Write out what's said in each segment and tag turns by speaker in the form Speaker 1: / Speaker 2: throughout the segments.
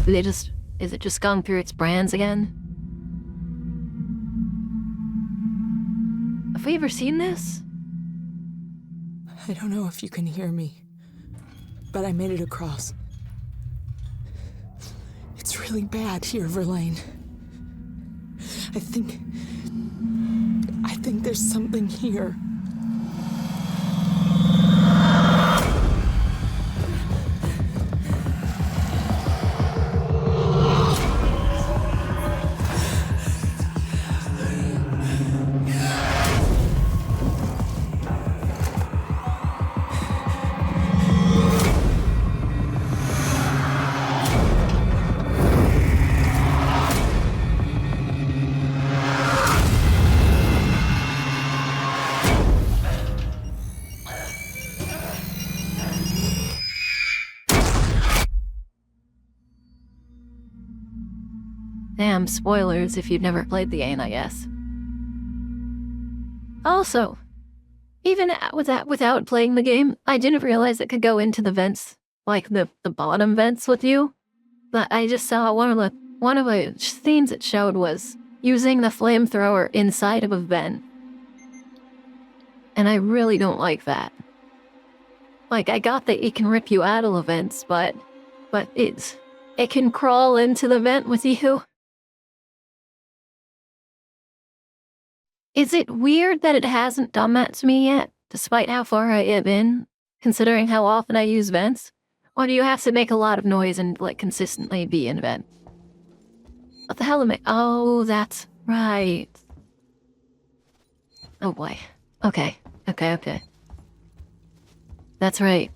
Speaker 1: Is it just gone through its brands again? Have we ever seen this?
Speaker 2: I don't know if you can hear me, but I made it across. It's really bad here, Verlaine. I think there's something here.
Speaker 1: Damn, spoilers if you've never played the game, I guess. Also, even without playing the game, I didn't realize it could go into the vents, like the bottom vents with you. But I just saw one of the scenes it showed was using the flamethrower inside of a vent. And I really don't like that. Like, I got that it can rip you out of the vents, but it can crawl into the vent with you. Is it weird that it hasn't done that to me yet, despite how far I have been, considering how often I use vents? Or do you have to make a lot of noise and, like, consistently be in a vent? What the hell am I— oh, that's right. Oh boy. Okay. That's right.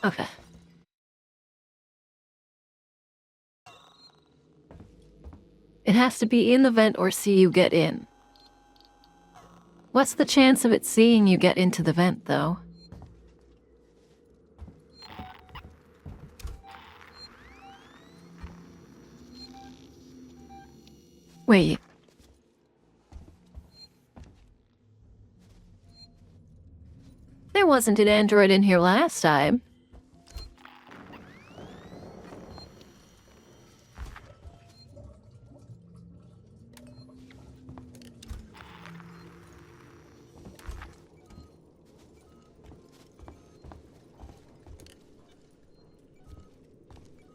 Speaker 1: Okay. It has to be in the vent or see you get in. What's the chance of it seeing you get into the vent, though? Wait. There wasn't an android in here last time.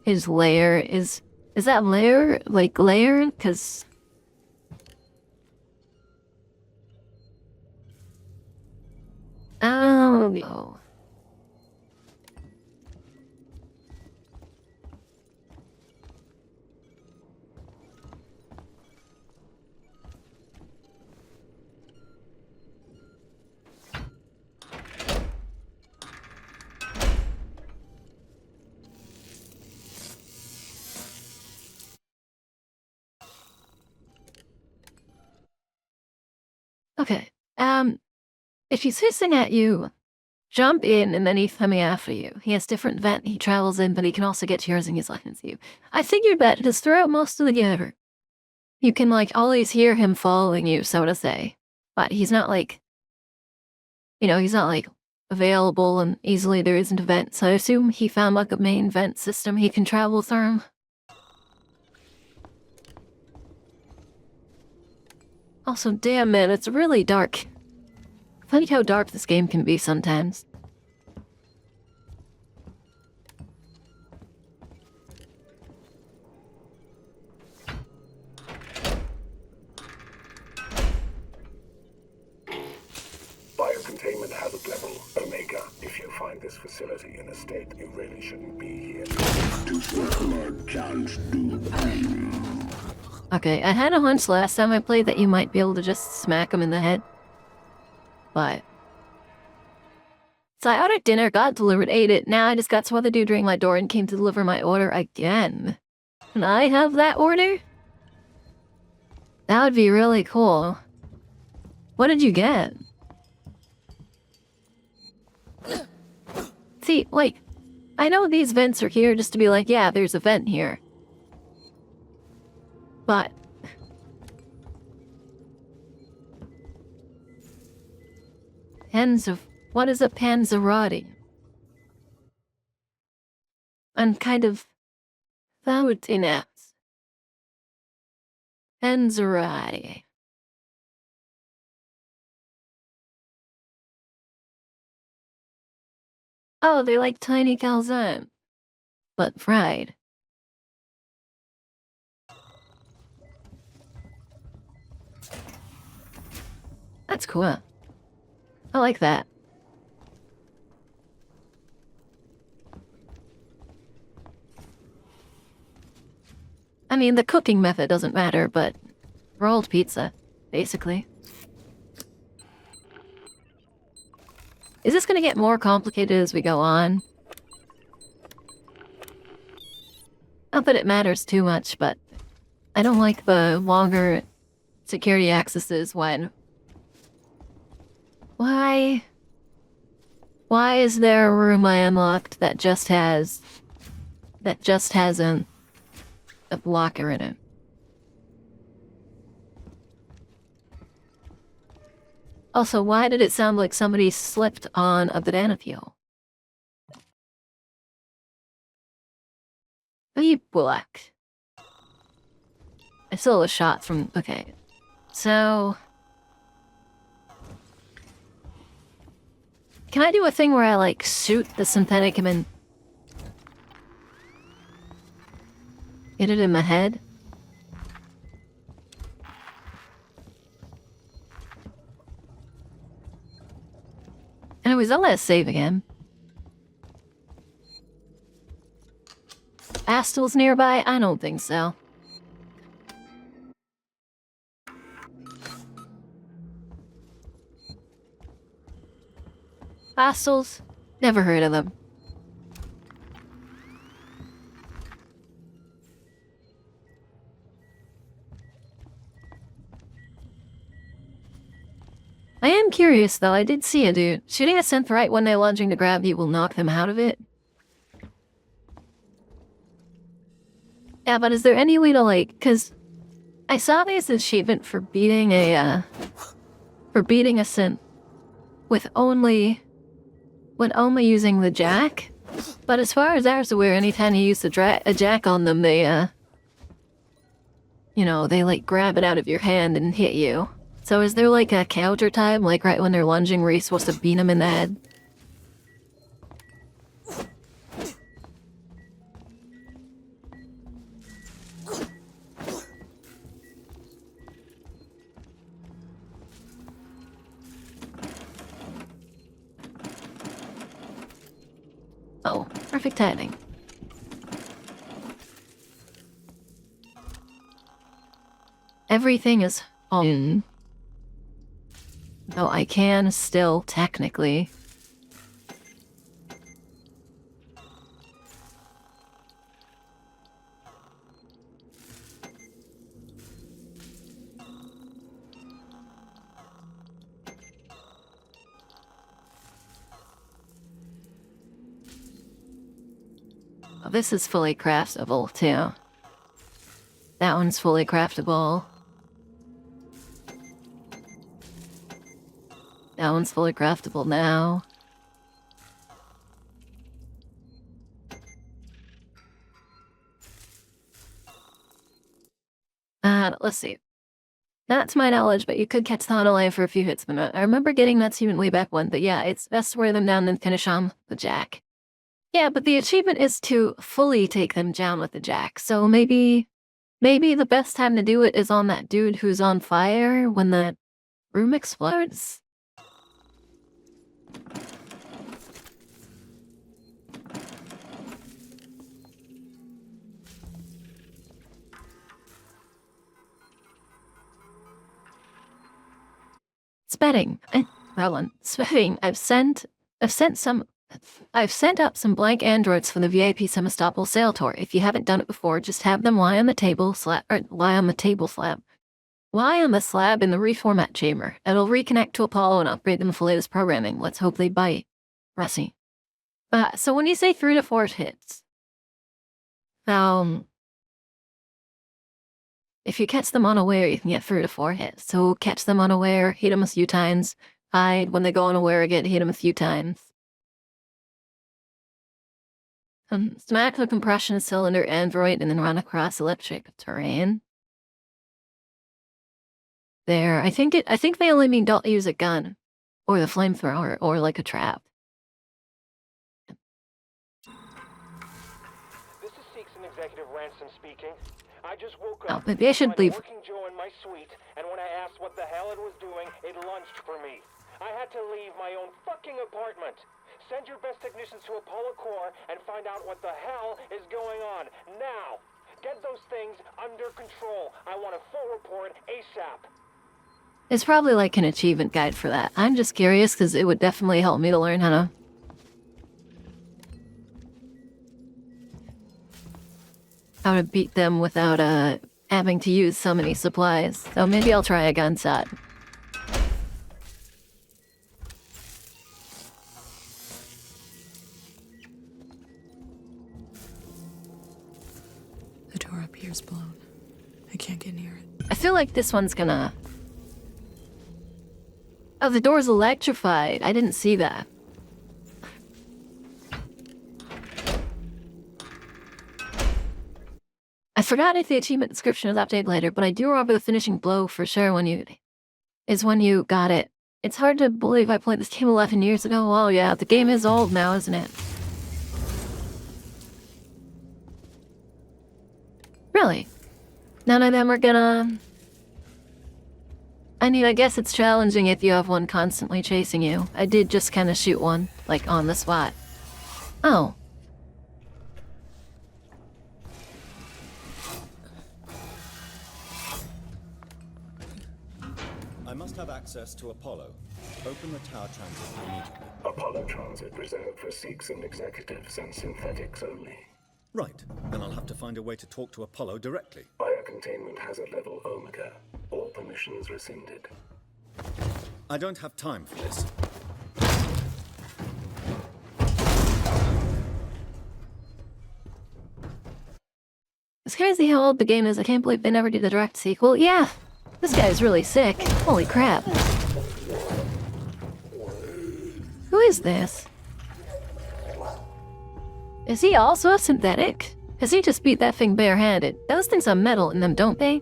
Speaker 1: His lair is that lair, like, lair? 'Cause... oh, no. Okay, if he's hissing at you, jump in and then he's coming after you. He has different vent he travels in, but he can also get to yours and he's listening to you. I figured that just throughout most of the game, you can, like, always hear him following you, so to say. But he's not, like, he's not, like, available and easily there isn't a vent, so I assume he found, like, a main vent system he can travel through. Also, damn man, it's really dark. Funny how dark this game can be sometimes.
Speaker 3: Biocontainment hazard level Omega. If you find this facility in a state you really shouldn't be here. To circular can't do pain.
Speaker 1: Okay, I had a hunch last time I played that you might be able to just smack him in the head. But... so I ordered dinner, got delivered, ate it, now I just got some other dude ring my door and came to deliver my order again. Can I have that order? That would be really cool. What did you get? See, like, I know these vents are here just to be like, yeah, there's a vent here. But... what is a Panzerotti? I'm kind of Fountainette. Enzerati. Oh, they're like tiny calzone, but fried. That's cool. I like that. I mean, the cooking method doesn't matter, but rolled pizza, basically. Is this gonna get more complicated as we go on? Not that it matters too much, but I don't like the longer security accesses when... Why is there a room I unlocked that just has a blocker in it? Also, why did it sound like somebody slipped on a banana peel? Black. I stole a shot from... Okay. So... Can I do a thing where I, like, shoot the synthetic and then... hit it in the head? Anyways, I'll let it save again. Astel's nearby? I don't think so. Astels? Never heard of them. I am curious, though. I did see a dude. Shooting a synth right when they're lunging to grab you will knock them out of it. Yeah, but is there any way to, like... Because I saw this achievement for beating a synth with only using the jack. But as far as I was aware, anytime you use a jack on them, they, you know, they, like, grab it out of your hand and hit you. So is there, like, a counter time, like, right when they're lunging where you're supposed to beat them in the head? Oh, perfect timing. Everything is on. Though I can still, technically. Oh, this is fully craftable, too. That one's fully craftable. That one's fully craftable now. Let's see. Not to my knowledge, but you could catch the alive for a few hits. But I remember getting that achievement way back when. But yeah, it's best to wear them down and finish on the jack. Yeah, but the achievement is to fully take them down with the jack. So maybe the best time to do it is on that dude who's on fire when the room explodes. Spetting. Roland. Spetting. I've sent up some blank androids for the VIP Semestopol sail tour. If you haven't done it before, just have them lie on the slab in the reformat chamber. It'll reconnect to Apollo and upgrade them with the latest programming. Let's hope they bite. Russie. So when you say 3 to 4 hits, if you catch them unaware, you can get 3 to 4 hits. So catch them unaware, hit them a few times, hide when they go unaware again, hit them a few times. Smack the compression cylinder android and then run across electric terrain. There. I think they only mean don't use a gun. Or the flamethrower, or like a trap.
Speaker 4: This is Seegson Executive Ransom speaking. I just woke
Speaker 1: Oh,
Speaker 4: up.
Speaker 1: maybe I should
Speaker 4: to find a
Speaker 1: leave.
Speaker 4: Working Joe in my suite, and when I asked what the hell it was doing, it lunged for me. I had to leave my own fucking apartment. Send your best technicians to Apollo Core and find out what the hell is going on. Now! Get those things under control. I want a full report ASAP.
Speaker 1: It's probably like an achievement guide for that. I'm just curious because it would definitely help me to learn how to beat them without having to use so many supplies. So maybe I'll try a gun set.
Speaker 2: The door up here's blown. I can't get near it.
Speaker 1: I feel like this one's gonna... Oh, the door's electrified. I didn't see that. I forgot if the achievement description is updated later, but I do remember the finishing blow for sure when you got it. It's hard to believe I played this game 11 years ago. Well, yeah, the game is old now, isn't it? Really? None of them are gonna... I mean, I guess it's challenging if you have one constantly chasing you. I did just kind of shoot one, like, on the spot. Oh.
Speaker 5: I must have access to Apollo. Open the tower transit immediately.
Speaker 3: Apollo Transit reserved for Seegson executives and synthetics only.
Speaker 5: Right. Then I'll have to find a way to talk to Apollo directly.
Speaker 3: Biocontainment hazard level Omega. All permissions rescinded.
Speaker 5: I don't have time for this.
Speaker 1: It's crazy how old the game is. I can't believe they never did a direct sequel. Yeah, this guy's really sick. Holy crap. Who is this? Is he also a synthetic? Because he just beat that thing barehanded. Those things have metal in them, don't they?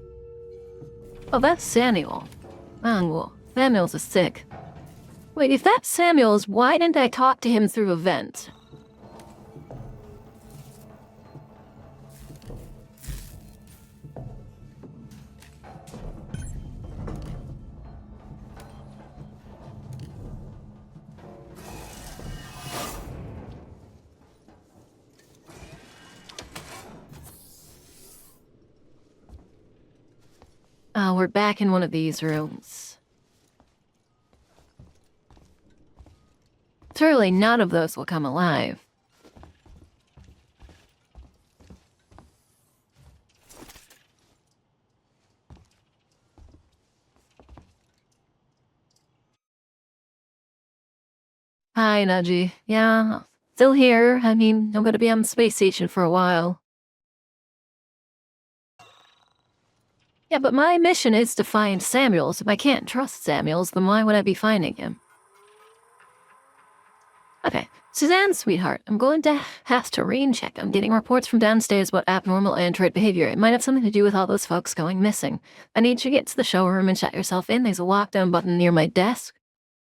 Speaker 1: Oh, that's Samuel. Oh, Samuel's a sick. Wait, if that's Samuel's, why didn't I talk to him through a vent? Oh, we're back in one of these rooms. Surely none of those will come alive. Hi, Nudgy. Yeah, still here. I mean, I'm gonna be on the space station for a while. Yeah, but my mission is to find Samuels. If I can't trust Samuels, then why would I be finding him? Okay, Suzanne, sweetheart, I'm going to have to rain check. I'm getting reports from downstairs about abnormal android behavior. It might have something to do with all those folks going missing. I need you to get to the showroom and shut yourself in. There's a lockdown button near my desk.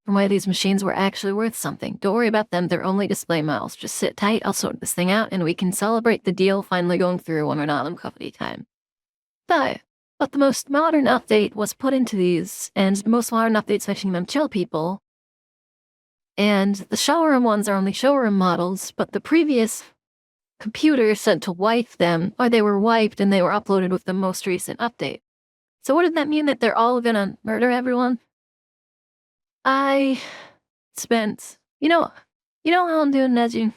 Speaker 1: From why these machines were actually worth something. Don't worry about them, they're only display models. Just sit tight, I'll sort this thing out, and we can celebrate the deal finally going through when we're not on company time. But the most modern update was put into these, and the most modern update's making them chill people. And the showroom ones are only showroom models, but the previous computer said to wipe them, or they were wiped and they were uploaded with the most recent update. So what did that mean, that they're all gonna murder everyone? I spent, you know how I'm doing, Neji?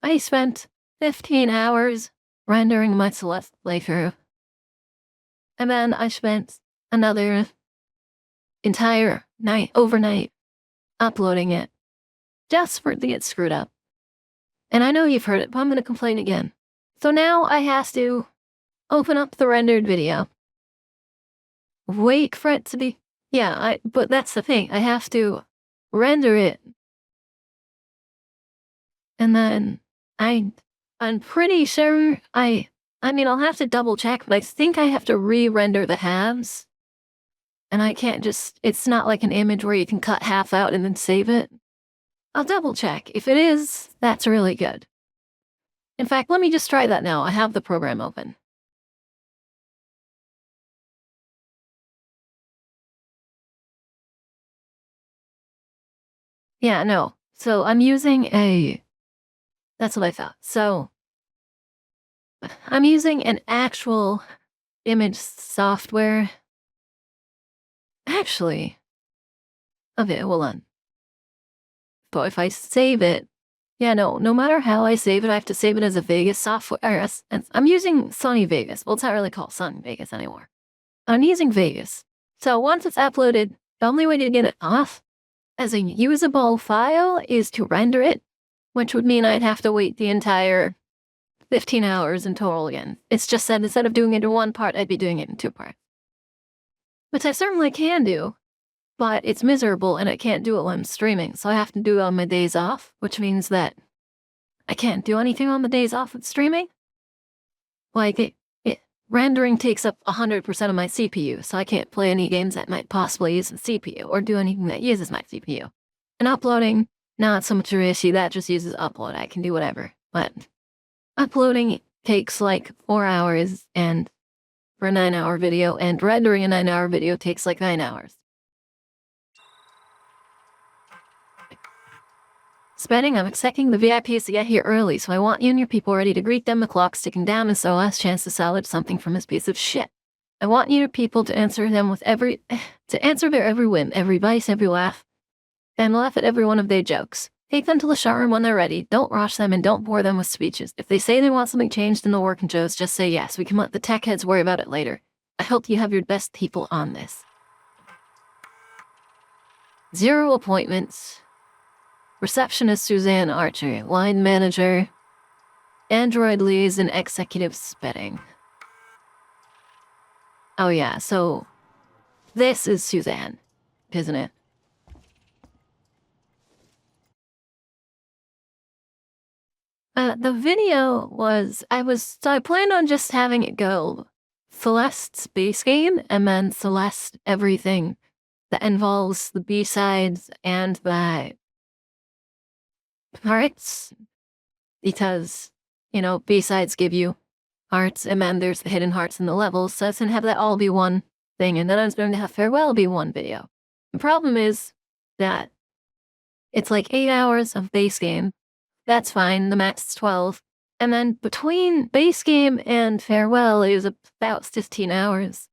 Speaker 1: I spent 15 hours rendering my Celeste playthrough. And then I spent another entire overnight, uploading it, just for it to get screwed up. And I know you've heard it, but I'm gonna complain again. So now I have to open up the rendered video. Wait for it to be... Yeah, but that's the thing. I have to render it. And then I'm pretty sure I mean, I'll have to double check, but I think I have to re-render the halves. And I can't just, it's not like an image where you can cut half out and then save it. I'll double check. If it is, that's really good. In fact, let me just try that now. I have the program open. Yeah, no. So I'm using that's what I thought. So I'm using an actual image software. Actually, okay, hold on. But if I save it, yeah, no matter how I save it, I have to save it as a Vegas software. I'm using Sony Vegas. Well, it's not really called Sony Vegas anymore. I'm using Vegas. So once it's uploaded, the only way to get it off as a usable file is to render it, which would mean I'd have to wait the entire 15 hours in total again. It's just that instead of doing it in one part, I'd be doing it in 2 parts. Which I certainly can do, but it's miserable and I can't do it when I'm streaming, so I have to do it on my days off, which means that I can't do anything on the days off with streaming. Like, rendering takes up 100% of my CPU, so I can't play any games that might possibly use the CPU or do anything that uses my CPU. And uploading, not so much of an issue, that just uses upload. I can do whatever. But uploading takes like 4 hours and for a 9-hour video, and rendering a 9-hour video takes like 9 hours. Spending, I'm expecting the VIPs to get here early, so I want you and your people ready to greet them. The clock's ticking down, and so last chance to salvage something from this piece of shit. I want you and your people to answer them with to answer their every whim, every vice, every laugh, and laugh at every one of their jokes. Take them to the shower room when they're ready. Don't rush them and don't bore them with speeches. If they say they want something changed in the working shows, just say yes. We can let the tech heads worry about it later. I hope you have your best people on this. 0 appointments. Receptionist Suzanne Archer, line manager, Android liaison executive Spedding. Oh yeah, so this is Suzanne, isn't it? The video was, I planned on just having it go Celeste's base game and then Celeste everything that involves the B-sides and the parts, because, you know, B-sides give you hearts, and then there's the hidden hearts in the levels, so I was going to have that all be one thing, and then I was going to have Farewell be one video. The problem is that it's like 8 hours of base game. That's fine, the max is 12. And then between base game and Farewell is about 15 hours.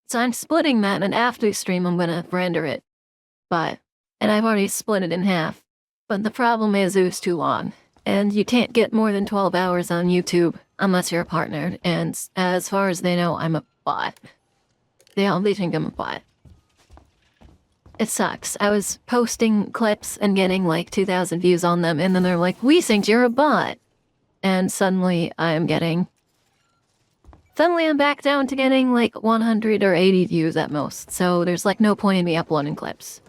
Speaker 1: So I'm splitting that, and after the stream I'm going to render it. And I've already split it in half. But the problem is it was too long. And you can't get more than 12 hours on YouTube unless you're a partner. And as far as they know, I'm a bot. They think I'm a bot. It sucks. I was posting clips and getting like 2,000 views on them, and then they're like, we think you're a bot. And suddenly I'm back down to getting like 100 or 80 views at most. So there's like no point in me uploading clips.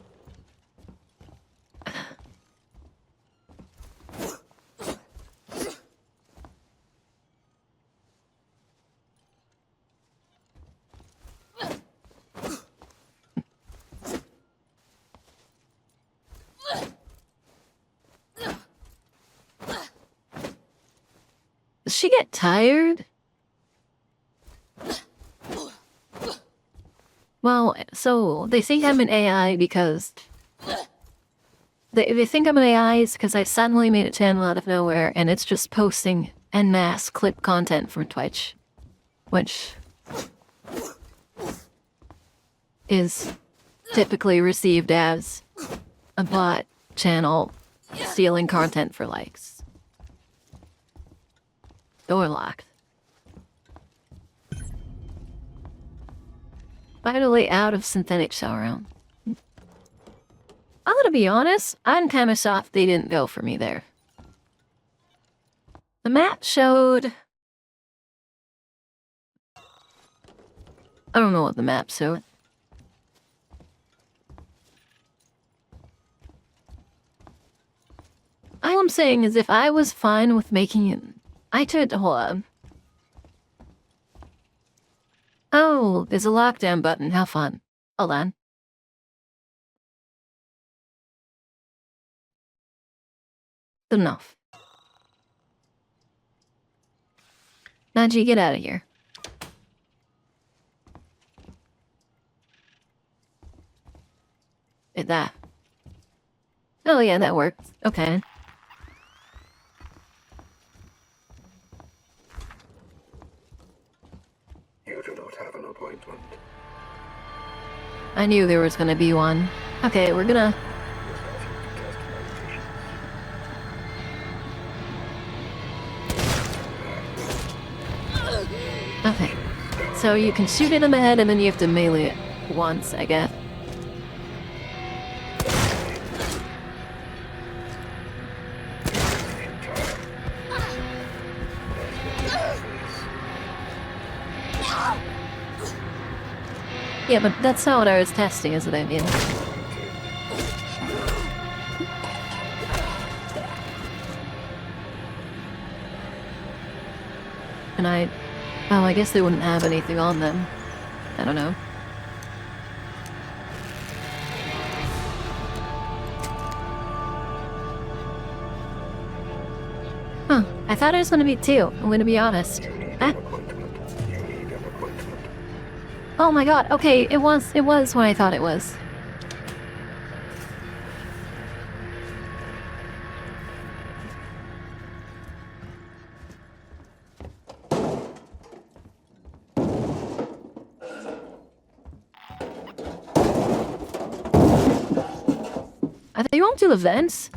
Speaker 1: Does she get tired? Well, so they think I'm an AI because they think I'm an AI because I suddenly made a channel out of nowhere and it's just posting en masse clip content from Twitch, which is typically received as a bot channel stealing content for likes. Door locked. Finally out of synthetic shower room. I'm gonna be honest, I'm kinda shocked they didn't go for me there. The map showed... I don't know what the map showed. All I'm saying is if I was fine with making I should hold on. Oh, there's a lockdown button. How fun. Hold on. Good enough. Najee, get out of here. Did that. Oh yeah, that worked. Okay.
Speaker 3: You do not have an appointment.
Speaker 1: I knew there was gonna be one. Okay, we're gonna... Okay. So you can shoot it in the head and then you have to melee it once, I guess. Yeah, but that's not what I was testing, is what I mean. And oh, I guess they wouldn't have anything on them. I don't know. Huh, I thought it was gonna be two, I'm gonna be honest. Oh my god, okay, it was what I thought it was. Are they going to the vents?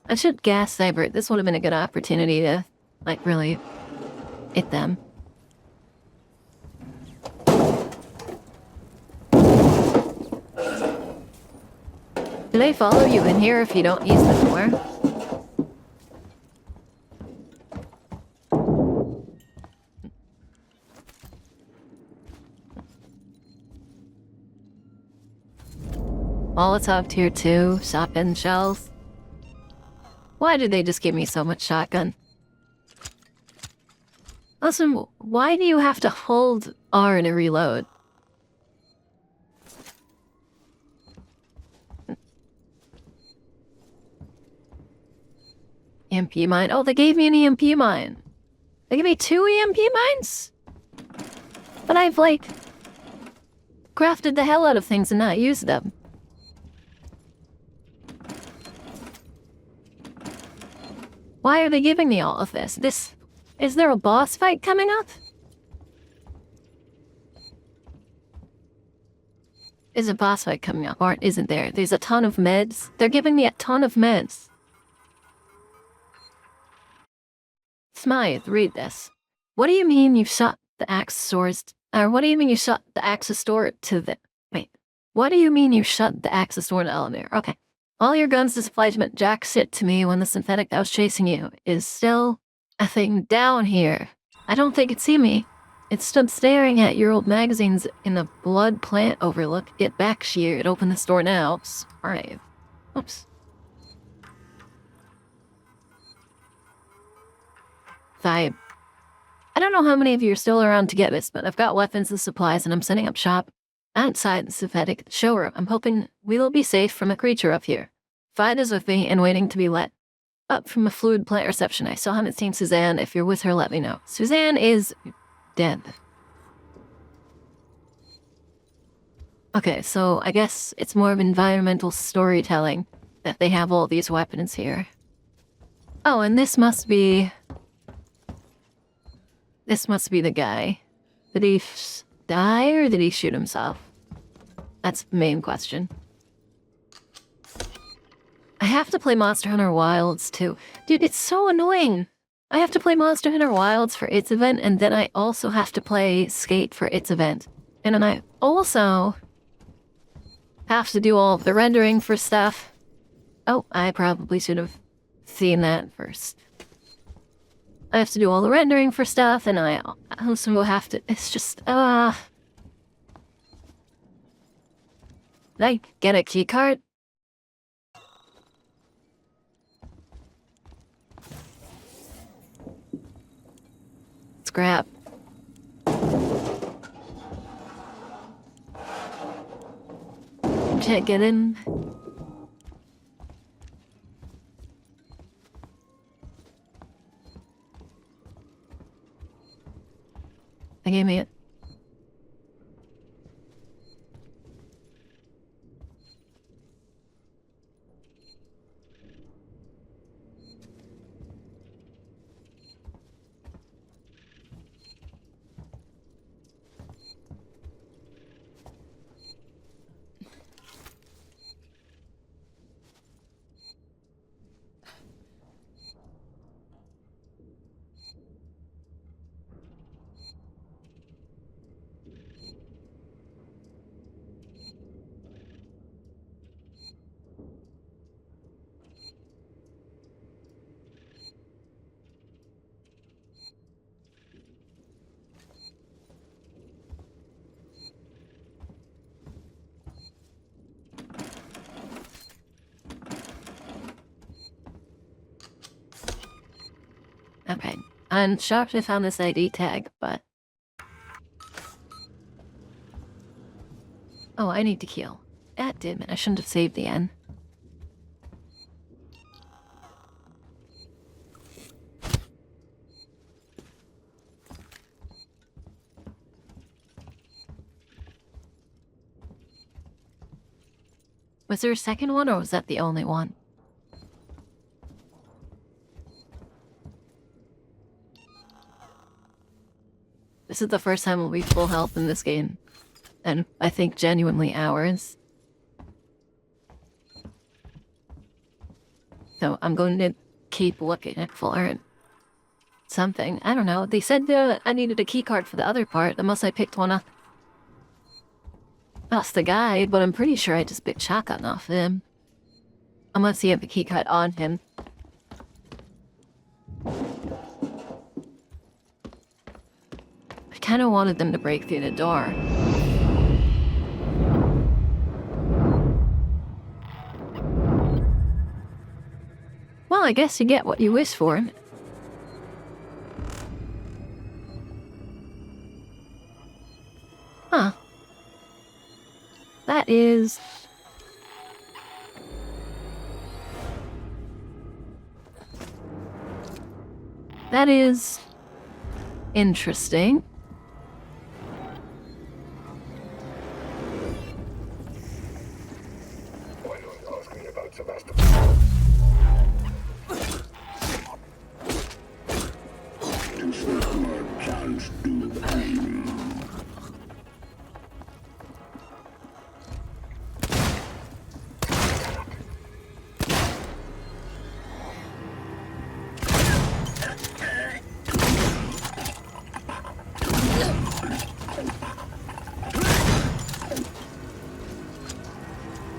Speaker 1: I should gas Cyber. This would have been a good opportunity to, like, really hit them. Do they follow you in here if you don't use the door? Molotov tier 2, shotgun shells. Why did they just give me so much shotgun? Listen, why do you have to hold R to reload? EMP mine. Oh, they gave me an EMP mine. They gave me 2 EMP mines? But I've, like, crafted the hell out of things and not used them. Why are they giving me all of this? Is there a boss fight coming up? Is a boss fight coming up, or isn't there? There's a ton of meds. They're giving me a ton of meds. Smythe, read this. What do you mean you shot the axe swords? Or what do you mean you shot the axe sword to the... Wait. What do you mean you shot the axe sword to Elamir? Okay. All your guns displacement jack shit to me when the synthetic that was chasing you is still a thing down here. I don't think it see me. It stood staring at your old magazines in the blood plant overlook. Get back, Sheard. Open this door now. Alright. Oops. Vibe. I don't know how many of you are still around to get this, but I've got weapons and supplies and I'm setting up shop outside the synthetic showroom. I'm hoping we'll be safe from a creature up here. Fight is with me and waiting to be let up from a fluid plant reception. I still haven't seen Suzanne. If you're with her, let me know. Suzanne is dead. Okay, so I guess it's more of environmental storytelling that they have all these weapons here. Oh, and this must be the guy. Did he die or did he shoot himself? That's the main question. I have to play Monster Hunter Wilds too. Dude, it's so annoying I have to play Monster Hunter Wilds for its event, and then I also have to play Skate for its event. And then I also have to do all the rendering for stuff. Oh, I probably should have seen that first. I have to do all the rendering for stuff, and I also will have to... It's just, Did I get a key card? Scrap. Can't get in. They gave me it. Okay. I'm shocked I found this ID tag, but... Oh, I need to heal. God damn it, I shouldn't have saved the end. Was there a second one, or was that the only one? This is the first time we'll be full health in this game. And I think genuinely ours. So I'm going to keep looking for something. I don't know. They said I needed a keycard for the other part, unless I picked one up. That's the guy, but I'm pretty sure I just picked shotgun off him. Unless he had the keycard on him. I kind of wanted them to break through the door. Well, I guess you get what you wish for. Huh. That is... That is... interesting.
Speaker 3: Why don't you ask me about Sebastian? To sweet blood chance do pain.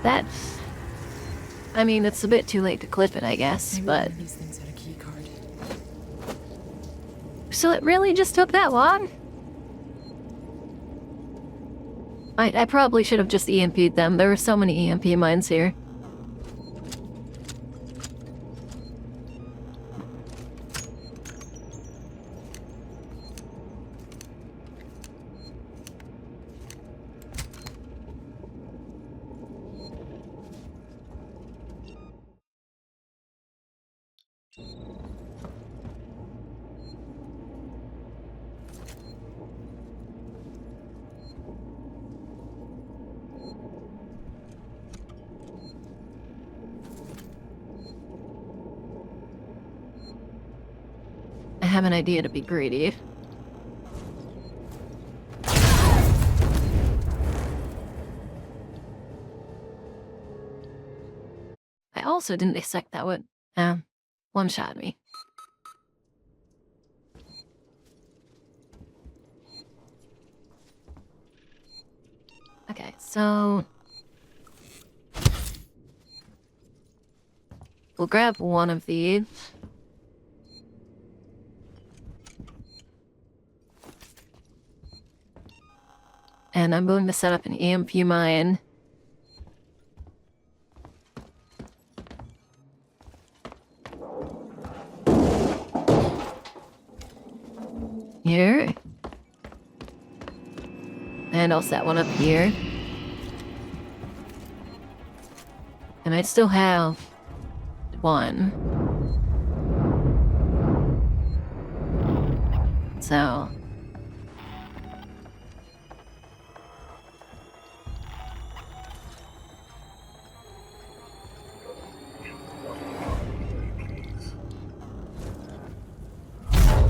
Speaker 1: That's... I mean, it's a bit too late to clip it, I guess,
Speaker 2: Maybe
Speaker 1: but...
Speaker 2: one of these things had a key card.
Speaker 1: So it really just took that long? I probably should have just EMP'd them. There were so many EMP mines here. I have an idea to be greedy. I also didn't expect that would, one-shot me. Okay, so we'll grab one of these. And I'm going to set up an EMP mine. Here. And I'll set one up here. And I still have one. So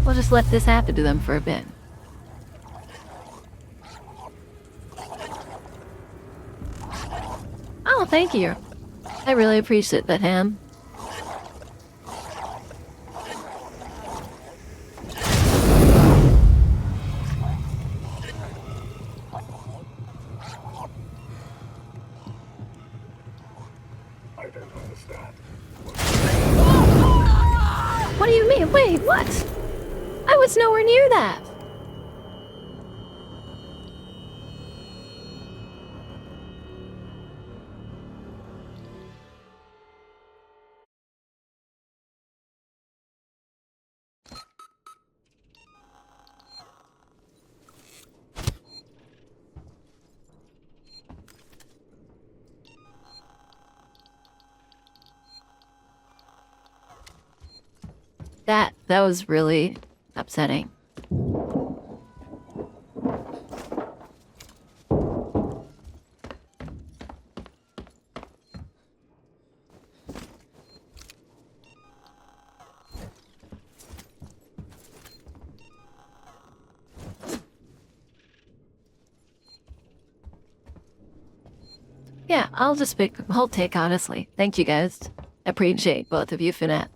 Speaker 1: we'll just let this happen to them for a bit. Oh, thank you. I really appreciate that, Ham.
Speaker 3: I don't understand.
Speaker 1: What do you mean? Wait, what? I was nowhere near that. That was really upsetting. Yeah, I'll take honestly. Thank you guys. Appreciate both of you for that.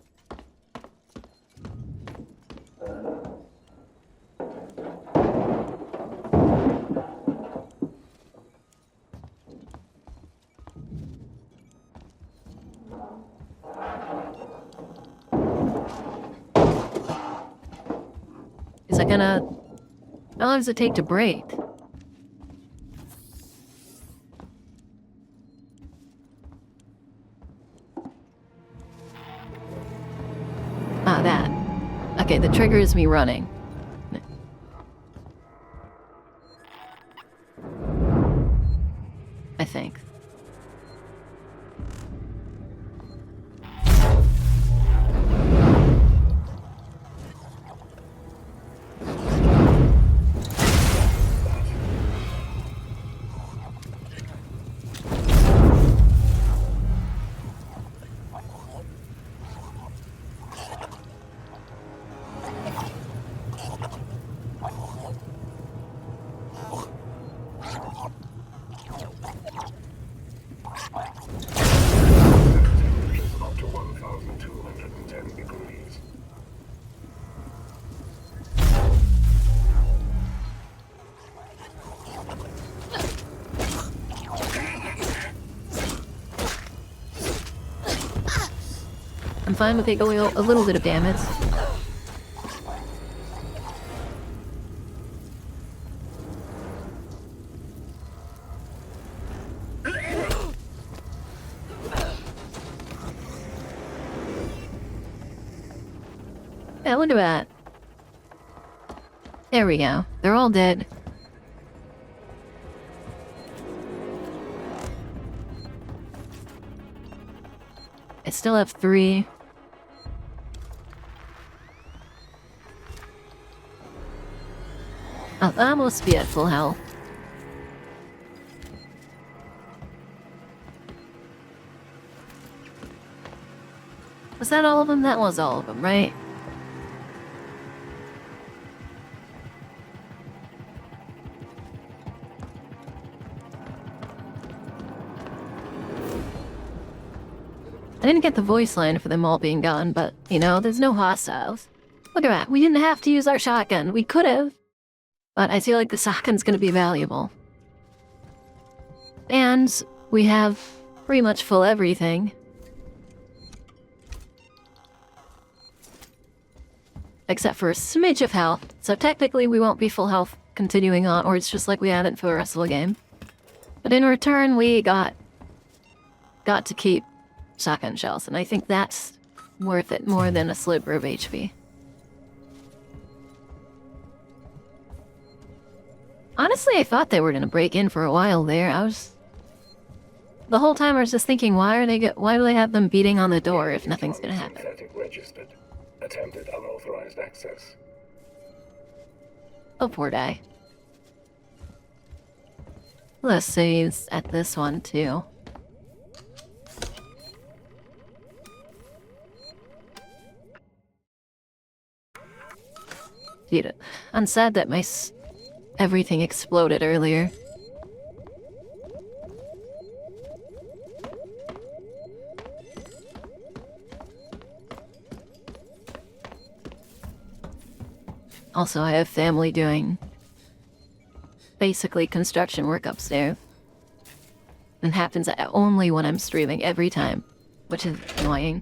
Speaker 1: Is that gonna... How long does it take to break? Ah, that. Okay, the trigger is me running. I think.
Speaker 3: Temperatures up to 1,210 degrees.
Speaker 1: I'm fine with it going a little bit of damage. Yeah, look at that. There we go. They're all dead. I still have 3. I'll almost be at full health. Was that all of them? That was all of them, right? I didn't get the voice line for them all being gone, but, you know, there's no hostiles. Look at that. We didn't have to use our shotgun. We could have. But I feel like the shotgun's gonna be valuable. And we have pretty much full everything. Except for a smidge of health. So technically we won't be full health continuing on, or it's just like we had it for the rest of the game. But in return, we got to keep shotgun shells, and I think that's worth it more than a sliver of HP. Honestly, I thought they were gonna break in for a while there. The whole time I was just thinking, why do they have them beating on the door if nothing's gonna happen?
Speaker 3: Synthetic registered. Attempted unauthorized access.
Speaker 1: Oh, poor guy. Let's see at this one, too. Dude, I'm sad that everything exploded earlier. Also, I have family doing basically construction work upstairs. It happens only when I'm streaming every time, which is annoying.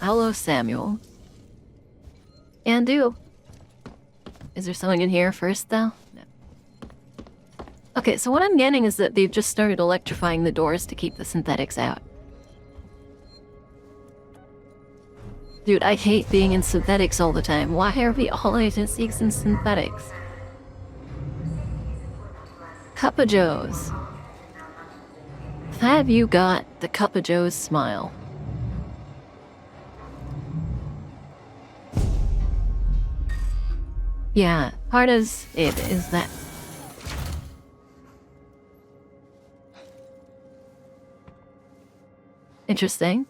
Speaker 1: Hello, Samuel. Andu. Is there someone in here first, though? No. Okay, so what I'm getting is that they've just started electrifying the doors to keep the synthetics out. Dude, I hate being in synthetics all the time. Why are we all agencies in synthetics? Cup of Joe's. Have you got the Cup of Joe's smile? Yeah, hard as it is that. Interesting.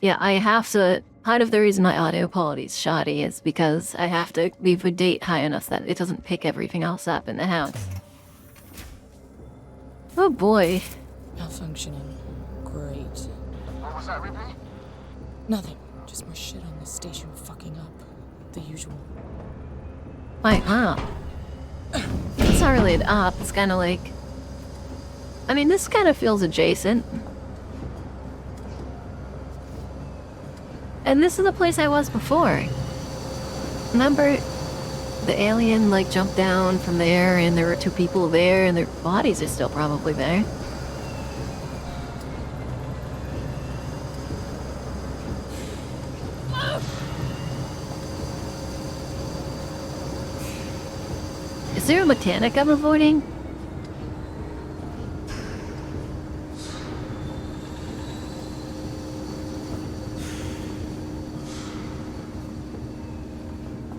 Speaker 1: Yeah, I have to. Part of the reason my audio quality is shoddy is because I have to leave the date high enough that it doesn't pick everything else up in the house. Oh boy.
Speaker 2: Malfunctioning. Great.
Speaker 6: What was that, Ripley?
Speaker 2: Nothing. Just more shit on the station fucking up. The usual.
Speaker 1: Like, wow. It's not really an up, it's kind of like... I mean, this kind of feels adjacent. And this is the place I was before. Remember, the alien, like, jumped down from there, and there were two people there, and their bodies are still probably there. Is there a mechanic I'm avoiding?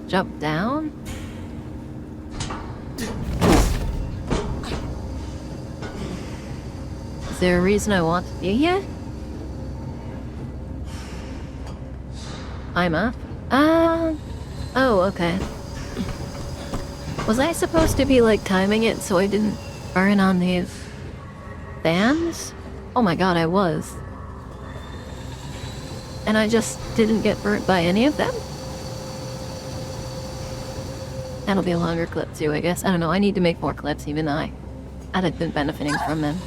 Speaker 1: Jump down? Is there a reason I want to be here? I'm up? Oh, okay. Was I supposed to be, like, timing it so I didn't burn on these fans? Oh my god, I was. And I just didn't get burnt by any of them? That'll be a longer clip too, I guess. I don't know, I need to make more clips even though I've been benefiting from them.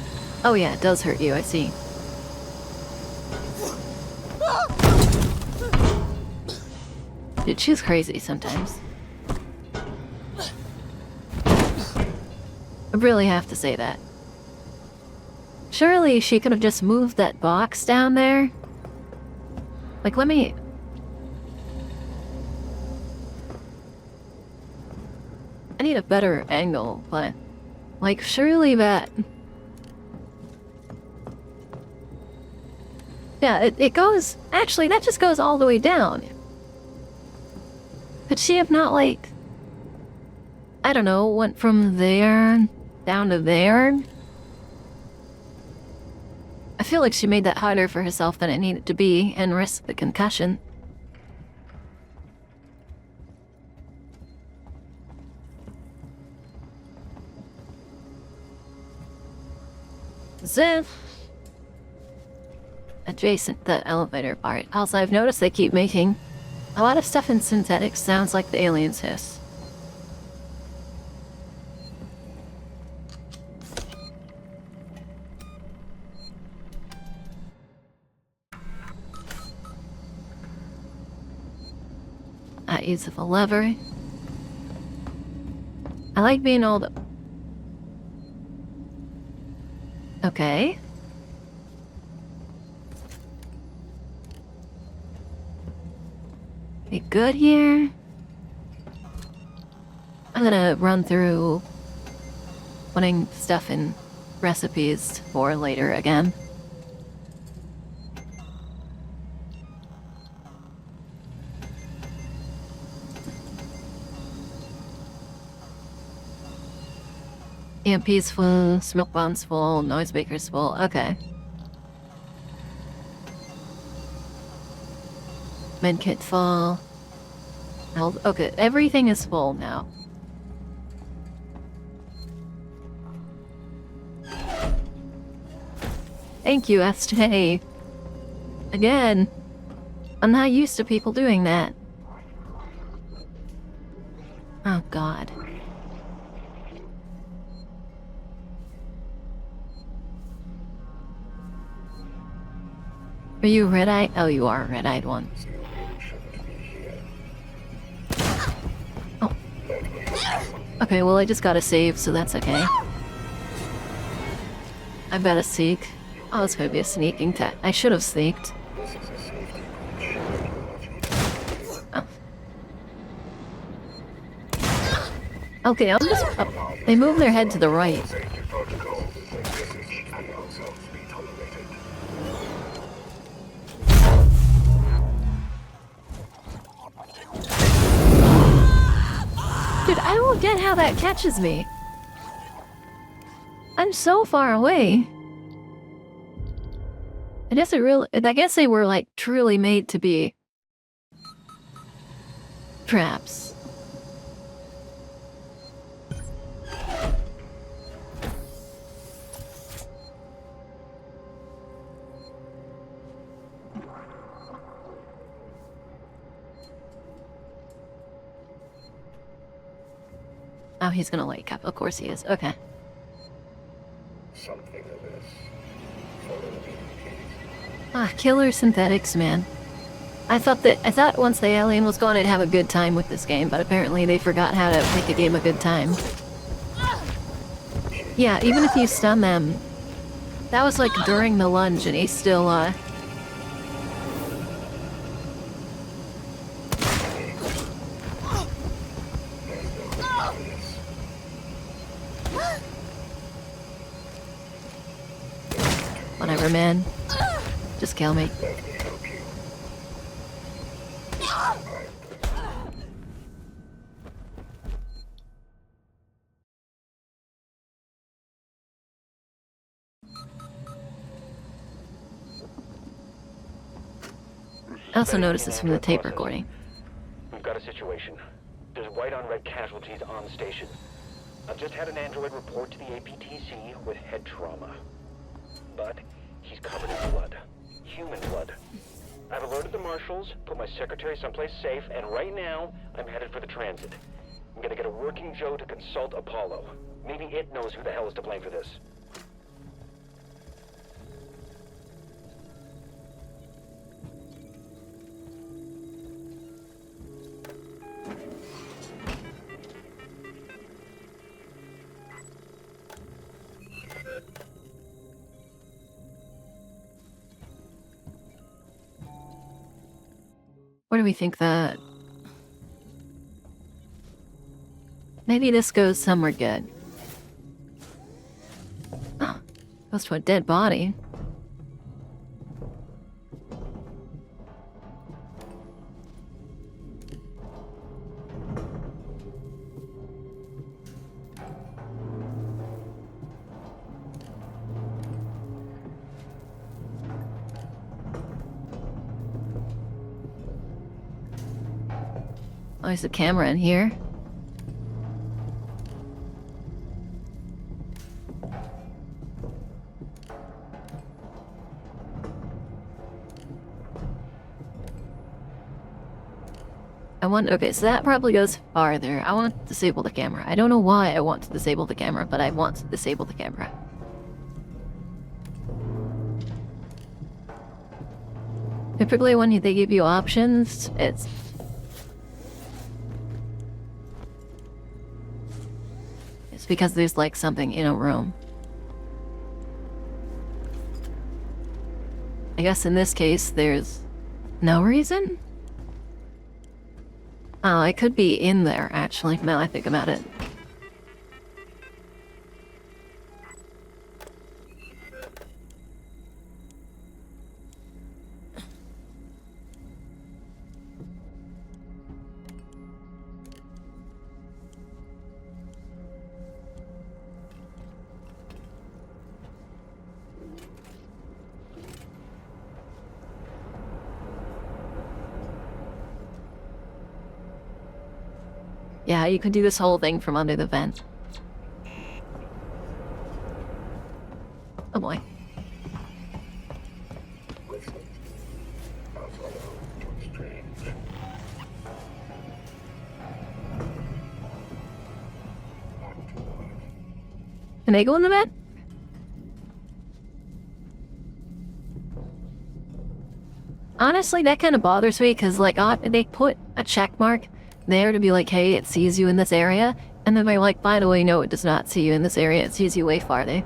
Speaker 1: Oh yeah, it does hurt you, I see. Dude, she's crazy sometimes. I really have to say that. Surely she could have just moved that box down there? Like, let me... I need a better angle, but... Like, surely that... Yeah, it goes... Actually, that just goes all the way down. Could she have not, like... I don't know, went from there... down to there? I feel like she made that harder for herself than it needed to be, and risked the concussion. Zip! Adjacent to the elevator part. Also, I've noticed they keep making a lot of stuff in synthetics sounds like the aliens hiss. Not use of a lever. I like being all the... Okay. Be good here. I'm gonna run through putting stuff in recipes for later again. EMP's full, smoke bomb's full, noise maker's full. Okay. Medkit full. Okay, everything is full now. Thank you, SJ. Again, I'm not used to people doing that. Oh, God. Are you red-eyed? Oh, you are a red-eyed one. Oh. Okay, well, I just got to save, so that's okay. I better seek. Oh, it's gonna be a sneaking test. I should have sneaked. Oh. Okay, I'm just... Oh. They move their head to the right. Dude, I don't get how that catches me. I'm so far away. I guess they were like truly made to be traps. Oh, he's gonna wake up. Of course he is. Okay.
Speaker 3: Something of this. Follow me.
Speaker 1: Ah, killer synthetics, man. I thought once the alien was gone, I'd have a good time with this game, but apparently they forgot how to make a game a good time. Yeah, even if you stun them, that was like during the lunge, and he's still whatever, man. Just kill me. I also noticed this from the tape recording.
Speaker 4: We've got a situation. There's white on red casualties on station. I've just had an android report to the APTC with head trauma. But he's covered in blood. Human blood. I've alerted the marshals, put my secretary someplace safe, and right now, I'm headed for the transit. I'm gonna get a working Joe to consult Apollo. Maybe it knows who the hell is to blame for this.
Speaker 1: Where do we think that... Maybe this goes somewhere good. Oh, goes to a dead body. Oh, there's a camera in here. Okay, so that probably goes farther. I want to disable the camera. I don't know why I want to disable the camera, but I want to disable the camera. Typically when they give you options, it's... because there's like something in a room. I guess in this case, there's no reason? Oh, it could be in there, actually, now I think about it. Yeah, you could do this whole thing from under the vent. Oh boy.
Speaker 3: Listen. Outside of what's strange.
Speaker 1: Can they go in the vent? Honestly, that kind of bothers me because, like, they put a check mark there to be like, hey, it sees you in this area, and then they're like, by the way, no, it does not see you in this area, it sees you way farther.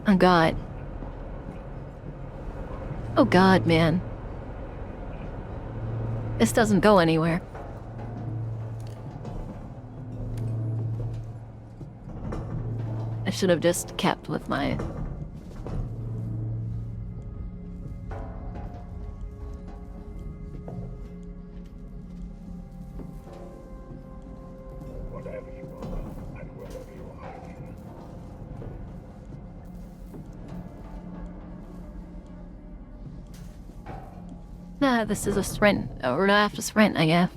Speaker 1: Oh god. Oh god, man. This doesn't go anywhere. I should have just kept with my...
Speaker 3: Whatever you are, and wherever you're hiding.
Speaker 1: Nah, this is a sprint. We're gonna have to sprint, I guess.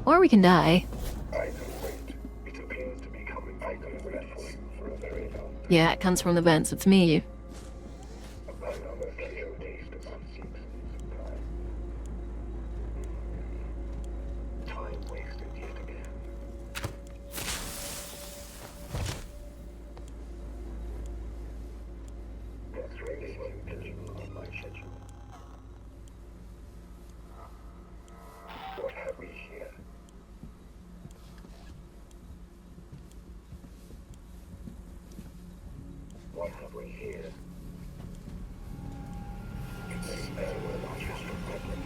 Speaker 1: Or we can die.
Speaker 3: I can wait. It appears to be coming. I can wait for a very long time.
Speaker 1: Yeah, it comes from the vents. It's me.
Speaker 3: I almost get your taste of some seeks some time. Time wasted yet again. That's really unusual on my schedule. What have we here? What have we here? It's a spell we're not just a weapon,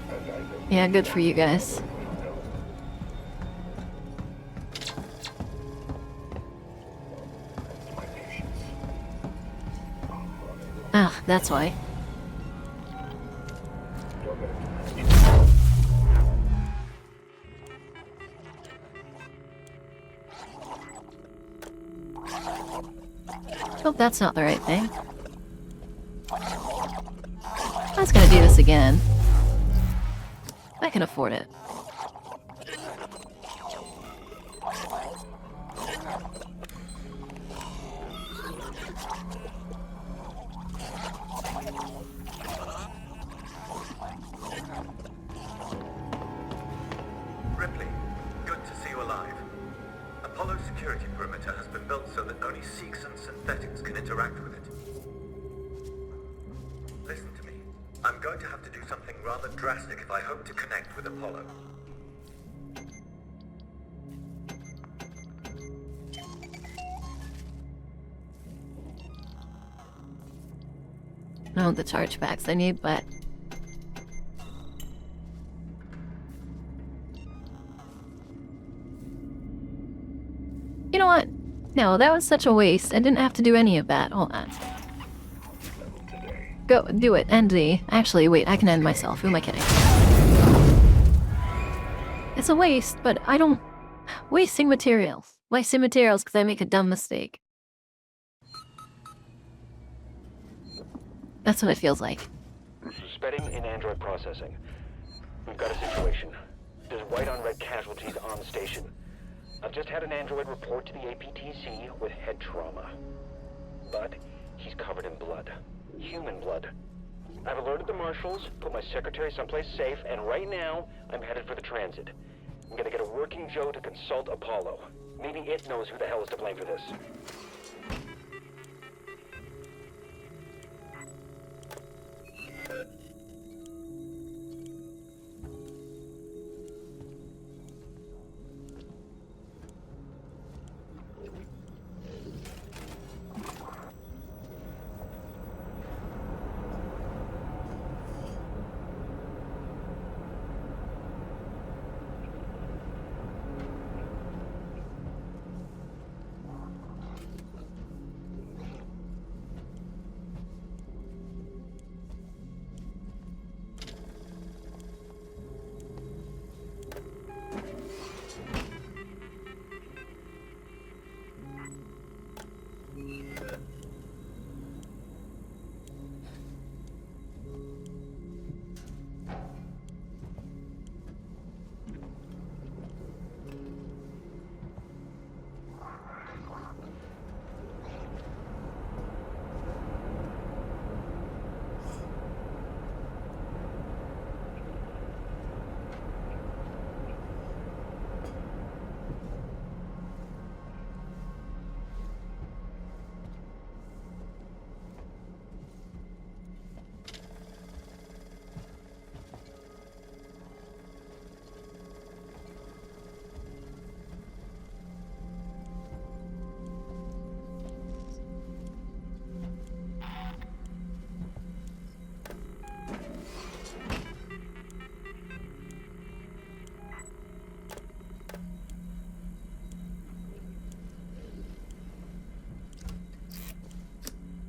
Speaker 3: and I know
Speaker 1: Yeah, good for you guys.
Speaker 3: my patience.
Speaker 1: Ah, that's why.
Speaker 3: You're going to
Speaker 1: Hope that's not the right thing. I was gonna do this again. I can afford it.
Speaker 7: Ripley, good to see you alive. Apollo security perimeter has been built so that only Seeks and synthetics can interact with it. Listen to me. I'm going to have to do something rather drastic if I hope to connect with Apollo.
Speaker 1: No, the chargebacks I need, but... You know what? No, that was such a waste. I didn't have to do any of that. Hold on. Go, do it. End the... Actually, wait, I can end myself. Who am I kidding? It's a waste, but I don't... Wasting materials. Wasting materials because I make a dumb mistake. That's what it feels like.
Speaker 4: Suspending in Android processing. We've got a situation. There's white on red casualties on the station. I've just had an android report to the APTC with head trauma. But he's covered in blood. Human blood. I've alerted the marshals, put my secretary someplace safe, and right now, I'm headed for the transit. I'm gonna get a working Joe to consult Apollo. Maybe it knows who the hell is to blame for this.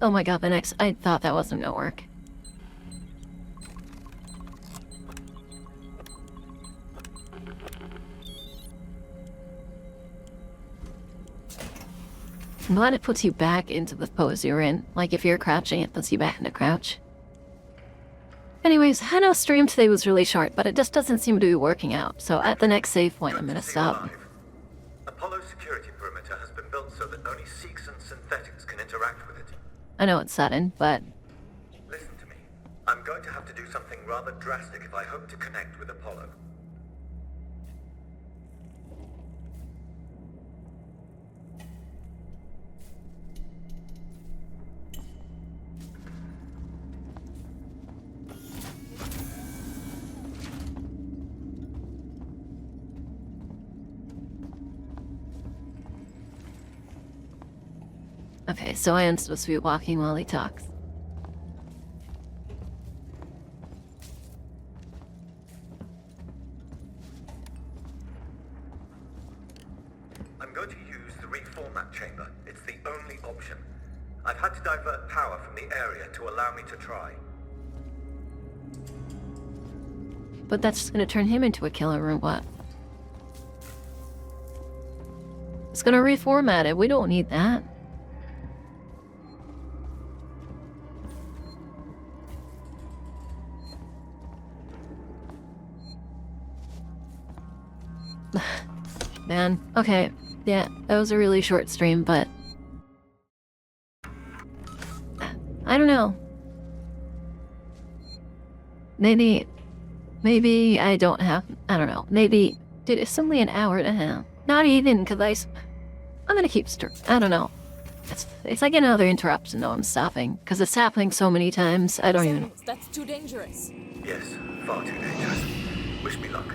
Speaker 1: Oh my god, I thought that wasn't gonna work. I'm glad it puts you back into the pose you're in. Like, if you're crouching, it puts you back into crouch. Anyways, I know stream today was really short, but it just doesn't seem to be working out. So at the next save point, I'm gonna
Speaker 7: See you
Speaker 1: stop.
Speaker 7: alive. Apollo security perimeter has been built so that only Seeks and synthetics can interact with it.
Speaker 1: I know it's sudden, but
Speaker 7: Listen to me. I'm going to have to do something rather drastic if I hope to connect with Apollo.
Speaker 1: okay, so I am supposed to be walking while he talks.
Speaker 7: I'm going to use the reformat chamber. It's the only option. I've had to divert power from the area to allow me to try.
Speaker 1: But that's just gonna turn him into a killer or what? It's gonna reformat it. We don't need that. Man, okay. Yeah, that was a really short stream, but I don't know. Maybe I don't have, I don't know. Maybe, dude, it's only an hour and a half. Not even, because I'm gonna keep I don't know. It's like another interruption, though. I'm stopping, because it's happening so many times. I don't even.
Speaker 2: Samuels, that's too dangerous.
Speaker 7: Yes, far too dangerous. Wish me luck.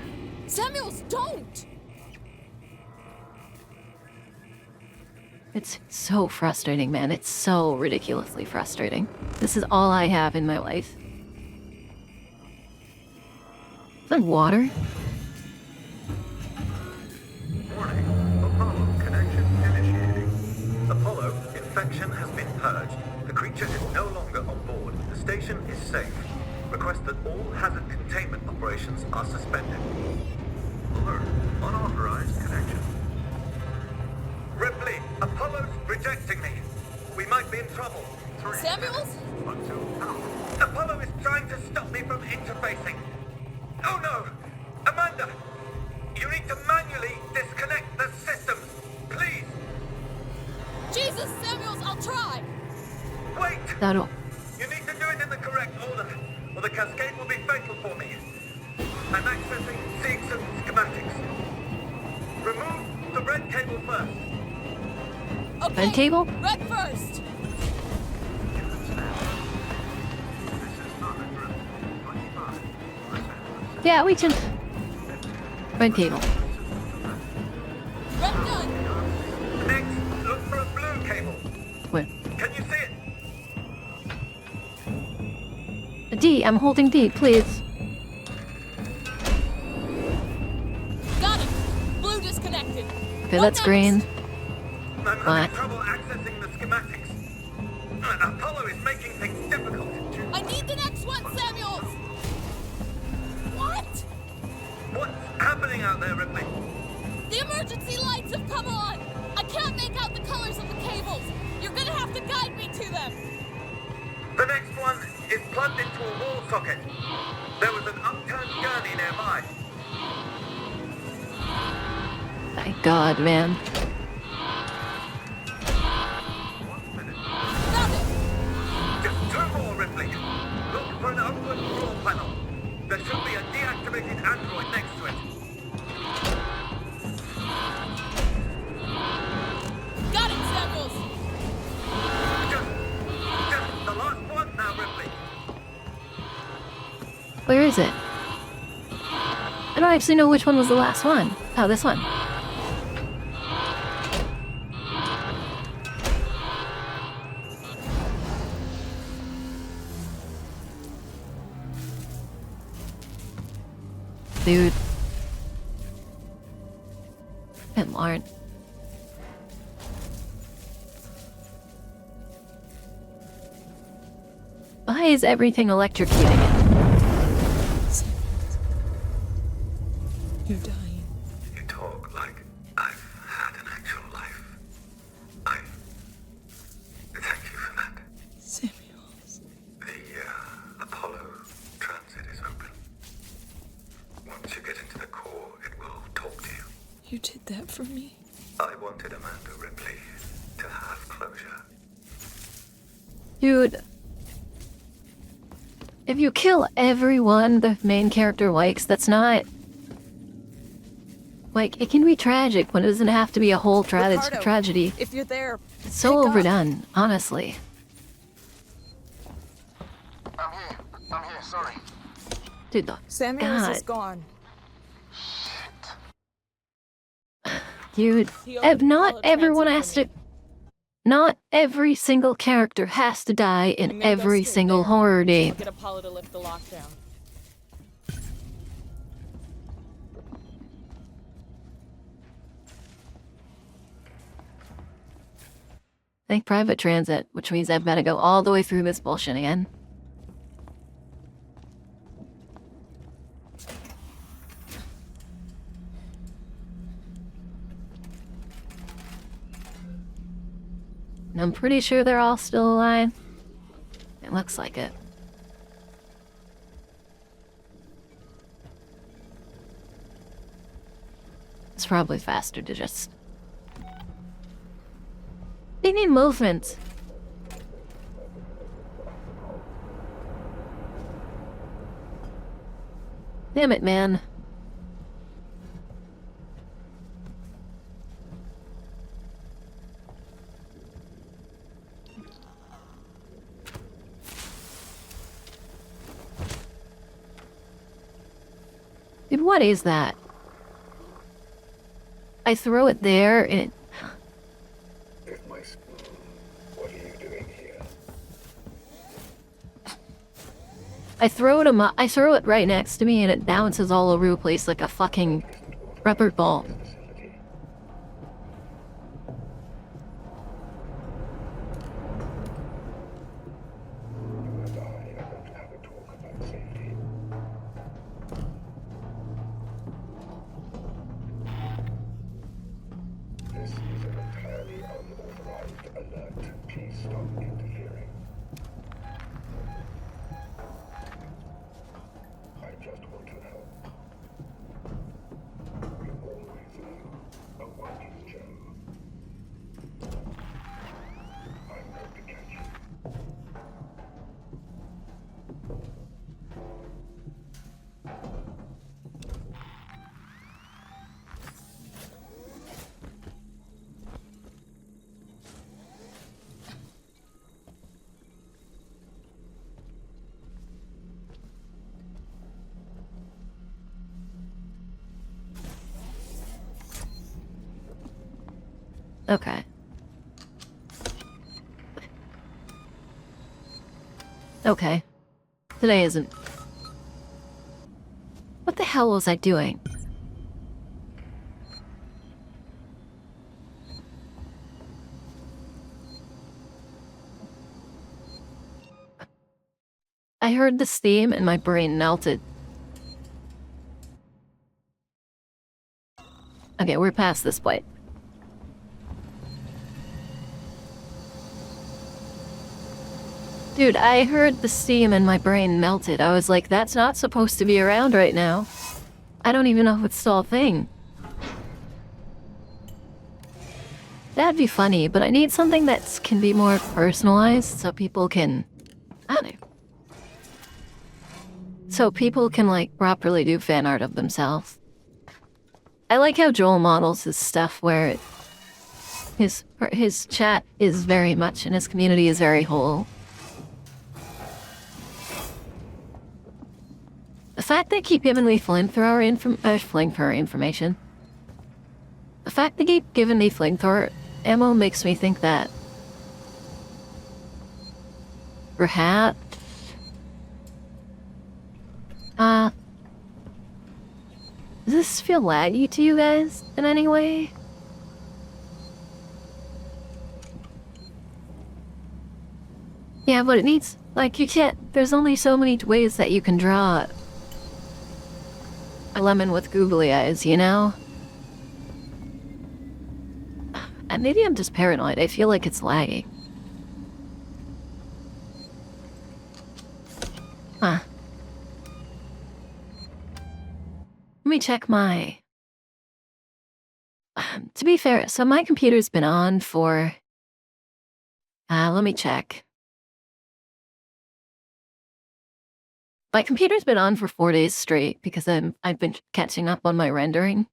Speaker 2: Samuels, don't!
Speaker 1: It's so frustrating, man. It's so ridiculously frustrating. This is all I have in my life. Is that water?
Speaker 7: Warning. Apollo connection initiating. Apollo, infection has been purged. The creature is no longer on board. The station is safe. Request that all hazard containment operations are suspended. Alert. Unauthorized connection. Ripley, Apollo's rejecting me. We might be in trouble.
Speaker 2: Samuels?
Speaker 7: Apollo is trying to stop me from interfacing. Oh no! Amanda! You need to manually disconnect the systems. Please!
Speaker 2: Jesus, Samuels, I'll try!
Speaker 7: Wait!
Speaker 1: That'll.
Speaker 7: You need to do it in the correct order, or the cascade will be fatal for me. I'm accessing Seeks and schematics. Remove the red cable first.
Speaker 2: Okay,
Speaker 1: Red cable?
Speaker 2: red first!
Speaker 1: Yeah, we can. Red cable.
Speaker 2: Red done!
Speaker 7: Next, look for a blue cable.
Speaker 1: Where?
Speaker 7: Can you see it?
Speaker 1: D. I'm holding D, please.
Speaker 2: Got it! Blue disconnected.
Speaker 1: Okay,
Speaker 2: What
Speaker 1: that's
Speaker 2: next?
Speaker 1: green.
Speaker 7: I'm
Speaker 1: What?
Speaker 7: having trouble accessing the schematics. Apollo is making things difficult.
Speaker 2: I need the next one, Samuels! What?
Speaker 7: What's happening out there, Ripley?
Speaker 2: The emergency lights have come on! I can't make out the colors of the cables! You're gonna have to guide me to them!
Speaker 7: The next one is plugged into a wall socket. There was an upturned gurney nearby.
Speaker 1: Thank God, man.
Speaker 2: Found it!
Speaker 7: Just two more, Ripley. Look for an open floor panel. There should be a deactivated android next to it.
Speaker 2: Got it, Samuels!
Speaker 7: Just the last one now, Ripley.
Speaker 1: Where is it? I don't actually know which one was the last one. Oh, this one. Dude. And Lauren. is everything electrocuting it?
Speaker 8: You're dying.
Speaker 7: You talk like I've had an actual life. I thank you for that.
Speaker 8: Samuels.
Speaker 7: The Apollo transit is open. Once you get into the core, it will talk to you.
Speaker 8: You did that for me.
Speaker 7: I wanted Amanda Ripley to have closure.
Speaker 1: Dude. If you kill everyone the main character likes, that's not... Like, it can be tragic, but it doesn't have to be a whole
Speaker 8: Ricardo,
Speaker 1: tragedy.
Speaker 8: If you're there,
Speaker 1: It's so
Speaker 8: pick up.
Speaker 1: overdone, honestly.
Speaker 6: I'm here, sorry.
Speaker 1: Dude, the
Speaker 8: Samuels
Speaker 1: God.
Speaker 8: is gone.
Speaker 1: Dude,
Speaker 8: He opened
Speaker 1: not
Speaker 8: Apollo
Speaker 1: everyone
Speaker 8: Transit
Speaker 1: has
Speaker 8: for
Speaker 1: to... Not every single character has to die
Speaker 8: I'm
Speaker 1: in
Speaker 8: gonna go
Speaker 1: every
Speaker 8: straight
Speaker 1: single
Speaker 8: there.
Speaker 1: horror
Speaker 8: I'll
Speaker 1: game.
Speaker 8: get Apollo to lift the lockdown.
Speaker 1: Think private transit, which means I've got to go all the way through this bullshit again. And I'm pretty sure they're all still alive. It looks like it. It's probably faster to just... They need movement. Damn it, man. Dude, what is that? I throw it there and it...
Speaker 3: If my... What are you doing here?
Speaker 1: I throw it right next to me and it bounces all over the place like a fucking rubber ball.
Speaker 3: Facility. You and I are going to have a talk about safety. This is an entirely unauthorized alert. Please stop interfering. I just want to help. You always know a working Joe. I'm going to catch you.
Speaker 1: Okay. Okay. Today isn't... What the hell was I doing? I heard this theme and my brain melted. Okay, we're past this point. Dude, I heard the steam and my brain melted. I was like, that's not supposed to be around right now. I don't even know if it's still a thing. That'd be funny, but I need something that can be more personalized so people can... I don't know. So people can, like, properly do fan art of themselves. I like how Joel models his stuff where his chat is very much and his community is very whole. The fact they keep giving me flamethrower information. The fact they keep giving me flamethrower ammo makes me think that perhaps does this feel laggy to you guys in any way? Yeah, but it needs, like, you can't, there's only so many ways that you can draw a lemon with googly eyes, you know? And maybe I'm just paranoid. I feel like it's lagging. Huh. Let me check my... To be fair, so my computer's been on for... let me check. My computer's been on for 4 days straight because I've been catching up on my rendering.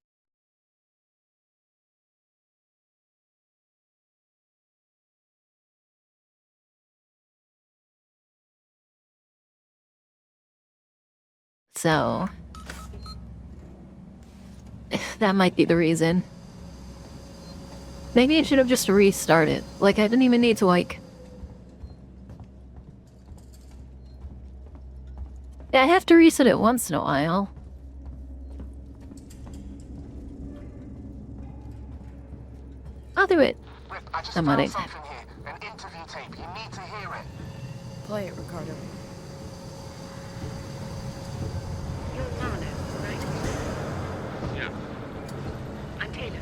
Speaker 1: So... that might be the reason. Maybe I should have just restarted. Like, I didn't even need to, like... Yeah, I have to reset it once in a while. I'll do it.
Speaker 6: Rip, I just
Speaker 1: I'm
Speaker 6: found
Speaker 1: on it.
Speaker 6: something here. An interview tape. You need to hear it.
Speaker 8: Play it, Ricardo.
Speaker 9: You're Lana, right?
Speaker 10: Yeah.
Speaker 9: I'm Taylor.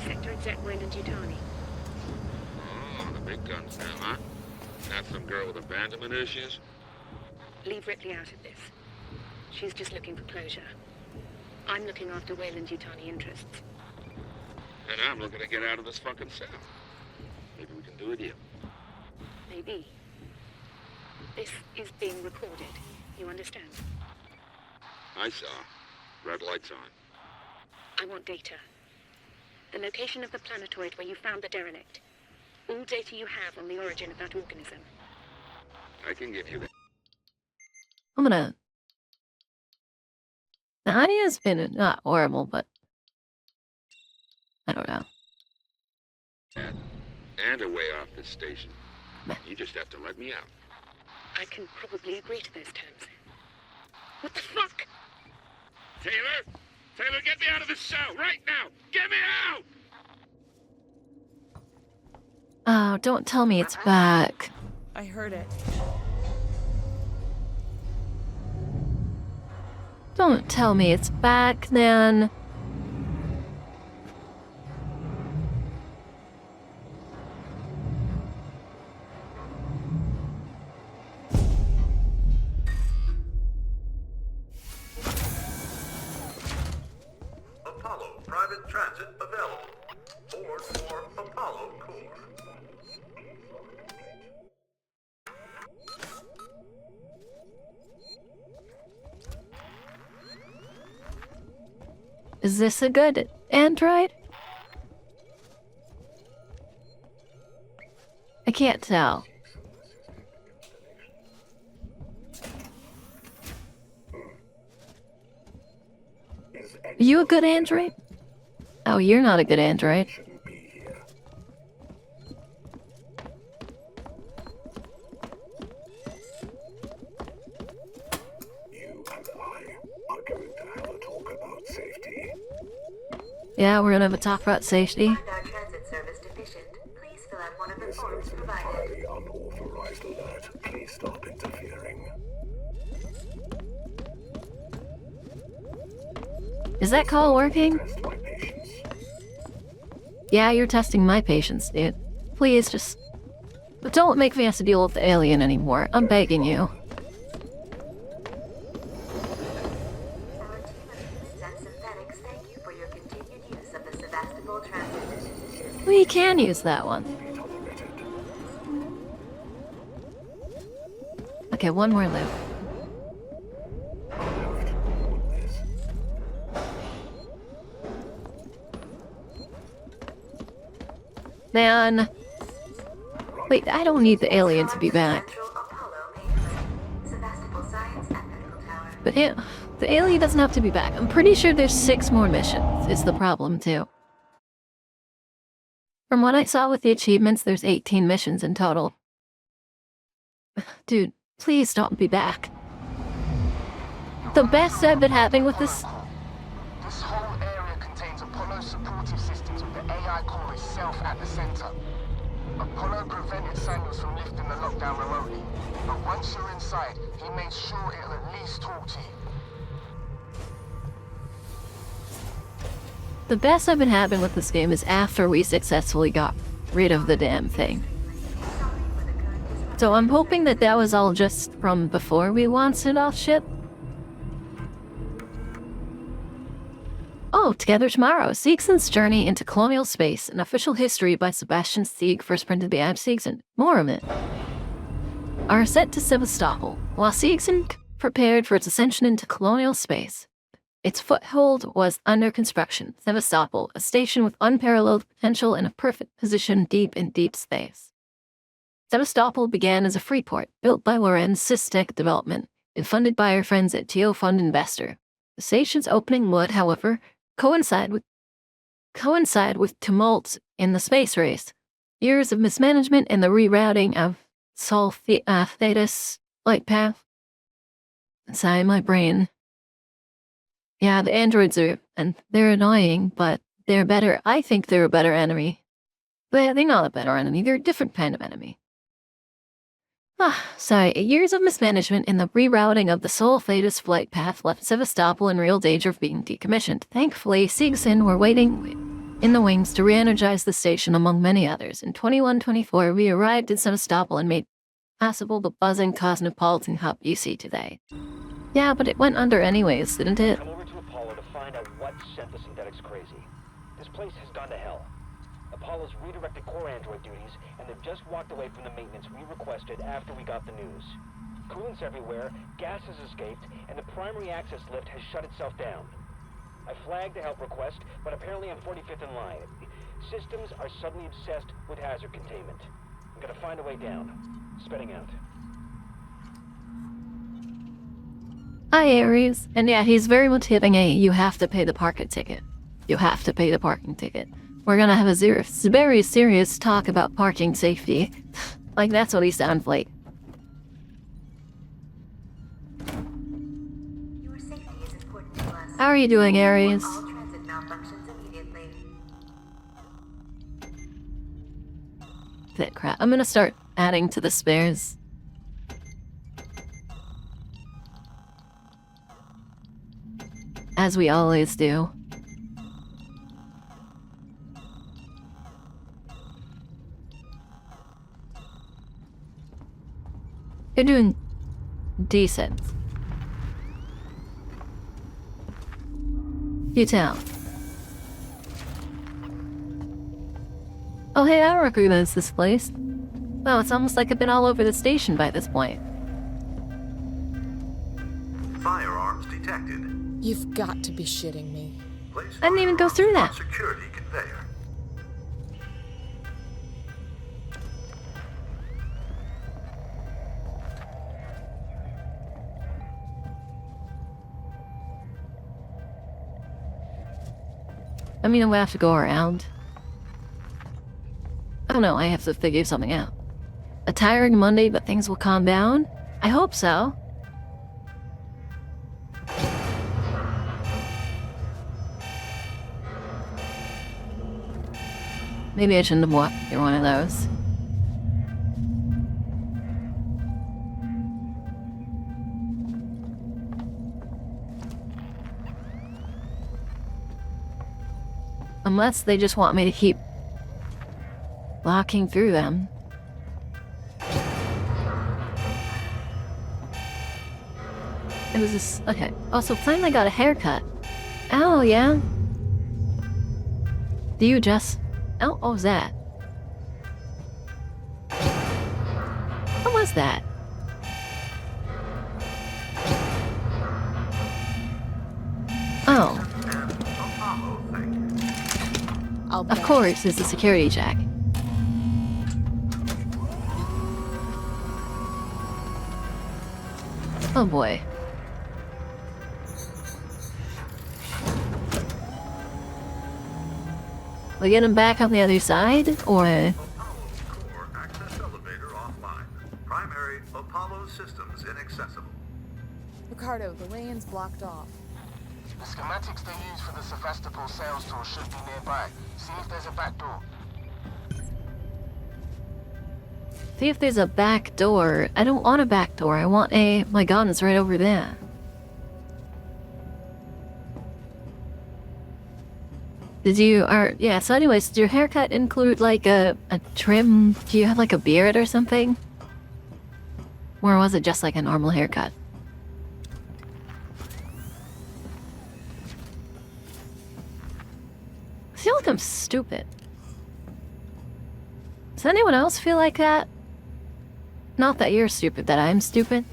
Speaker 9: Sector Exec Wayland Yutani.
Speaker 10: Oh, the big guns now, huh? Not some girl with abandonment issues?
Speaker 9: Leave Ripley out of this. She's just looking for closure. I'm looking after Wayland Yutani interests.
Speaker 10: And I'm looking to get out of this fucking cell. Maybe we can do a deal.
Speaker 9: Maybe. This is being recorded. You understand?
Speaker 10: I saw. Red lights on.
Speaker 9: I want data. The location of the planetoid where you found the derelict. All data you have on the origin of that organism.
Speaker 10: I can give you that.
Speaker 1: I'm gonna... The audio's been not horrible, but... I don't know.
Speaker 10: And a way off this station. You just have to let me out.
Speaker 9: I can probably agree to those terms. What the fuck?
Speaker 10: Taylor! Taylor, get me out of this cell right now! Get me out!
Speaker 1: Oh, don't tell me it's back.
Speaker 8: I heard it.
Speaker 1: Don't tell me it's back, then.
Speaker 7: Apollo private transit available. Board for Apollo Core.
Speaker 1: Is this a good android? I can't tell. Are you a good android? Oh, you're not a good android.
Speaker 3: Shouldn't be here. You and I are going to have a talk about safety.
Speaker 1: Yeah, we're gonna have a talk about safety.
Speaker 11: Our transit service deficient. Please fill out one of the
Speaker 3: This
Speaker 11: forms
Speaker 3: is an
Speaker 11: provided.
Speaker 3: entirely unauthorized alert. Please stop interfering.
Speaker 1: Is that call working?
Speaker 3: Test my patience.
Speaker 1: Yeah, you're testing my patience, dude. Please, just... But don't make me have to deal with the alien anymore. I'm begging you.
Speaker 11: Our team of humans and synthetics thank you for your continued use of the Sevastopol transit system.
Speaker 1: We can use that one.
Speaker 3: Be tolerated.
Speaker 1: Okay, one more loop.
Speaker 3: I have to record this.
Speaker 1: Man. Wait, I don't need the alien to be back.
Speaker 11: Central Apollo mainframe. Sevastopol Science and Medical Tower.
Speaker 1: But the alien doesn't have to be back. I'm pretty sure there's 6 more missions, is the problem, too. From what I saw with the achievements, there's 18 missions in total. Dude, please don't be back. The best I've been having with this...
Speaker 6: This whole area contains Apollo supportive systems with the AI core itself at the center. Apollo prevented Samuels from lifting the lockdown remotely. But once you're inside, he made sure it'll at least talk to you.
Speaker 1: The best that been happening with this game is after we successfully got rid of the damn thing. So I'm hoping that that was all just from before we launched off ship. Oh, Together Tomorrow, Siegsen's Journey into Colonial Space, an official history by Sebastian Sieg, first printed by Ab Siegson. More of it. Our ascent to Sevastopol. While Siegson prepared for its ascension into colonial space, its foothold was under construction. Sevastopol, a station with unparalleled potential and a perfect position deep in deep space. Sevastopol began as a free port, built by Lorenz Sistek Development and funded by our friends at Geofund Investor. The station's opening would, however, coincide with tumults in the space race, years of mismanagement and the rerouting of Sol Thetis light path. Sigh my brain. Yeah, the androids they're annoying, but they're better. I think they're a better enemy. But they're not a better enemy, they're a different kind of enemy. Years of mismanagement and the rerouting of the Sol Thetis flight path left Sevastopol in real danger of being decommissioned. Thankfully, Siegson were waiting in the wings to re-energize the station among many others. In 2124, we arrived in Sevastopol and made possible the buzzing cosmopolitan hub you see today. Yeah, but it went under anyways, didn't it?
Speaker 4: Come over to Apollo to find out what sent the synthetics crazy. This place has gone to hell. Apollo's redirected core android duties, and they've just walked away from the maintenance we requested after we got the news. Coolant's everywhere, gas has escaped, and the primary access lift has shut itself down. I flagged the help request, but apparently I'm 45th in line. Systems are suddenly obsessed with hazard containment. I'm gonna find a way down. Spinning out.
Speaker 1: Hi, Ares. And yeah, he's very much hitting you have to pay the parking ticket. You have to pay the parking ticket. We're gonna have a very serious talk about parking safety. Like, that's what he sounds like.
Speaker 11: Your safety is important to us.
Speaker 1: How are you doing, Ares?
Speaker 11: All transit malfunctions immediately.
Speaker 1: That crap. I'm gonna start adding to the spares. As we always do. You're doing decent. You tell. Oh hey, I recognize this place. Wow, it's almost like I've been all over the station by this point.
Speaker 7: Firearms detected.
Speaker 8: You've got to be shitting me.
Speaker 7: Place
Speaker 1: I didn't even go through that.
Speaker 7: security conveyor.
Speaker 1: I mean, we have to go around. Oh no, I have to figure something out. A tiring Monday, but things will calm down? I hope so. Maybe I shouldn't have walked through one of those. Unless they just want me to keep walking through them. It was this. Okay. Also, finally got a haircut. Oh, yeah. Do you just. Oh, what was that? What was that? Oh. Of course, it's a security check. Oh boy. We get him back on the other side, or?
Speaker 7: Apollo core access elevator offline. Primary Apollo systems inaccessible.
Speaker 8: Ricardo, the way-in's blocked off.
Speaker 6: The schematics they use for the Sevastopol sales tour should be nearby. See if there's a back door.
Speaker 1: See if there's a back door. I don't want a back door. I want a... My gun's right over there. Did you... Yeah, so anyways, did your haircut include, like, a trim? Do you have, like, a beard or something? Or was it just, like, a normal haircut? I feel like I'm stupid. Does anyone else feel like that? Not that you're stupid, that I'm stupid.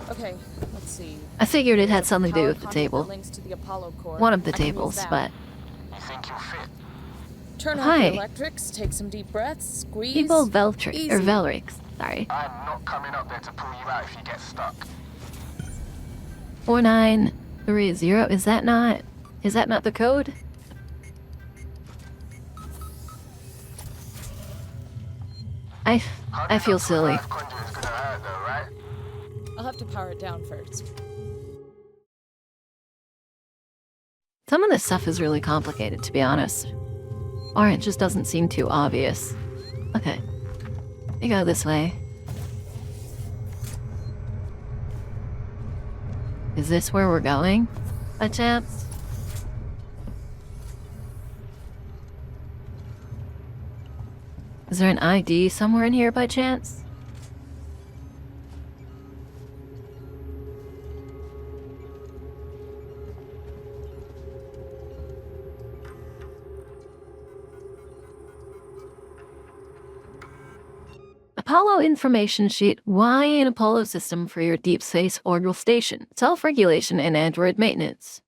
Speaker 8: Okay, let's see.
Speaker 1: I figured it had something to do with the
Speaker 8: Power
Speaker 1: table.
Speaker 8: links to the Apollo core.
Speaker 1: One of the
Speaker 8: I can use
Speaker 1: tables,
Speaker 8: that.
Speaker 1: but...
Speaker 6: You think you'll fit?
Speaker 8: Turn off
Speaker 1: Hi.
Speaker 8: the electrics, take some deep breaths, squeeze.
Speaker 1: People Veltrix,
Speaker 8: Easy.
Speaker 1: or Velrix, sorry.
Speaker 6: I'm not coming up there to pull you out if you get stuck.
Speaker 1: 4930, is that not the code? I feel silly.
Speaker 6: Conduit's gonna hurt though, right?
Speaker 8: I'll have to power it down first.
Speaker 1: Some of this stuff is really complicated, to be honest. Or it just doesn't seem too obvious. Okay. You go this way. Is this where we're going? By chance? Is there an ID somewhere in here by chance? Apollo information sheet. Why an Apollo system for your deep space orbital station? Self-regulation and android maintenance.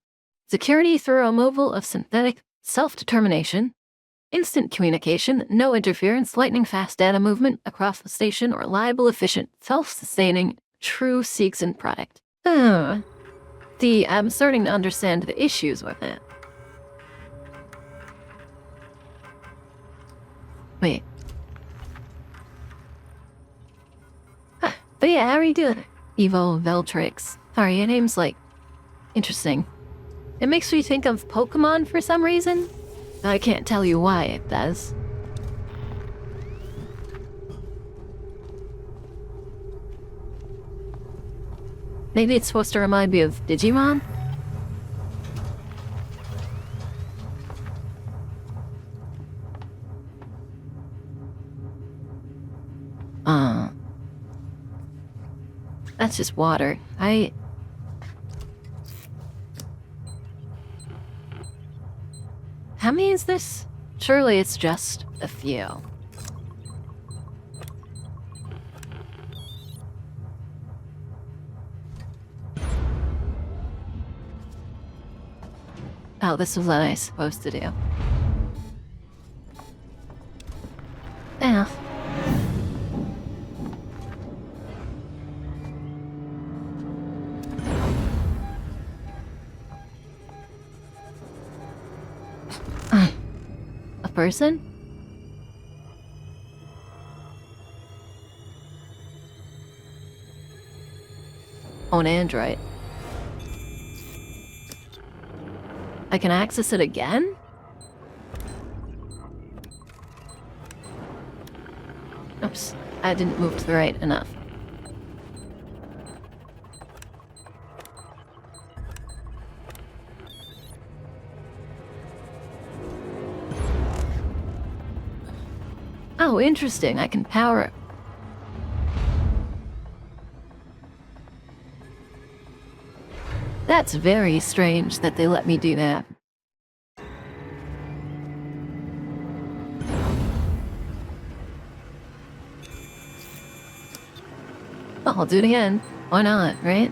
Speaker 1: Security through removal of synthetic self-determination. Instant communication, no interference, lightning-fast data movement across the station, reliable, efficient, self-sustaining, true Seegson product. See, I'm starting to understand the issues with it. Wait. But yeah, how are you doing? Evo Veltrix. Sorry, your name's, like, interesting. It makes me think of Pokemon for some reason. I can't tell you why it does. Maybe it's supposed to remind me of Digimon? That's just water. How many is this? Surely it's just a few. Oh, this was what I was supposed to do. Yeah. A person? Oh, an android. I can access it again? Oops, I didn't move to the right enough. Oh, interesting. I can power it. That's very strange that they let me do that. Well, I'll do it again. Why not, right?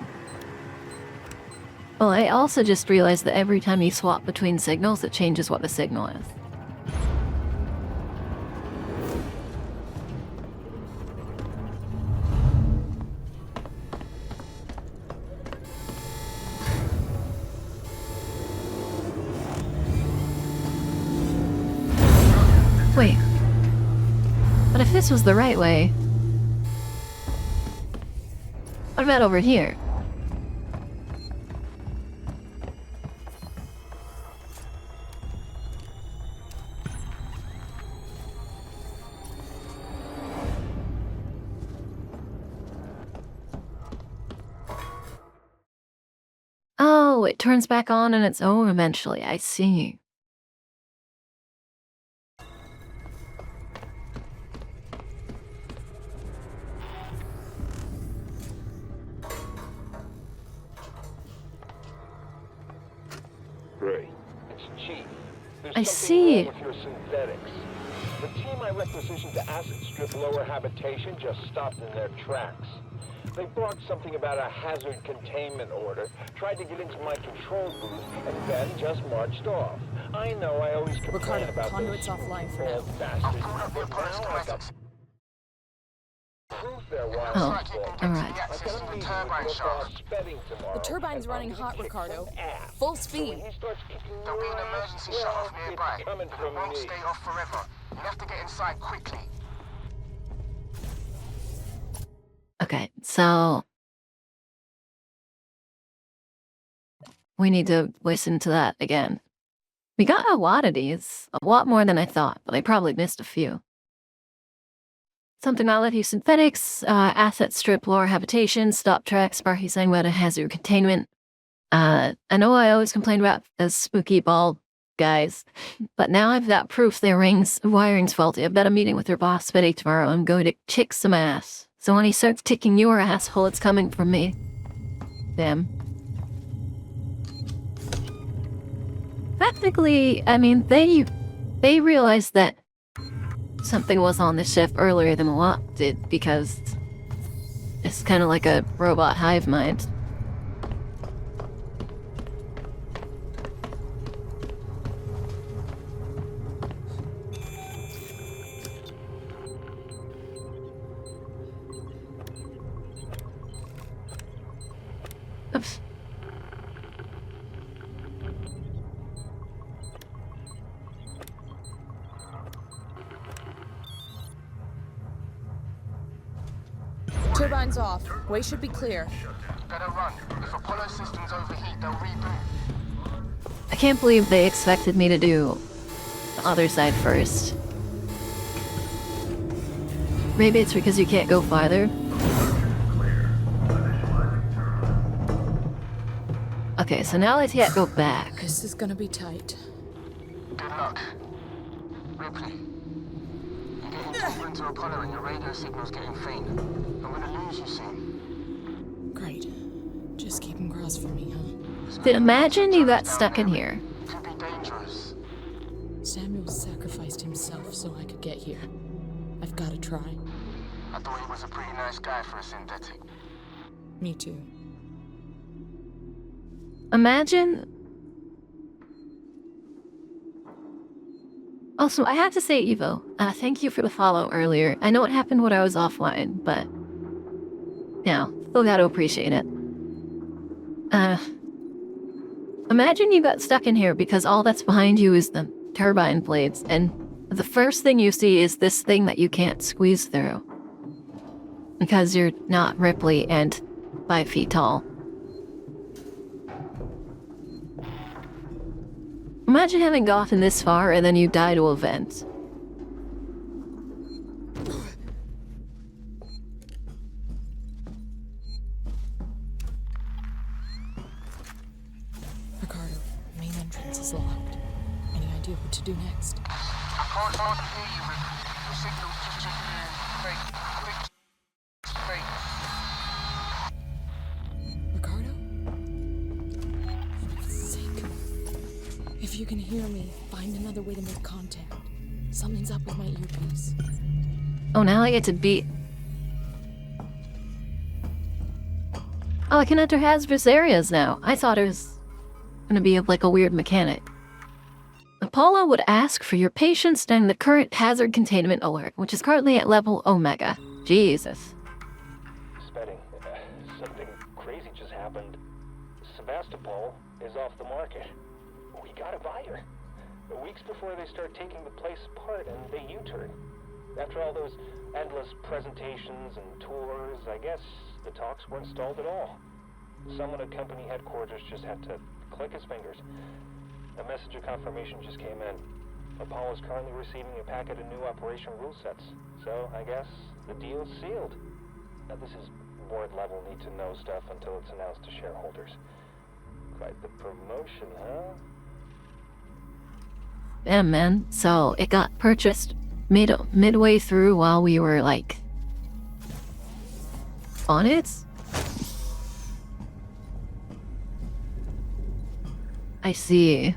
Speaker 1: Well, I also just realized that every time you swap between signals, it changes what the signal is. Wait. But if this was the right way... What about over here? Oh, it turns back on on its own eventually. I see.
Speaker 10: Great.
Speaker 4: It's Chief. There's
Speaker 1: I
Speaker 4: something
Speaker 1: see.
Speaker 4: wrong with your synthetics. The team I requisitioned to acid strip lower habitation just stopped in their tracks. They brought something about a hazard containment order, tried to get into my control booth, and then just marched off. I know I always complain
Speaker 8: Ricardo,
Speaker 4: about
Speaker 8: conduit's
Speaker 4: those
Speaker 8: offline for now.
Speaker 4: old bastards, but now I got proof they're wild.
Speaker 1: Oh,
Speaker 6: Like you can get
Speaker 1: alright.
Speaker 6: to the
Speaker 4: I
Speaker 6: access
Speaker 4: got
Speaker 6: to
Speaker 4: a
Speaker 6: the
Speaker 4: meeting
Speaker 6: turbine
Speaker 4: with
Speaker 6: shaft.
Speaker 4: Spedding tomorrow.
Speaker 8: The turbine's
Speaker 4: and
Speaker 8: running
Speaker 4: I'm
Speaker 8: hot,
Speaker 4: gonna kick
Speaker 8: Ricardo.
Speaker 4: some ass.
Speaker 8: Full
Speaker 4: So
Speaker 8: speed.
Speaker 4: when he starts kicking
Speaker 6: There'll be
Speaker 4: your
Speaker 6: an
Speaker 4: ass,
Speaker 6: emergency shut off
Speaker 4: well,
Speaker 6: nearby,
Speaker 4: it's coming
Speaker 6: but
Speaker 4: from
Speaker 6: it won't
Speaker 4: me.
Speaker 6: stay off forever. You have to get inside quickly.
Speaker 1: Okay, so we need to listen to that again. We got a lot of these, a lot more than I thought, but I probably missed a few. Something synthetics, asset strip lower habitation, stop track, Sparky saying about a hazard containment. I know I always complained about the spooky bald guys, but now I've got proof their wiring's faulty. I've got a meeting with their boss, Betty, tomorrow. I'm going to kick some ass. So when he starts kicking your asshole, it's coming from me. Damn. Technically, I mean, they realized that something was on the ship earlier than Malak did, because it's kind of like a robot hive mind. Oops.
Speaker 8: Turbine's off. Way should be clear.
Speaker 6: Better run. If Apollo systems overheat, they'll reboot.
Speaker 1: I can't believe they expected me to do the other side first. Maybe it's because you can't go farther. Okay, so now I can't go back.
Speaker 8: This is gonna be tight.
Speaker 6: Good luck. Ripley. You're getting deeper into Apollo and your radio signal's getting faint. I'm gonna lose you soon.
Speaker 8: Great. Just keep him crossed for me, huh?
Speaker 1: Then imagine you got stuck in here.
Speaker 6: Could be dangerous.
Speaker 8: Samuel sacrificed himself so I could get here. I've gotta try.
Speaker 6: I thought he was a pretty nice guy for a synthetic.
Speaker 8: Me too.
Speaker 1: Imagine. Also, I have to say, Evo, thank you for the follow earlier. I know it happened when I was offline, but yeah, still gotta appreciate it. Imagine you got stuck in here because all that's behind you is the turbine blades, and the first thing you see is this thing that you can't squeeze through. Because you're not Ripley and 5 feet tall. Imagine having gotten this far and then you die to a vent.
Speaker 8: Ricardo, main entrance is locked. Any idea what to do next?
Speaker 6: I can't hardly hear you, Ripley. Your signal's just checking in. Quick.
Speaker 8: Ricardo? For God's sake. If you can hear me, find another way to make contact. Something's up with my earpiece.
Speaker 1: Oh, now I get to beat. Oh, I can enter hazardous areas now. I thought it was gonna be like a weird mechanic. Apollo would ask for your patience during the current hazard containment alert, which is currently at level Omega. Jesus.
Speaker 4: Spedding, something crazy just happened. Sevastopol is off the market. We gotta buy her. Weeks before they start taking the place apart and they U-turn. After all those endless presentations and tours, I guess the talks weren't stalled at all. Someone at company headquarters just had to click his fingers. A message of confirmation just came in. Apollo is currently receiving a packet of new operation rule sets. So, I guess the deal's sealed. Now, this is board level need to know stuff until it's announced to shareholders. Quite the promotion, huh?
Speaker 1: Damn, man. So it got purchased midway through while we were like on it. I see.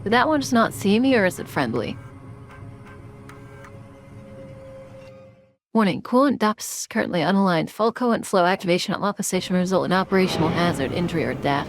Speaker 1: Did that one just not see me, or is it friendly? Warning, coolant ducts currently unaligned. Full coolant flow activation at local station will result in operational hazard, injury, or death.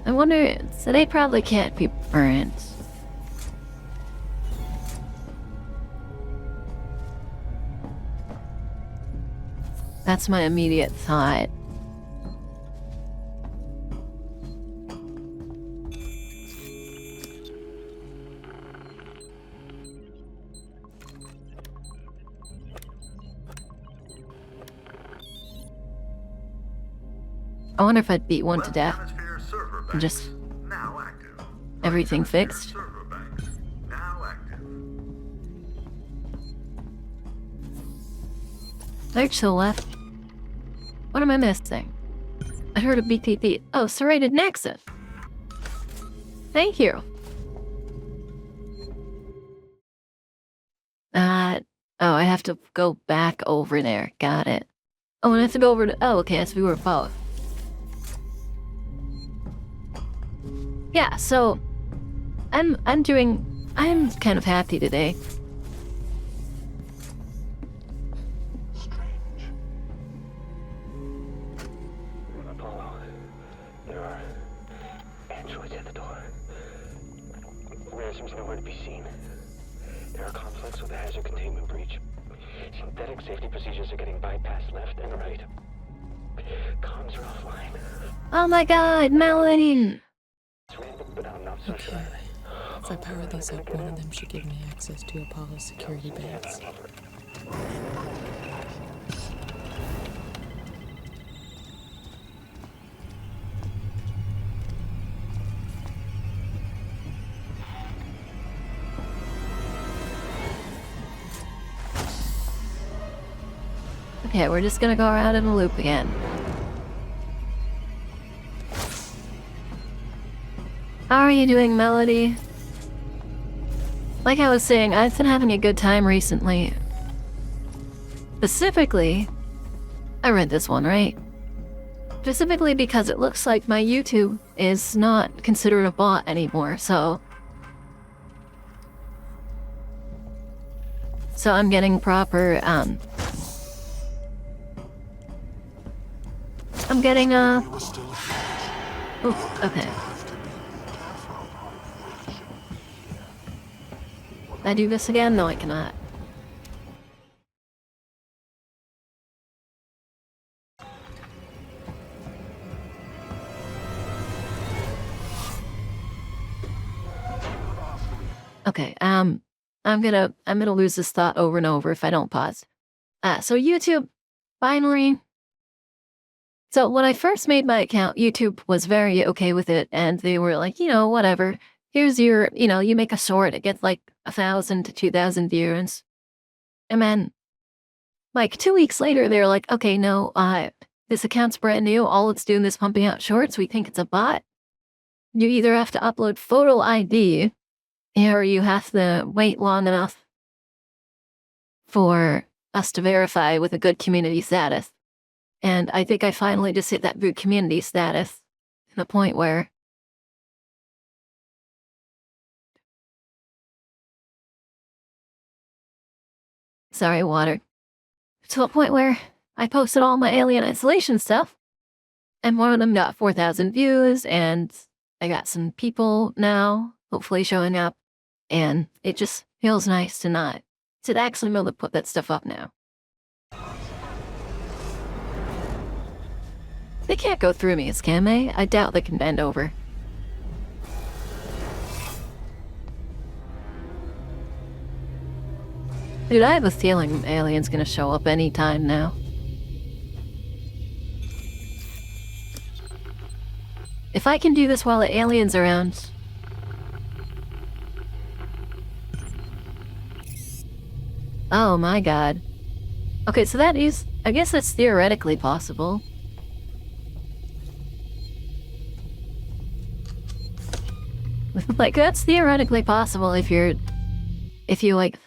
Speaker 1: I wonder, so they probably can't be burnt. That's my immediate thought. I wonder if I'd beat one to death. And just everything fixed. Search to the left. What am I missing? I heard a BTP. Oh, serrated nexus. Thank you. Oh, I have to go back over there. Got it. Oh, and I have to go over to. Oh, okay, so we were both. Yeah, so I'm kind of happy today.
Speaker 4: Apollo, there are androids at the door. Rare seems nowhere to be seen. There are conflicts with a hazard containment breach. Synthetic safety procedures are getting bypassed left and right. Comms are offline.
Speaker 1: Oh my god, Melanie!
Speaker 8: Okay. If I power these up, one of them should give me access to Apollo's security bands.
Speaker 1: Okay, we're just gonna go around in a loop again. How are you doing, Melody? Like I was saying, I've been having a good time recently. Specifically, I read this one, right? Specifically because it looks like my YouTube is not considered a bot anymore, so I'm getting proper, I'm getting, oh, okay. Can I do this again? No, I cannot. Okay, I'm gonna lose this thought over and over if I don't pause. So YouTube, finally. So when I first made my account, YouTube was very okay with it, and they were like, whatever. Here's your, you make a sword, it gets like 1,000 to 2,000 views. And then, like 2 weeks later, they're like, okay, no, this account's brand new, all it's doing is pumping out shorts, we think it's a bot. You either have to upload photo ID, or you have to wait long enough for us to verify with a good community status. And I think I finally just hit that good community status to the point where sorry, water. To a point where I posted all my Alien Isolation stuff, and one of them got 4,000 views, and I got some people now, hopefully showing up, and it just feels nice to actually be able to put that stuff up now. They can't go through me, can they? I doubt they can bend over. Dude, I have a feeling Alien's gonna show up anytime now. If I can do this while the alien's around... Oh my god. Okay, so that is... I guess that's theoretically possible. Like, that's theoretically possible if you, like,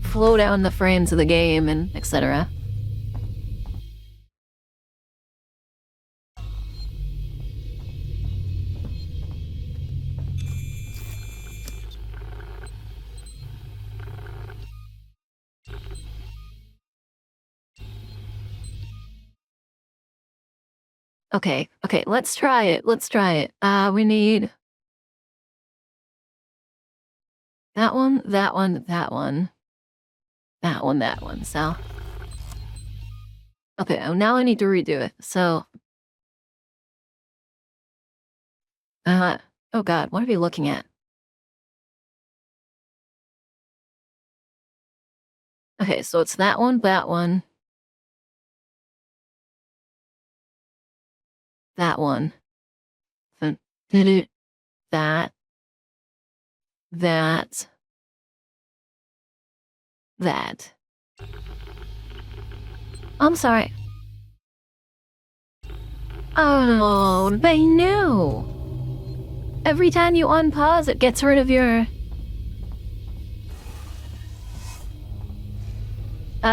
Speaker 1: flow down the frames of the game and etc. Okay, let's try it. We need that one, that one, that one. That one, so... Okay, now I need to redo it, so... oh god, what are we looking at? Okay, so it's that one, that one. That one. That. That. I'm sorry. Oh, they knew! Every time you unpause, it gets rid of your...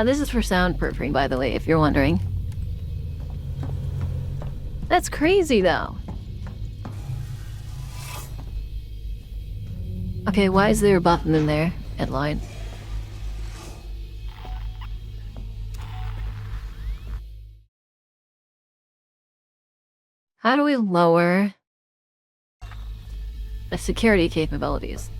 Speaker 1: this is for sound proofing, by the way, if you're wondering. That's crazy, though. Okay, why is there a button in there? Headline. How do we lower the security capabilities?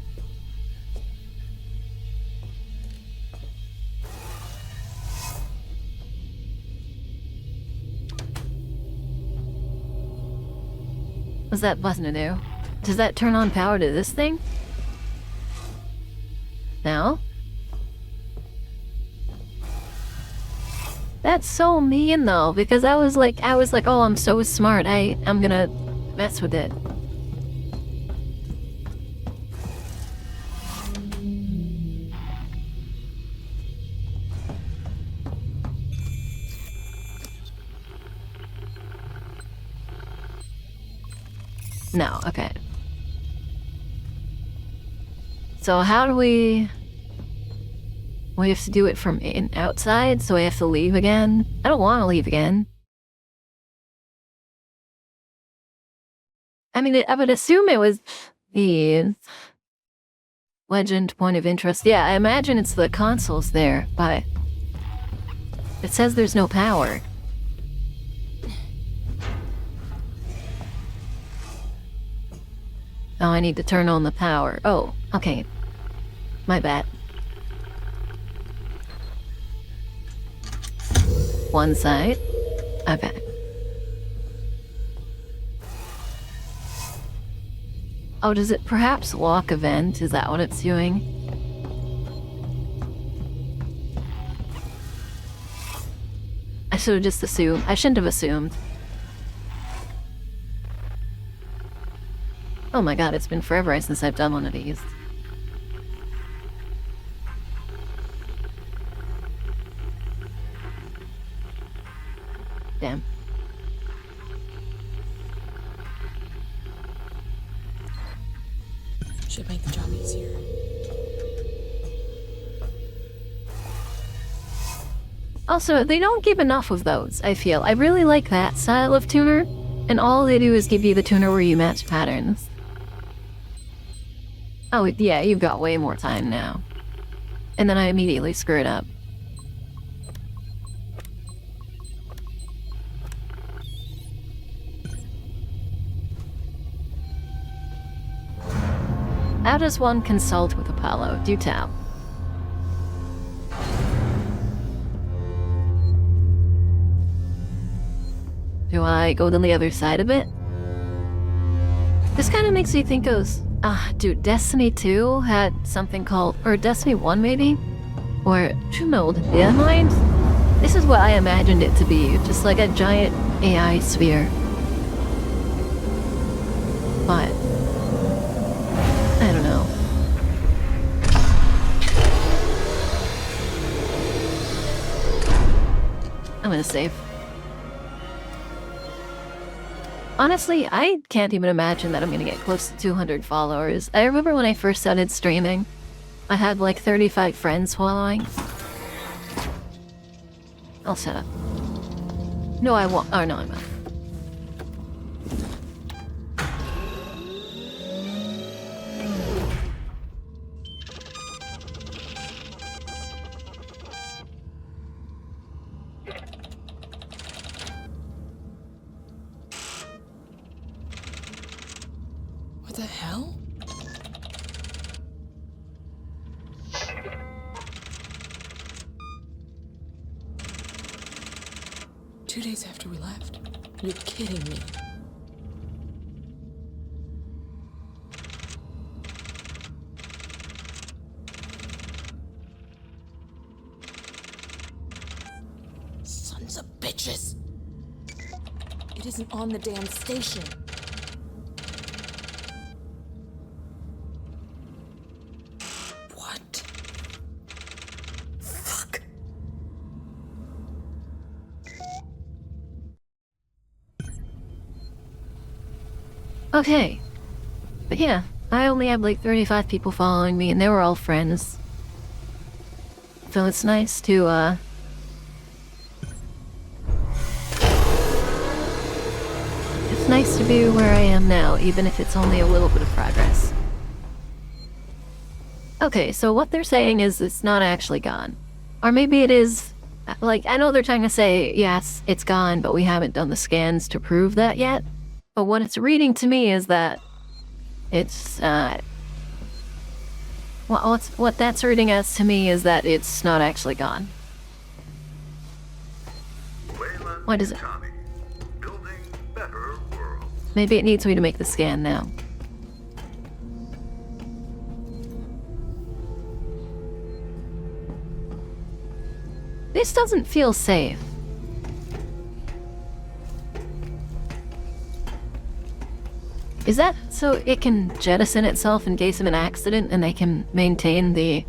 Speaker 1: What's that button to do? Does that turn on power to this thing? No? That's so mean though, because I was like, oh, I'm so smart, I'm gonna mess with it. No, okay. So how do we have to do it from outside, so I have to leave again? I don't want to leave again. I mean, I would assume it was the legend point of interest. Yeah, I imagine it's the consoles there, but it says there's no power. Oh, I need to turn on the power. Oh, okay. My bad. One side. Okay. Oh, does it perhaps lock a vent? Is that what it's doing? I should have just assumed. I shouldn't have assumed. Oh my god, it's been forever since I've done one of these. Damn.
Speaker 8: Should make the job easier.
Speaker 1: Also, they don't give enough of those, I feel. I really like that style of tuner, and all they do is give you the tuner where you match patterns. Oh, yeah, you've got way more time now. And then I immediately screw it up. How does one consult with Apollo? Do tell. Do I go to the other side of it? This kind of makes me think of... dude, Destiny 2 had something called... Or Destiny 1, maybe? Or... True yeah, mind? This is what I imagined it to be. Just like a giant AI sphere. But... I don't know. I'm gonna save. Honestly, I can't even imagine that I'm gonna get close to 200 followers. I remember when I first started streaming, I had like 35 friends following. I'll shut up. No, I won't. Oh, no, I'm not.
Speaker 8: What the hell? Two days after we left? You're kidding me. Sons of bitches! It isn't on the damn station.
Speaker 1: Okay. But yeah, I only have like 35 people following me and they were all friends. So it's nice to, It's nice to be where I am now, even if it's only a little bit of progress. Okay, so what they're saying is it's not actually gone. Or maybe it is... Like, I know they're trying to say, yes, it's gone, but we haven't done the scans to prove that yet. But what it's reading to me is that it's, what that's reading as to me is that it's not actually gone. What is it? Maybe it needs me to make the scan now. This doesn't feel safe. Is that so it can jettison itself in case of an accident and they can maintain the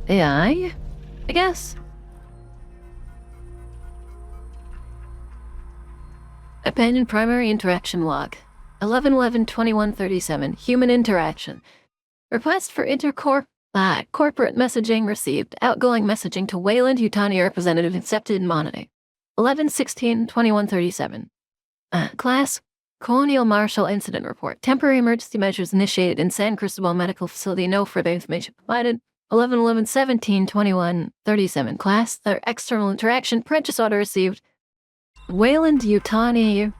Speaker 1: AI? I guess? Abandoned primary interaction log. 11/11/2137. Human interaction. Request for corporate messaging received. Outgoing messaging to Weyland-Yutani representative accepted and monitored. 11/16/2137. Class. Colonial Marshal Incident Report. Temporary emergency measures initiated in San Cristobal Medical Facility. No further information provided. 11/11/17/2137. Class. Their external interaction. Purchase order received. Weyland-Yutani.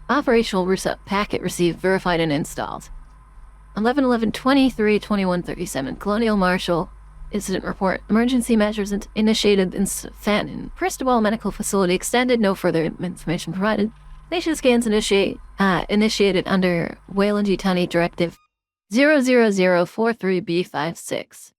Speaker 1: Operational packet received, verified, and installed. 11/11/23/2137. Colonial Marshal Incident Report. Emergency measures initiated in San Cristobal Medical Facility extended. No further information provided. Station scans initiated under Weyland-Yutani Directive 00043B56.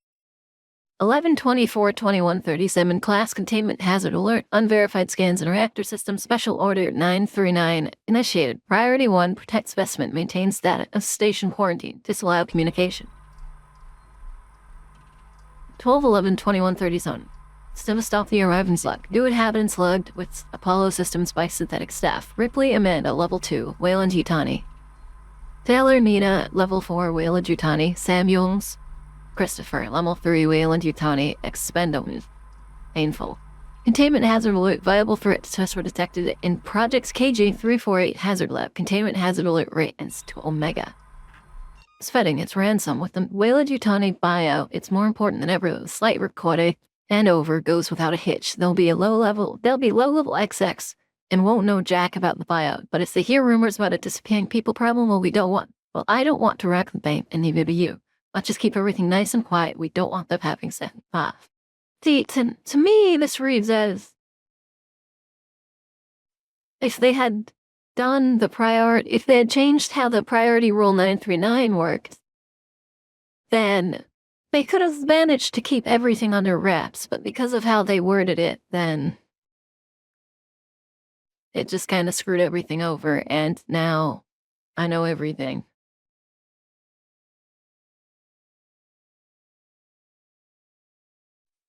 Speaker 1: 11/24/2137. Class Containment Hazard Alert. Unverified scans in reactor system. Special Order 939 initiated. Priority 1. Protect specimen. Maintain status of station quarantine. Disallow communication. 12/11/2137. Stop the arriving slug. New inhabitants slugged with Apollo systems by synthetic staff. Ripley Amanda, Level 2, Weyland-Yutani. Taylor Nina, Level 4, Weyland-Yutani. Samuels. Christopher, level 3, Wayland Yutani, expendable. Painful. Containment hazard alert, viable threat test were detected in Projects KG-348 Hazard Lab. Containment hazard alert rate is to Omega. Svetting its ransom. With the Wayland Yutani buyout, it's more important than ever that the slight recording and over goes without a hitch. There'll be low-level XX and won't know jack about the buyout, but if they hear rumors about a disappearing people problem, I don't want to wreck the bank, and neither do you. Let's just keep everything nice and quiet. We don't want them having set off. See, to me, this reads as if they had done if they had changed how the priority rule 939 worked, then they could have managed to keep everything under wraps, but because of how they worded it, then it just kind of screwed everything over, and now I know everything.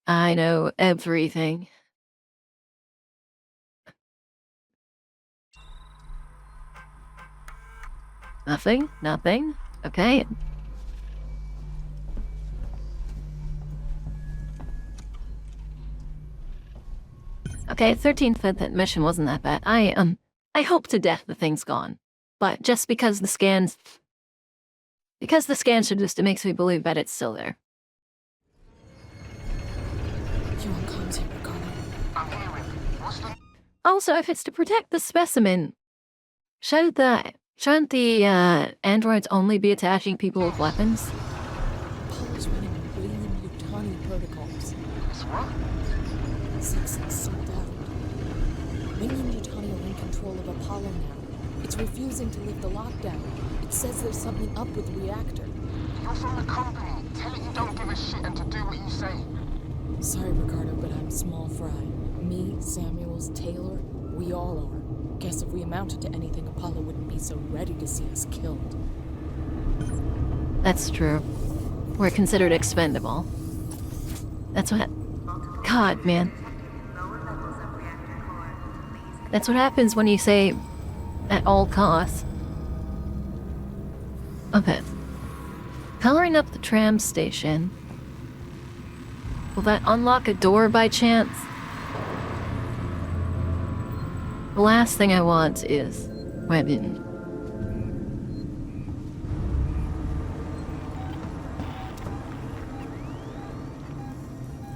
Speaker 1: I know everything. Nothing. Okay. Okay, 13th mission wasn't that bad. I hope to death the thing's gone. But just because the scans suggest, it makes me believe that it's still there.
Speaker 8: You're on comms here, Ricardo.
Speaker 6: I'm hearing. What's the...
Speaker 1: Also, if it's to protect the specimen, shouldn't the androids only be attaching people with weapons?
Speaker 8: Apollo's running Wayland Yutani protocols.
Speaker 6: It's what?
Speaker 8: 6 sold out. Wayland Yutani are in control of Apollo now. It's refusing to lift the lockdown. It says there's something up with the reactor.
Speaker 6: You're from the company. Tell it you don't give a shit and to do what you say.
Speaker 8: Sorry, Ricardo, but I'm small fry. Me, Samuels, Taylor, we all are. Guess if we amounted to anything, Apollo wouldn't be so ready to see us killed.
Speaker 1: That's true. We're considered expendable. That's what... God, man. That's what happens when you say, at all costs. Okay. Powering up the tram station. Will that unlock a door by chance? The last thing I want is weapon.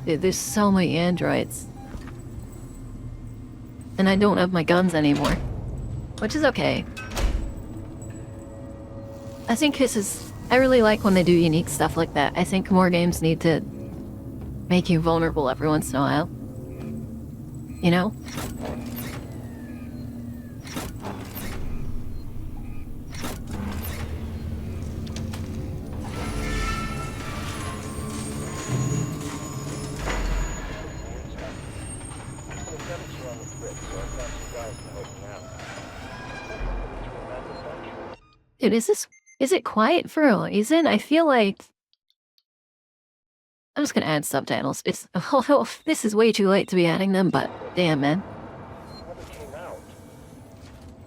Speaker 1: Dude, there's so many androids. And I don't have my guns anymore. Which is okay. I think I really like when they do unique stuff like that. I think more games need to make you vulnerable every once in a while. You know? Dude, is it quiet for a reason? I feel like... I'm just gonna add subtitles. This is way too late to be adding them, but damn, man.
Speaker 4: Never came out.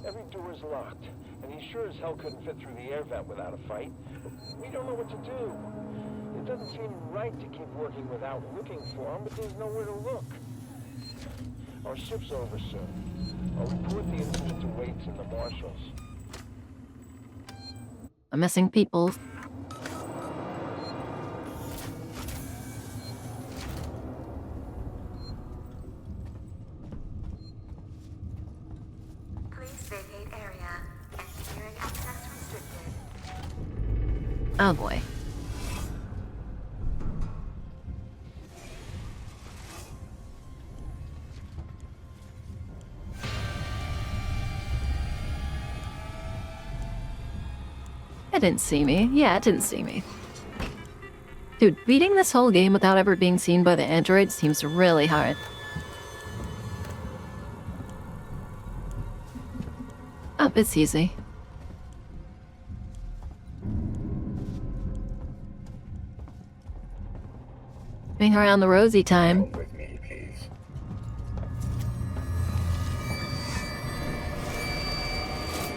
Speaker 4: Every door is locked, and he sure as hell couldn't fit through the air vent without a fight. We don't know what to do. It doesn't seem right to keep working without looking for him, but there's nowhere to look. Our ship's over soon. I'll report the incident to Waits and the marshals.
Speaker 1: I'm missing people.
Speaker 11: Please vacate area. Engineering access restricted.
Speaker 1: Oh boy. It didn't see me. Yeah, it didn't see me. Dude, beating this whole game without ever being seen by the androids seems really hard. Oh, it's easy. Being around the rosy time.
Speaker 3: With me, please.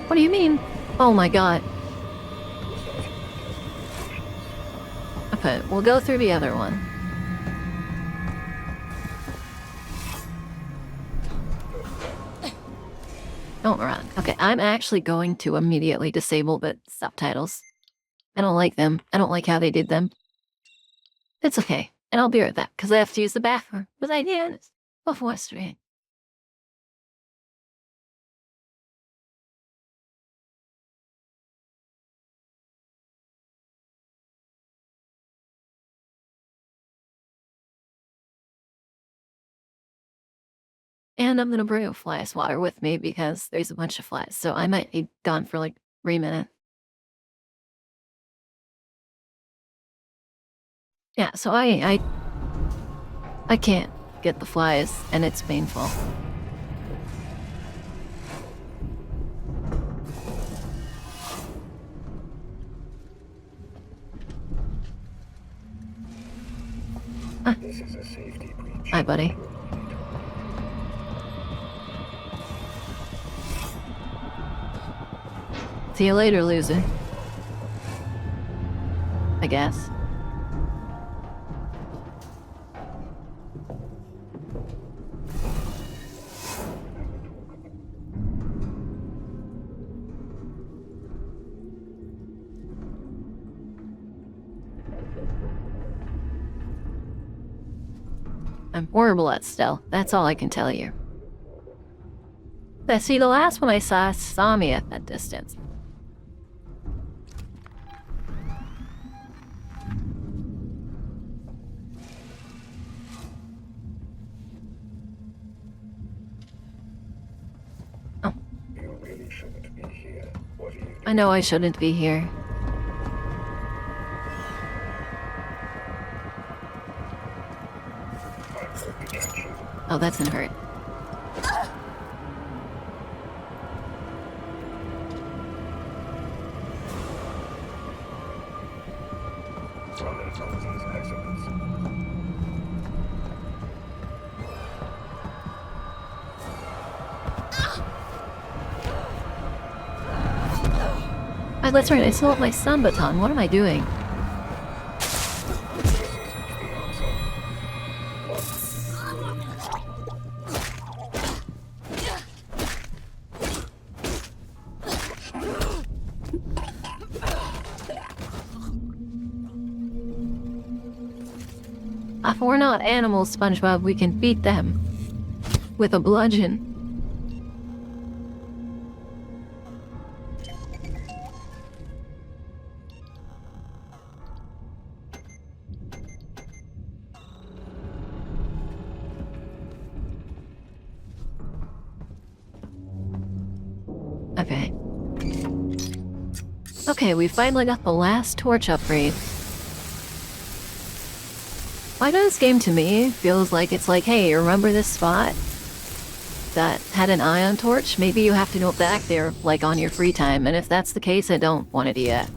Speaker 1: What do you mean? Oh my god. but we'll go through the other one. Don't run. Okay, I'm actually going to immediately disable the subtitles. I don't like them. I don't like how they did them. It's okay. And I'll be right back, because I have to use the bathroom. But I did before stream. And I'm gonna bring a fly swatter with me because there's a bunch of flies, so I might be gone for like 3 minutes. Yeah, so I can't get the flies, and it's painful.
Speaker 3: This is a safety breach.
Speaker 1: Hi, buddy. See you later, loser. I guess. I'm horrible at stealth. That's all I can tell you. See, the last one I saw me at that distance. Oh.
Speaker 3: You really shouldn't be here. What are you doing?
Speaker 1: I know I shouldn't be here. Oh, that's gonna hurt. That's right, I still have my sun baton. What am I doing? If we're not animals, SpongeBob, we can beat them with a bludgeon. Okay. Okay, we finally got the last torch upgrade. Why does this game to me feels like it's like, hey, remember this spot that had an ion torch? Maybe you have to go back there, like, on your free time, and if that's the case, I don't want to do that.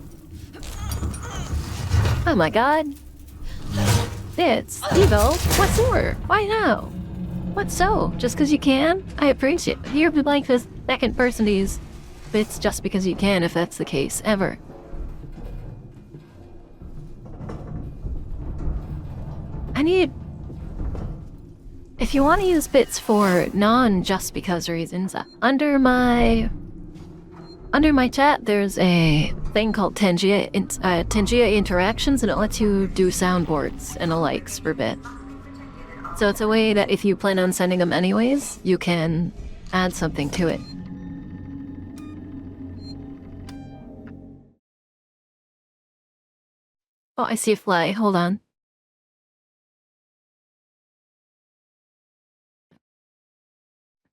Speaker 1: Oh my god. It's Evo. What for? Why now? What so? Just because you can? I appreciate it. You're like the second person to use bits just because you can, if that's the case, ever. I need... If you want to use bits for non-just because reasons, under my chat there's a thing called Tangia Interactions, and it lets you do soundboards and the likes for bit. So it's a way that if you plan on sending them anyways, you can add something to it. Oh, I see a fly. Hold on.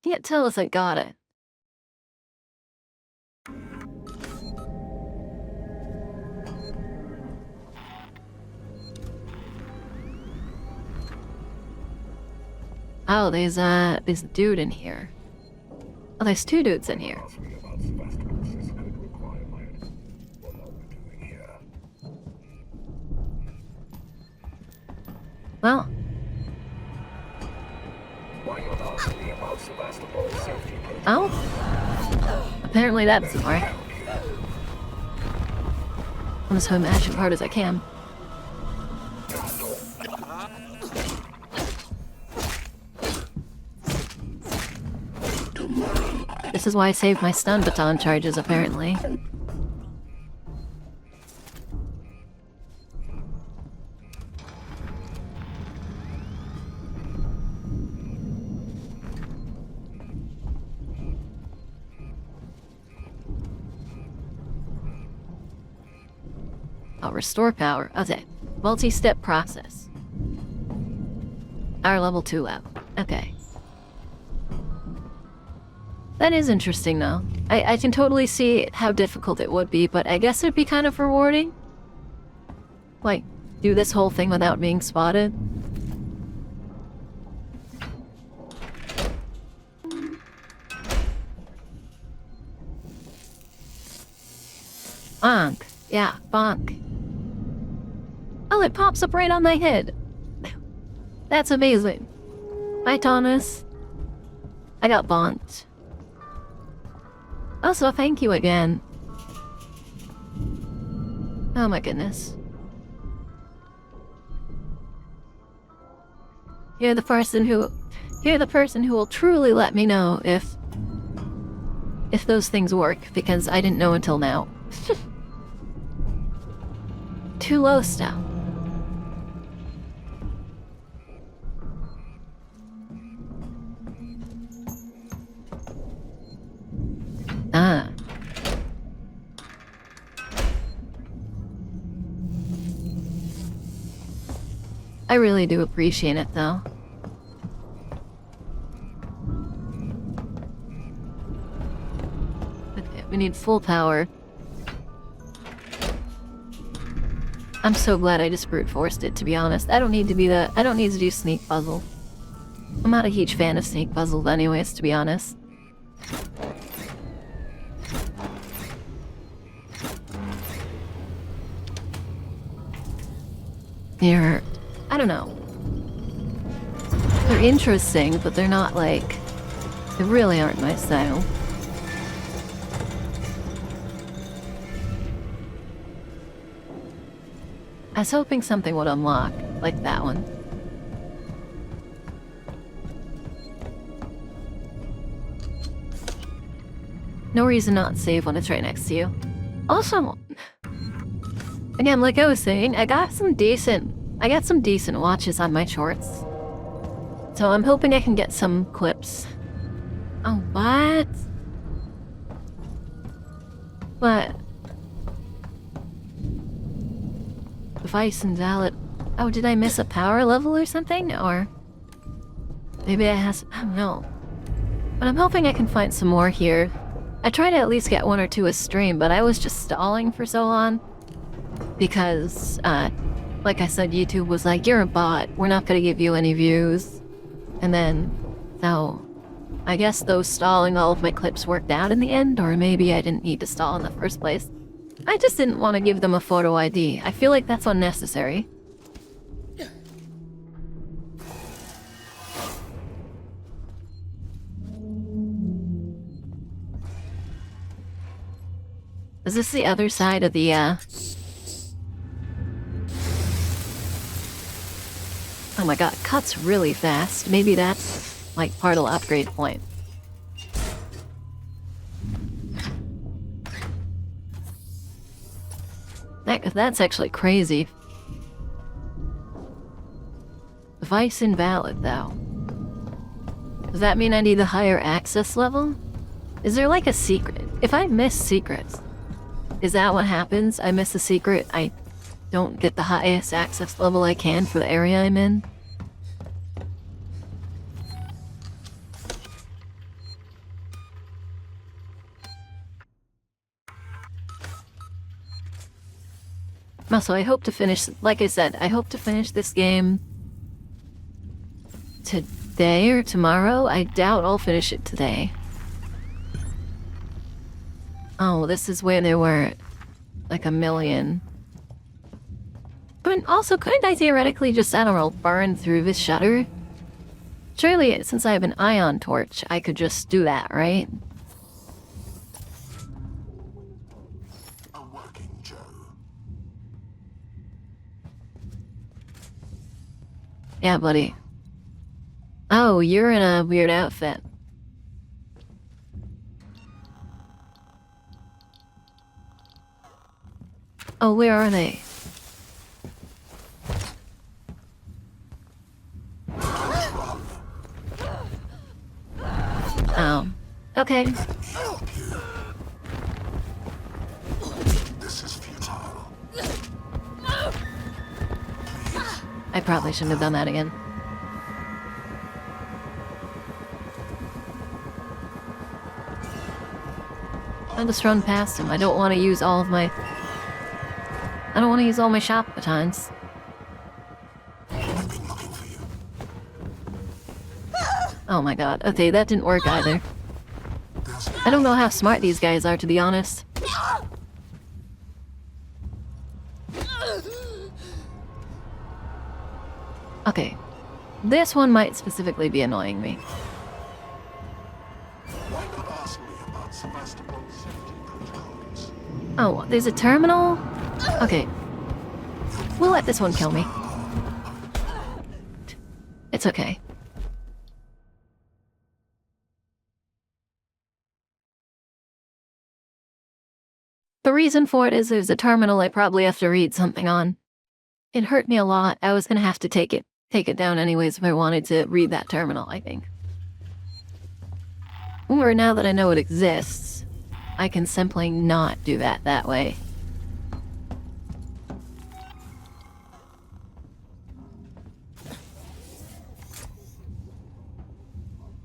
Speaker 1: Can't tell us I got it. Oh, there's a dude in here. Oh, there's two dudes in here. Well. Oh? Apparently that doesn't work. I'm just swim as hard as I can. This is why I saved my stun baton charges, apparently. I'll restore power. Okay. Multi-step process. Our level 2 level. Okay. That is interesting, though. I can totally see how difficult it would be, but I guess it'd be kind of rewarding. Like, do this whole thing without being spotted. Bonk. Yeah, bonk. Oh, it pops up right on my head. That's amazing. Bye, Thomas. I got bonked. Also, thank you again. Oh my goodness. You're the person who will truly let me know if those things work, because I didn't know until now. Too low still. Ah. I really do appreciate it, though. Okay, we need full power. I'm so glad I just brute forced it, to be honest. I don't need to do sneak puzzle. I'm not a huge fan of sneak puzzles anyways, to be honest. I don't know. They're interesting, but they're not like... They really aren't my style. I was hoping something would unlock, like that one. No reason not to save when it's right next to you. Also, again, like I was saying, I got some decent watches on my shorts. So I'm hoping I can get some clips. Oh, what? What? Device invalid. Oh, did I miss a power level or something? Or maybe I don't know. But I'm hoping I can find some more here. I tried to at least get 1 or 2 a stream, but I was just stalling for so long. Because, like I said, YouTube was like, you're a bot, we're not gonna give you any views. And then, so, I guess those stalling all of my clips worked out in the end, or maybe I didn't need to stall in the first place. I just didn't want to give them a photo ID. I feel like that's unnecessary. Is this the other side of the, Oh my god, it cuts really fast. Maybe that's, like, part of the upgrade point. That's actually crazy. Device invalid, though. Does that mean I need a higher access level? Is there like a secret? If I miss secrets, is that what happens? I miss a secret, I don't get the highest access level I can for the area I'm in? Also, I hope to finish, like I said, I hope to finish this game today or tomorrow. I doubt I'll finish it today. Oh, this is where there were like a million. But also, couldn't I theoretically just, I don't know, burn through this shutter? Surely, since I have an ion torch, I could just do that, right? Yeah, buddy. Oh, you're in a weird outfit. Oh, where are they? Oh. Okay.
Speaker 3: This is futile.
Speaker 1: I probably shouldn't have done that again. I'll just run past him. I don't want to use all of my... I don't want to use all my shop batons.
Speaker 3: I've been looking for you.
Speaker 1: Oh my god. Okay, that didn't work either. I don't know how smart these guys are, to be honest. Okay. This one might specifically be annoying me.
Speaker 3: Why not ask me about Sevastopol safety protocols?
Speaker 1: Oh, there's a terminal? Okay. We'll let this one kill me. It's okay. The reason for it is there's a terminal I probably have to read something on. It hurt me a lot. I was gonna have to take it down anyways if I wanted to read that terminal, I think. Or now that I know it exists, I can simply not do that way.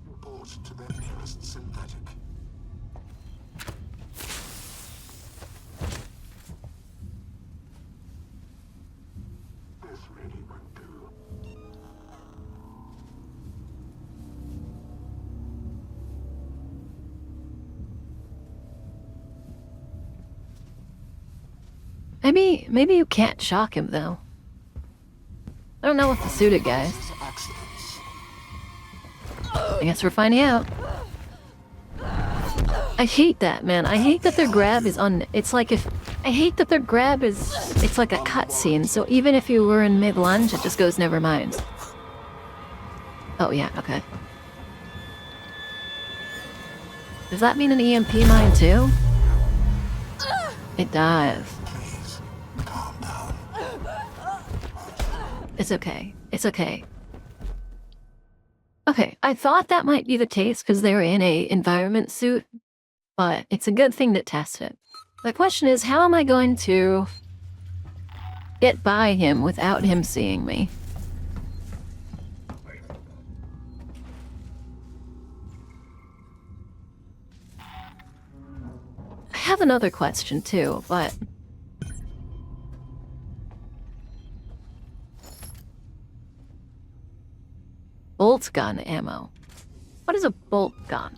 Speaker 3: Report to the nearest synthetic. This really won't do.
Speaker 1: Maybe you can't shock him, though. I don't know what the suited guy.
Speaker 3: Accidents.
Speaker 1: I guess we're finding out. I hate that, man. I hate that their grab is it's like if... I hate that their grab is... It's like a cutscene, so even if you were in mid-lunge, it just goes never mind. Oh, yeah, okay. Does that mean an EMP mine, too? It does.
Speaker 3: Please, calm down.
Speaker 1: It's okay. It's okay. Okay, I thought that might be the case because they were in a environment suit, but it's a good thing to test it. The question is, how am I going to get by him without him seeing me? I have another question too, but... Bolt gun ammo. What is a bolt gun?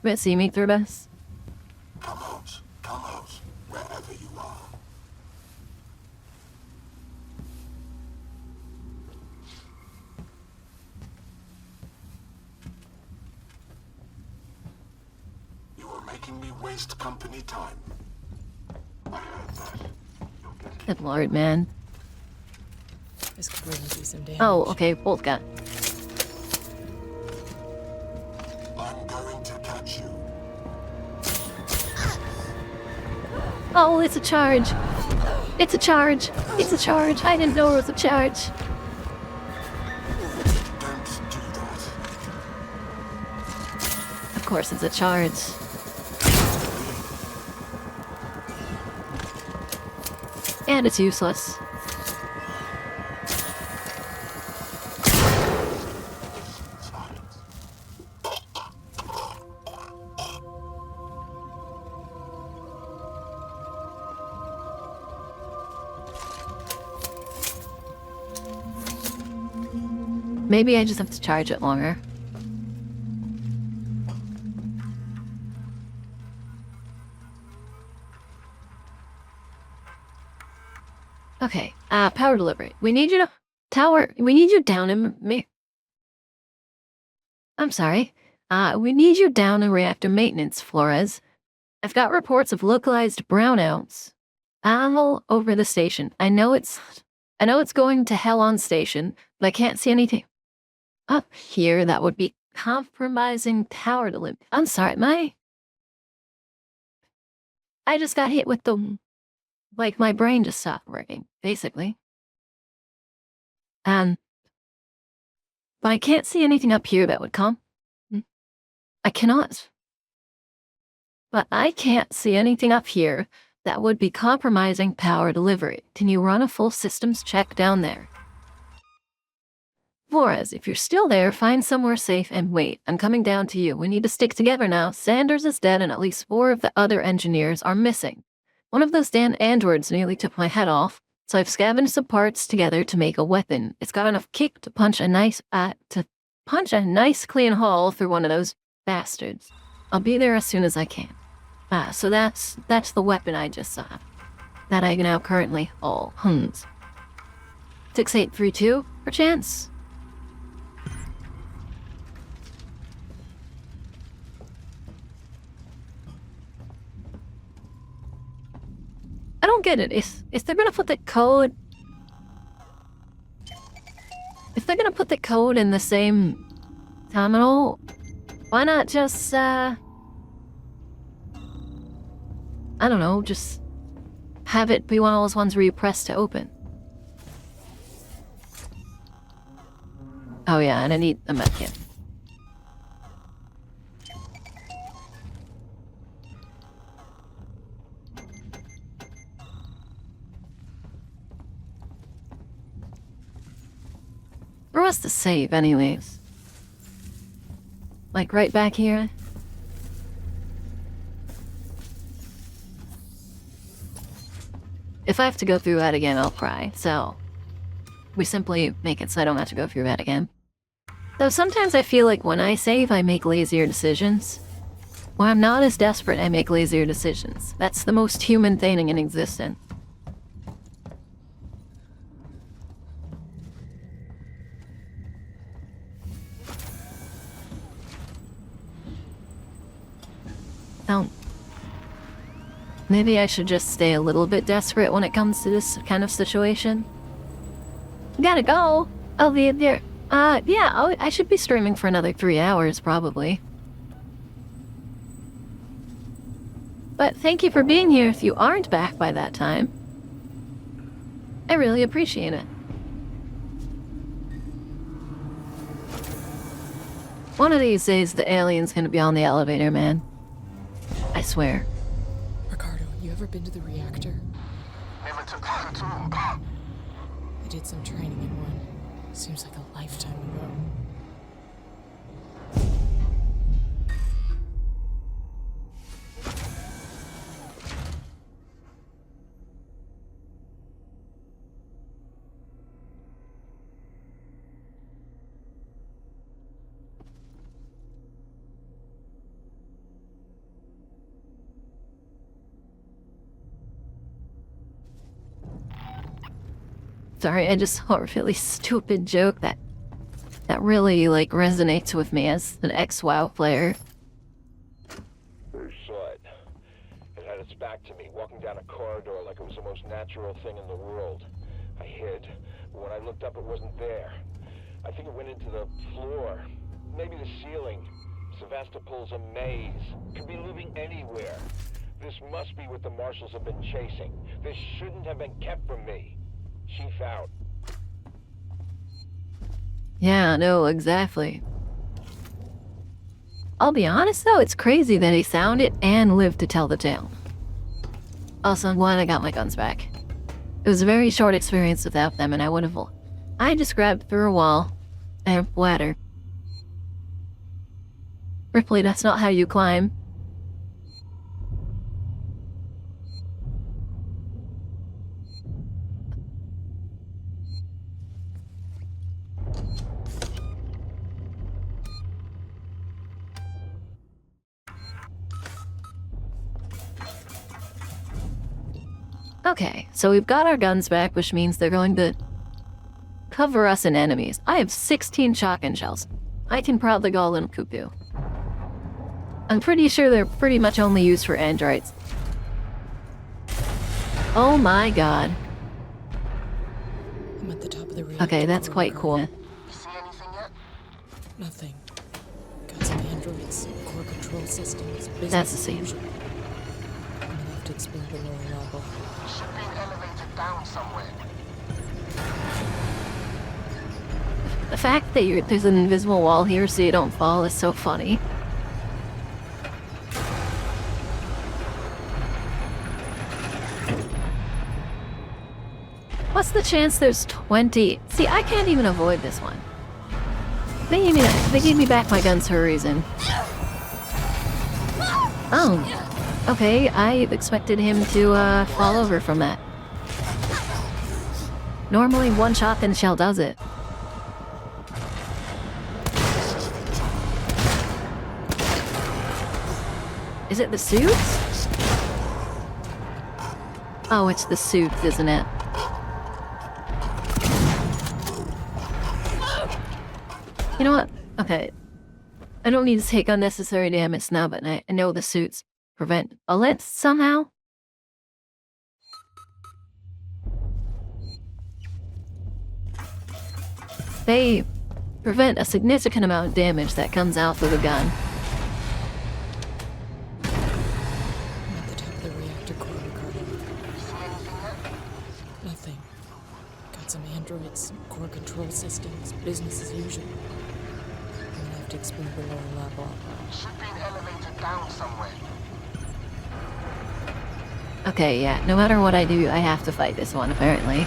Speaker 1: You might see me through this.
Speaker 3: Come out, wherever you are. You are making me waste company time. I heard that. You're getting...
Speaker 1: Good lord, man.
Speaker 8: This could really do some damage.
Speaker 1: Oh, okay, bolt gun.
Speaker 3: I'm going to catch you.
Speaker 1: Oh, it's a charge. It's a charge. It's a charge. I didn't know it was a charge.
Speaker 3: Don't do that.
Speaker 1: Of course it's a charge. And it's useless.
Speaker 3: Silence.
Speaker 1: Maybe I just have to charge it longer. Okay, power delivery. We need you to... Tower, we need you down in... I'm sorry. We need you down in reactor maintenance, Flores. I've got reports of localized brownouts all over the station. I know it's going to hell on station, but I can't see anything up here that would be compromising power delivery. I'm sorry, I just got hit with my brain just stopped working, basically. But I can't see anything up here that would come. I cannot. But I can't see anything up here that would be compromising power delivery. Can you run a full systems check down there? Flores, if you're still there, find somewhere safe and wait. I'm coming down to you. We need to stick together now. Sanders is dead and at least 4 of the other engineers are missing. One of those damn androids nearly took my head off, so I've scavenged some parts together to make a weapon. It's got enough kick to punch a nice clean hole through one of those bastards. I'll be there as soon as I can. So that's the weapon I just saw. That I now currently hold. 6832, perchance? I don't get it. If they're gonna put the code... If they're gonna put the code in the same terminal, why not just, I don't know, just have it be one of those ones where you press to open. Oh yeah, and I need a medkit. Where was the save, anyways? Like right back here? If I have to go through that again, I'll cry, so we simply make it so I don't have to go through that again. Though sometimes I feel like when I save, I make lazier decisions. When I'm not as desperate, I make lazier decisions. That's the most human thing in existence. Maybe I should just stay a little bit desperate when it comes to this kind of situation. Gotta go. I'll be there. Yeah, I should be streaming for another 3 hours, probably. But thank you for being here if you aren't back by that time. I really appreciate it. One of these days, the alien's gonna be on the elevator, man. I swear.
Speaker 8: Ricardo, you ever been to the reactor?
Speaker 6: Never took part at all.
Speaker 8: I did some training in one. Seems like a lifetime ago.
Speaker 1: Sorry, I just saw a really stupid joke that really, like, resonates with me as an ex-WoW player.
Speaker 4: Saw it. It had its back to me, walking down a corridor like it was the most natural thing in the world. I hid, but when I looked up, it wasn't there. I think it went into the floor, maybe the ceiling. Sevastopol's a maze. Could be moving anywhere. This must be what the marshals have been chasing. This shouldn't have been kept from me. Chief out.
Speaker 1: Yeah, no, exactly. I'll be honest though, it's crazy that he found it and lived to tell the tale. Also, I'm glad I got my guns back. It was a very short experience without them, and I just grabbed through a wall and ladder. Ripley, that's not how you climb. Okay, so we've got our guns back, which means they're going to cover us in enemies. I have 16 shotgun shells. I can probably Golem Cuckoo. I'm pretty sure they're pretty much only used for androids. Oh my god.
Speaker 8: I'm at the top of the reactor.
Speaker 1: Okay, that's quite cool.
Speaker 6: You see anything yet?
Speaker 8: Nothing. Got some androids, core control systems, business
Speaker 1: That's the
Speaker 8: as
Speaker 1: scene.
Speaker 8: usual. I'm gonna have to explore the lower level.
Speaker 6: There should be an elevator down somewhere.
Speaker 1: The fact that there's an invisible wall here so you don't fall is so funny. What's the chance there's 20? See, I can't even avoid this one. They gave me back my guns for a reason. Oh. Okay, I expected him to fall over from that. Normally one shotgun shell does it. Is it the suits? Oh, it's the suits, isn't it? You know what? Okay. I don't need to take unnecessary damage now, but I know the suits prevent bullets somehow. They prevent a significant amount of damage that comes out through the gun.
Speaker 8: I'm at the top of the reactor core, Ricardo. Nothing. Got some androids, core control systems, business as usual. I'm gonna have to explore the lower level.
Speaker 6: There should be an elevator down somewhere.
Speaker 1: Okay, yeah, no matter what I do, I have to fight this one, apparently.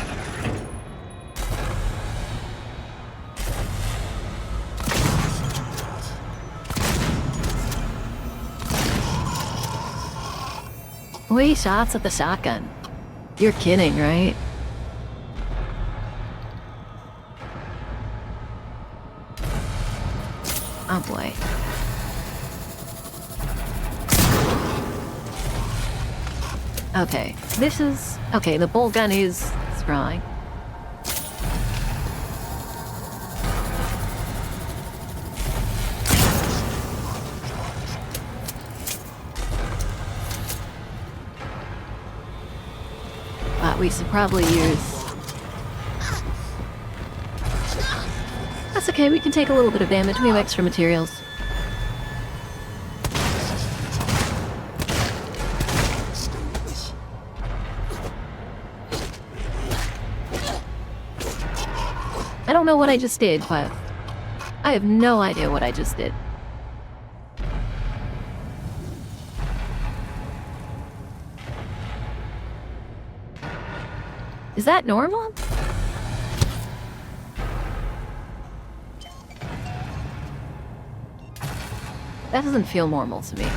Speaker 1: Wait, shots at the shotgun. You're kidding, right? Oh boy. Okay, this is... Okay, the bolt gun is strong. We should probably use... That's okay, we can take a little bit of damage. We have extra materials. I don't know what I just did, but... I have no idea what I just did. Is that normal? That doesn't feel normal to me.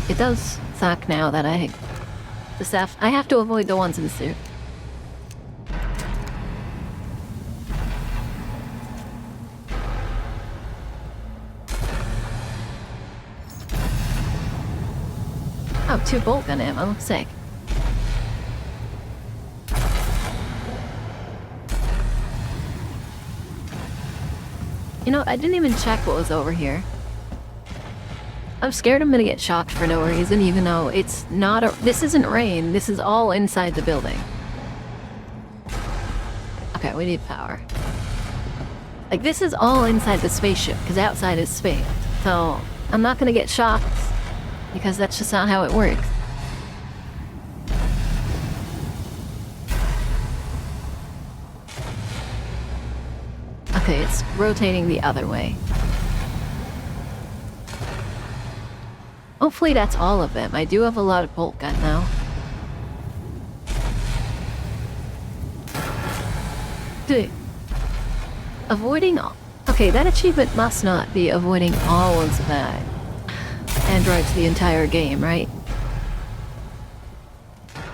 Speaker 1: It does suck now that I have to avoid the ones in the suit. Oh, 2 bolt gun ammo. Sick. You know, I didn't even check what was over here. I'm scared I'm gonna get shocked for no reason, even though it's not a... This isn't rain. This is all inside the building. Okay, we need power. Like, this is all inside the spaceship, because outside is space. So, I'm not gonna get shocked. Because that's just not how it works. Okay, it's rotating the other way. Hopefully that's all of them. I do have a lot of bolt gun now. Avoiding all... Okay, that achievement must not be avoiding all of that. Androids the entire game, right?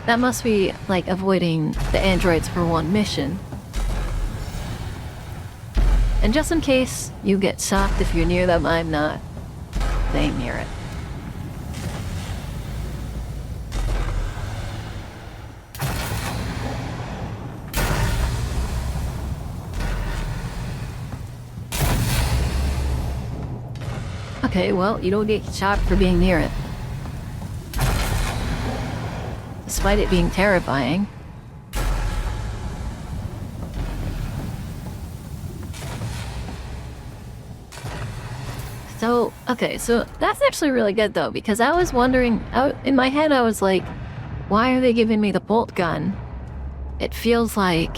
Speaker 1: That must be, like, avoiding the androids for one mission. And just in case you get shocked if you're near them, I'm not staying near it. Okay, well, you don't get shot for being near it. Despite it being terrifying. So, okay, so that's actually really good though, because I was wondering, in my head I was like, why are they giving me the bolt gun? It feels like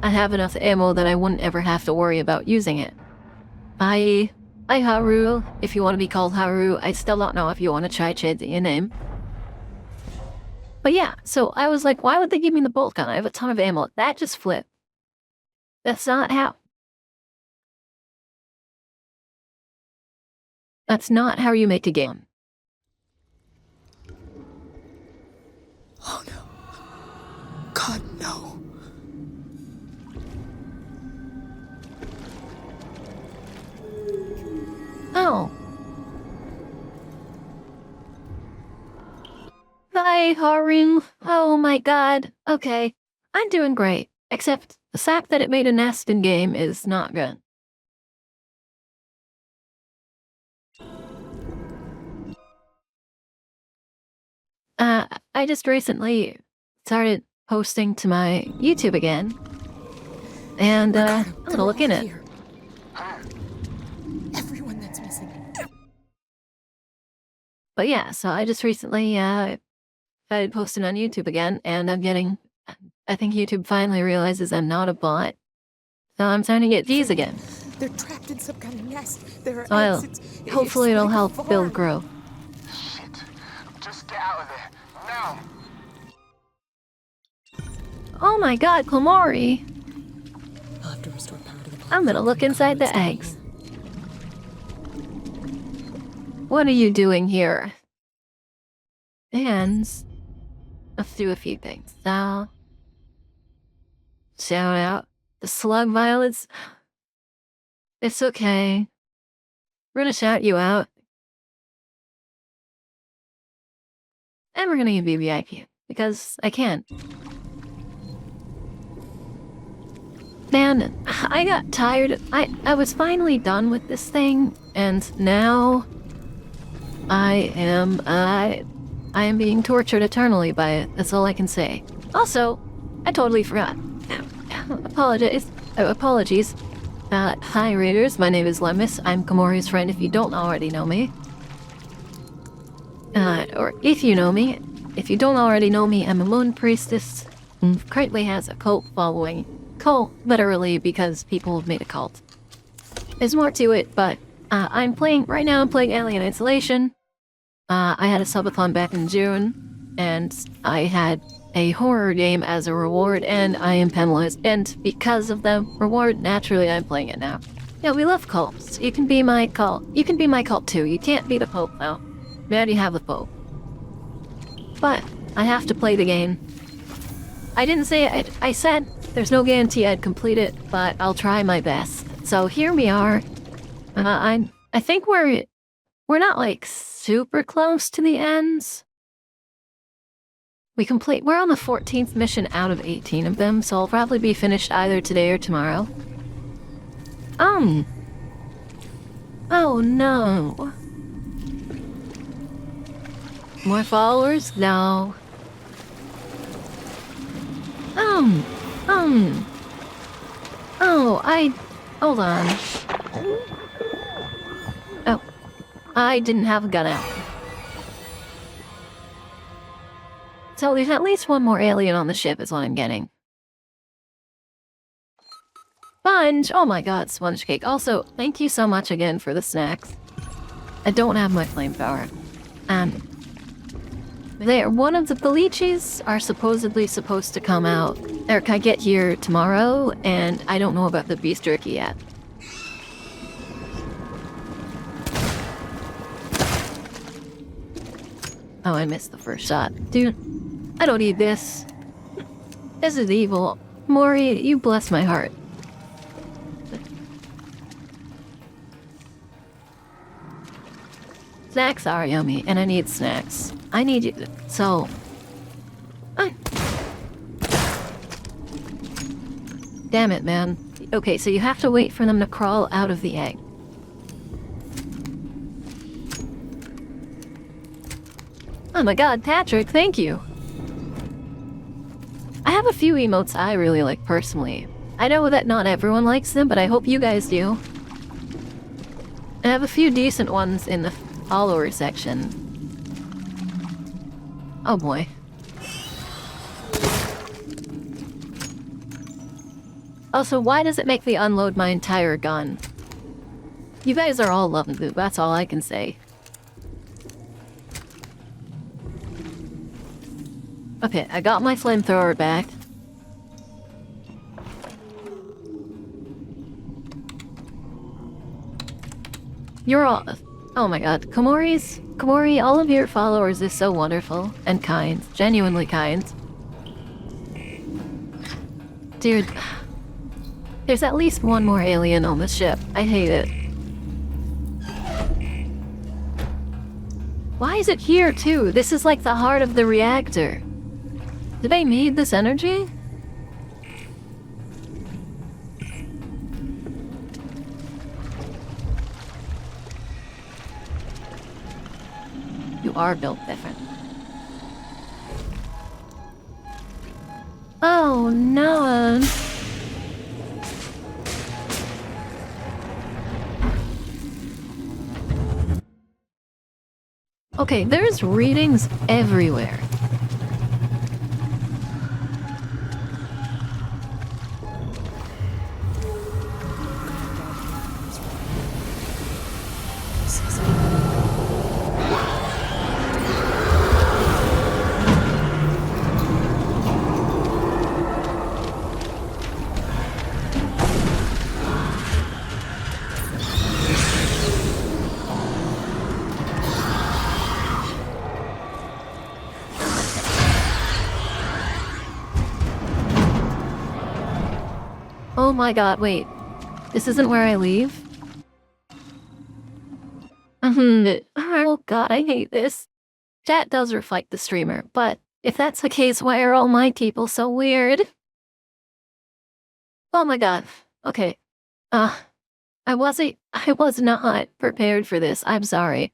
Speaker 1: I have enough ammo that I wouldn't ever have to worry about using it. Hi Haru, if you want to be called Haru. I still don't know if you want to try changing your name. But yeah, so I was like, why would they give me the bolt gun? I have a ton of ammo. That just flipped. That's not how... That's not how you make a game.
Speaker 8: Oh no. God, no.
Speaker 1: Oh. Hi, Haru. Oh my god. Okay. I'm doing great. Except the fact that it made a nest in game is not good. I just recently started posting to my YouTube again. And, I'm gonna look in it.
Speaker 8: Everyone that's missing.
Speaker 1: But yeah, so I just recently, started posting on YouTube again, and I think YouTube finally realizes I'm not a bot. So I'm starting to get G's again.
Speaker 8: They're trapped in some kind of nest. There are
Speaker 1: So hopefully it'll help build growth.
Speaker 6: Shit. Just get out of there. Now.
Speaker 1: Oh my god, Komori!
Speaker 8: I'll have to restore power to the plant.
Speaker 1: I'm gonna look inside the eggs. What are you doing here? And let's do a few things. So, shout out the slug violets. It's okay. We're gonna shout you out. And we're gonna give you VIP because I can. Man, I got tired. I was finally done with this thing, and now I am being tortured eternally by it. That's all I can say. Also, I totally forgot. Apologies. Hi readers, my name is Lemus. I'm Komori's friend if you don't already know me. Or if you know me. If you don't already know me, I'm a moon priestess who currently has a cult following. Cult, literally, because people have made a cult. There's more to it, but right now I'm playing Alien Isolation. I had a subathon back in June, and I had a horror game as a reward, and I am penalized. And because of the reward, naturally I'm playing it now. Yeah, we love cults. You can be my cult. You can be my cult too. You can't be the Pope though. We already have the Pope. But I have to play the game. I didn't say it. I said there's no guarantee I'd complete it, but I'll try my best. So here we are. I think we're not like super close to the ends. We're on the 14th mission out of 18 of them, so I'll probably be finished either today or tomorrow. Oh no. More followers? No. Hold on. Oh. I didn't have a gun out. So there's at least one more alien on the ship is what I'm getting. Sponge! Oh my god, sponge cake. Also, thank you so much again for the snacks. I don't have my flamethrower. One of the Belichis are supposedly supposed to come out, or can I get here tomorrow, and I don't know about the beef jerky yet. Oh, I missed the first shot. Dude, I don't need this. This is evil. Mori, you bless my heart. Snacks are yummy, and I need snacks. I need you to... So... Damn it, man. Okay, so you have to wait for them to crawl out of the egg. Oh my god, Patrick, thank you. I have a few emotes I really like personally. I know that not everyone likes them, but I hope you guys do. I have a few decent ones in the follower section. Oh boy. Also, why does it make me unload my entire gun? You guys are all lovely, that's all I can say. Okay, I got my flamethrower back. You're all... Oh my god, Komori, all of your followers is so wonderful and kind, genuinely kind. Dude, there's at least one more alien on the ship. I hate it. Why is it here too? This is like the heart of the reactor. Did they need this energy? You are built different. Oh no. Okay, there's readings everywhere. Oh my god, wait. This isn't where I leave? Oh god, I hate this. Chat does reflect the streamer, but if that's the case, why are all my people so weird? Oh my god. Okay. I was not prepared for this. I'm sorry.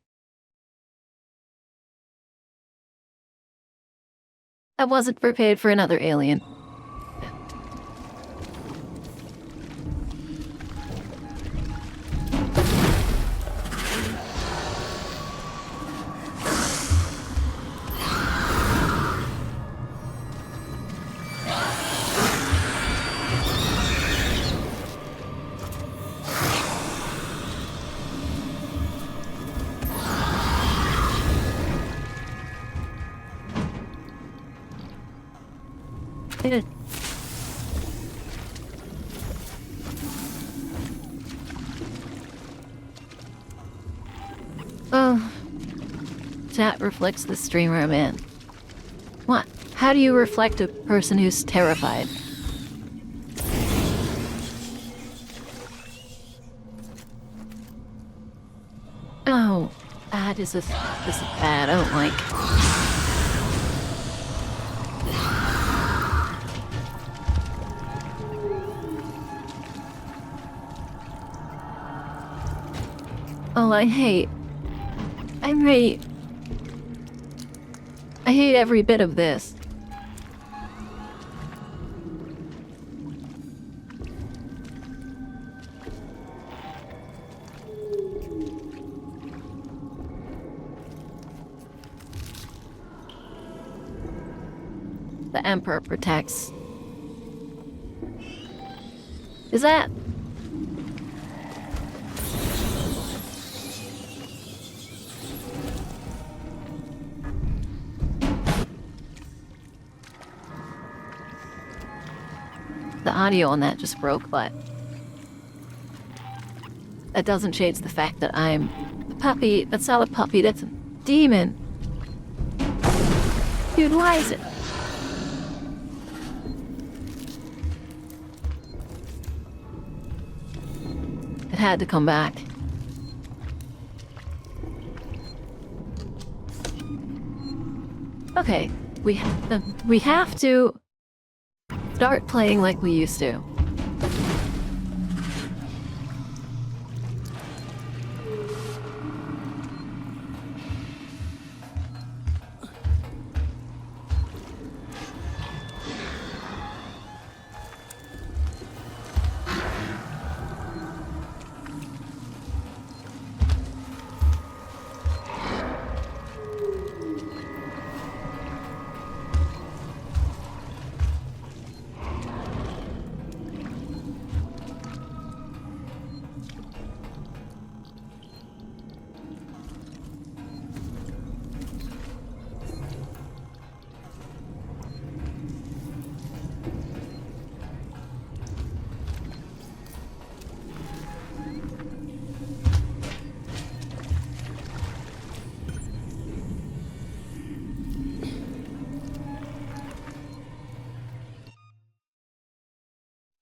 Speaker 1: I wasn't prepared for another alien. Oh. Chat reflects the streamer I'm in. What? How do you reflect a person who's terrified? Oh, this is bad. I don't like. Oh, I hate every bit of this. The Emperor protects. Is that... The audio on that just broke, but that doesn't change the fact that I'm a puppy. That's not a puppy, that's a demon. Dude, why is it? It had to come back. Okay, we have to start playing like we used to.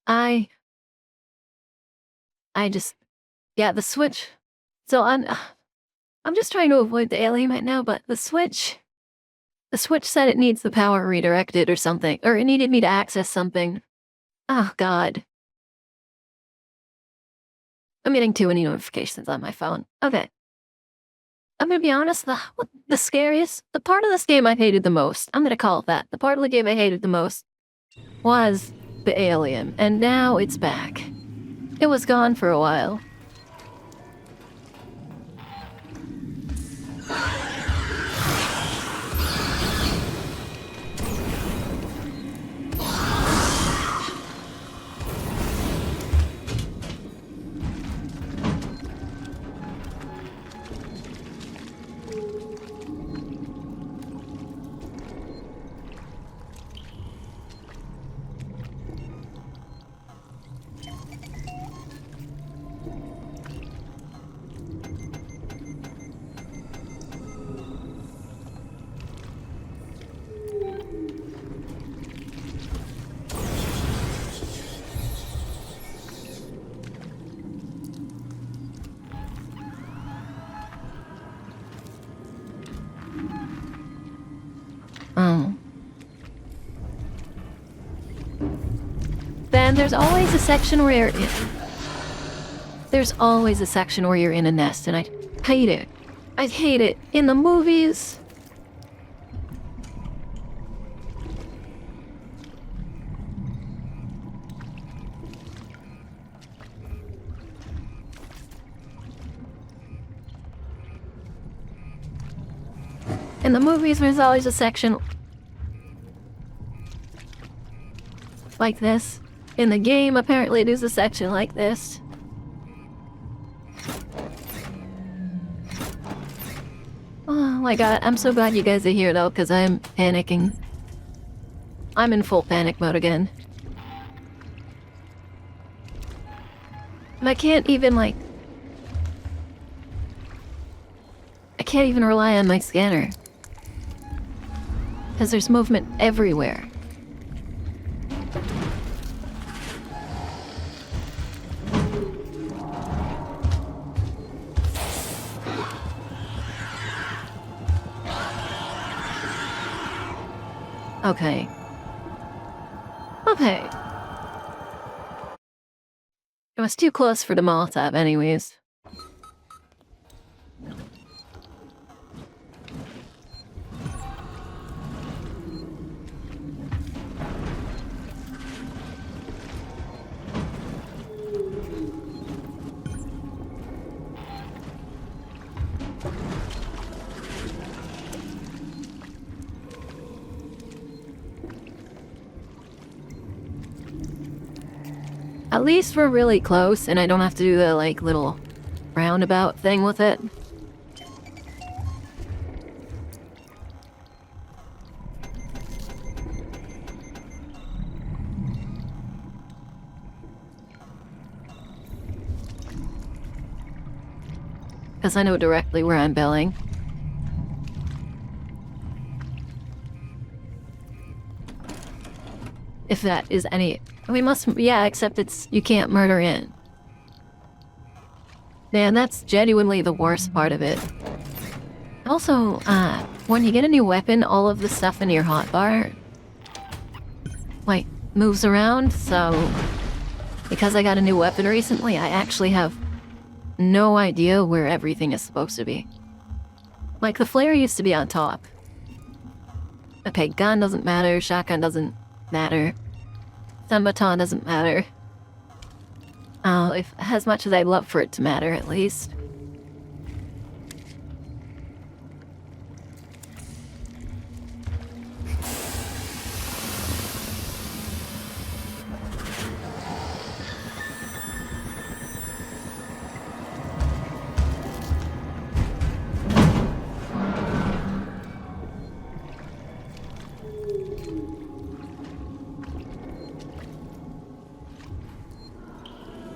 Speaker 1: I just, yeah, the switch. So I'm just trying to avoid the alien right now, but the switch said it needs the power redirected or something, or it needed me to access something. Oh, God. I'm getting too many notifications on my phone. Okay. I'm gonna be honest, the part of this game I hated the most, I'm gonna call it that, the part of the game I hated the most was the alien, and now it's back. It was gone for a while. Oh. Then there's always a section where you're in. There's always a section where you're in a nest, and I hate it. I hate it. In the movies. In the movies, there's always a section like this. In the game, apparently, there's a section like this. Oh my god, I'm so glad you guys are here though, because I'm panicking. I'm in full panic mode again. And I can't even, like... I can't even rely on my scanner. Because there's movement everywhere. Okay. Okay. It was too close for the Molotov anyways. At least we're really close, and I don't have to do the, like, little roundabout thing with it. Because I know directly where I'm belling. If that is any... We must... Yeah, except it's... You can't murder in. Man, that's genuinely the worst part of it. Also, when you get a new weapon, all of the stuff in your hotbar... like, moves around, so... Because I got a new weapon recently, I actually have no idea where everything is supposed to be. Like, the flare used to be on top. Okay, gun doesn't matter, shotgun doesn't matter. Baton doesn't matter. If as much as I'd love for it to matter, at least.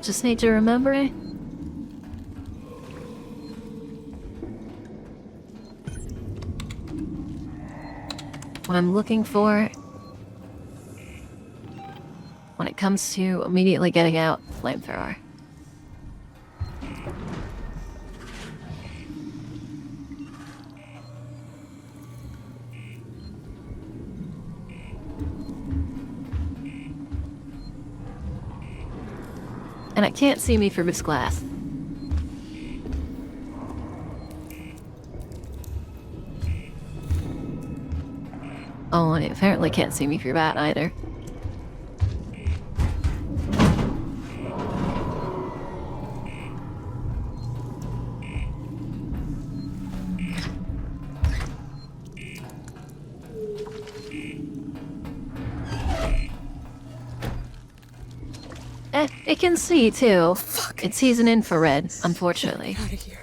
Speaker 1: Just need to remember it. What I'm looking for. When I it comes to immediately getting out flamethrower. And it can't see me through this glass. Oh, and it apparently can't see me through that either. It can see too. Fuck. It sees an infrared, unfortunately.
Speaker 8: Out of here.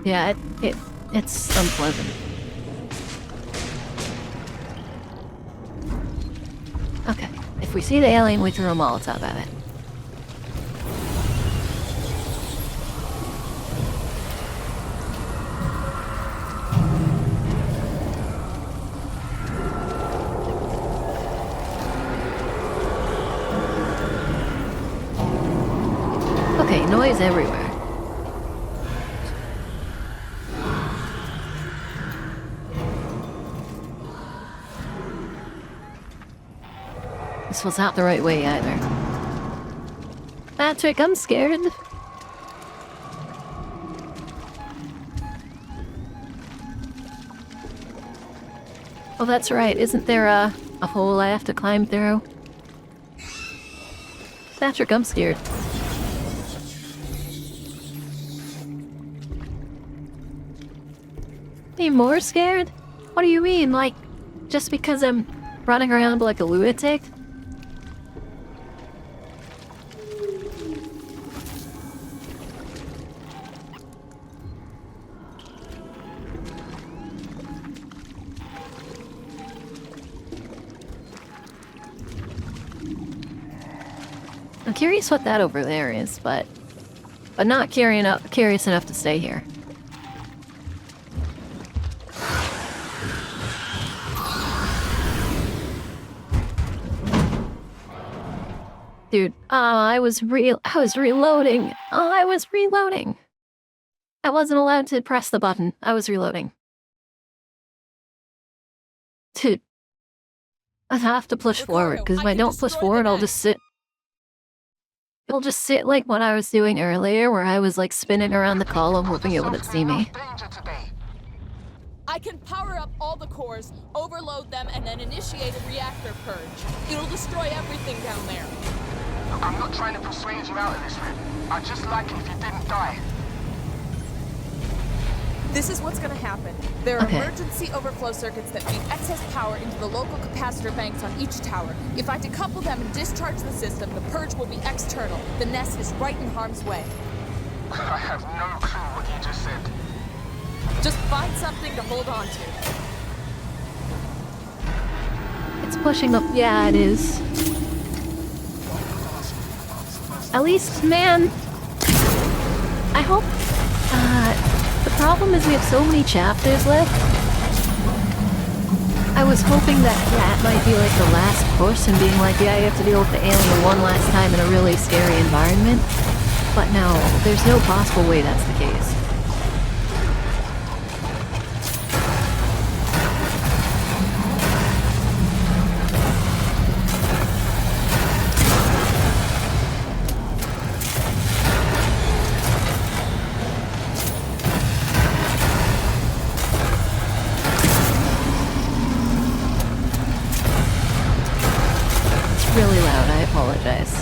Speaker 1: Yeah, it's unpleasant. Okay, if we see the alien, we throw a Molotov at it. Okay, noise everywhere. This was not the right way either. Patrick, I'm scared. Oh, that's right. Isn't there a hole I have to climb through? Patrick, I'm scared. Are you more scared? What do you mean? Like, just because I'm running around like a lunatic? I'm curious what that over there is, but not curious enough to stay here. Dude, I was reloading. I was reloading. I wasn't allowed to press the button. I was reloading. Dude, I have to push forward, because if I don't push forward, I'll just sit. It'll just sit like what I was doing earlier, where I was like spinning around the column hoping it wouldn't see me.
Speaker 2: I can power up all the cores, overload them, and then initiate a reactor purge. It'll destroy everything down there.
Speaker 6: I'm not trying to persuade you out of this, Rip. I'd just like it if you didn't die.
Speaker 2: This is what's gonna happen. There are emergency overflow circuits that feed excess power into the local capacitor banks on each tower. If I decouple them and discharge the system, the purge will be external. The nest is right in harm's way.
Speaker 6: I have no clue what you just said.
Speaker 2: Just find something to hold on to.
Speaker 1: It's pushing up. Yeah, it is. At least, man, I hope, the problem is we have so many chapters left. I was hoping that might be like the last push and being like, yeah, you have to deal with the alien one last time in a really scary environment. But no, there's no possible way that's the case. Really loud, I apologize.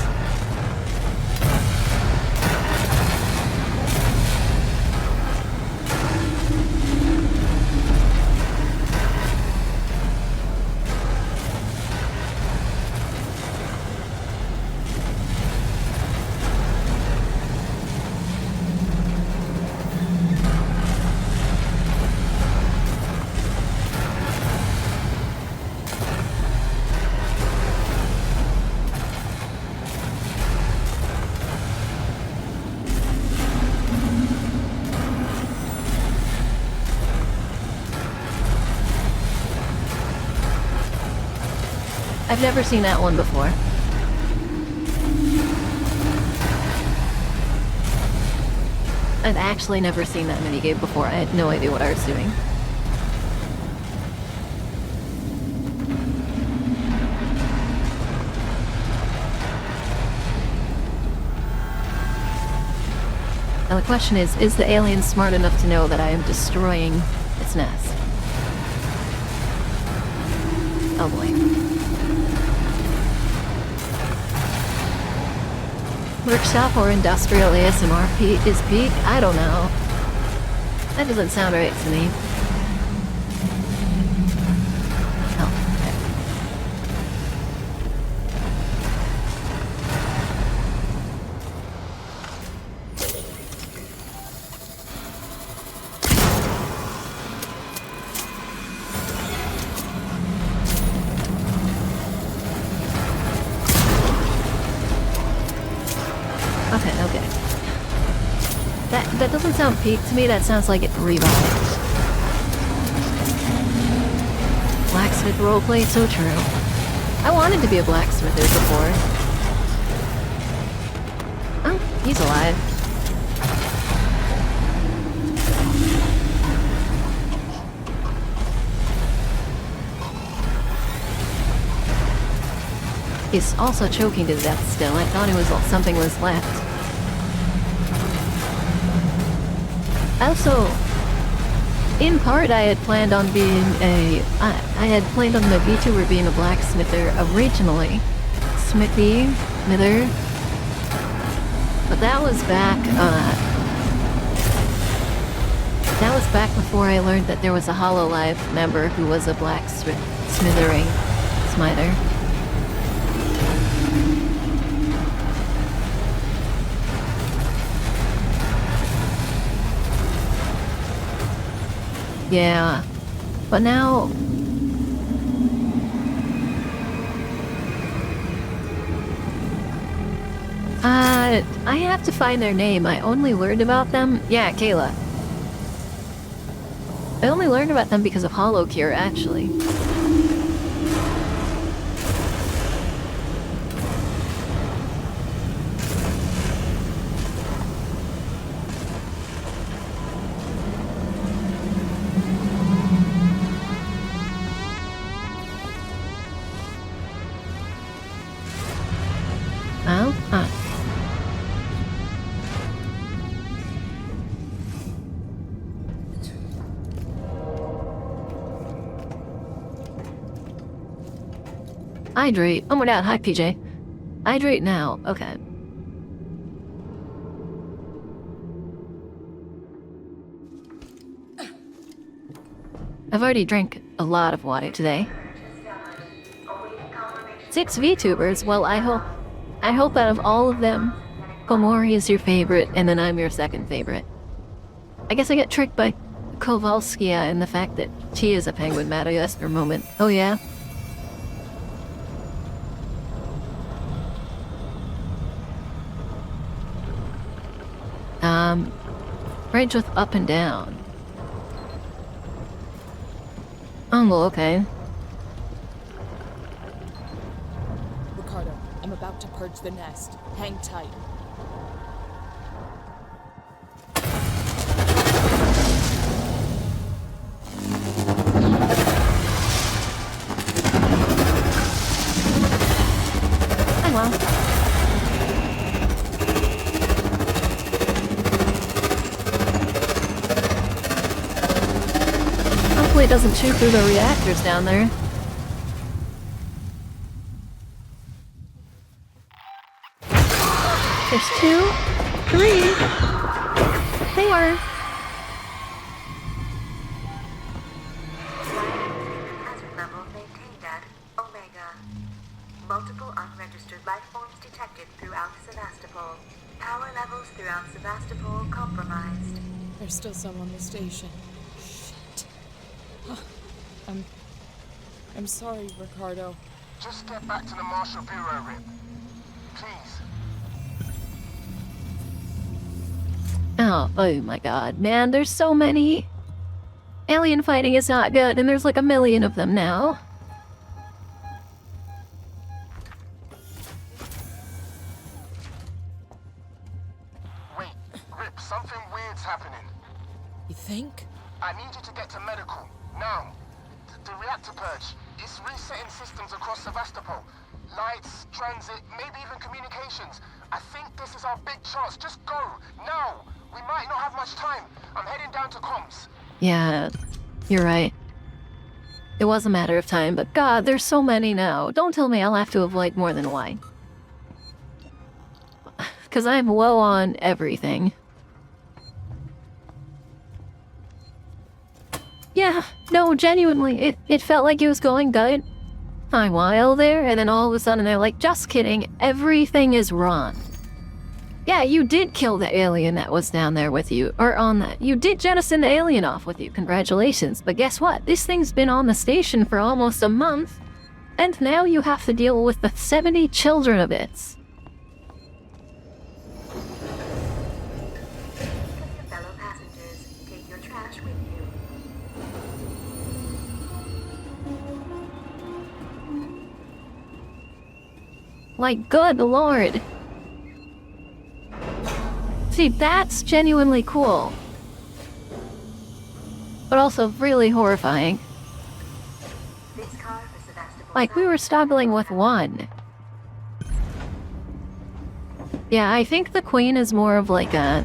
Speaker 1: I've never seen that one before. I've actually never seen that minigame before. I had no idea what I was doing. Now the question is the alien smart enough to know that I am destroying its nest? Oh boy. Workshop or industrial ASMR is peak? I don't know. That doesn't sound right to me. Oh, okay. Okay. That doesn't sound peak to me, that sounds like it revived. Blacksmith roleplay, so true. I wanted to be a blacksmither before. Oh, he's alive. He's also choking to death still. I thought it was something was left. Also, in part, I had planned on being I had planned on the VTuber being a blacksmither originally. Smithy, Mither. But that was back, that was back before I learned that there was a HoloLive member who was a blacksmithering smiter. Yeah, but now... I have to find their name. I only learned about them... Yeah, Kayla. I only learned about them because of HoloCure, actually. Hydrate. Oh my god, hi PJ. Hydrate now. Okay. I've already drank a lot of water today. 6 VTubers. Well, I hope out of all of them, Komori is your favorite, and then I'm your second favorite. I guess I get tricked by Kowalskia and the fact that she is a penguin Madagascar moment. Oh yeah? Range with up and down. Oh, well, okay.
Speaker 8: Ricardo, I'm about to purge the nest. Hang tight.
Speaker 1: Oh, well. Hopefully it doesn't shoot through the reactors down there. There's 2, 3, 4.
Speaker 11: Hazard level maintained at Omega. Multiple unregistered life forms detected throughout Sevastopol. Power levels throughout Sevastopol compromised.
Speaker 8: There's still some on the station. Shit. I'm sorry, Ricardo.
Speaker 6: Just get back to the Marshal Bureau, Rip. Please.
Speaker 1: Oh my god, man, there's so many. Alien fighting is not good, and there's like a million of them now.
Speaker 6: Something weird's happening.
Speaker 8: You think?
Speaker 6: I need you to get to medical, now. The reactor purge, it's resetting systems across Sevastopol. Lights, transit, maybe even communications. I think this is our big chance. Just go, now. We might not have much time. I'm heading down to comms.
Speaker 1: Yeah, you're right. It was a matter of time, but God, there's so many now. Don't tell me I'll have to avoid more than one. Because I'm low on everything. Yeah, no, genuinely, it felt like it was going good for a while there, and then all of a sudden they're like, just kidding, everything is wrong. Yeah, you did kill the alien that was down there with you, or on that. You did jettison the alien off with you, congratulations. But guess what? This thing's been on the station for almost a month, and now you have to deal with the 70 children of its.
Speaker 11: Fellow passengers, take your trash with you.
Speaker 1: Like, good lord. See, that's genuinely cool. But also really horrifying.
Speaker 11: This car for Sevastopol.
Speaker 1: Like, we were struggling with one. Yeah, I think the Queen is more of like a...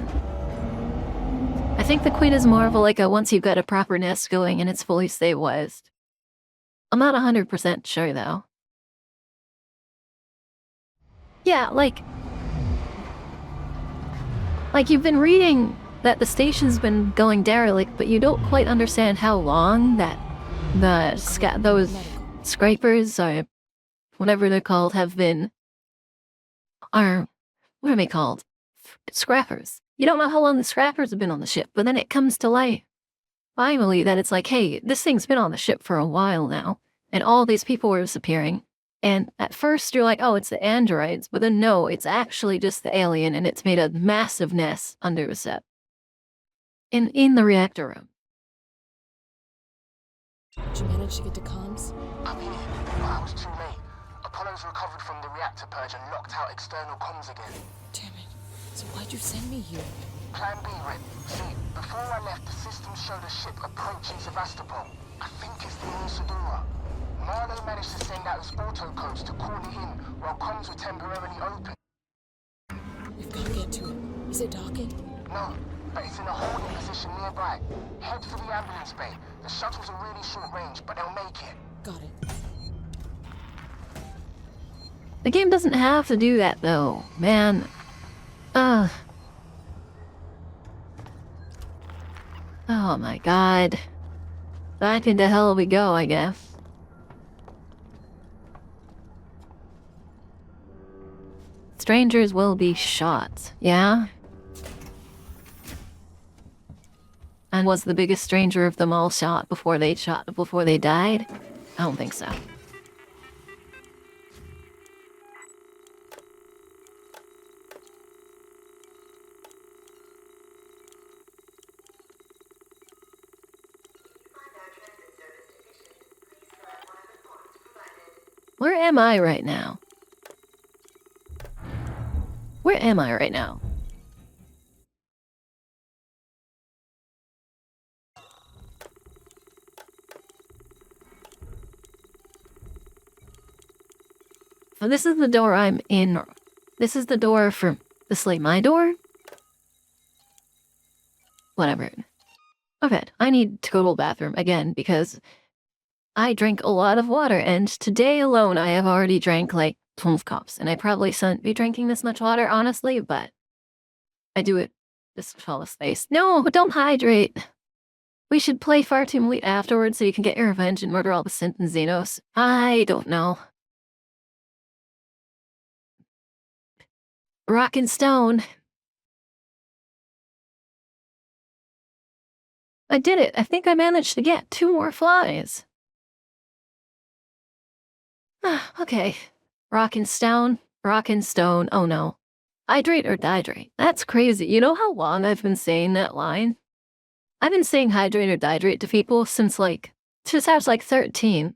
Speaker 1: I think the Queen is more of a, like a once you've got a proper nest going and it's fully stabilized. I'm not 100% sure, though. Yeah, like you've been reading that the station's been going derelict, but you don't quite understand how long that those scrapers, or whatever they're called, have been. What are they called? Scrappers. You don't know how long the scrappers have been on the ship, but then it comes to light finally that it's like, hey, this thing's been on the ship for a while now, and all these people were disappearing. And at first you're like, oh, it's the androids, but then no, it's actually just the alien, and it's made a massive nest under the set. In the reactor room.
Speaker 8: Did you manage to get to comms?
Speaker 6: I'm here, but I was too late. Apollo's recovered from the reactor purge and locked out external comms again.
Speaker 8: Damn it. So why'd you send me here?
Speaker 6: Plan B, Rip. See, before I left, the system showed a ship approaching Sevastopol. I think it's the Isidora. Marlowe managed to send out his auto codes to call it in while comms were temporarily open.
Speaker 8: We've got to get to it. Is it docking?
Speaker 6: No, but it's in a holding position nearby. Head for the ambulance bay. The shuttles are really short range, but they'll make it.
Speaker 8: Got it.
Speaker 1: The game doesn't have to do that, though. Man. Oh my god. Back into hell we go, I guess. Strangers will be shot, yeah? And was the biggest stranger of them all shot before they died? I don't think so. Where am I right now? Where am I right now? So this is the door I'm in. This is the door for this, like, my door? Whatever. Okay, I need to go to the bathroom again because I drink a lot of water, and today alone I have already drank like 12 cups, and I probably shouldn't be drinking this much water, honestly, but I do it just to fill the space. No, don't hydrate. We should play Far Too Late afterwards so you can get your revenge and murder all the synth and Xenos. I don't know. Rock and Stone. I did it. I think I managed to get 2 more flies. Okay. Rock and Stone. Rock and Stone. Oh no. Hydrate or dihydrate. That's crazy. You know how long I've been saying that line? I've been saying hydrate or dihydrate to people since since I was 13.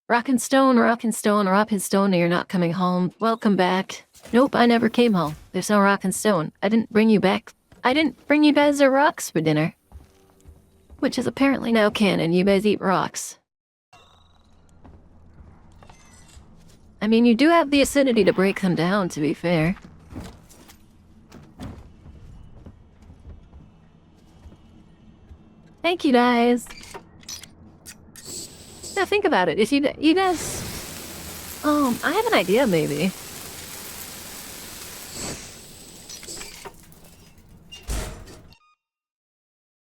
Speaker 1: Rock and Stone, Rock and Stone, Rock and Stone, you're not coming home. Welcome back. Nope, I never came home. There's no Rock and Stone. I didn't bring you back. I didn't bring you guys the rocks for dinner. Which is apparently now canon. You guys eat rocks. I mean, you do have the acidity to break them down, to be fair. Thank you, guys. Now think about it. If you guys... I have an idea, maybe.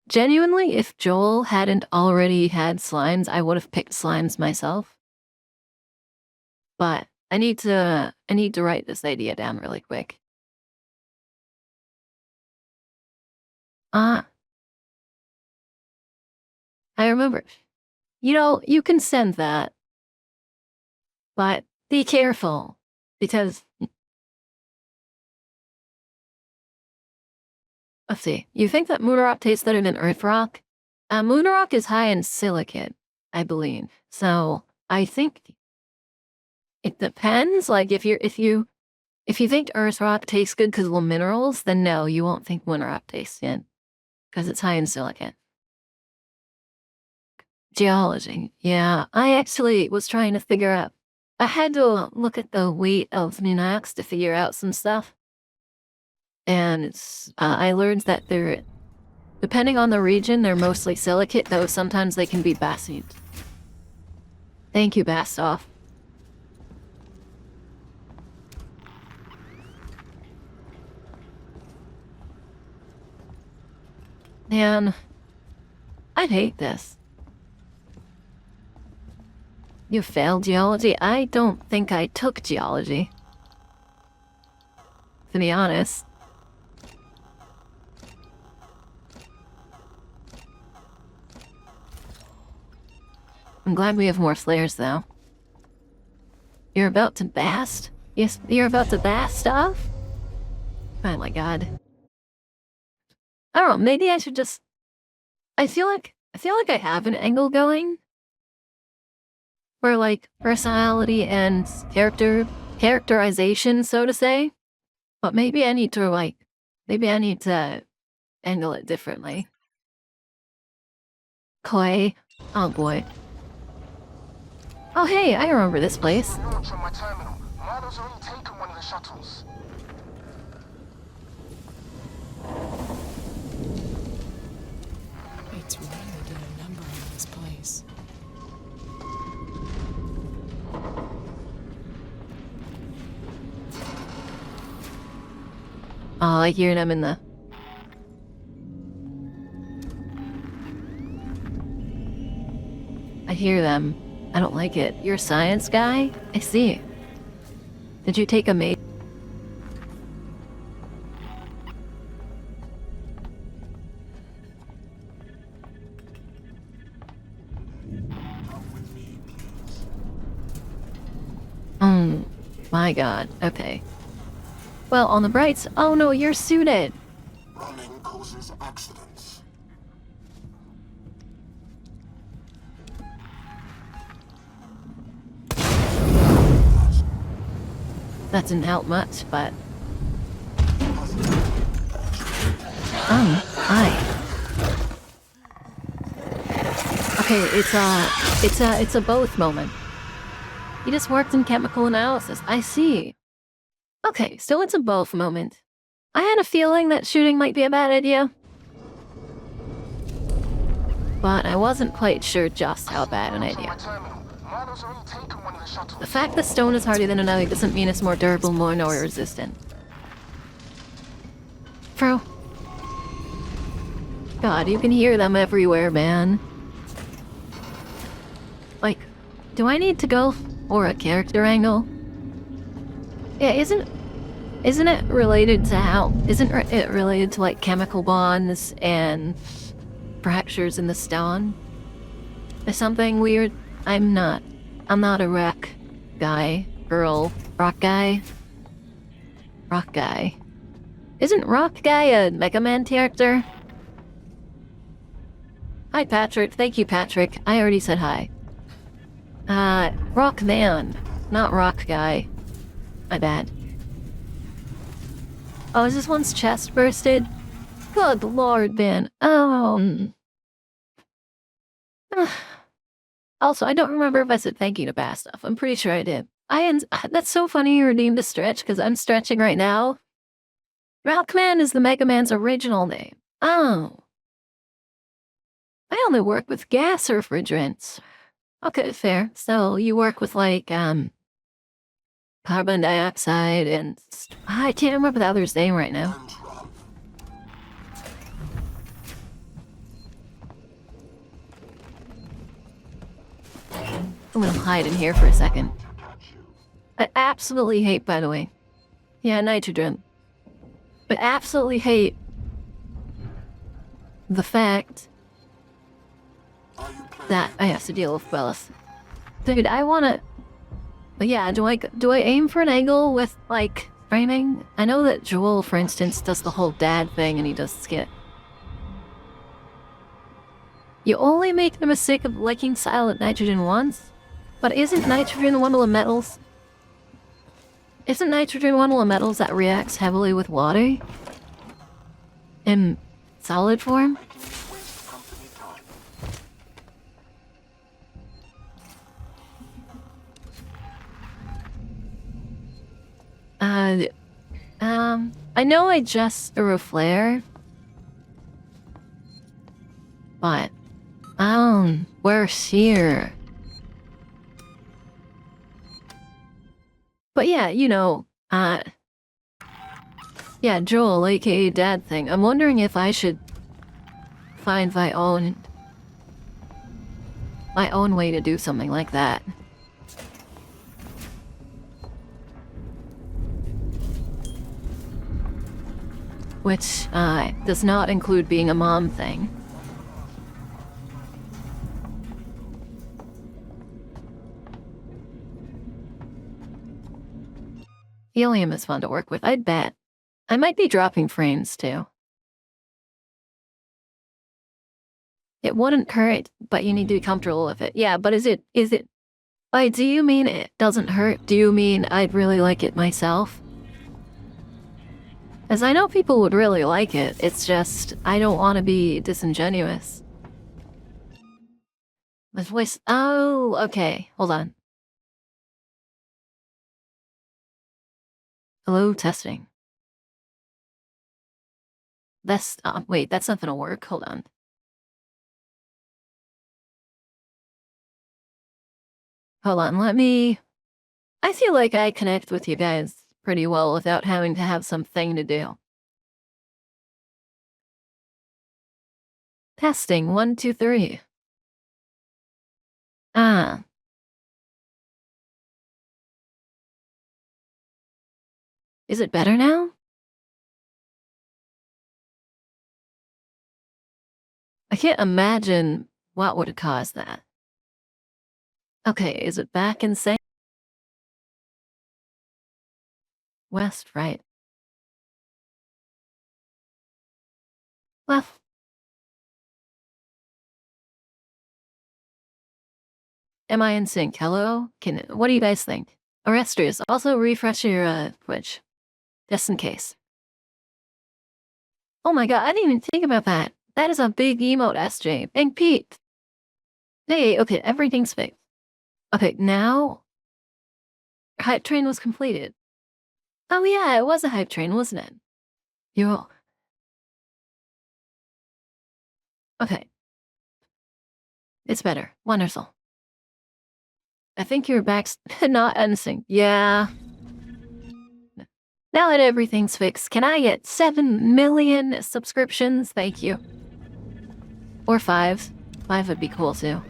Speaker 1: Genuinely, if Joel hadn't already had slimes, I would have picked slimes myself. But I need to write this idea down really quick. I remember. You know, you can send that. But be careful, because... Let's see. You think that moon rock tastes better than earth rock? Moon rock is high in silicate, I believe. So I think it depends. Like if you think earth rock tastes good because of the minerals, then no, you won't think moon rock tastes good because it's high in silicate. Geology. Yeah, I actually was trying to figure out. I had to look at the weight of Munax to figure out some stuff. And I learned that they're, depending on the region, they're mostly silicate, though sometimes they can be basalt. Thank you, Bastoff. Man, I'd hate this. You failed geology? I don't think I took geology. To be honest. I'm glad we have more slayers, though. You're about to bast? Yes, you're about to bast off? Oh my god. I don't know, maybe I should just... I feel like I have an angle going. For, like, personality and characterization, so to say. But maybe I need to, angle it differently. Clay. Oh boy. Oh hey, I remember this place.
Speaker 6: Launch on my terminal. Marlo's already taken one of the shuttles.
Speaker 8: It's really getting a number on this place.
Speaker 1: Oh, I hear them in the... I hear them. I don't like it. You're a science guy? I see. Did you take a mate? My god. Okay. Well, on the brights... Oh no, you're suited!
Speaker 3: Running causes accidents.
Speaker 1: That didn't help much, but... Hi. Okay, it's a both moment. He just worked in chemical analysis. I see. Okay, still it's a both moment. I had a feeling that shooting might be a bad idea. But I wasn't quite sure just how bad an idea. The fact that stone is harder than another doesn't mean it's more durable, more noise resistant. Bro. God, you can hear them everywhere, man. Like, do I need to go for a character angle? Yeah, isn't it related to how... Isn't it related to, like, chemical bonds and fractures in the stone? Is something weird? I'm not a rock guy. Girl. Rock guy. Rock guy. Isn't Rock Guy a Mega Man character? Hi, Patrick. Thank you, Patrick. I already said hi. Rock Man, not Rock Guy. My bad. Oh, is this one's chest bursted? Good lord, Ben. Also, I don't remember if I said thank you to Bass stuff. I'm pretty sure I did. That's so funny you're named to Stretch, because I'm stretching right now. Ralkman is the Mega Man's original name. Oh. I only work with gas refrigerants. Okay, fair. So you work with, like, carbon dioxide and... I can't remember the other's name right now. I'm gonna hide in here for a second. I absolutely hate, by the way. Yeah, nitrogen. But absolutely hate the fact that I have to deal with Bellis. Dude, I wanna... But yeah, do I aim for an angle with, like, framing? I know that Joel, for instance, does the whole dad thing and he does skit. You only make the mistake of liking silent nitrogen once? But isn't nitrogen one of the metals? Isn't nitrogen one of the metals that reacts heavily with water? In solid form? I know I just threw a flare. But, we're here. But yeah, you know, yeah, Joel, aka Dad thing. I'm wondering if I should find my own way to do something like that. Which, does not include being a mom thing. Helium is fun to work with, I'd bet. I might be dropping frames, too. It wouldn't hurt, but you need to be comfortable with it. Yeah, but is it... Wait, do you mean it doesn't hurt? Do you mean I'd really like it myself? As I know people would really like it, it's just, I don't want to be disingenuous. My voice... Oh, okay, hold on. Hello, testing. That's, wait, that's not gonna work, hold on. Hold on, let me... I feel like I connect with you guys pretty well without having to have something to do. Testing, 1, 2, 3. Is it better now? I can't imagine what would cause that. Okay, is it back in sync? West, right. Well. Am I in sync? Hello? What do you guys think? Orestes, also refresh your, Twitch. Just in case. Oh my god, I didn't even think about that. That is a big emote, SJ. Big Pete. Hey, okay, everything's fixed. Okay, now... Hype train was completed. Oh yeah, it was a hype train, wasn't it? You're... Okay. It's better. Wonderful. I think your back's not unsync. Yeah. Now that everything's fixed, can I get 7 million subscriptions? Thank you. Or 5. 5 would be cool too.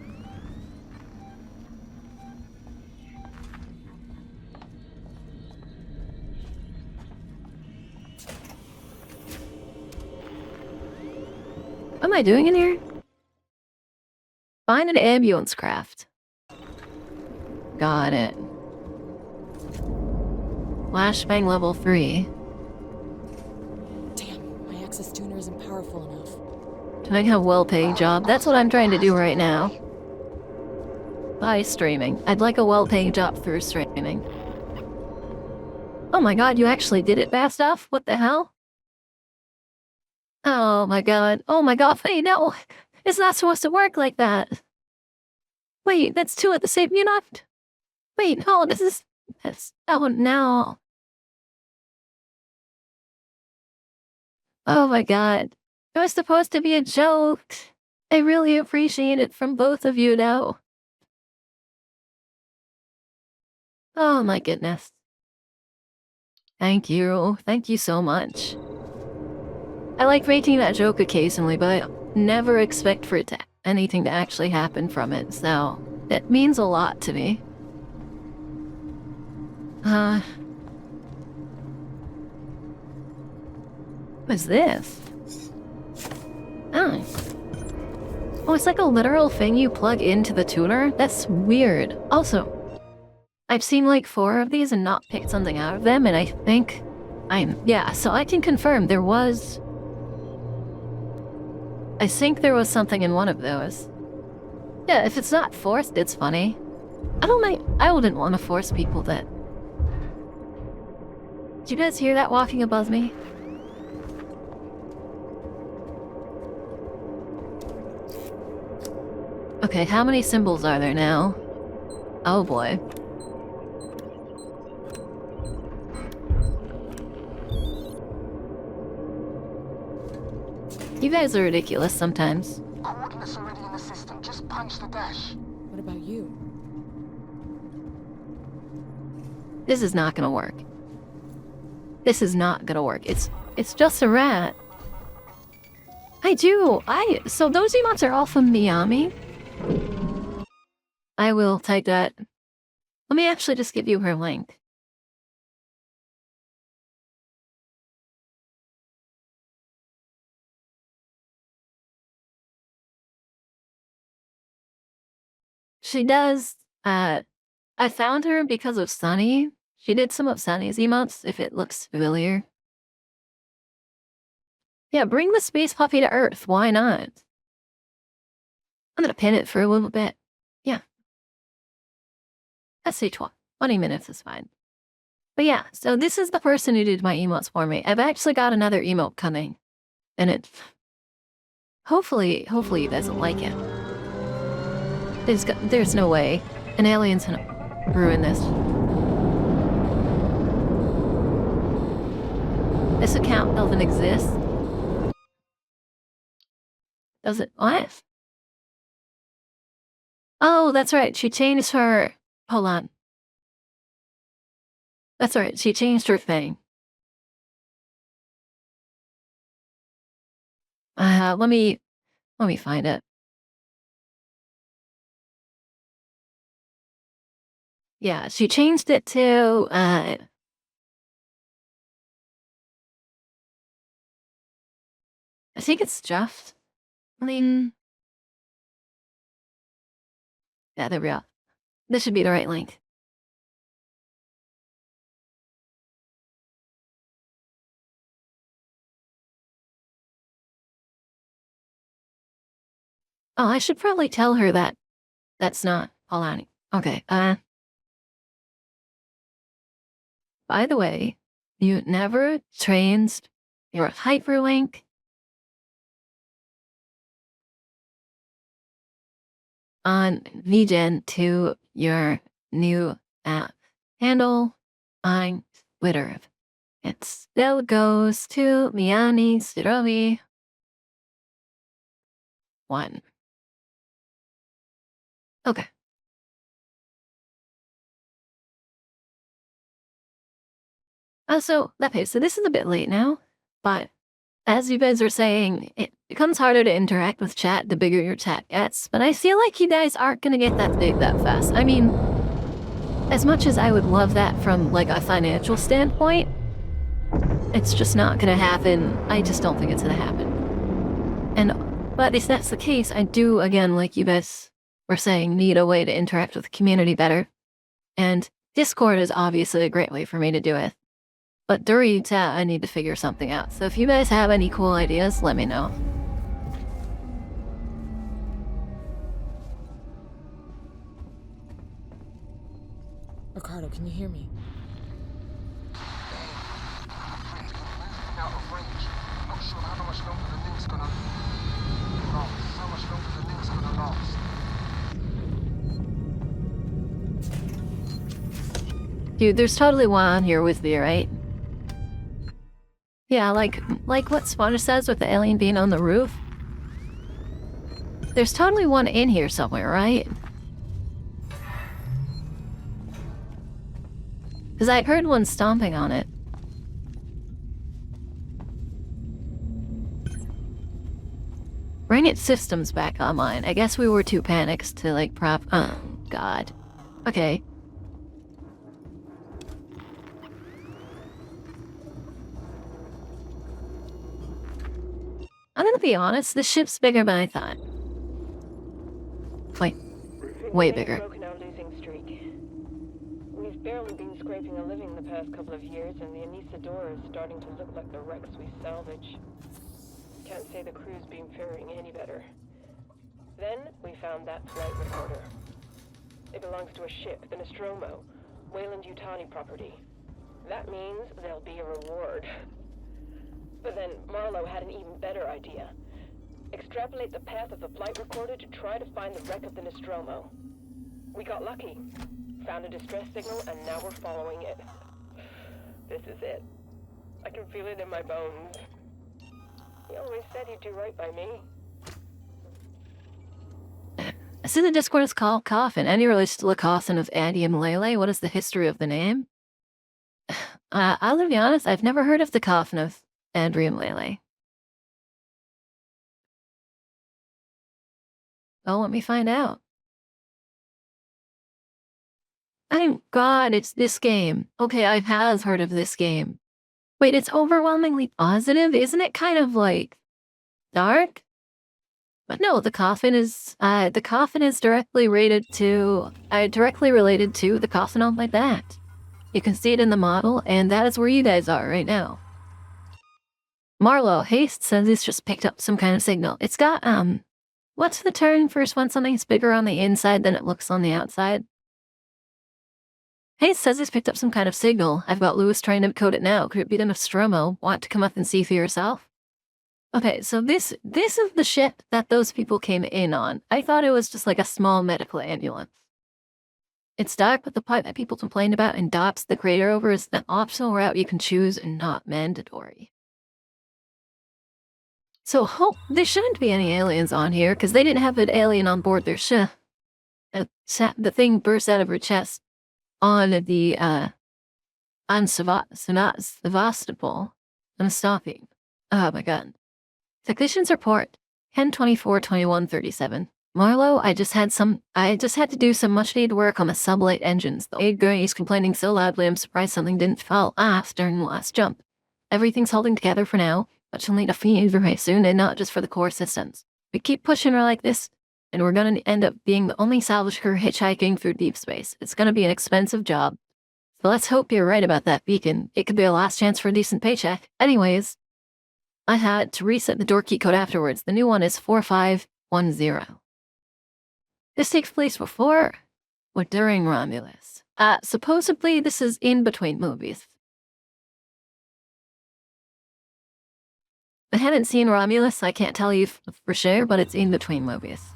Speaker 1: What am I doing in here? Find an ambulance craft. Got it. Flashbang level 3.
Speaker 8: Damn, my access tuner isn't powerful enough.
Speaker 1: Do I have a well-paying job? That's what I'm trying to do right now. By streaming. I'd like a well-paying job through streaming. Oh my god, you actually did it fast enough? What the hell? Oh my god. Oh my god. Wait, no. It's not supposed to work like that. Wait, that's two at the same unit? Wait, no, this is... Oh, no. Oh my god. It was supposed to be a joke. I really appreciate it from both of you now. Oh my goodness. Thank you. Thank you so much. I like making that joke occasionally, but I never expect for it to anything to actually happen from it, so it means a lot to me. What is this? Oh. Oh, it's like a literal thing you plug into the tuner? That's weird. Also, I've seen like 4 of these and not picked something out of them, and I think yeah, so I can confirm there was... I think there was something in one of those. Yeah, if it's not forced, it's funny. I wouldn't want to force people that... Did you guys hear that walking above me? Okay, how many symbols are there now? Oh boy. You guys are ridiculous sometimes.
Speaker 6: Coordinates already in the system. Just punch the dash.
Speaker 8: What about you?
Speaker 1: This is not gonna work. This is not gonna work. It's just a rat. So those emotes are all from Miami? I will type that. Let me actually just give you her link. She does, I found her because of Sunny. She did some of Sunny's emotes, if it looks familiar. Yeah, bring the space puppy to Earth, why not? I'm gonna pin it for a little bit. Yeah. Let's say 20 minutes is fine. But yeah, so this is the person who did my emotes for me. I've actually got another emote coming. And it... Hopefully he doesn't like it. There's no way. An alien's gonna ruin this. This account doesn't exist. Does it? What? Oh, that's right. She changed her... Hold on. That's right. She changed her thing. Let me find it. Yeah, she changed it to, I think it's just... Yeah, there we go. This should be the right link. Oh, I should probably tell her that that's not Polani. Okay, by the way, you never changed your hyperlink on VGen to your new app handle on Twitter. It still goes to Miani Sirovi 1. Okay. So that page. So this is a bit late now, but as you guys are saying, it becomes harder to interact with chat the bigger your chat gets, but I feel like you guys aren't gonna get that big that fast. I mean, as much as I would love that from like a financial standpoint, it's just not gonna happen. I just don't think it's gonna happen. But if that's the case, I do, again, like you guys were saying, need a way to interact with the community better. And Discord is obviously a great way for me to do it. But during chat, I need to figure something out. So if you guys have any cool ideas, let me know.
Speaker 8: Ricardo, can you hear me?
Speaker 6: Out of range. Not sure how much longer it's gonna... No, so much longer than it's gonna last.
Speaker 1: Dude, there's totally one on here with me, right? Yeah, like what Spawner says with the alien being on the roof. There's totally one in here somewhere, right? Because I heard one stomping on it. Bring its systems back online. I guess we were too panicked to like prop. Oh, God. Okay. I'm gonna be honest, this ship's bigger than I thought. Wait. Way bigger.
Speaker 12: Broken our losing streak. We've barely been scraping a living the past couple of years, and the Anesidora is starting to look like the wrecks we salvage. Can't say the crew's been faring any better. Then we found that flight recorder. It belongs to a ship, the Nostromo, Weyland-Yutani property. That means there'll be a reward. But then Marlowe had an even better idea. Extrapolate the path of the flight recorder to try to find the wreck of the Nostromo. We got lucky. Found a distress signal, and now we're following it. This is it. I can feel it in my bones. He always said he'd do right by me.
Speaker 1: I see the Discord is called Coffin. Any relation to the coffin of Andy and Lele? What is the history of the name? I'll be honest, I've never heard of the coffin of Andrea and Lele. Oh, let me find out. Thank God it's this game. Okay, I have heard of this game. Wait, it's overwhelmingly positive? Isn't it kind of like dark? But no, the coffin is directly related to the coffin on my back. You can see it in the model, and that is where you guys are right now. Marlowe, Haste says he's just picked up some kind of signal. It's got, what's the term for when something's bigger on the inside than it looks on the outside? Haste says he's picked up some kind of signal. I've got Lewis trying to code it now. Could it be the Nostromo? Want to come up and see for yourself? Okay, so this is the ship that those people came in on. I thought it was just like a small medical ambulance. It's dark, but the part that people complained about in DOPS, the crater over, is an optional route you can choose and not mandatory. So there shouldn't be any aliens on here, because they didn't have an alien on board their ship. The thing burst out of her chest on the, Sevastopol. I'm stopping. Oh my God. Technician's report, 10/24/21/37. Marlowe, I just had to do some much-needed work on the sublight engines. The aid guy is complaining so loudly I'm surprised something didn't fall off during the last jump. Everything's holding together for now, but she'll need a feed very soon, and not just for the core systems. We keep pushing her like this, and we're gonna end up being the only salvage crew hitchhiking through deep space. It's gonna be an expensive job. So let's hope you're right about that beacon. It could be a last chance for a decent paycheck. Anyways, I had to reset the door key code afterwards. The new one is 4510. This takes place before or during Romulus. Supposedly this is in between movies. I haven't seen Romulus, I can't tell you for sure, but it's in between movies.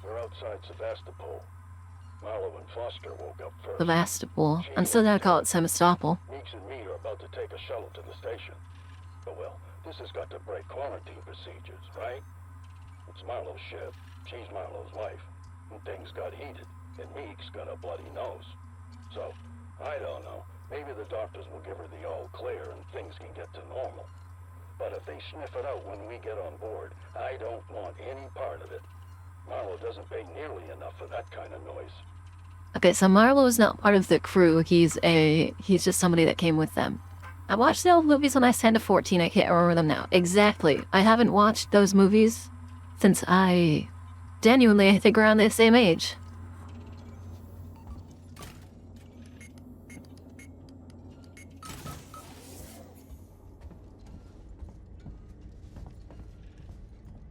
Speaker 3: We're outside Sevastopol. Marlowe and Foster woke up first.
Speaker 1: Sevastopol. I'm still gonna call it Sevastopol.
Speaker 3: Meeks and me are about to take a shuttle to the station. But well, this has got to break quarantine procedures, right? It's Marlowe's ship. She's Marlowe's wife. And things got heated. And Meeks got a bloody nose. So, I don't know. Maybe the doctors will give her the all clear and things can get to normal. But if they sniff it out when we get on board, I don't want any part of it. Marlowe doesn't pay nearly enough for that kind of noise.
Speaker 1: Okay, so Marlowe is not part of the crew. He's just somebody that came with them. I watched the old movies when I was 10 to 14. I can't remember them now. Exactly. I haven't watched those movies since I think around the same age.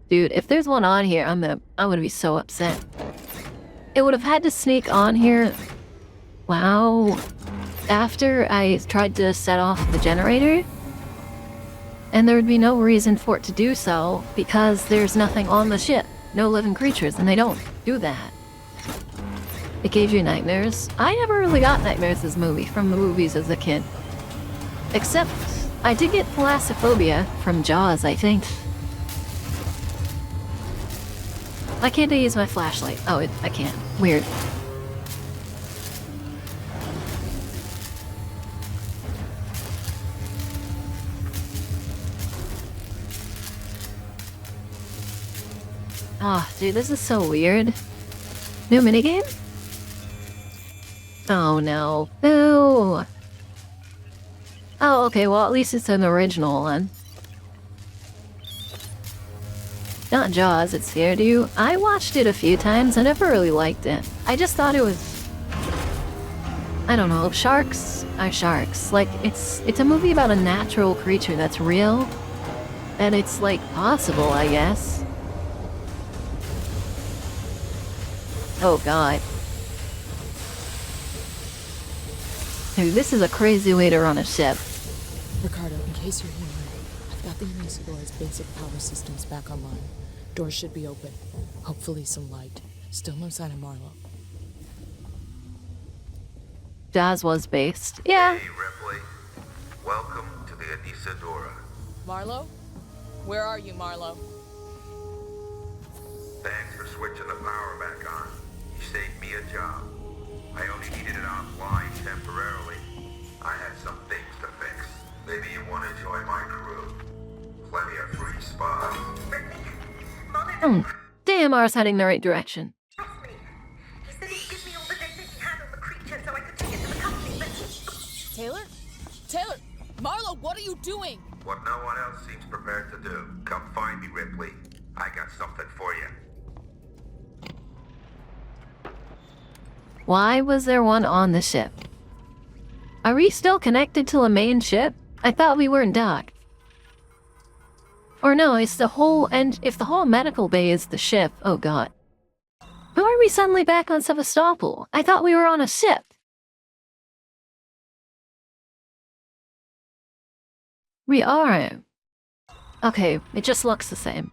Speaker 1: Dude, if there's one on here, I'm gonna be so upset. It would have had to sneak on here. Wow. after I tried to set off the generator, and there would be no reason for it to do so because there's nothing on the ship. No living creatures, and they don't do that. It gave you nightmares. I never really got nightmares this movie from the movies as a kid. Except, I did get thalassophobia from Jaws, I think. Why can't I use my flashlight? Oh, I can't. Weird. Ah, oh, dude, this is so weird. New minigame? Oh no. No! Oh, okay, well at least it's an original one. Not Jaws, it scared you. I watched it a few times, I never really liked it. I just thought it was... I don't know, sharks are sharks. Like, it's a movie about a natural creature that's real. And it's, like, possible, I guess. Oh god. Dude, this is a crazy way to run a ship.
Speaker 8: Ricardo, in case you're hearing me, I've got the Unisador's basic power systems back online. Doors should be open. Hopefully some light. Still no sign of Marlowe.
Speaker 1: Jazz was based. Yeah.
Speaker 13: Hey, Ripley. Welcome to the Unisadora.
Speaker 2: Marlowe? Where are you, Marlowe?
Speaker 13: Thanks for switching the power back on. You saved me a job. I only needed it offline temporarily. I had some things to fix. Maybe you want to join my crew. Plenty of free spots.
Speaker 1: Damn, I was heading the right direction.
Speaker 2: Taylor? Taylor! Marlowe, what are you doing?
Speaker 13: What no one else seems prepared to do. Come find me, Ripley. I got something for you.
Speaker 1: Why was there one on the ship? Are we still connected to the main ship? I thought we weren't docked. Or no, it's the whole, and if the whole medical bay is the ship, oh god. Why are we suddenly back on Sevastopol? I thought we were on a ship. We are. Okay, it just looks the same.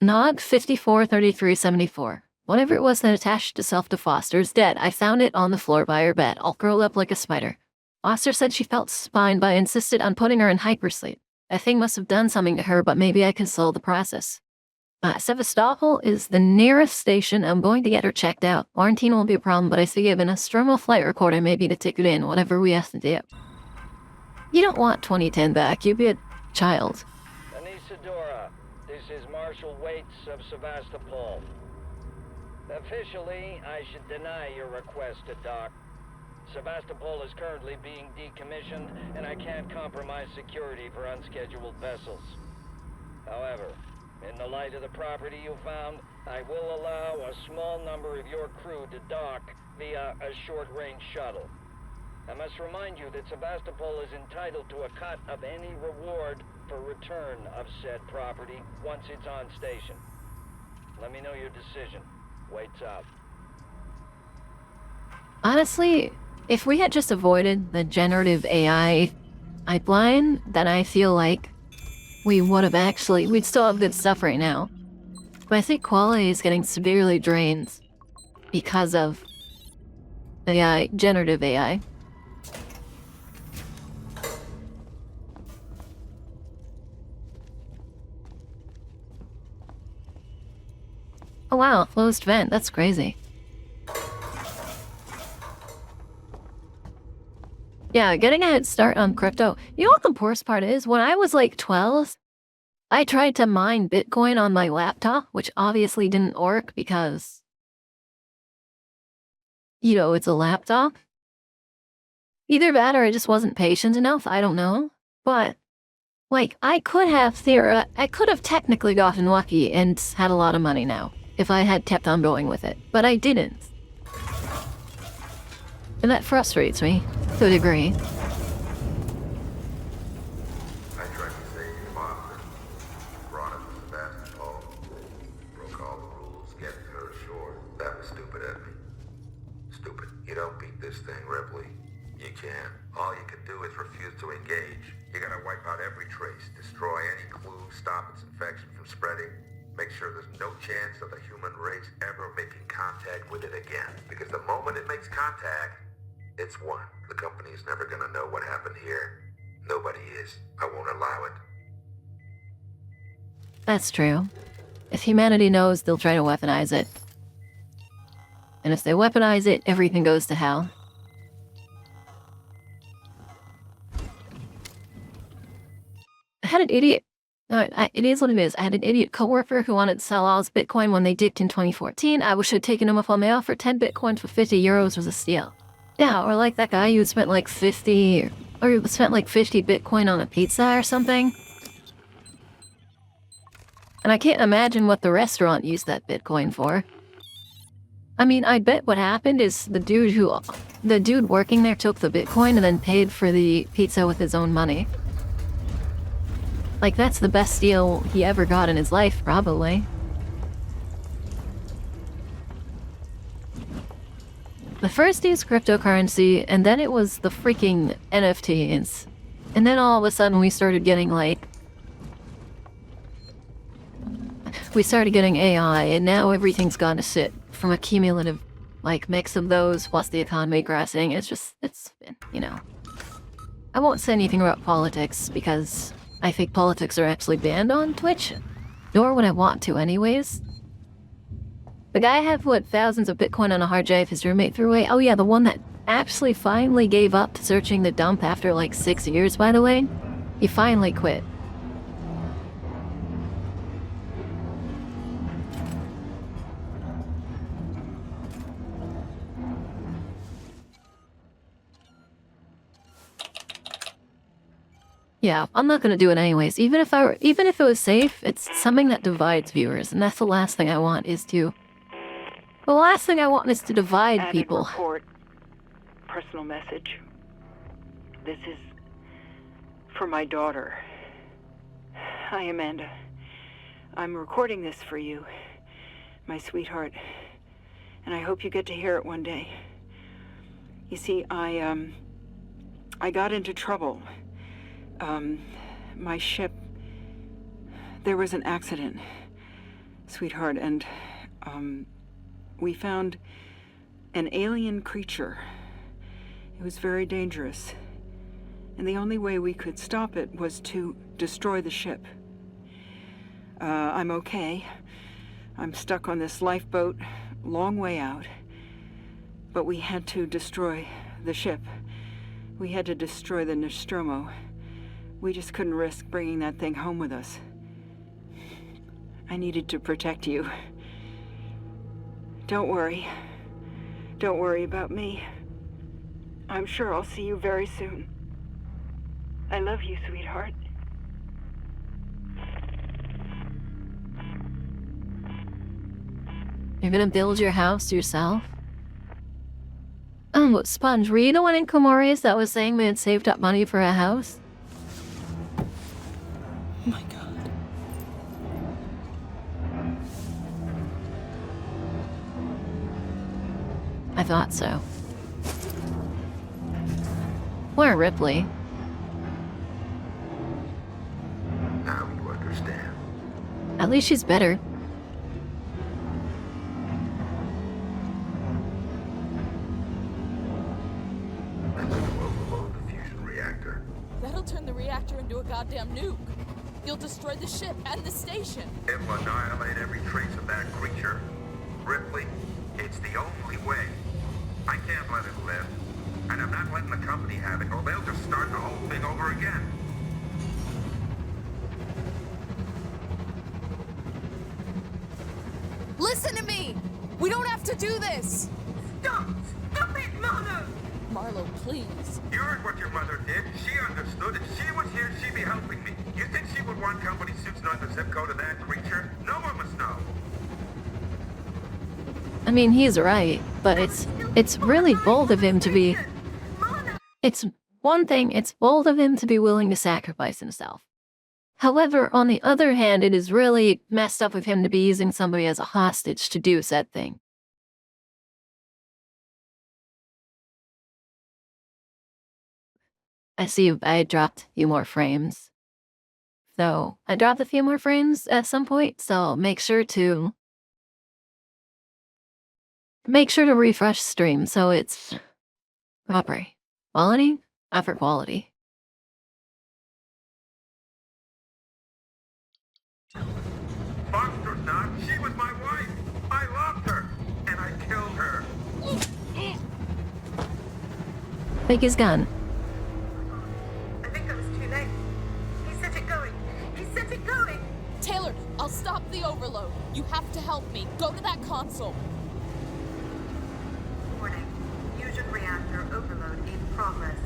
Speaker 1: Nog 543374. Whatever it was that attached itself to Foster is dead. I found it on the floor by her bed, all curled up like a spider. Foster said she felt spine, but I insisted on putting her in hypersleep. That thing must have done something to her, but maybe I can slow the process. Sevastopol is the nearest station. I'm going to get her checked out. Quarantine won't be a problem, but I see given a Stromo flight recorder maybe to take it in, whatever we have to do. You don't want 2010 back, you'd be a child.
Speaker 4: Unisadora, this is Marshal Waits of Sevastopol. Officially, I should deny your request to dock. Sevastopol is currently being decommissioned, and I can't compromise security for unscheduled vessels. However, in the light of the property you found, I will allow a small number of your crew to dock via a short-range shuttle. I must remind you that Sevastopol is entitled to a cut of any reward for return of said property once it's on station. Let me know your decision. Waits out.
Speaker 1: Honestly, if we had just avoided the generative AI pipeline, then I feel like we would have actually, we'd still have good stuff right now. But I think quality is getting severely drained because of AI, generative AI. Oh wow, closed vent, that's crazy. Yeah, getting a head start on crypto. You know what the worst part is? When I was like 12, I tried to mine Bitcoin on my laptop, which obviously didn't work because, you know, it's a laptop. Either that or I just wasn't patient enough, I don't know. But, like, I could have technically gotten lucky and had a lot of money now, if I had kept on going with it. But I didn't. And that frustrates me, to a degree.
Speaker 13: I tried to save your father. Brought him to Sevastopol. Broke all the rules, getting her ashore. That was stupid of me. Stupid. You don't beat this thing, Ripley. You can. All you can do is refuse to engage. You gotta wipe out every trace, destroy any clue, stop its infection from spreading. Make sure there's no chance of the human race ever making contact with it again. Because the moment it makes contact, it's won. The company's never gonna know what happened here. Nobody is. I won't allow it.
Speaker 1: That's true. If humanity knows, they'll try to weaponize it. And if they weaponize it, everything goes to hell. I had an idiot. No, it is what it is. I had an idiot coworker who wanted to sell all his Bitcoin when they dipped in 2014. I wish I'd taken him up on my offer. 10 Bitcoin for 50 euros was a steal. Yeah, or like that guy who spent like 50 Bitcoin on a pizza or something. And I can't imagine what the restaurant used that Bitcoin for. I mean, I bet what happened is the dude working there took the Bitcoin and then paid for the pizza with his own money. Like, that's the best deal he ever got in his life, probably. The first is cryptocurrency, and then it was the freaking NFTs. And then all of a sudden we started getting, like... We started getting AI, and now everything's gonna sit from a cumulative, like, mix of those, plus the economy crashing. It's been, you know... I won't say anything about politics, because I think politics are actually banned on Twitch. Nor would I want to anyways. The guy had, what, thousands of Bitcoin on a hard drive his roommate threw away? Oh yeah, the one that actually finally gave up to searching the dump after like 6 years, by the way. He finally quit. Yeah, I'm not gonna do it anyways. Even if it was safe, it's something that divides viewers, and that's the last thing I want is to... The last thing I want is to divide
Speaker 14: Added
Speaker 1: people.
Speaker 14: Report. Personal message. This is for my daughter. Hi, Amanda. I'm recording this for you, my sweetheart, and I hope you get to hear it one day. You see, I got into trouble. My ship, there was an accident, sweetheart, and, we found an alien creature. It was very dangerous, and the only way we could stop it was to destroy the ship. I'm okay. I'm stuck on this lifeboat, long way out, but we had to destroy the ship. We had to destroy the Nostromo. We just couldn't risk bringing that thing home with us. I needed to protect you. Don't worry. Don't worry about me. I'm sure I'll see you very soon. I love you, sweetheart.
Speaker 1: You're gonna build your house yourself? What, Sponge, were you the one in Komori's that was saying we had saved up money for a house?
Speaker 8: Oh my god.
Speaker 1: I thought so. Poor Ripley.
Speaker 13: Now you understand.
Speaker 1: At least she's better.
Speaker 13: I'm going to overload the fusion reactor.
Speaker 2: That'll turn the reactor into a goddamn nuke. You'll destroy the ship and the station.
Speaker 13: It will annihilate every trace of that creature. Ripley, it's the only way. I can't let it live. And I'm not letting the company have it, or they'll just start the whole thing over again.
Speaker 2: Listen to me! We don't have to do this!
Speaker 6: Stop! Stop it, Marlo!
Speaker 2: Marlo, please.
Speaker 13: You heard what your mother did. She understood. If she was here, she'd be helping me. You think she would want company suits knowing the zip code of that creature? No one must know.
Speaker 1: I mean, he's right, but it's really bold of him to be... It's one thing, it's bold of him to be willing to sacrifice himself. However, on the other hand, it is really messed up of him to be using somebody as a hostage to do said thing. I see I dropped a few more frames. So I dropped a few more frames at some point, so make sure to refresh stream so it's proper quality after quality.
Speaker 13: Monster not. She was my wife. I loved her, and I killed her.
Speaker 1: Take his gun.
Speaker 11: I think it was too late. He set it going. He set it going.
Speaker 2: Taylor, I'll stop the overload. You have to help me. Go to that console.
Speaker 11: Warning. Fusion reactor overload in progress.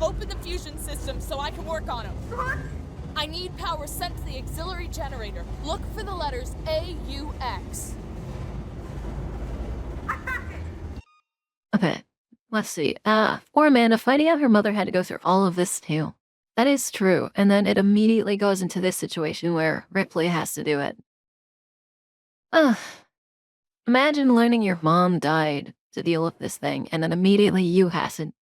Speaker 2: Open the fusion system so I can work on him.
Speaker 11: What?
Speaker 2: I need power sent to the auxiliary generator. Look for the letters AUX.
Speaker 11: I found it.
Speaker 1: Okay, let's see. Poor Amanda finding out her mother had to go through all of this too. That is true, and then it immediately goes into this situation where Ripley has to do it. Imagine learning your mom died to deal with this thing, and then immediately you has to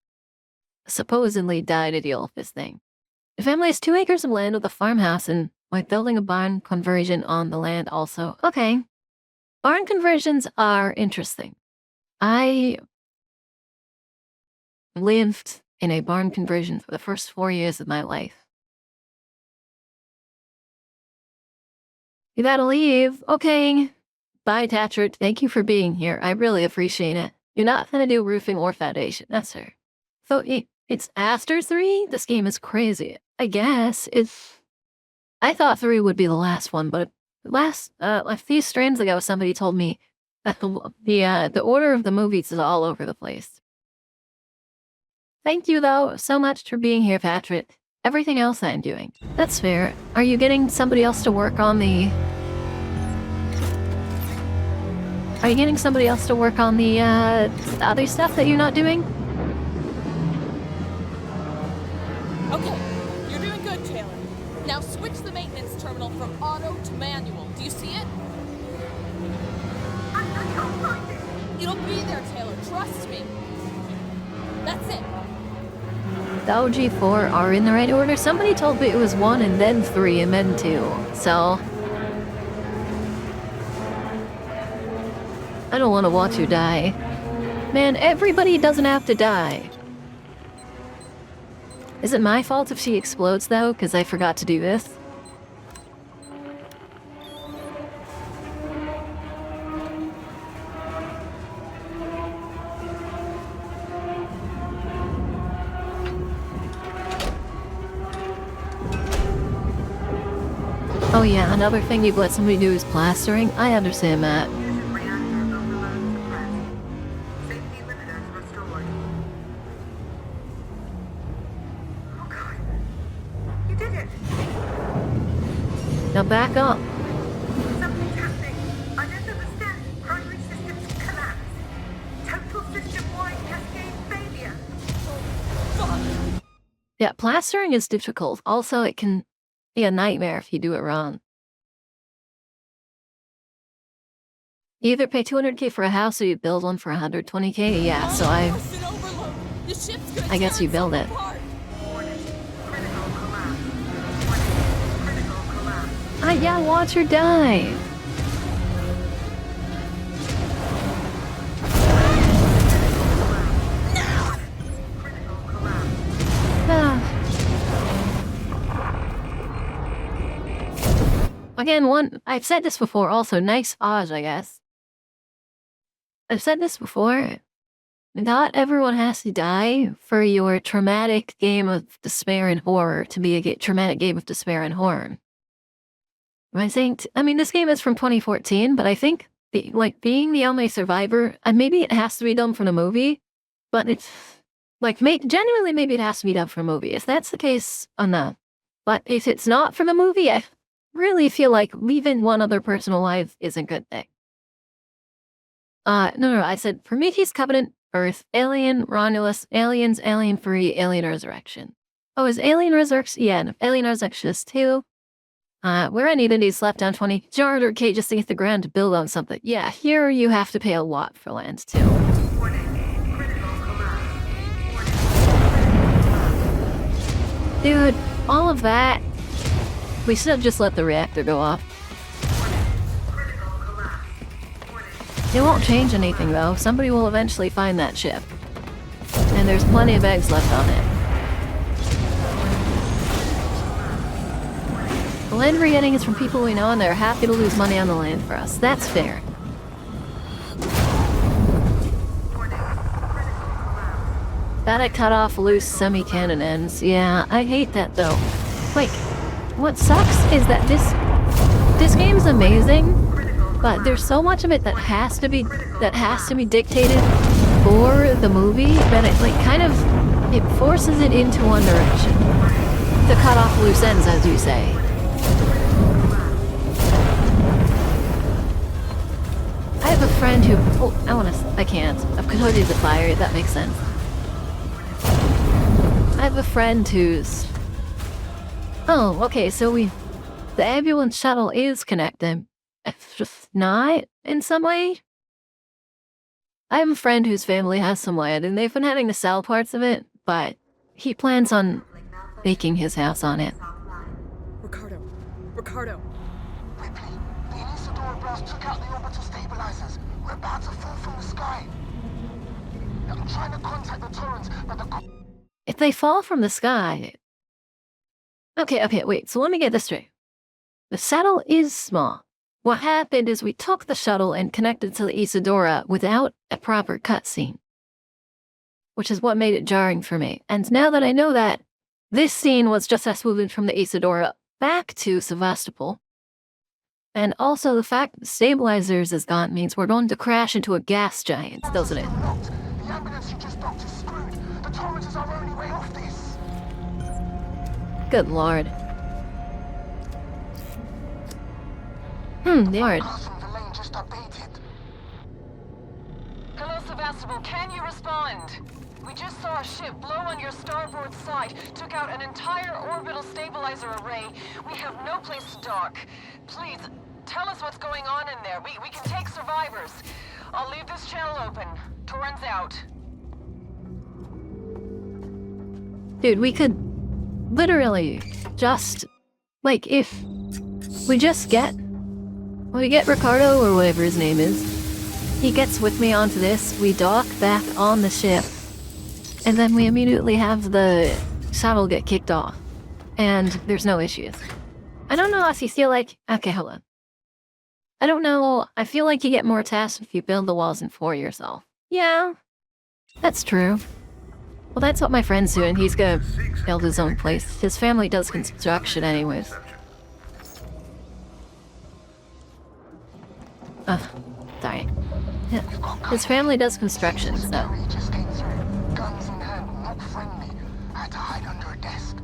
Speaker 1: supposedly die to deal with this thing. The family has 2 acres of land with a farmhouse and like building a barn conversion on the land also. Okay. Barn conversions are interesting. I lived in a barn conversion for the first 4 years of my life. You gotta leave. Okay. Bye, Tatchert. Thank you for being here. I really appreciate it. You're not gonna do roofing or foundation. That's her. So it's after 3? This game is crazy. I guess it's... I thought 3 would be the last one, but a few streams ago, somebody told me that the order of the movies is all over the place. Thank you, though, so much for being here, Patrick. Everything else I'm doing. That's fair. Are you getting somebody else to work on the... Are you getting somebody else to work on the other stuff that you're not doing?
Speaker 2: Okay, you're doing good, Taylor. Now switch the maintenance terminal from auto to manual. Do you see it?
Speaker 11: I can't find it.
Speaker 2: It'll be there, Taylor. Trust me. That's it.
Speaker 1: The OG4 are in the right order. Somebody told me it was 1 and then 3 and then 2. So... I don't want to watch you die. Man, everybody doesn't have to die. Is it my fault if she explodes, though? Because I forgot to do this? Oh yeah, another thing you've let somebody do is plastering. I understand that. Now back up.
Speaker 11: Something's happening. I don't understand. Primary systems collapse. Total system-wide cascade failure.
Speaker 1: Yeah, plastering is difficult. Also, it can be a nightmare if you do it wrong. You either pay 200k for a house or you build one for 120k. Yeah, so I guess you build it. Yeah, watch her die. Again, I've said this before also, nice pause, I guess. I've said this before. Not everyone has to die for your traumatic game of despair and horror to be a traumatic game of despair and horror. I mean, this game is from 2014, but I think, being the only survivor, maybe it has to be done for the movie, but it's, genuinely maybe it has to be done for a movie. If that's the case, no. But if it's not for the movie, I really feel like leaving one other person alive is a good thing. No, I said Prometheus, Covenant, Earth, Alien, Romulus, Aliens, Alien Free, Alien Resurrection. Oh, is Alien Resurrection? Yeah, Alien Resurrection is 2. Where I need indies left down 20. Jarder K just to get the ground to build on something. Yeah, here you have to pay a lot for land too. Dude, all of that. We should have just let the reactor go off. It won't change anything though. Somebody will eventually find that ship. And there's plenty of eggs left on it. The land we're getting is from people we know and they're happy to lose money on the land for us. That's fair. Gotta cut off loose semi-cannon ends. Yeah, I hate that though. Like, what sucks is that this game's amazing, but there's so much of it that has to be dictated for the movie that it like kind of it forces it into one direction. To cut off loose ends, as you say. I have a friend who I can't. I've converted the fire, that makes sense. I have a friend who's oh, okay, so the ambulance shuttle is connected. It's just not in some way. I have a friend whose family has some land and they've been having to sell parts of it, but he plans on making his house on it.
Speaker 2: Ricardo.
Speaker 6: Ripley, the Inisadora blast took out the orbital stabilizers. We're about to fall from the sky. I'm trying to contact the Torrens, but the...
Speaker 1: If they fall from the sky... Okay, wait, so let me get this straight. The shuttle is small. What happened is we took the shuttle and connected to the Isadora without a proper cutscene. Which is what made it jarring for me. And now that I know that, this scene was just us moving from the Isadora back to Sevastopol. And also the fact that the stabilizers is gone means we're going to crash into a gas giant, doesn't it?
Speaker 6: The ambulance you just docked is screwed. The Torrens is our only way off this.
Speaker 1: Good lord. Lord.
Speaker 12: Hello, Sevastopol. Can you respond? We just saw a ship blow on your starboard side, took out an entire orbital stabilizer array. We have no place to dock. Please, tell us what's going on in there. We can take survivors. I'll leave this channel open. Torrens out.
Speaker 1: Dude, we could literally just, like, if we just get Ricardo or whatever his name is, he gets with me onto this, we dock back on the ship, and then we immediately have the shuttle get kicked off, and there's no issues. I don't know if you feel like, okay, hold on. I don't know, I feel like you get more tasks if you build the walls and for yourself. Yeah, that's true. Well, that's what my friend's doing. He's gonna build his own place. His family does construction anyways. Sorry. Yeah. His family does construction, so...
Speaker 6: Guns in hand, not friendly. I had to hide under a desk.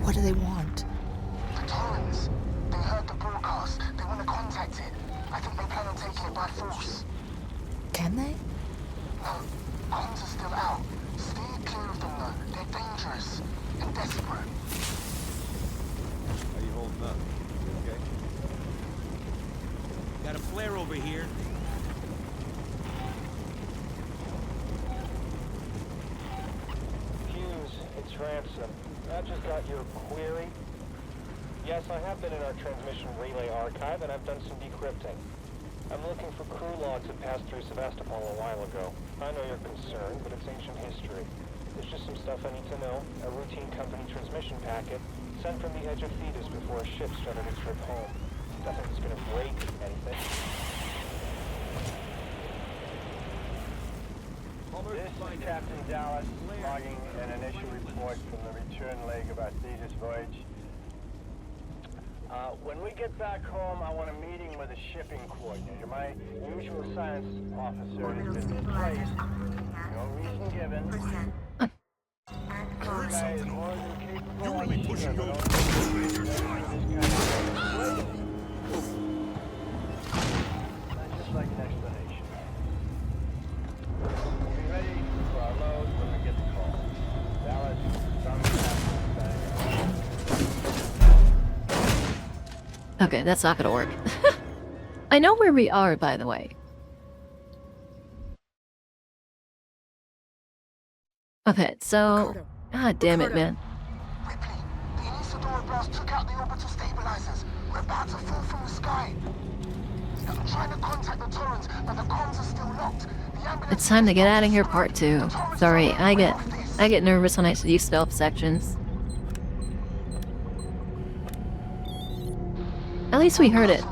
Speaker 8: What do they want?
Speaker 6: The Torrens. They heard the broadcast. They want to contact it. I think they plan on taking it by force.
Speaker 8: Can they?
Speaker 6: No. Comms are still out. Steer clear of them though. They're dangerous and desperate.
Speaker 5: How you holding up? You okay?
Speaker 15: Got a flare over here.
Speaker 4: Hughes, it's Ransom. I just got your query. Yes, I have been in our transmission relay archive and I've done some decrypting. I'm looking for crew logs that passed through Sevastopol a while ago. I know you're concerned, but it's ancient history. There's just some stuff I need to know. A routine company transmission packet sent from the edge of Thetis before a ship started its trip home. Nothing that's gonna break anything.
Speaker 16: This is Captain Dallas, logging an initial report from the return leg of our Thetis voyage. When we get back home, I want a meeting with a shipping coordinator. My usual science officer has been replaced. No reason given. This guy is more than capable. You will be pushing your... Just like an explanation. We'll be ready for our load when we get the call. Dallas,
Speaker 1: Okay, that's not gonna work. I know where we are, by the way. Okay, so... God damn it, man.
Speaker 6: blast took out the orbital stabilizers. We're about to fall from the sky. I'm trying to contact the Torrens, but the comms are still locked.
Speaker 1: It's time to get out of here, part 2. Sorry, I get nervous when I see stealth sections. At least we heard it.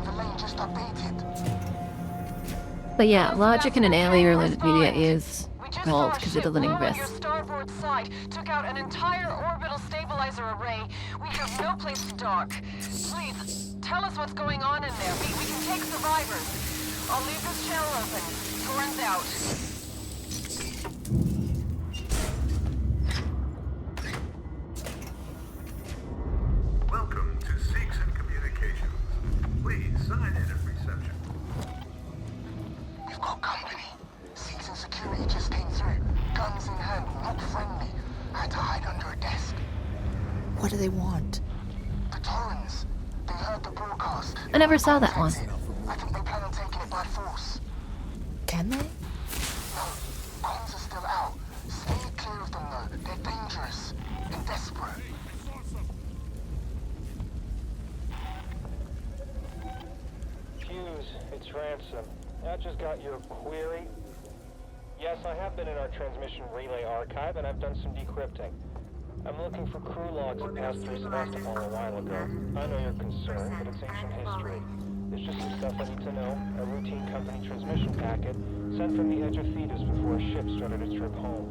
Speaker 1: But yeah, logic in an alien-related media is gold because it doesn't exist.
Speaker 12: Your starboard side took out an entire orbital stabilizer array. We have no place to dock. Please, tell us what's going on in there. We can take survivors. I'll leave this channel open. Torrens out.
Speaker 13: Welcome to Seegson Communications. Please sign in at reception.
Speaker 6: We've got company. Seegson security just came through. Guns in hand, not friendly. I had to hide under a desk.
Speaker 8: What do they want?
Speaker 6: The Torrens. They heard the broadcast.
Speaker 1: I never saw that one.
Speaker 6: I think they plan on taking it by force.
Speaker 8: Can they?
Speaker 6: No, comms are still out. Stay clear of them though. They're dangerous and desperate.
Speaker 4: Hughes, it's Ransom. I just got your query. Yes, I have been in our transmission relay archive, and I've done some decrypting. I'm looking for crew logs that passed through Sevastopol a while ago. I know you're concerned, but it's ancient history. There's just some stuff I need to know. A routine company transmission packet sent from the edge of Thetis before a ship started its trip home.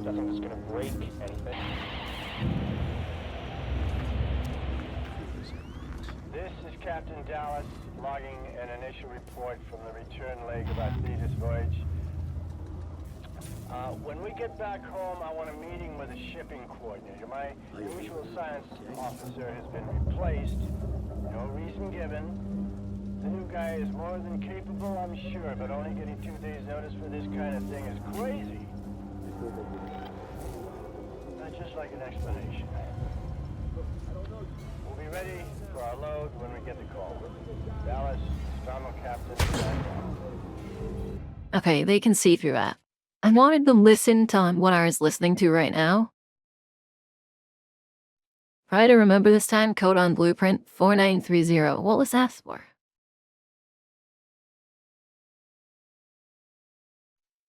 Speaker 4: Nothing that's gonna break anything.
Speaker 16: This is Captain Dallas, logging an initial report from the return leg of our Thetis voyage. When we get back home, I want a meeting with a shipping coordinator. My usual science officer has been replaced. No reason given. The new guy is more than capable, I'm sure, but only getting 2 days' notice for this kind of thing is crazy. I'd just like an explanation. We'll be ready for our load when we get the call. Dallas, Starmo Captain.
Speaker 1: Okay, they can see through that. I wanted to listen to what I was listening to right now. Try to remember this time, code on Blueprint 4930. What was that for?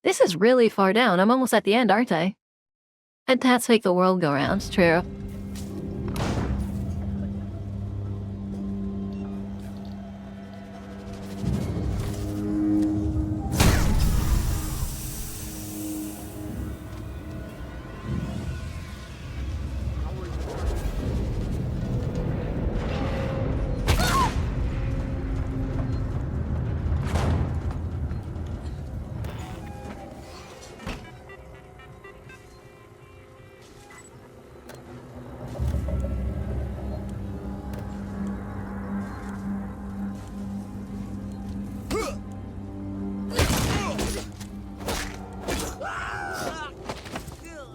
Speaker 1: This is really far down. I'm almost at the end, aren't I? And that's make the world go round. True.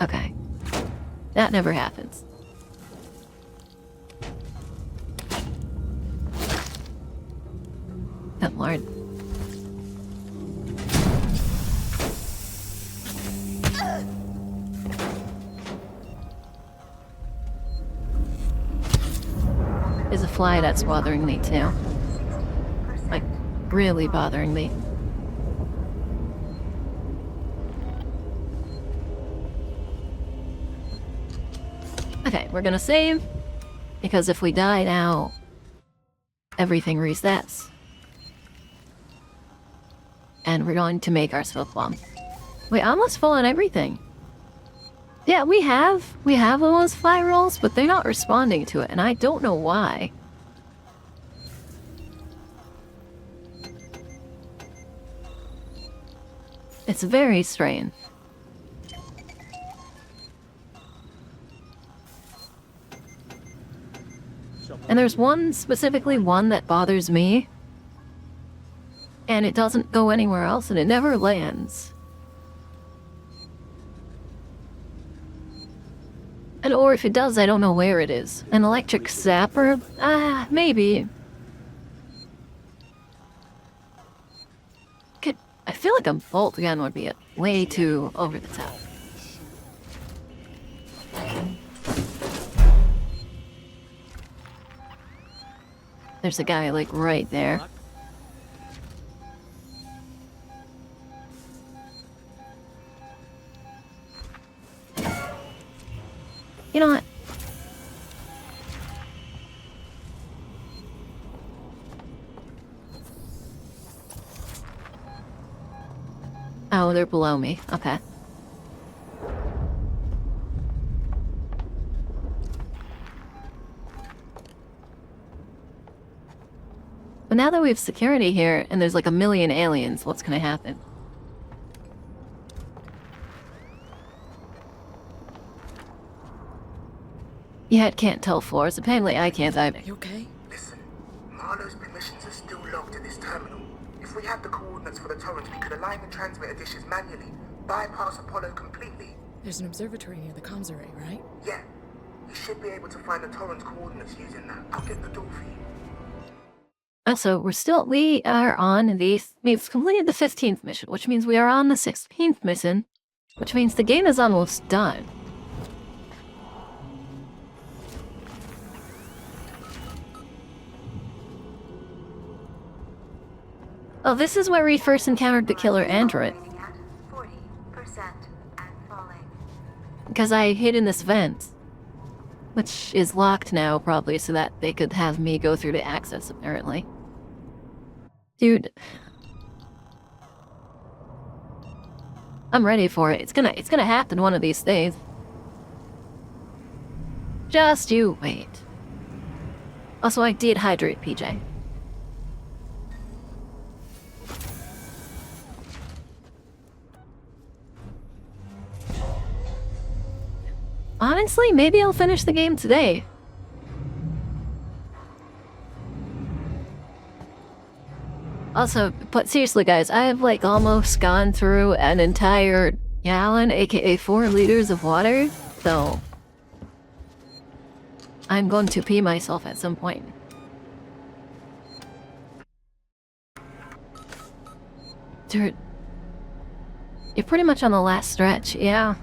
Speaker 1: Okay. That never happens. Good lord. There's a fly that's bothering me too. Like, really bothering me. Okay, we're gonna save, because if we die now, everything resets. And we're going to make ourselves bomb. Wait, I almost full on everything. Yeah, we have all those fly rolls, but they're not responding to it, and I don't know why. It's very strange. And there's specifically one that bothers me. And it doesn't go anywhere else, and it never lands. And or if it does, I don't know where it is. An electric zapper? Maybe. I feel like a bolt gun would be way too over the top. There's a guy, like, right there. You know what? Oh, they're below me. Okay. But now that we have security here, and there's like a million aliens, what's gonna happen? Yeah, it can't tell floors. Apparently I can't either.
Speaker 8: You okay?
Speaker 6: Listen, Marlowe's permissions are still logged at this terminal. If we had the coordinates for the torrents, we could align the transmitter dishes manually, bypass Apollo completely.
Speaker 8: There's an observatory near the comms array, right?
Speaker 6: Yeah. You should be able to find the torrent's coordinates using that. I'll get the door for you.
Speaker 1: Also, we are on we've completed the 15th mission, which means we are on the 16th mission, which means the game is almost done. Oh, this is where we first encountered the killer android.
Speaker 11: 40% and falling.
Speaker 1: Because I hid in this vent, which is locked now, probably, so that they could have me go through to access, apparently. Dude. I'm ready for it. It's gonna happen one of these days. Just you wait. Also, I did hydrate PJ. Honestly, maybe I'll finish the game today. Also, but seriously guys, I have like almost gone through an entire gallon, aka 4 liters of water, so I'm going to pee myself at some point. Dude, you're pretty much on the last stretch, yeah.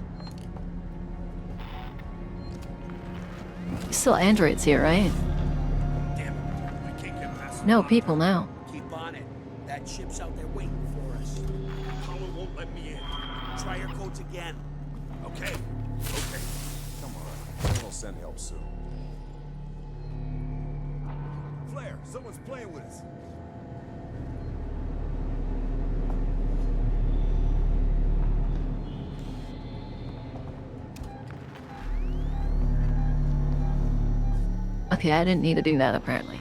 Speaker 1: Still androids here, right?
Speaker 15: Damn it. I can't get past
Speaker 1: No people now.
Speaker 15: Keep on it. That ship's out there waiting for us. Apollo won't let me in. Try your codes again. Okay? Okay.
Speaker 17: Come on. We'll send help soon. Flair, someone's playing with us.
Speaker 1: Okay, I didn't need to do that, apparently.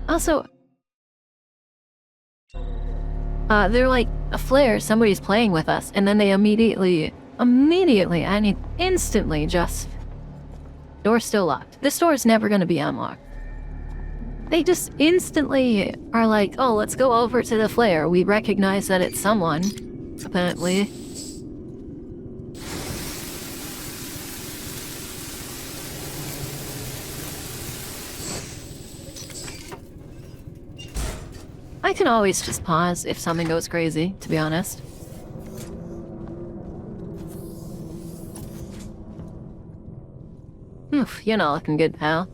Speaker 1: Also, they're like, a flare, somebody's playing with us, and then they immediately, instantly just... Door's still locked. This door is never gonna be unlocked. They just instantly are like, oh, let's go over to the flare. We recognize that it's someone, apparently. I can always just pause if something goes crazy, to be honest. Oof, you're not looking good, pal.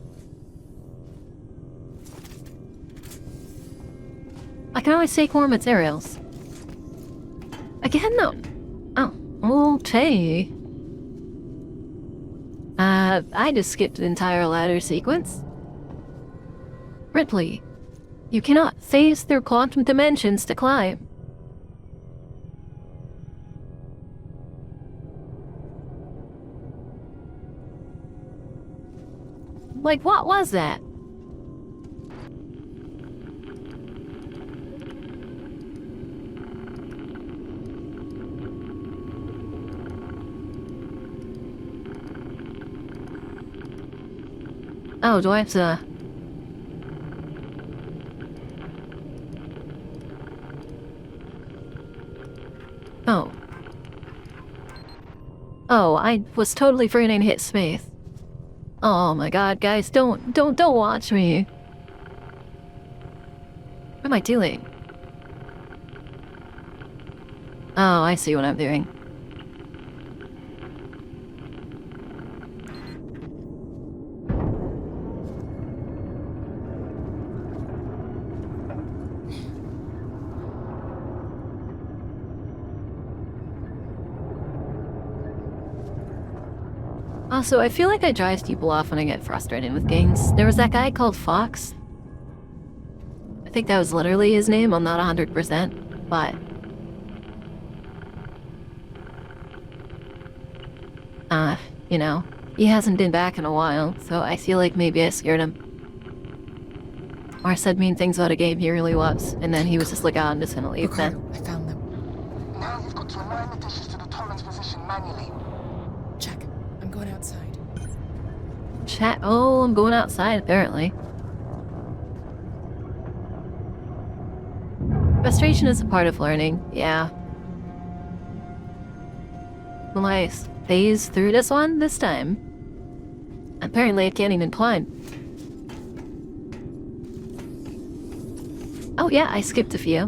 Speaker 1: I can always take more materials. Again, though. Oh, okay. I just skipped the entire ladder sequence. Ripley. You cannot phase through quantum dimensions to climb. Like, what was that? Oh, do I have to... Oh. Oh, I was totally forgetting to hit space. Oh my god, guys, don't watch me. What am I doing? Oh, I see what I'm doing. Also, I feel like I drive people off when I get frustrated with games. There was that guy called Fox. I think that was literally his name. I'm not 100%, but... you know, he hasn't been back in a while, so I feel like maybe I scared him. Or said mean things about a game he really loves, and then he was just like, oh, I'm just gonna leave then.
Speaker 6: I found them. Now you've got to align the dishes to the Torrens position manually.
Speaker 8: Check. I'm going outside.
Speaker 1: Chat. Oh, I'm going outside, apparently. Frustration is a part of learning, yeah. Will I phase through this one this time? Apparently I can't even climb. Oh yeah, I skipped a few.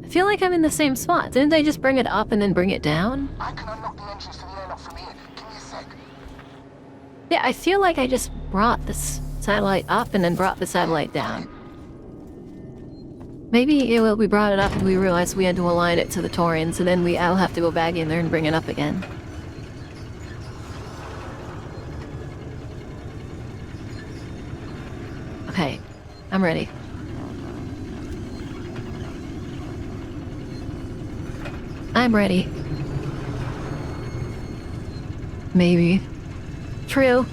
Speaker 1: I feel like I'm in the same spot. Didn't I just bring it up and then bring it down?
Speaker 6: I can unlock the entrance to the airlock from here. Give me a sec.
Speaker 1: Yeah, I feel like I just brought this satellite up and then brought the satellite down. Maybe we brought it up and we realized we had to align it to the Taurians, and then I'll have to go back in there and bring it up again. Okay, I'm ready. I'm ready. Maybe. True.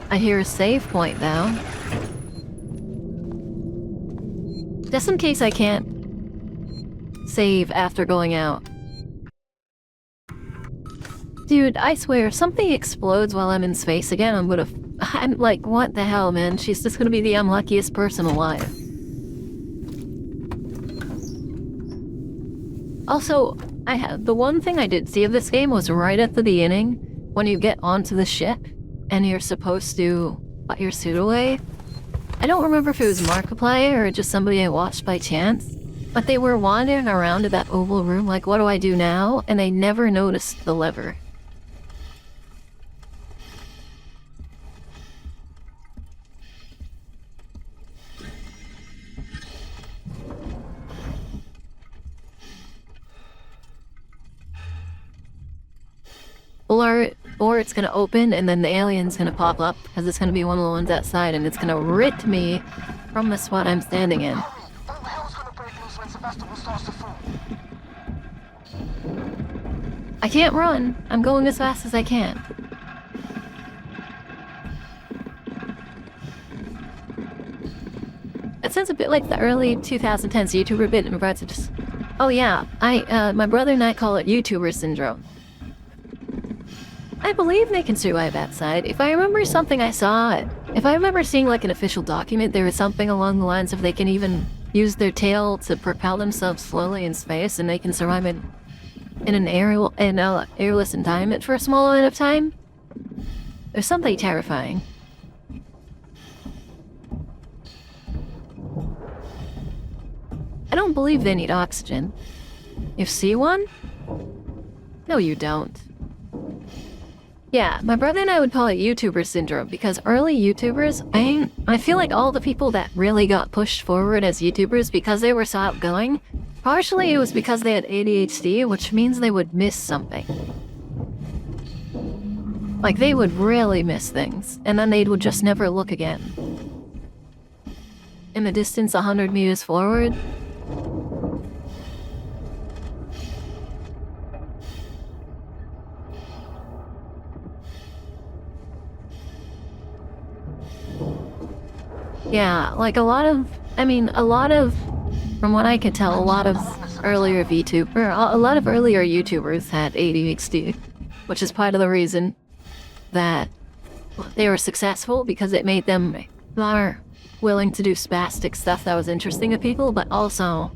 Speaker 1: I hear a save point though. Just in case I can't save after going out. Dude, I swear, if something explodes while I'm in space again, I'm like, what the hell, man? She's just gonna be the unluckiest person alive. Also, the one thing I did see of this game was right at the beginning, when you get onto the ship, and you're supposed to put your suit away. I don't remember if it was Markiplier or just somebody I watched by chance, but they were wandering around in that oval room like, what do I do now? And they never noticed the lever. Or it's gonna open and then the alien's gonna pop up, because it's gonna be one of the ones outside and it's gonna rip me from the spot I'm standing in. I can't run. I'm going as fast as I can. It sounds a bit like the early 2010s YouTuber bit in regards to just... Oh yeah, my brother and I call it YouTuber syndrome. I believe they can survive outside. If I remember something I saw, if I remember seeing like an official document, there was something along the lines of they can even use their tail to propel themselves slowly in space, and they can survive in an airless environment for a small amount of time. There's something terrifying. I don't believe they need oxygen. You see one? No, you don't. Yeah, my brother and I would call it YouTuber syndrome, because early YouTubers, I feel like all the people that really got pushed forward as YouTubers because they were so outgoing, partially it was because they had ADHD, which means they would miss something. Like, they would really miss things, and then they would just never look again. In the distance 100 meters forward, yeah, like from what I could tell, a lot of earlier YouTubers had ADHD, which is part of the reason that they were successful, because it made them more willing to do spastic stuff that was interesting to people, but also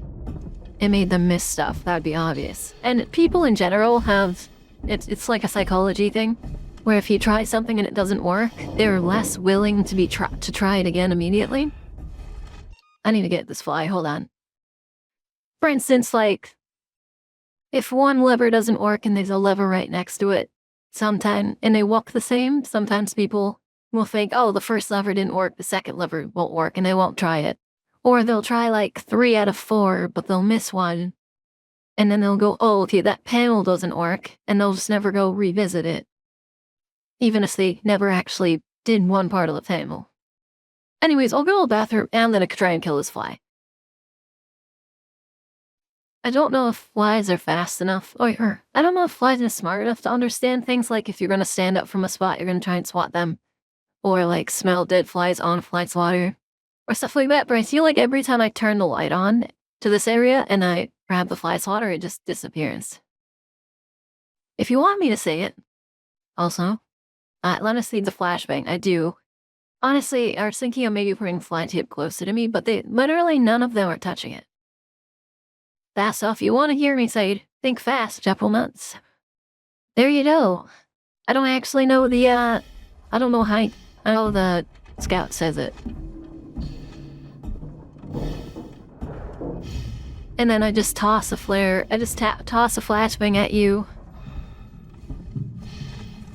Speaker 1: it made them miss stuff that would be obvious. And people in general have, it's like a psychology thing, where if you try something and it doesn't work, they're less willing to try it again immediately. I need to get this fly, hold on. For instance, like, if one lever doesn't work and there's a lever right next to it, and they walk the same, sometimes people will think, oh, the first lever didn't work, the second lever won't work, and they won't try it. Or they'll try like 3 out of 4, but they'll miss one. And then they'll go, oh, okay, that panel doesn't work, and they'll just never go revisit it. Even if they never actually did one part of the panel. Anyways, I'll go to the bathroom, and I'm gonna try and kill this fly. I don't know if flies are fast enough, or I don't know if flies are smart enough to understand things like if you're gonna stand up from a spot, you're gonna try and swat them. Or like smell dead flies on fly swatter. Or stuff like that, but I feel like every time I turn the light on to this area and I grab the fly swatter, it just disappears. If you want me to say it, also, let us see the flashbang. I do. Honestly, I was thinking of maybe putting fly tape closer to me, but literally none of them are touching it. That's all. If you want to hear me say it, think fast, Chapel Nuts. There you go. I don't actually know the, I don't know how the scout says it. And then I just toss a flare. I just toss a flashbang at you.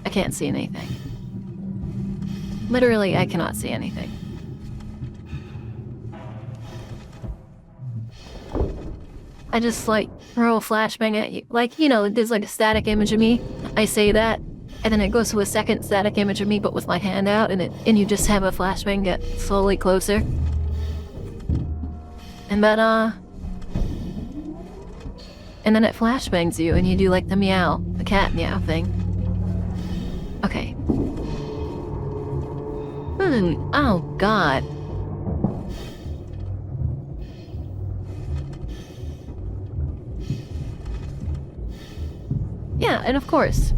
Speaker 1: I can't see anything. Literally, I cannot see anything. I just like throw a flashbang at you. Like, you know, there's like a static image of me. I say that, and then it goes to a second static image of me, but with my hand out, and you just have a flashbang get slowly closer. And then, and then it flashbangs you, and you do like the meow, the cat meow thing. Okay. Oh, God. Yeah, and of course,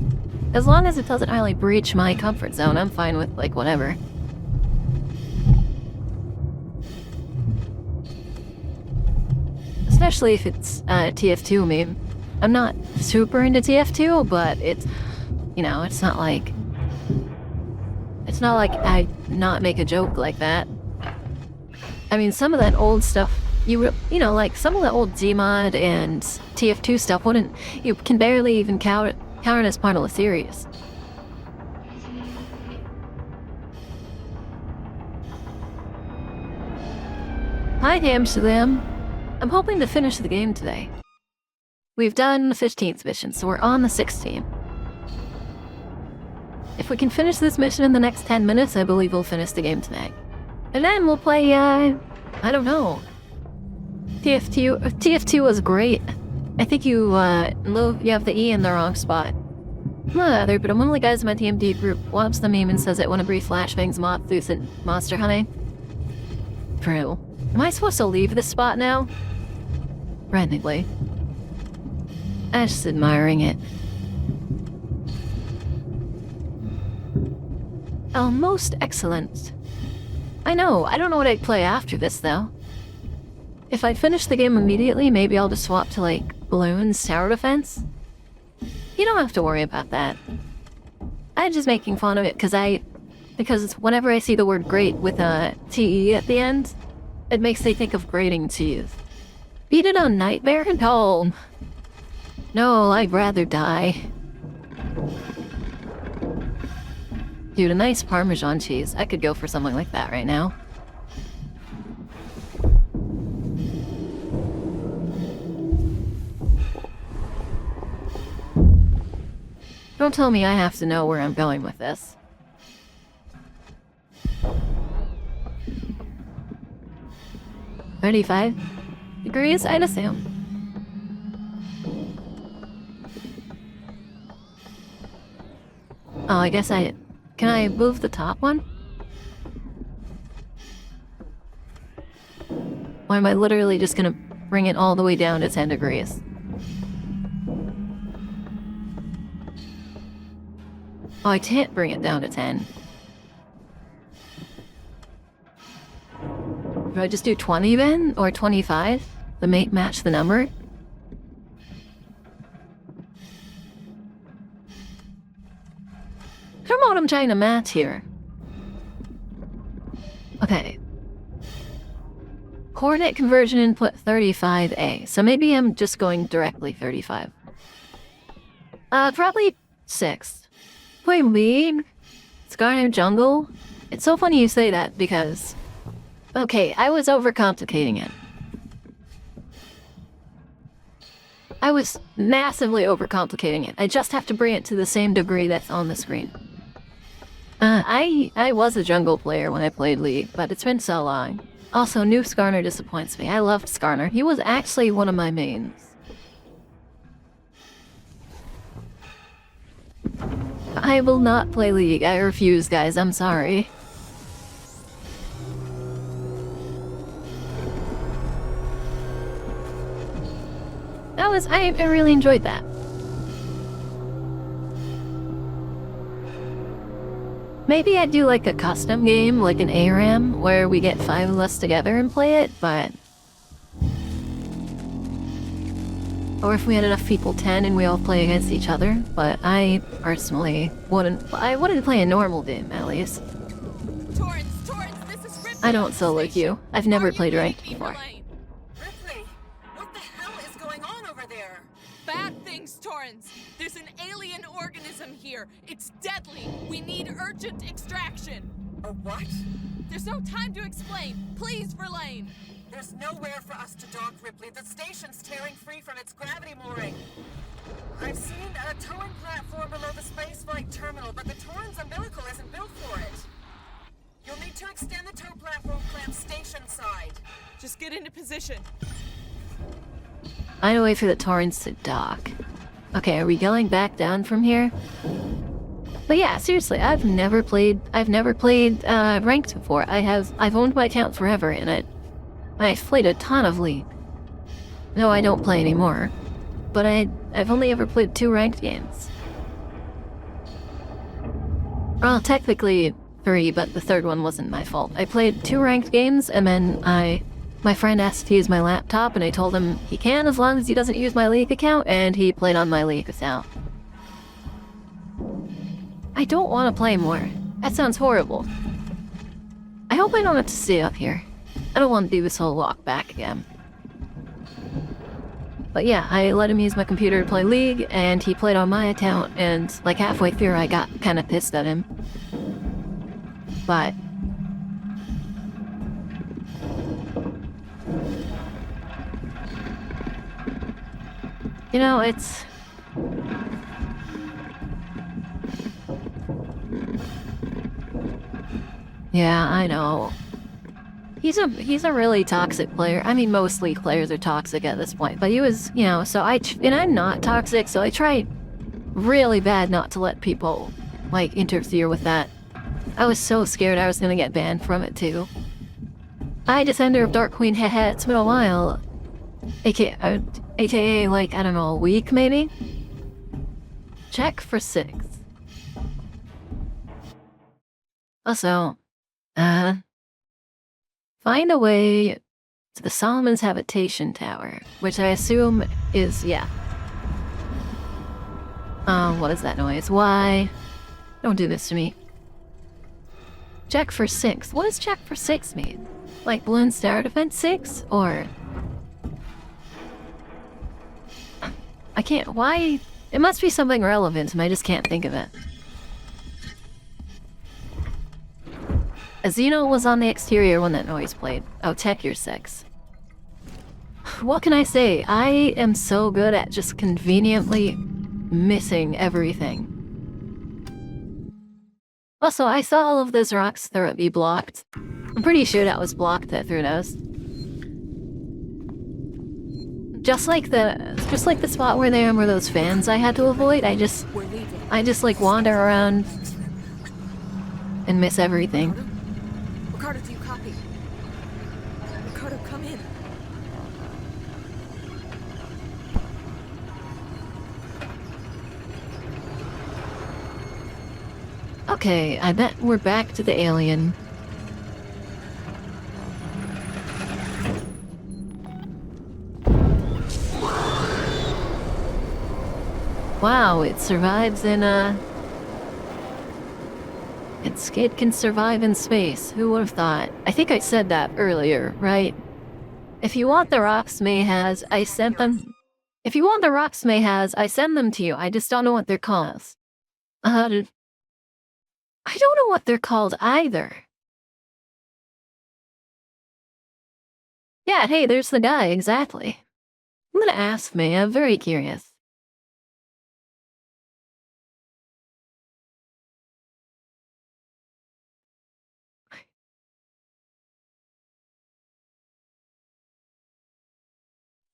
Speaker 1: as long as it doesn't really breach my comfort zone, I'm fine with, like, whatever. Especially if it's TF2, I mean, I'm not super into TF2, but it's, you know, it's not like I not make a joke like that. I mean, some of that old stuff, you know, like some of the old Zmod and TF2 stuff you can barely even count it as part of the series. Hi, Amsterdam. I'm hoping to finish the game today. We've done the 15th mission, so we're on the 16th. If we can finish this mission in the next 10 minutes, I believe we'll finish the game today. And then we'll play, I don't know. TF2 was great. I think you have the E in the wrong spot. But one of the guys in my TMD group loves the meme and says it when a brief flashbangs moth through monster hunting. True. Am I supposed to leave this spot now? Frantically. I'm just admiring it. Oh, most excellent. I know, I don't know what I'd play after this, though. If I finish the game immediately, maybe I'll just swap to, like, Balloons Tower Defense. You don't have to worry about that. I'm just making fun of it because whenever I see the word great with a TE at the end, it makes me think of grating cheese. Beat it on Nightmare? No. No, I'd rather die. Dude, a nice Parmesan cheese. I could go for something like that right now. Don't tell me I have to know where I'm going with this. $35 degrees, I'd assume. Oh, I guess can I move the top one? Or am I literally just gonna bring it all the way down to 10 degrees? Oh, I can't bring it down to 10. Do I just do 20 then? Or 25? To match the number? Come on, I'm trying to match here. Okay. Coordinate conversion input 35A. So maybe I'm just going directly 35. Probably 6. Wait, Scarnham Jungle? It's so funny you say that because Okay, I was overcomplicating it. I was massively overcomplicating it. I just have to bring it to the same degree that's on the screen. I was a jungle player when I played League, but it's been so long. Also, new Skarner disappoints me. I loved Skarner. He was actually one of my mains. I will not play League. I refuse, guys. I'm sorry. I really enjoyed that. Maybe I'd do like a custom game, like an ARAM, where we get 5 of us together and play it, but... Or if we had enough people, 10, and we all play against each other, but I personally wouldn't play a normal game, at least.
Speaker 2: Torrance, this is Ripley.
Speaker 1: I don't solo queue. I've never played ranked before.
Speaker 18: Ripley, what the hell is going on over there?
Speaker 2: Bad things, Torrance. There's an alien organism here. It's deadly. We need urgent extraction.
Speaker 18: A what?
Speaker 2: There's no time to explain. Please, Verlaine.
Speaker 18: There's nowhere for us to dock, Ripley. The station's tearing free from its gravity mooring. I've seen a towing platform below the spaceflight terminal, but the Torrens umbilical isn't built for it. You'll need to extend the tow platform clamp station side.
Speaker 2: Just get into position.
Speaker 1: I wait for the Torrens to dock. Okay, are we going back down from here? But yeah, seriously, I've never played ranked before. I've owned my account forever, and I've played a ton of League. No, I don't play anymore. But I've only ever played 2 ranked games. Well, technically 3, but the third one wasn't my fault. I played 2 ranked games, and then my friend asked to use my laptop, and I told him he can as long as he doesn't use my League account, and he played on my League account. I don't want to play more. That sounds horrible. I hope I don't have to stay up here. I don't want to do this whole walk back again. But yeah, I let him use my computer to play League, and he played on my account, and like halfway through I got kind of pissed at him. But... you know, it's... yeah, I know. He's a really toxic player. I mean, most League players are toxic at this point, but he was, you know, so and I'm not toxic, so I try really bad not to let people, like, interfere with that. I was so scared I was gonna get banned from it, too. Defender of Dark Queen, haha, it's been a while. AKA, like, I don't know, a week, maybe? Check for 6. Also, find a way to the Solomon's Habitation Tower, which I assume is, yeah. What is that noise? Why? Don't do this to me. Check for 6. What does check for 6 mean? Like Balloon Star Defense 6? Or... I can't... why? It must be something relevant, and I just can't think of it. A Xeno was on the exterior when that noise played. Oh, check your 6. What can I say? I am so good at just conveniently missing everything. Also, I saw all of those rocks be blocked. I'm pretty sure that was blocked through those. Just like the spot where there were those fans I had to avoid, I just like wander around and miss everything.
Speaker 2: Ricardo, do you copy? Ricardo, come in.
Speaker 1: Okay, I bet we're back to the alien. Wow, it survives in it can survive in space. Who would have thought? I think I said that earlier, right? If you want the rocks May has, I sent them. If you want the rocks May has, I send them to you. I just don't know what they're called. I don't know what they're called either. Yeah, hey, there's the guy, exactly. I'm gonna ask me, I'm very curious.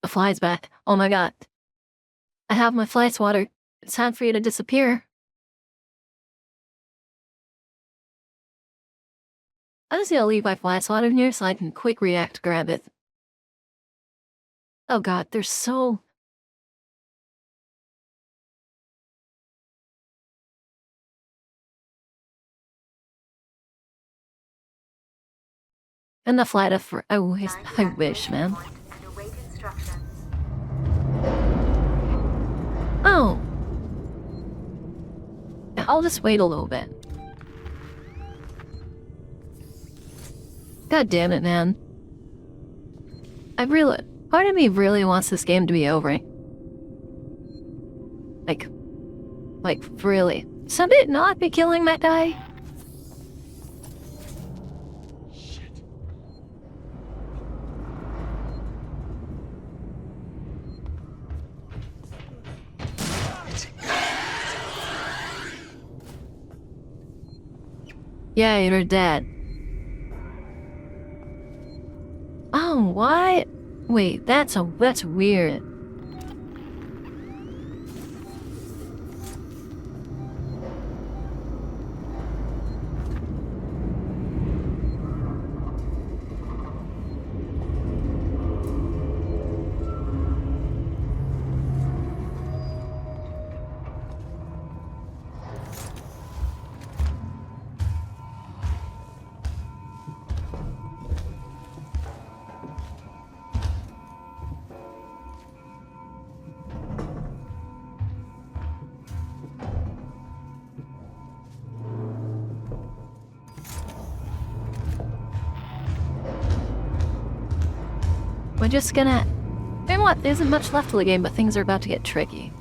Speaker 1: The fly's back. Oh my god. I have my fly swatter. It's time for you to disappear. I'm just gonna leave my fly swatter here so I can quick react to grab it. Oh god, they're so... And the flight of... I wish, man. Oh! I'll just wait a little bit. God damn it, man. Part of me really wants this game to be over. Like, really. Should it not be killing that guy? Yeah, you're dead. Oh, what? Wait, that's weird. We're just gonna... You know what? There isn't much left of the game, but things are about to get tricky.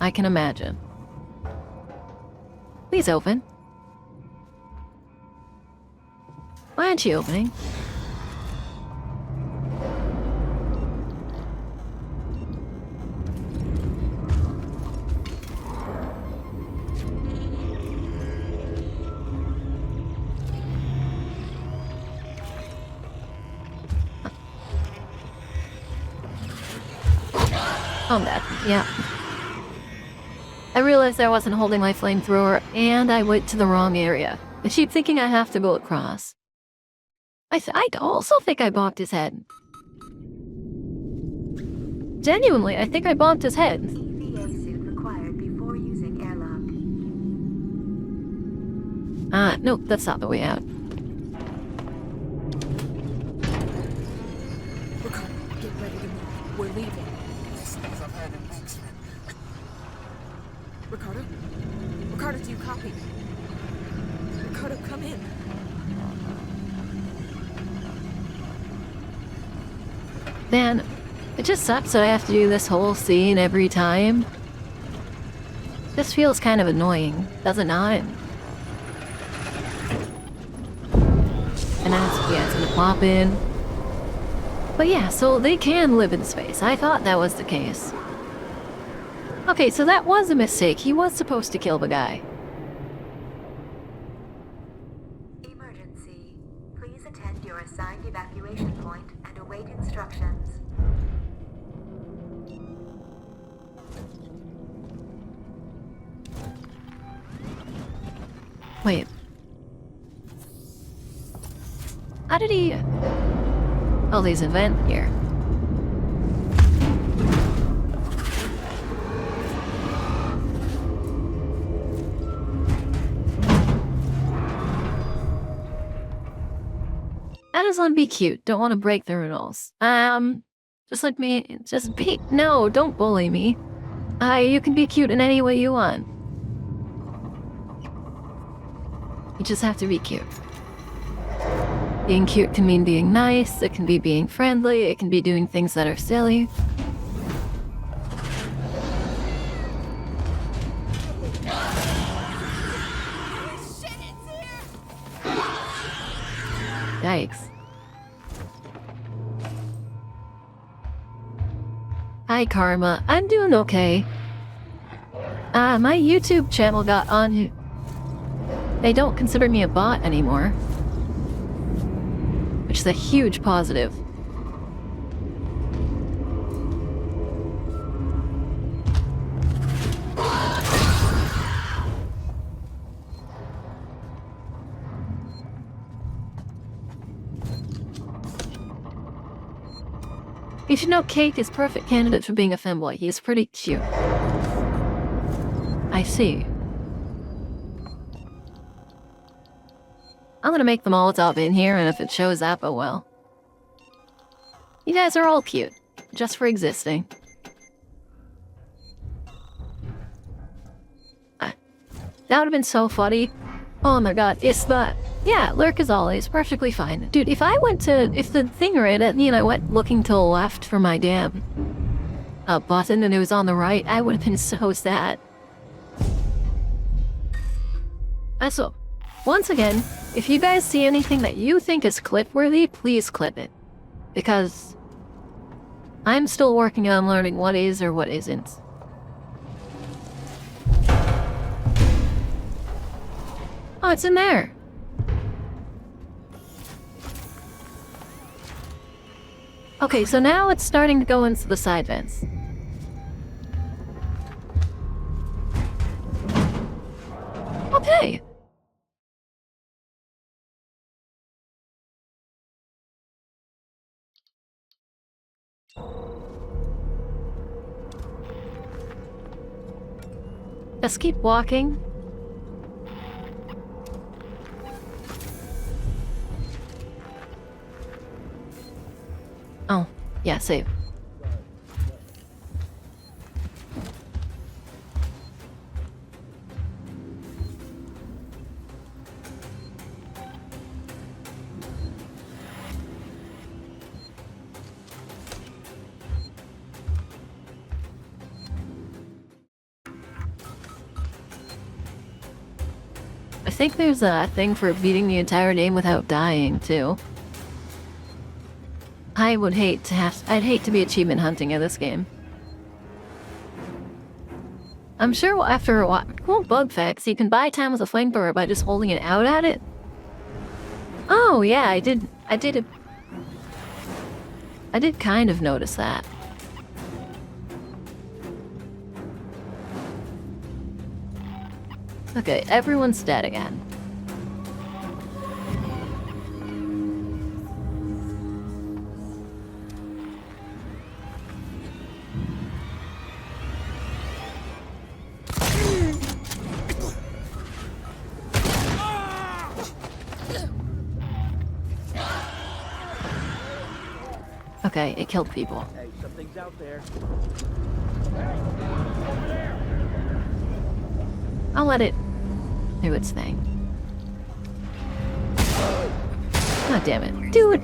Speaker 1: I can imagine. Please open. Why aren't you opening? I'm dead. Yeah. I realized I wasn't holding my flamethrower, and I went to the wrong area. I keep thinking I have to go across. I also think I bonked his head. Genuinely, I think I bonked his head.
Speaker 11: EVA suit required before using airlock.
Speaker 1: Nope, that's not the way out.
Speaker 8: Ricardo, get ready to move. We're leaving. Ricardo? Ricardo, do you copy? Ricardo, come in.
Speaker 1: Man, it just sucks that I have to do this whole scene every time. This feels kind of annoying, does it not? And it's gonna pop in. But yeah, so they can live in space. I thought that was the case. Okay, so that was a mistake. He was supposed to kill the guy.
Speaker 11: Emergency. Please attend your assigned evacuation point and await instructions.
Speaker 1: Wait. How did he... Oh, there's an event here. Amazon, be cute. Don't want to break the rules. Just let me... Just be... No, don't bully me. You can be cute in any way you want. You just have to be cute. Being cute can mean being nice, it can be being friendly, it can be doing things that are silly. Yikes. Hi, Karma. I'm doing okay. My YouTube channel got on. They don't consider me a bot anymore, which is a huge positive. You should know Kate is perfect candidate for being a femboy. He is pretty cute. I see. I'm gonna make them all top in here, and if it shows up, oh well. You guys are all cute, just for existing. That would have been so funny. Oh my god, it's that. Yeah, lurk as always, perfectly fine. Dude, if the thing ran at me and I went looking to the left for my damn button and it was on the right, I would have been so sad. So, once again, if you guys see anything that you think is clip-worthy, please clip it. Because I'm still working on learning what is or what isn't. Oh, it's in there. Okay, so now it's starting to go into the side vents. Okay. Just keep walking. Oh, yeah, save. I think there's a thing for beating the entire game without dying, too. I'd hate to be achievement hunting in this game. I'm sure after a while, cool bug fix, you can buy time with a flamethrower by just holding it out at it. Oh yeah, I did kind of notice that. Okay, everyone's dead again. Okay, it killed people.
Speaker 16: Hey, something's out there.
Speaker 1: I'll let it do its thing. God damn it. Dude!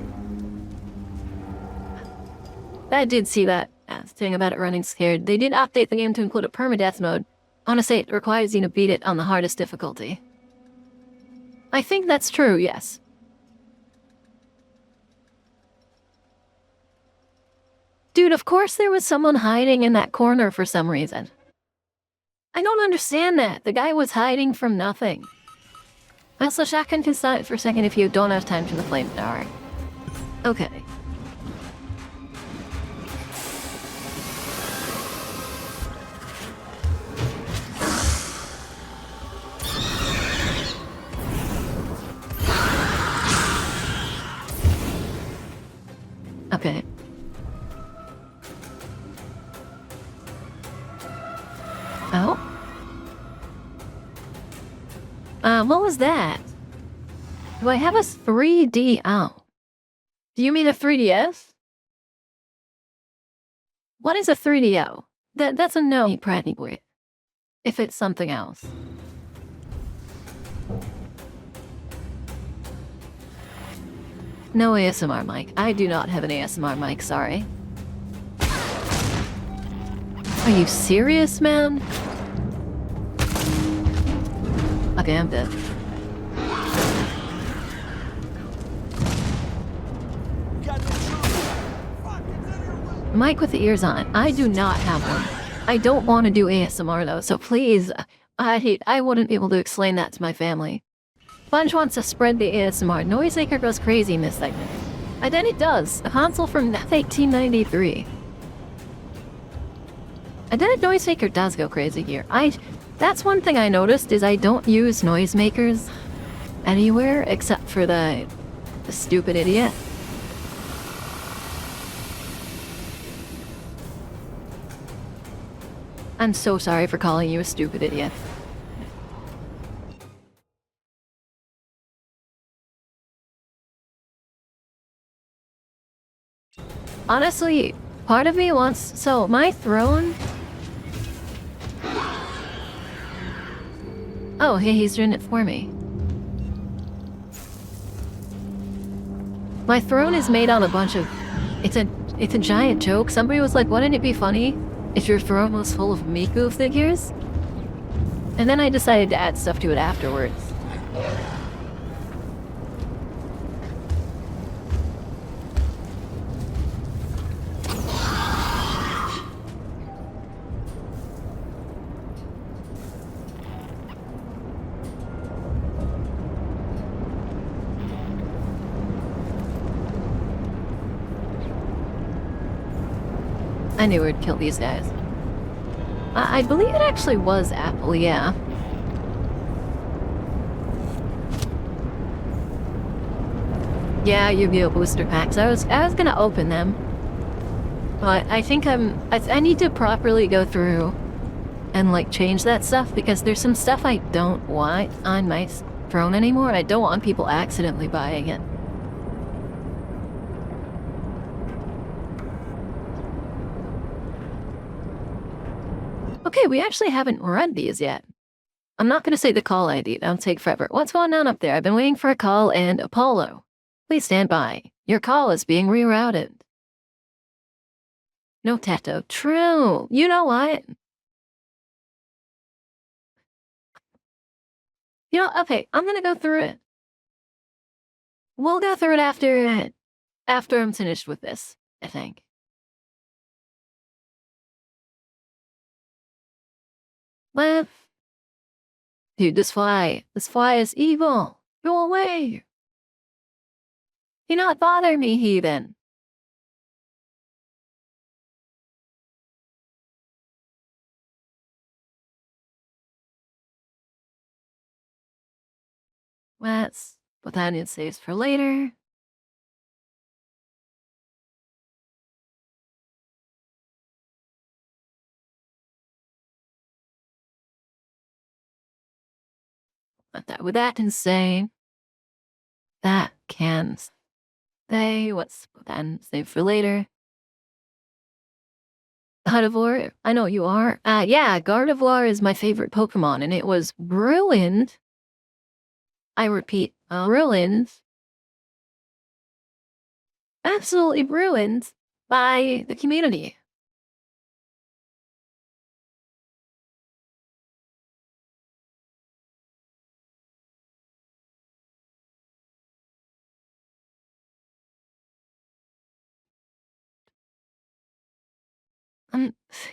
Speaker 1: I did see that thing about it running scared. They did update the game to include a permadeath mode. Honestly, it requires you to beat it on the hardest difficulty. I think that's true, yes. Dude, of course there was someone hiding in that corner for some reason. I don't understand that. The guy was hiding from nothing. Also, shotgun can start for a second if you don't have time for the flamethrower. Okay. Okay. Oh? What was that? Do I have a 3D? Oh. Do you mean a 3DS? What is a 3DO? That's a no, practically. If it's something else. No ASMR mic. I do not have an ASMR mic, sorry. Are you serious, man? Okay, I'm dead. Mic with the ears on. I do not have one. I don't want to do ASMR though, so please, I wouldn't be able to explain that to my family. Bunch wants to spread the ASMR. Noisemaker goes crazy in this segment. And then it does. A console from 1893. And then a Noisemaker does go crazy here. That's one thing I noticed is I don't use noisemakers anywhere except for the stupid idiot. I'm so sorry for calling you a stupid idiot. Honestly, part of me wants... So, my throne... Oh, hey, he's doing it for me. My throne is made on a bunch of... It's a giant joke. Somebody was like, wouldn't it be funny if your throne was full of Miku figures? And then I decided to add stuff to it afterwards. I knew we'd kill these guys. I believe it actually was Apple, yeah. Yeah, Yu-Gi-Oh! Booster packs. I was gonna open them. But I think I need to properly go through and like change that stuff because there's some stuff I don't want on my throne anymore. I don't want people accidentally buying it. Okay, we actually haven't read these yet. I'm not going to say the call ID. That'll take forever. What's going on up there? I've been waiting for a call and Apollo. Please stand by. Your call is being rerouted. No Teto. True. You know what? You know, okay, I'm going to go through it. We'll go through it after I'm finished with this, I think. Left. Dude, this fly is evil. Go away. Do not bother me, heathen. Let's put that in saves for later. Let that with that and say that can stay. What's put that in save for later. Gardevoir, I know you are. Yeah, Gardevoir is my favorite Pokemon, and it was ruined. I repeat, ruined. Absolutely ruined by the community.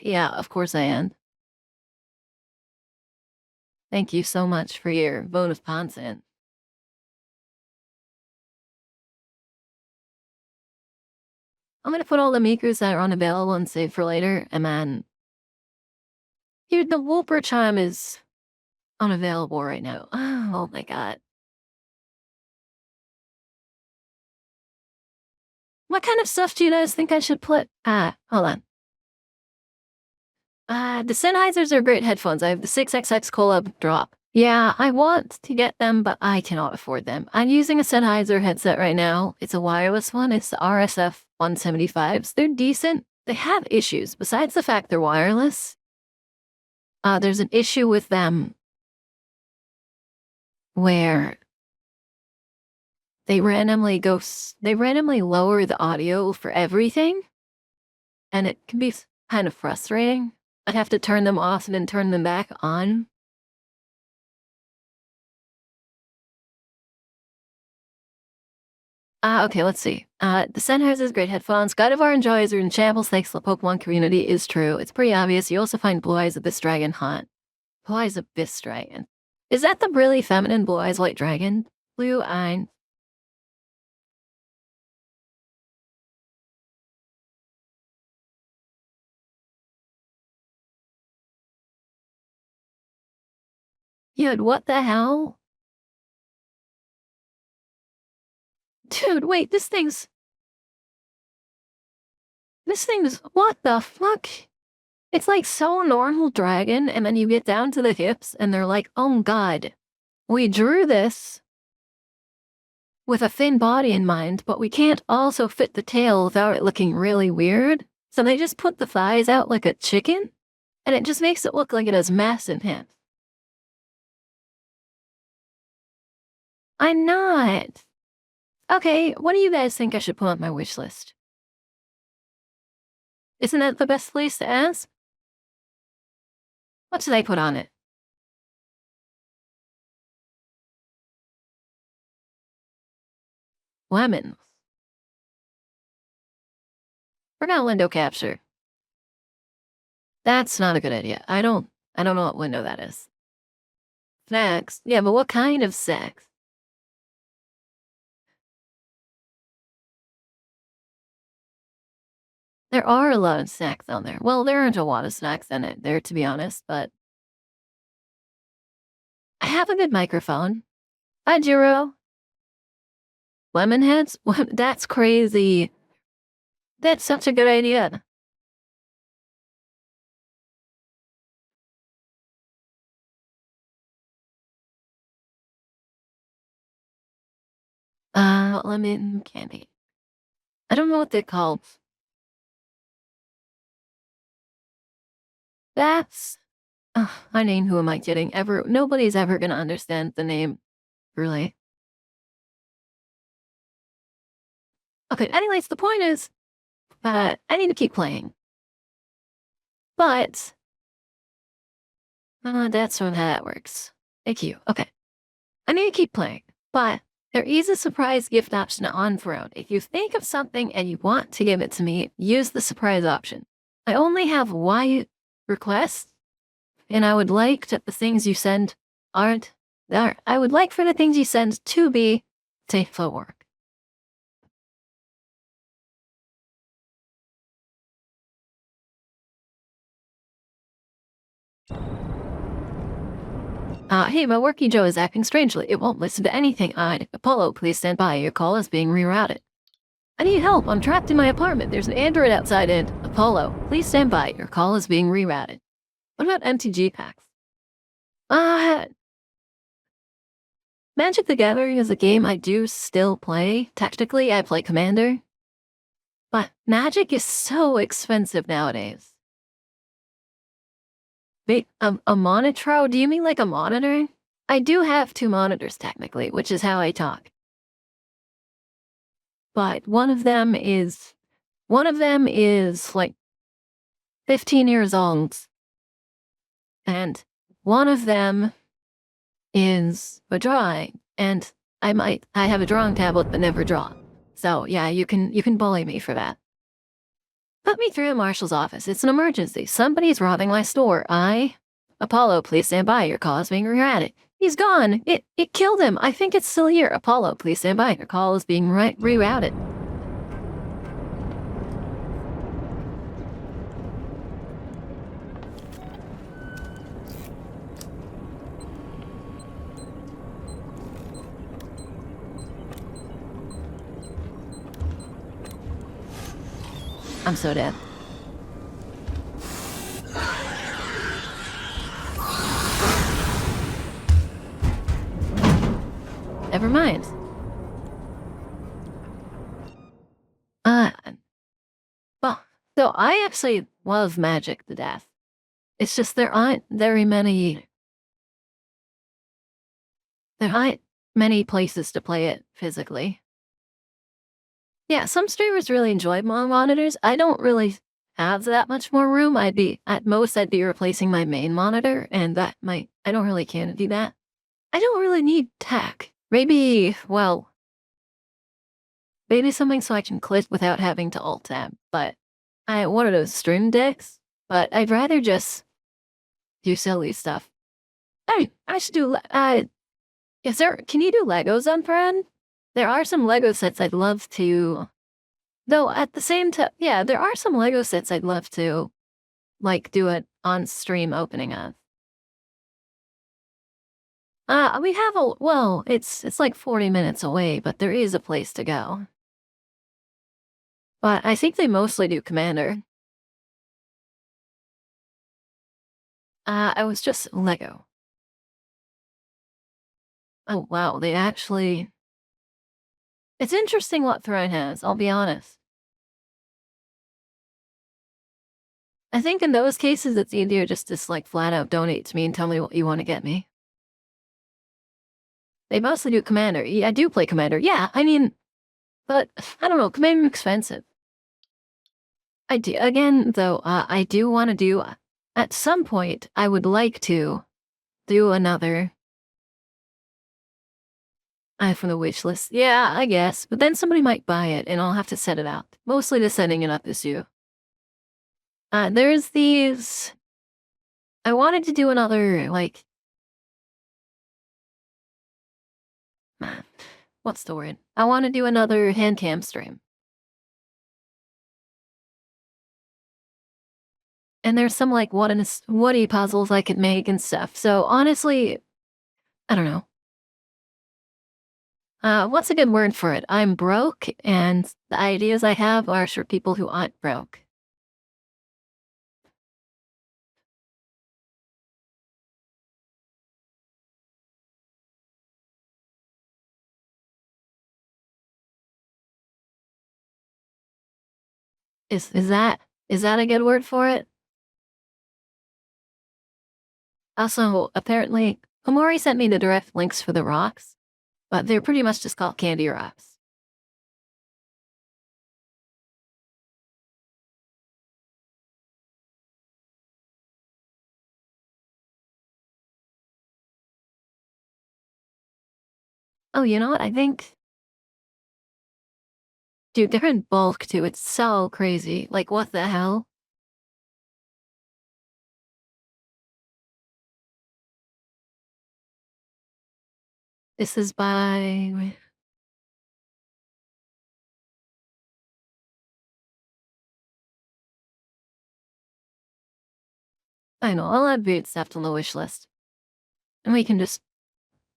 Speaker 1: Yeah, of course I am. Thank you so much for your vote of consent. I'm gonna put all the Mikus that are unavailable and save for later, and then... Dude, the Wooper Chime is unavailable right now. Oh my god. What kind of stuff do you guys think I should put? Hold on. The Sennheisers are great headphones. I have the 6XX Collab drop. Yeah, I want to get them, but I cannot afford them. I'm using a Sennheiser headset right now. It's a wireless one. It's the RSF 175s. They're decent. They have issues. Besides the fact they're wireless, there's an issue with them where they randomly lower the audio for everything, and it can be kind of frustrating. I have to turn them off and then turn them back on. Okay, let's see. The Sennheisers great headphones. God of War enjoys or in shambles thanks to the Pokemon community is true. It's pretty obvious. You also find Blue Eyes Abyss Dragon hot. Blue Eyes Abyss Dragon. Is that the really feminine Blue Eyes White Dragon? Blue Eyes. Dude, what the hell? Dude, wait, this thing's... What the fuck? It's like so normal dragon, and then you get down to the hips, and they're like, oh god, we drew this with a thin body in mind, but we can't also fit the tail without it looking really weird. So they just put the thighs out like a chicken, and it just makes it look like it has massive hips. I'm not. Okay, what do you guys think I should put on my wish list? Isn't that the best place to ask? What should I put on it? Lemons. We're gonna window capture. That's not a good idea. I don't know what window that is. Snacks? Yeah, but what kind of snacks? There are a lot of snacks on there. Well, there aren't a lot of snacks in it there, to be honest, but I have a good microphone. Hi, Jiro. Lemon heads? That's crazy. That's such a good idea. Lemon candy. I don't know what they're called. That's... I mean, who am I kidding? Nobody's ever gonna understand the name, really. Okay, anyways, the point is, I need to keep playing. But... that's not how that works. Thank you. Okay. I need to keep playing, but there is a surprise gift option on Throne. If you think of something and you want to give it to me, use the surprise option. I only have one request, and I would like that the things you send aren't there. I would like for the things you send to be safe for work. Hey, my worky Joe is acting strangely. It won't listen to anything. Apollo, please stand by. Your call is being rerouted. I need help. I'm trapped in my apartment. There's an android outside and... Apollo, please stand by. Your call is being rerouted. What about MTG packs? Magic the Gathering is a game I do still play. Technically, I play Commander. But Magic is so expensive nowadays. Wait, a monitor? Do you mean like a monitor? I do have 2 monitors technically, which is how I talk. But one of them is like 15 years old. And one of them is a drawing. And I have a drawing tablet but never draw. So yeah, you can bully me for that. Put me through the marshal's office. It's an emergency. Somebody's robbing my store. Apollo, please stand by. Your call is being rerouted. He's gone. It killed him. I think it's still here. Apollo, please stand by. Your call is being rerouted. I'm so dead. Never mind. Well, so I actually love Magic to death. It's just there aren't very many... There aren't many places to play it physically. Yeah, some streamers really enjoy more monitors. I don't really have that much more room. At most, I'd be replacing my main monitor, and I don't really care to do that. I don't really need tech. Maybe, well, Maybe something so I can click without having to alt-tab, but I one of those stream decks, but I'd rather just do silly stuff. Hey, I should do, can you do Legos on Fran? There are some Lego sets I'd love to, though at the same time, yeah, there are some Lego sets I'd love to, like, do it on stream opening of. We have it's like 40 minutes away, but there is a place to go. But I think they mostly do Commander. I was just Lego. Oh, wow, they actually... It's interesting what Throne has, I'll be honest. I think in those cases, it's easier just to, like, flat out donate to me and tell me what you want to get me. They mostly do Commander. Yeah, I do play Commander. Yeah, I mean, but I don't know, Commander's expensive. I do, again, though, I do want to do, at some point, I would like to do another from the wish list. Yeah, I guess, but then somebody might buy it and I'll have to set it out. Mostly the setting it up is you. There's these, I wanted to do another, like, what's the word? I want to do another hand cam stream. And there's some, like, Woody puzzles I could make and stuff. So, honestly, I don't know. What's a good word for it? I'm broke, and the ideas I have are for people who aren't broke. Is that a good word for it? Also, apparently, Komori sent me the direct links for the rocks, but they're pretty much just called candy rocks. Oh, you know what? I think... Dude, they're in bulk, too. It's so crazy. Like, what the hell? This is by... I know, I'll add weird stuff to the wish list. And we can just...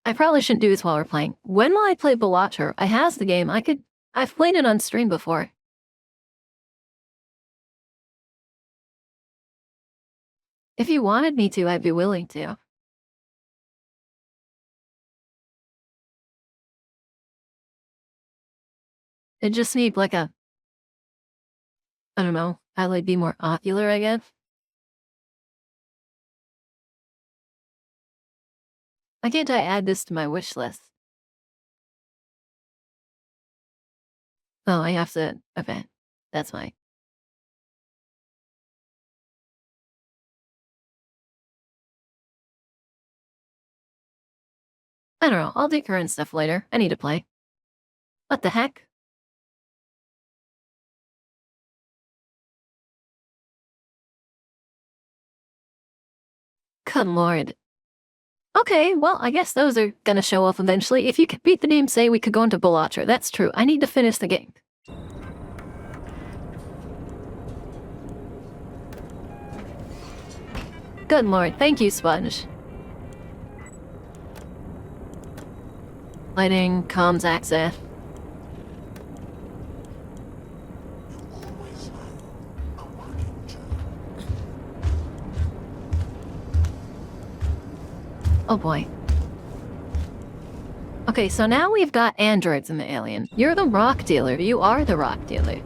Speaker 1: I probably shouldn't do this while we're playing. When will I play Balatro? I has the game. I've played it on stream before. If you wanted me to, I'd be willing to. It just needs like a... I don't know. I'd like be more ocular, I guess. Why can't I add this to my wish list? Oh, I have to event. That's fine. I don't know. I'll do current stuff later. I need to play. What the heck? Good lord. Okay, well, I guess those are gonna show off eventually. If you could beat the game, say we could go into Balatro. That's true. I need to finish the game. Good lord. Thank you, Sponge. Lighting, comms access. Oh boy. Okay, so now we've got androids in the alien. You're the rock dealer. You are the rock dealer.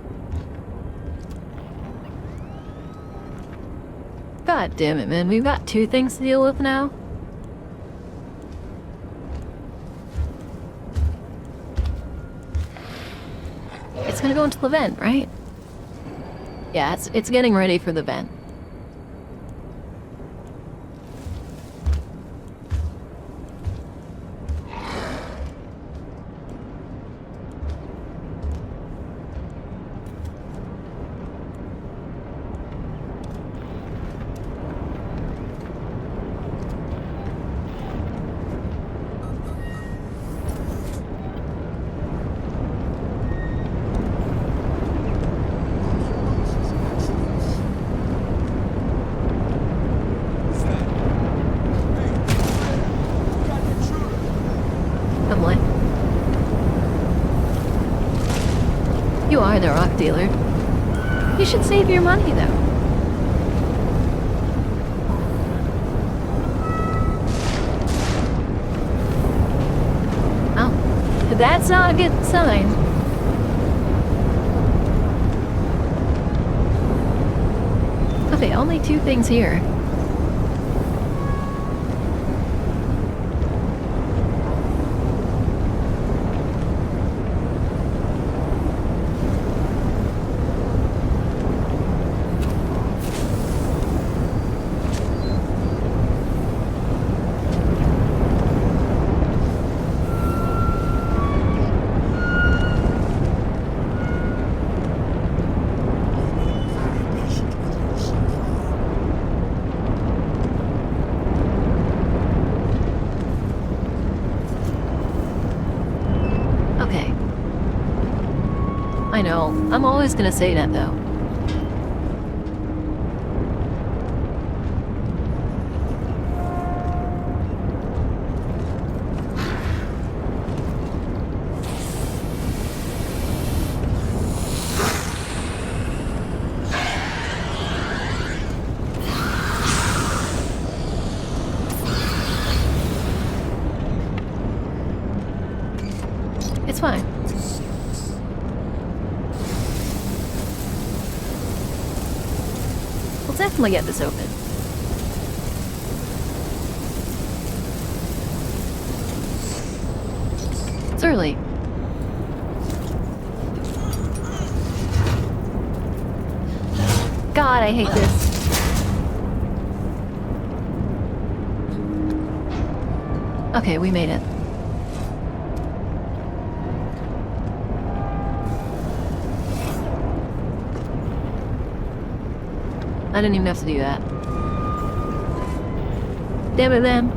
Speaker 1: God damn it, man. We've got two things to deal with now. It's gonna go into the vent, right? Yeah, it's getting ready for the vent. are the rock dealer. You should save your money, though. Oh, that's not a good sign. Okay, only 2 things here. I know. I'm always gonna say that, though. It's fine. We'll definitely get this open. It's early. God, I hate this. Okay, we made it. I didn't even have to do that. Damn it, them.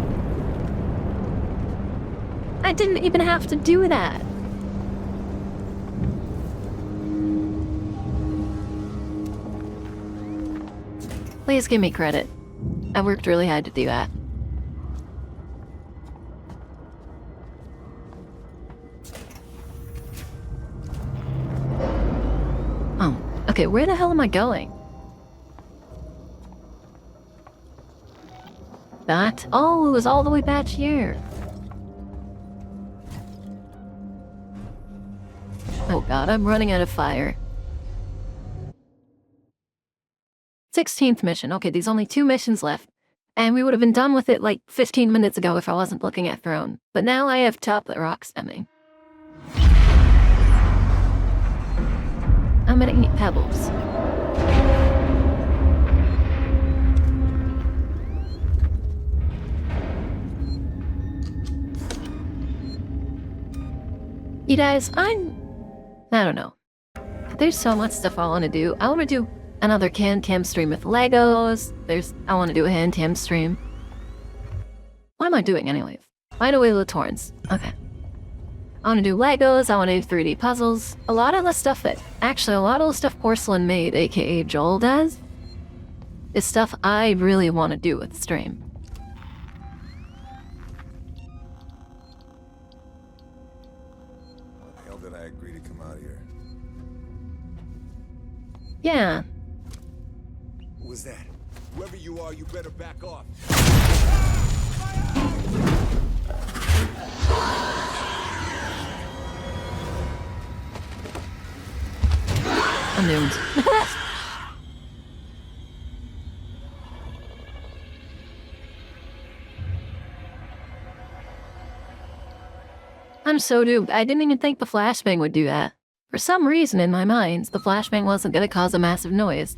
Speaker 1: I didn't even have to do that. Please give me credit. I worked really hard to do that. Oh, okay, where the hell am I going? That? Oh, it was all the way back here. Oh god, I'm running out of fire. 16th mission. Okay, there's only 2 missions left. And we would have been done with it like 15 minutes ago if I wasn't looking at Throne. But now I have Chocolate Rock stemming. I'm gonna eat pebbles. You guys, I don't know. There's so much stuff I want to do. I want to do another Can-Tam stream with Legos. I want to do a Hand-Tam stream. What am I doing anyways? Find away the Torrents. Okay. I want to do Legos. I want to do 3D puzzles. A lot of the stuff Porcelain made, aka Joel, does, is stuff I really want to do with stream.
Speaker 17: Did I agree to come out here?
Speaker 1: Yeah.
Speaker 17: What was that? Whoever you are, you better back off.
Speaker 1: I'm doomed. I'm so doomed. I didn't even think the flashbang would do that. For some reason in my mind, the flashbang wasn't going to cause a massive noise.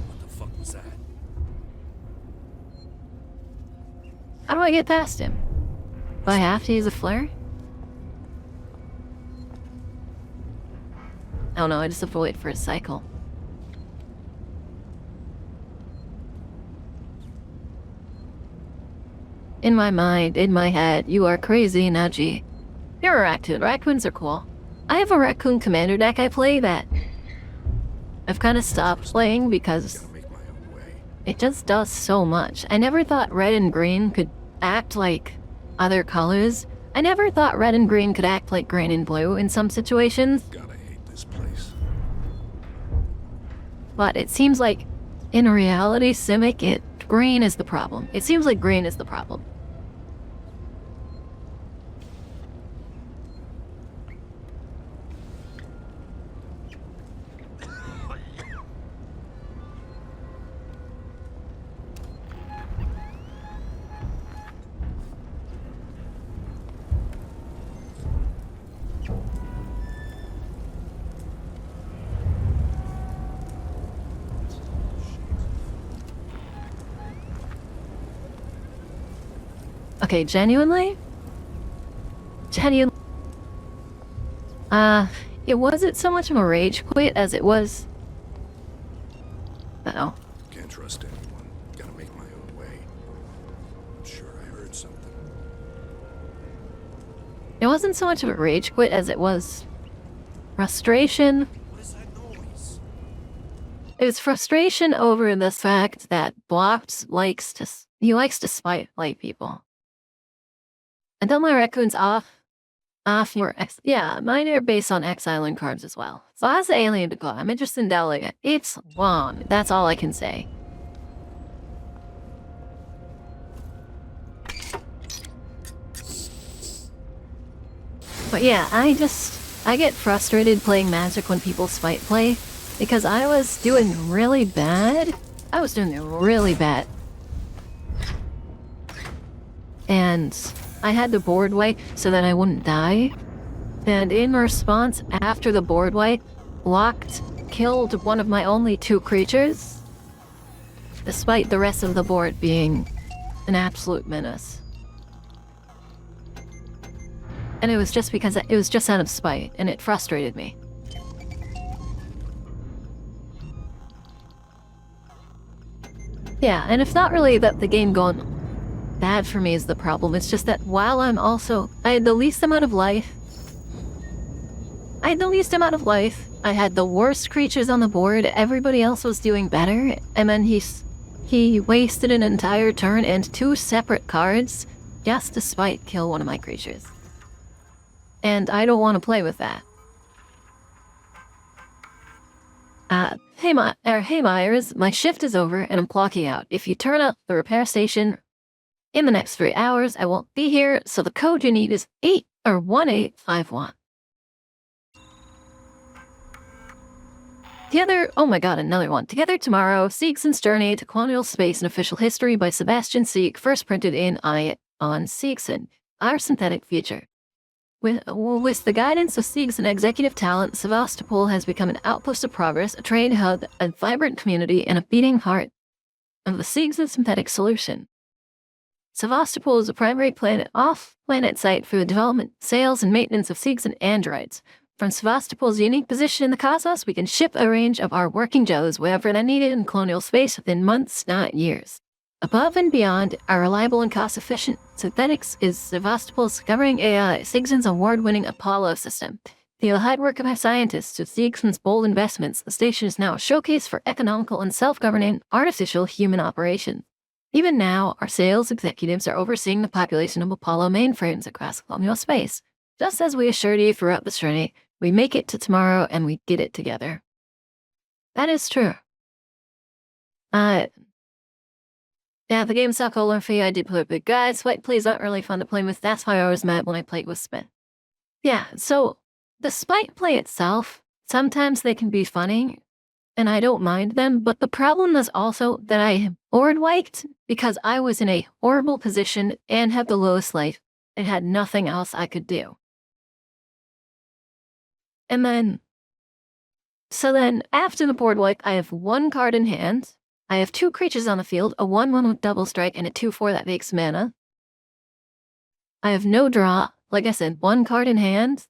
Speaker 15: What the fuck was that?
Speaker 1: How do I get past him? Do I have to use a flare? Oh no, I just have to wait for a cycle. In my mind, in my head, you are crazy, Naji. You're a raccoon. Raccoons are cool. I have a Raccoon Commander deck I play that I've kind of stopped playing because it just does so much. I never thought red and green could act like other colors. I never thought red and green could act like green and blue in some situations.
Speaker 17: Gotta hate this place.
Speaker 1: But it seems like, in reality, Simic, green is the problem. It seems like green is the problem. Okay, genuinely? It wasn't so much of a rage quit as it was... Uh-oh.
Speaker 17: Can't trust anyone. Gotta make my own way. I'm sure I heard something.
Speaker 1: It wasn't so much of a rage quit as it was... frustration.
Speaker 15: What is that noise?
Speaker 1: It was frustration over the fact that Blocked likes to spite people. Until my raccoon's off your yeah, mine are based on Exile and cards as well. So as the alien declaw, I'm interested in Delegate. It's long. That's all I can say. But yeah, I get frustrated playing Magic when people spite play because I was doing really bad. I was doing really bad. And I had the board wipe so that I wouldn't die. And in response, after the board wipe, Blocked killed one of my only 2 creatures, despite the rest of the board being an absolute menace. And it was just because it was just out of spite, and it frustrated me. Yeah, and it's not really that the game going bad for me is the problem. It's just that while I had the least amount of life. I had the worst creatures on the board. Everybody else was doing better. And then he wasted an entire turn and 2 separate cards just to spite kill one of my creatures. And I don't want to play with that. Hey Myers, my shift is over and I'm clocking out. If you turn up the repair station in the next 3 hours, I won't be here, so the code you need is 1851. Oh my god, another one. Together Tomorrow, Seegson's Journey to Colonial Space and Official History by Sebastian Sieg, first printed in on Seegson, Our Synthetic Future. With the guidance of Seegson executive talent, Sevastopol has become an outpost of progress, a trade hub, a vibrant community, and a beating heart of the Seegson synthetic solution. Sevastopol is a primary off-planet site for the development, sales, and maintenance of Seegson androids. From Sevastopol's unique position in the cosmos, we can ship a range of our working Joes wherever they're needed in colonial space within months, not years. Above and beyond our reliable and cost-efficient synthetics is Sevastopol's governing AI, Seegson's award-winning Apollo system. The hard work of our scientists with Seegson's bold investments, the station is now a showcase for economical and self-governing artificial human operations. Even now, our sales executives are overseeing the population of Apollo mainframes across colonial space. Just as we assured you throughout this journey, we make it to tomorrow and we get it together. That is true. Yeah, the game's not color for you. I did play with big guys. White plays aren't really fun to play with. That's why I was mad when I played with Spin. Yeah, so the spite play itself, sometimes they can be funny, and I don't mind them, but the problem is also that I am board wiped because I was in a horrible position and had the lowest life and had nothing else I could do. And then, after the board wipe, I have 1 card in hand. I have 2 creatures on the field, a 1/1 with double strike and a 2/4 that makes mana. I have no draw, like I said, 1 card in hand,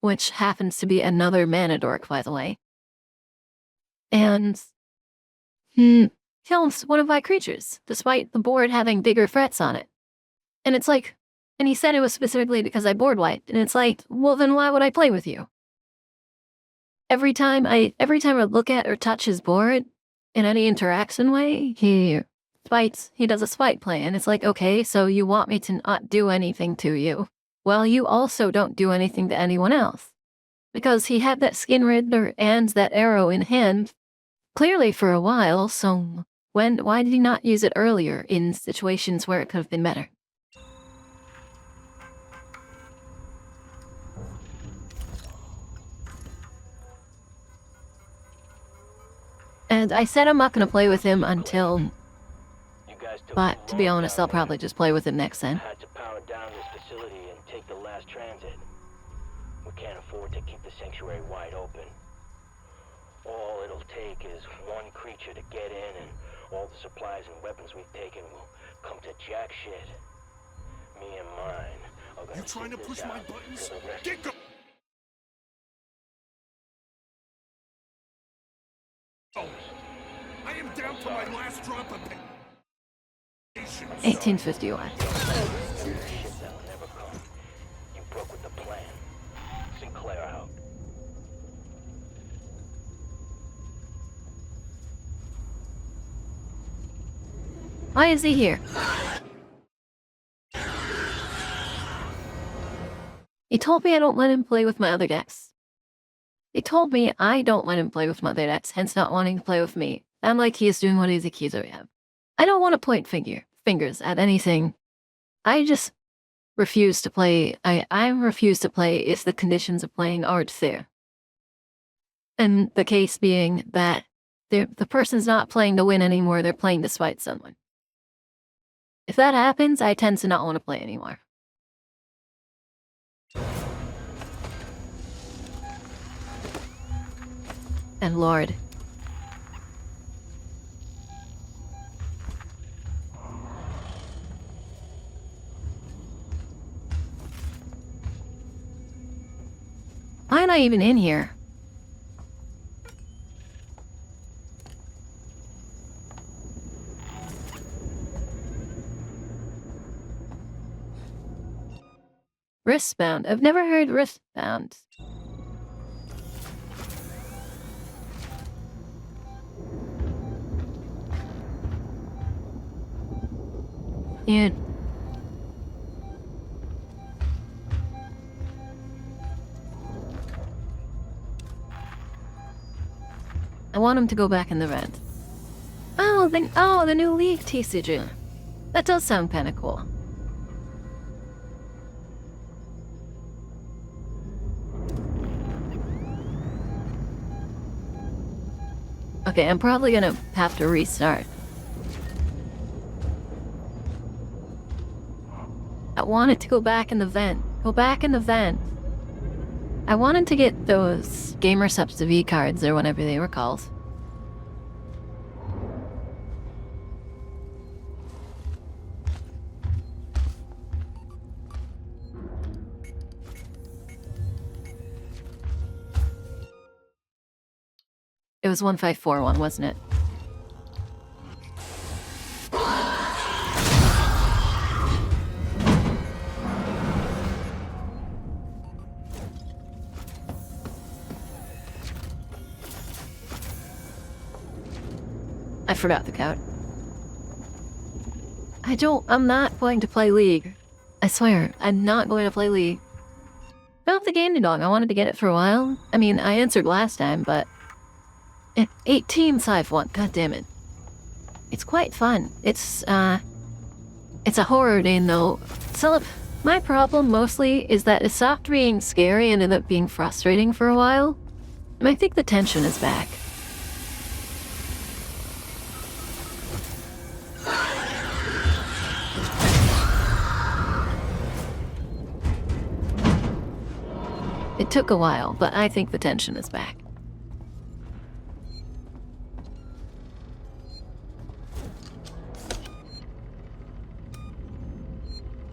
Speaker 1: which happens to be another mana dork, by the way. And kills one of my creatures, despite the board having bigger threats on it. And it's like, And he said it was specifically because I board wiped, and it's like, well, then why would I play with you? Every time I look at or touch his board in any interaction way, he does a spite play, and it's like, okay, so you want me to not do anything to you. Well, you also don't do anything to anyone else. Because he had that Skin Riddler and that arrow in hand, clearly for a while, so why did he not use it earlier in situations where it could have been better? And I said I'm not going to play with him until... But, to be honest, I'll probably just play with him next then.
Speaker 16: Had to power down this facility and take the last transit. We can't afford to keep the sanctuary wide open. All it'll take is one creature to get in, and all the supplies and weapons we've taken will come to jack shit. Me and mine are gonna...
Speaker 15: You trying to push my buttons? Get go! I am down to my last drop of patience.
Speaker 1: 1851.
Speaker 16: You broke with the plan. Sinclair out.
Speaker 1: Why is he here? He told me I don't let him play with my other decks. He told me I don't let him play with my other decks, hence not wanting to play with me. I'm like he is doing what he's accused of. I don't want to point fingers at anything. I just refuse to play. I refuse to play if the conditions of playing aren't there. And the case being that the person's not playing to win anymore, they're playing to spite someone. If that happens, I tend to not want to play anymore. And Lord. Why am I even in here? Wristbound. I've never heard wristbound. Dude. I want him to go back in the vent. Oh, the new League TCG. That does sound kind of cool. Okay, I'm probably gonna have to restart. I wanted to go back in the vent. Go back in the vent. I wanted to get those Gamer Subs to V cards or whatever they were called. It was 1541, wasn't it? I forgot the code. I'm not going to play League. I swear, I'm not going to play League. About the Candy Dog, I wanted to get it for a while. I mean, I answered last time, but... 18 Scythe 1, god damn it. It's quite fun. It's a horror game though. My problem mostly is that it stopped being scary and ended up being frustrating for a while. And I think the tension is back. It took a while, but I think the tension is back.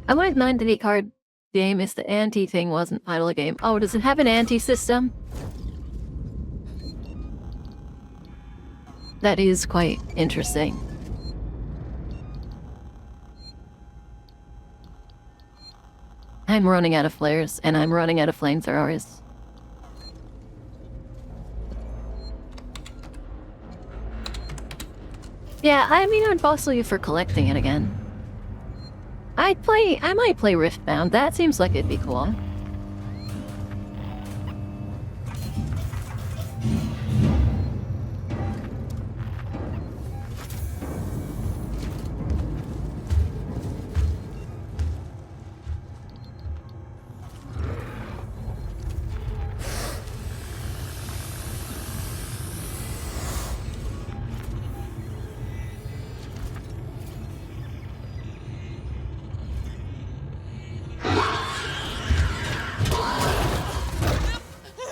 Speaker 1: I wouldn't mind the card game if the anti thing wasn't part of the game. Oh, does it have an anti system? That is quite interesting. I'm running out of flares, and I'm running out of flamethrowers. Yeah, I mean, I'd bustle you for collecting it again. I might play Riftbound. That seems like it'd be cool.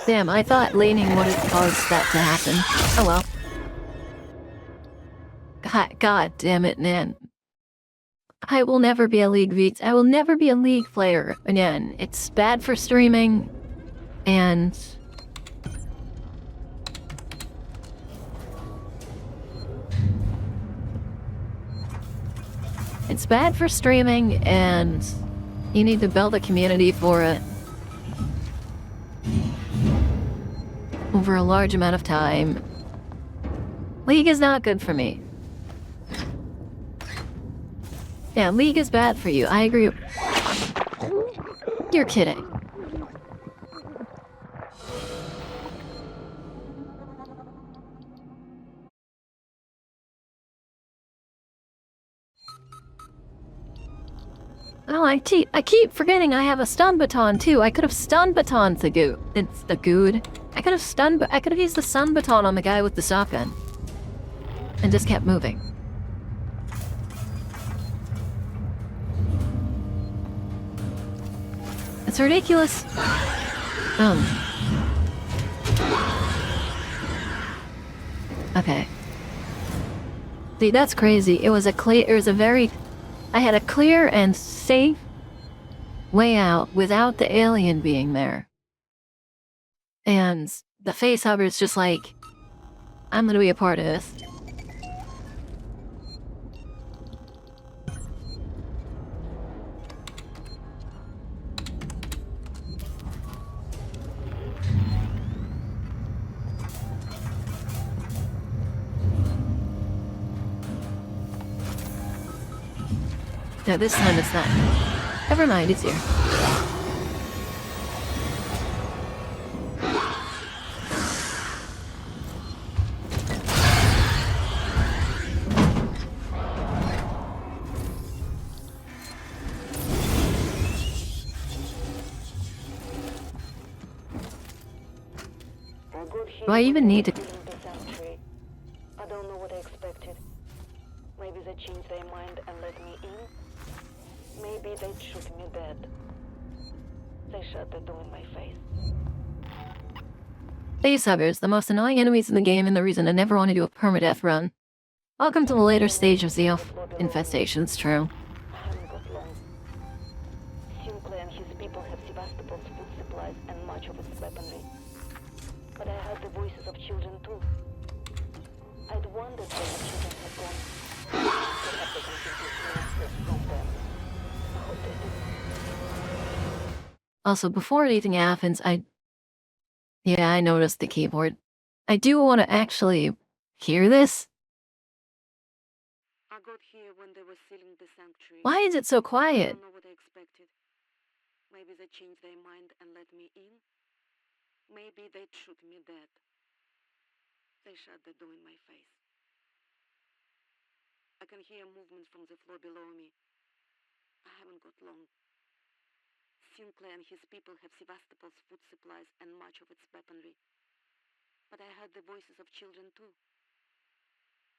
Speaker 1: Damn, I thought laning would have caused that to happen. Oh well. God damn it, man. I will never be a League Beats. I will never be a League player again. It's bad for streaming, and... It's bad for streaming, and you need to build a community for it. Over a large amount of time. League is not good for me. Yeah, League is bad for you. I agree. You're kidding. Oh, I keep forgetting I have a stun baton too. I could have stun batoned the goo. It's the good. I could have used the stun baton on the guy with the shotgun. And just kept moving. It's ridiculous. Okay. See, that's crazy. It was a very... I had a clear and safe way out without the alien being there. And the facehugger's just like, I'm gonna be a part of this. No, this time it's not. Never mind, it's here. Do I even need to...
Speaker 12: I don't know what I expected. Maybe they changed their mind and let me in. Maybe they'd shoot me dead. They shot the door in my face.
Speaker 1: Facehuggers, the most annoying enemies in the game and the reason I never want to do a permadeath run. Welcome to the later stage of the elf infestations, true.
Speaker 12: I haven't got long. Sinclair and his people have Sevastopol's food supplies and much of its weaponry. But I heard the voices of children too. I'd wondered where the children had gone. Perhaps they can keep these monsters from them. I hope they do.
Speaker 1: Also, before anything happens, Yeah, I noticed the keyboard. I do want to actually hear this.
Speaker 9: I got here when they were sealing the sanctuary.
Speaker 1: Why is it so
Speaker 9: I
Speaker 1: quiet?
Speaker 9: don't know what I expected. Maybe they changed their mind and let me in. Maybe they'd shoot me dead. They shut the door in my face. I can hear movements from the floor below me. I haven't got long. Sinclair and his people have Sevastopol's food supplies and much of its weaponry. But I heard the voices of children too.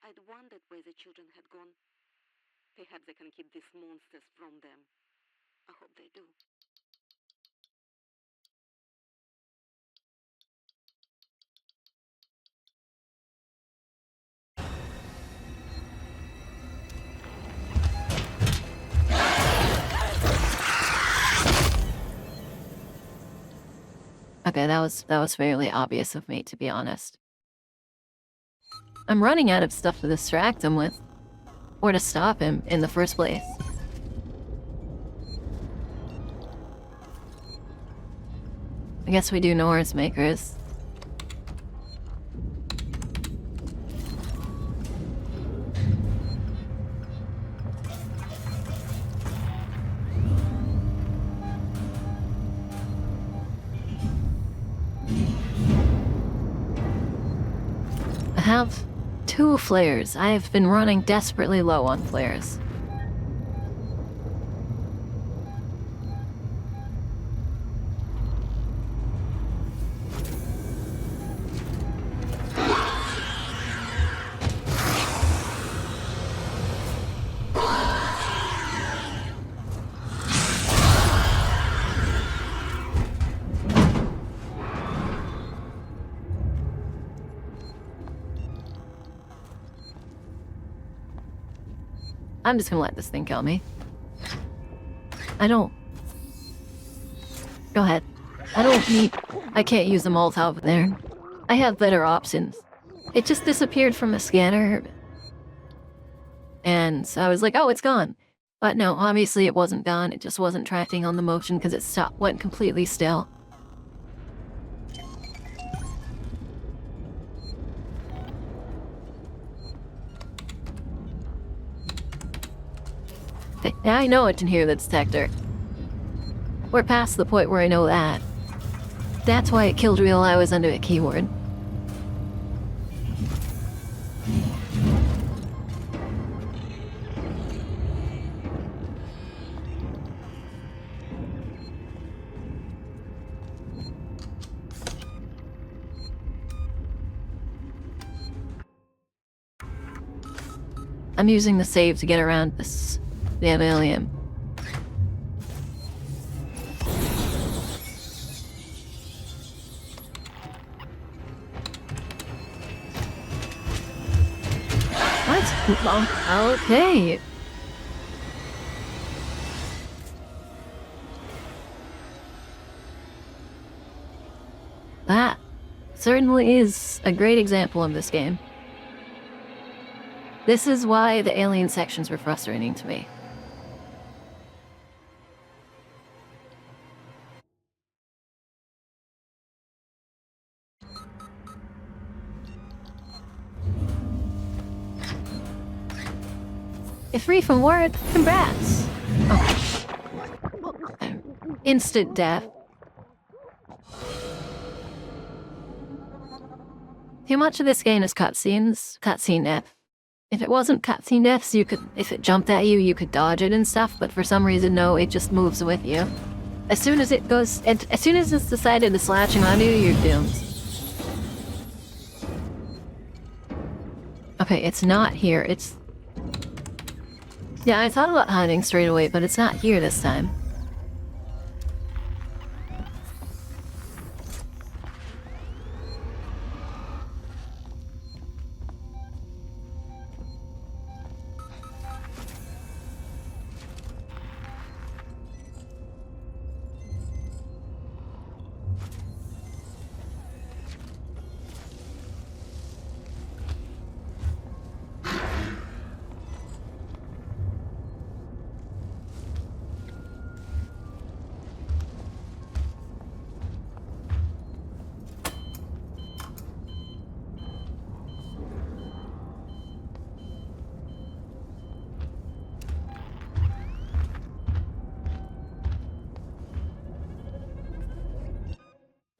Speaker 9: I'd wondered where the children had gone. Perhaps they can keep these monsters from them. I hope they do.
Speaker 1: Okay, that was fairly obvious of me, to be honest. I'm running out of stuff to distract him with. Or to stop him in the first place. guess we do noise makers. I have 2 flares. I've been running desperately low on flares. I'm just gonna let this thing kill me. Go ahead. I can't use the Molotov there. I have better options. It just disappeared from the scanner. And so I was like, oh, it's gone. But no, obviously it wasn't gone. It just wasn't tracking on the motion because it went completely still. Now I know it can hear the detector. We're past the point where I know that. That's why it killed me while I was under a keyword. I'm using the save to get around this damn alien. What? Okay. That certainly is a great example of this game. This is why the alien sections were frustrating to me. If free from word, congrats! Oh. Instant death. Too much of this game is cutscenes, cutscene death. If it wasn't cutscene deaths, if it jumped at you, you could dodge it and stuff, but for some reason, no, it just moves with you. As soon as it's decided to slashing on you, you're doomed. Okay, it's not here, yeah, I thought about hiding straight away, but it's not here this time.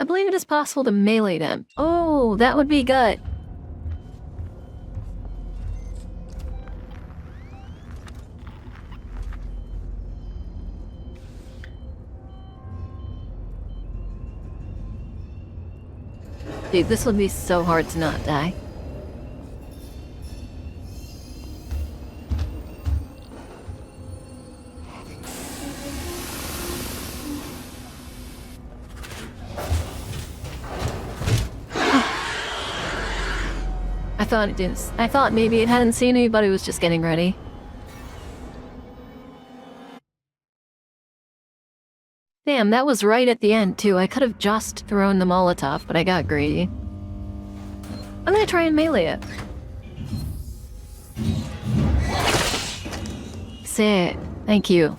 Speaker 1: I believe it is possible to melee them. Oh, that would be good. Dude, this would be so hard to not die. I thought maybe it hadn't seen me, but it was just getting ready. Damn, that was right at the end, too. I could have just thrown the Molotov, but I got greedy. I'm gonna try and melee it. Sick. Thank you.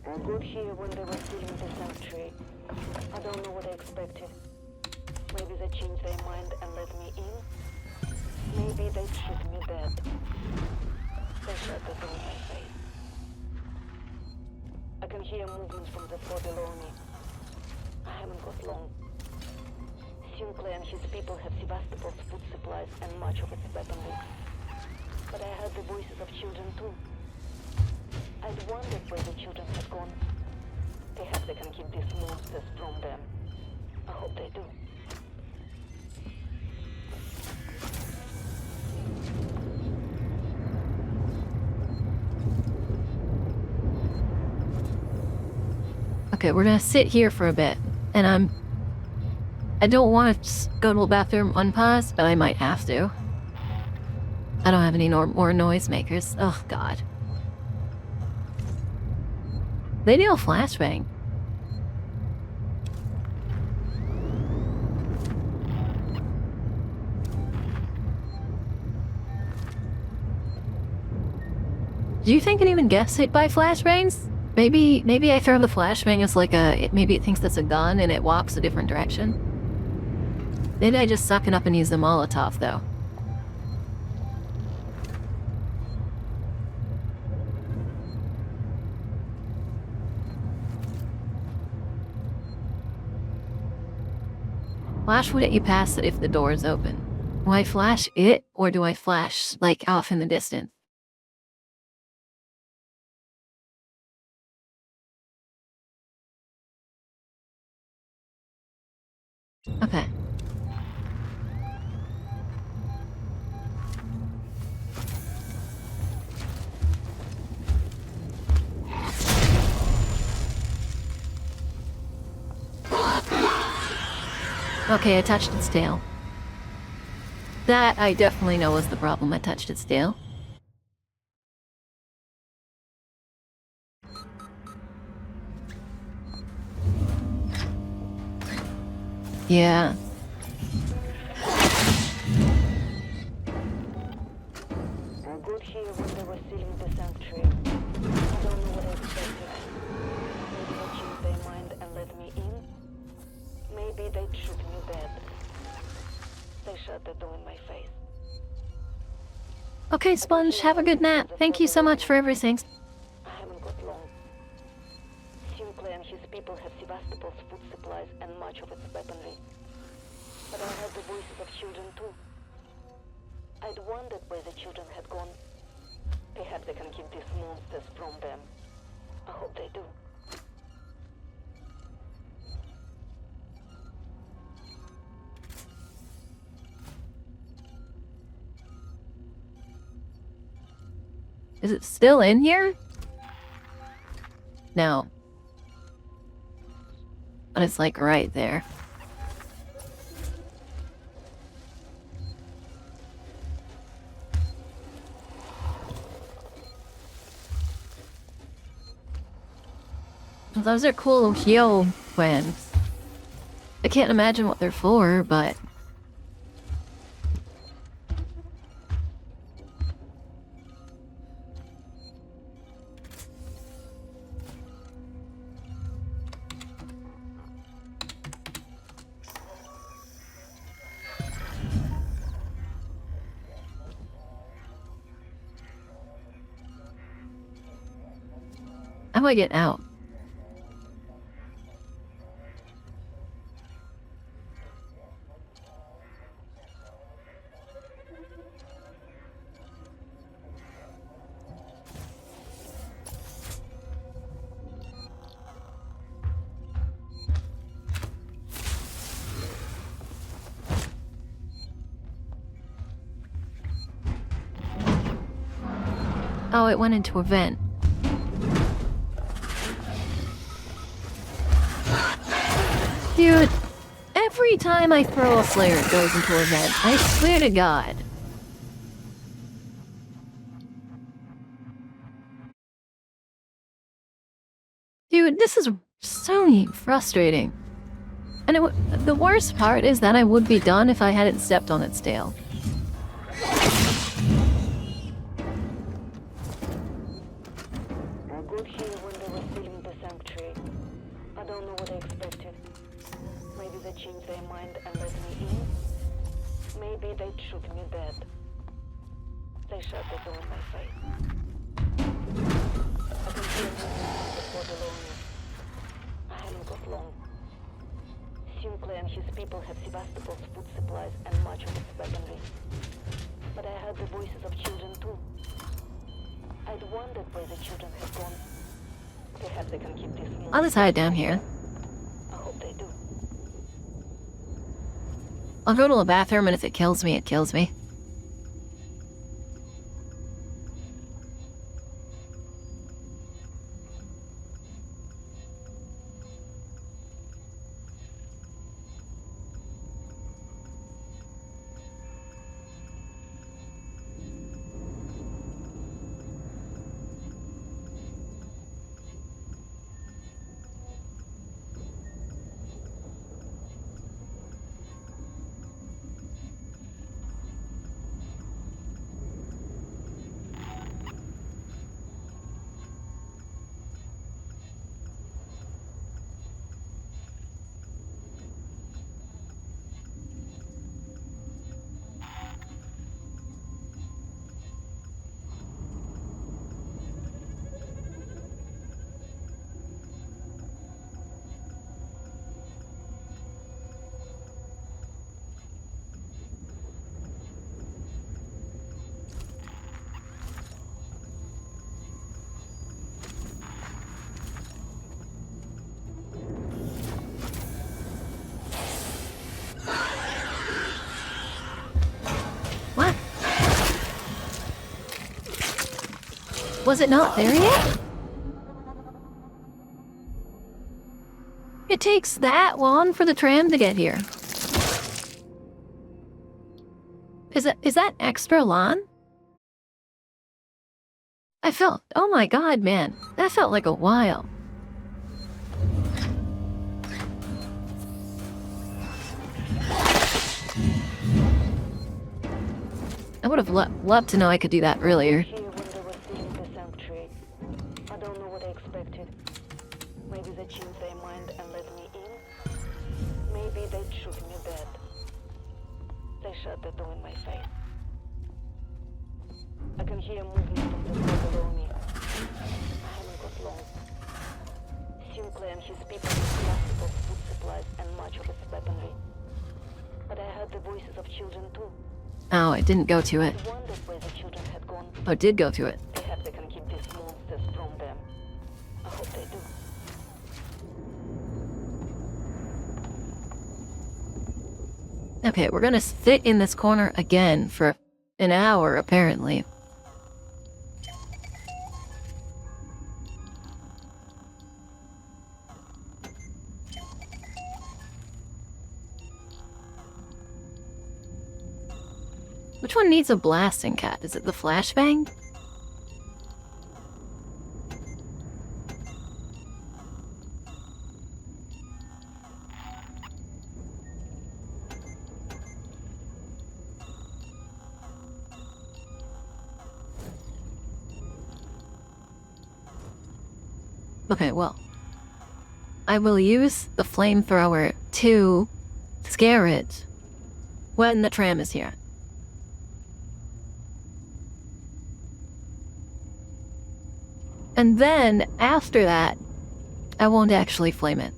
Speaker 9: Were good here when they were stealing the sanctuary. they change their mind and let me in. Maybe they'd shoot me dead. They shut the door in my face. I can hear movements from the floor below me. I haven't got long. Sinclair and his people have Sevastopol's food supplies and much of its weaponry. But I heard the voices of children too. I'd wondered where the children had gone. Perhaps they can keep these monsters from them. I hope they do.
Speaker 1: Okay, we're gonna sit here for a bit, and I don't want to go to the bathroom unpause, but I might have to. I don't have any more noisemakers. Oh, God. They do a flashbang. Do you think anyone gets hit by flashbangs? Maybe I throw the flashbang as like maybe it thinks that's a gun and it walks a different direction. Maybe I just suck it up and use the Molotov, though. Flash would let you pass it if the door is open. Do I flash it, or do I flash, like, off in the distance? Okay. Okay, I touched its tail. That I definitely know was the problem. I touched its tail. Yeah.
Speaker 9: I got here when they were sealing the sanctuary. I don't know what I expected. Maybe they changed their mind and let me in. Maybe they'd shoot me dead. They shut the door in my face.
Speaker 1: Okay, Sponge, have a good nap. Thank you so much for everything.
Speaker 9: I haven't got long. Sinclair and his people have Sevastopol's food supplies and much of its weaponry. But I heard the voices of children too. I'd wondered where the children had gone. Perhaps they can keep these monsters from them. I hope they do.
Speaker 1: Is it still in here? No. But it's like right there. Those are cool heal plans. I can't imagine what they're for, but... How do I get out? Oh, it went into a vent. Dude, every time I throw a flare, it goes into a vent. I swear to God. Dude, this is so frustrating. And the worst part is that I would be done if I hadn't stepped on its tail.
Speaker 9: I got here when they were sealing the sanctuary. I don't know what I expected. Maybe they changed their mind and let me in. shoot me dead. They shot the door in my face. I can hear movement before below me. I haven't got long. Sinclair and his people have Sevastopol's food supplies and much of its weaponry. But I heard the voices of children too. I'd wondered where the children had gone. Perhaps they can keep this small.
Speaker 1: I'll just hide down here.
Speaker 9: I hope they do.
Speaker 1: I'll go to the bathroom, and if it kills me, it kills me. Was it not there yet? It takes that long for the tram to get here. Is that extra long? Oh my god, man. That felt like a while. I would have loved to know I could do that earlier.
Speaker 9: Maybe they changed their mind and let me in. Maybe they'd shoot me dead. They shot the door in my face. I can hear movement from the floor below me. I haven't got long. Sinclair and his people have Sevastopol's food supplies and much of its weaponry. But I heard the voices of children too.
Speaker 1: Oh, I didn't go to it.
Speaker 9: I wondered where the children had gone.
Speaker 1: Oh, I did go to it.
Speaker 9: Perhaps they can keep these monsters from them. I hope they do.
Speaker 1: Okay, we're gonna sit in this corner again for an hour, apparently. Which one needs a blasting cat? Is it the flashbang? Okay, well, I will use the flamethrower to scare it when the tram is here. And then, after that, I won't actually flame it.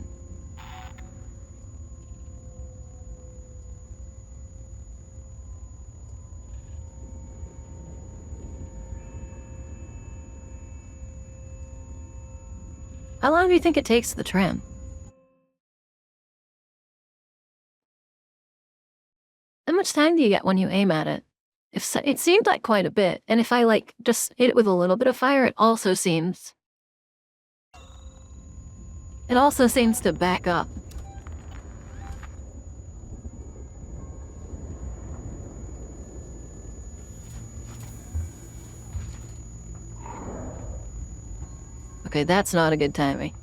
Speaker 1: How long do you think it takes to the tram? How much time do you get when you aim at it? It seemed like quite a bit, and if I just hit it with a little bit of fire, it also seems to back up. Okay, that's not a good timing.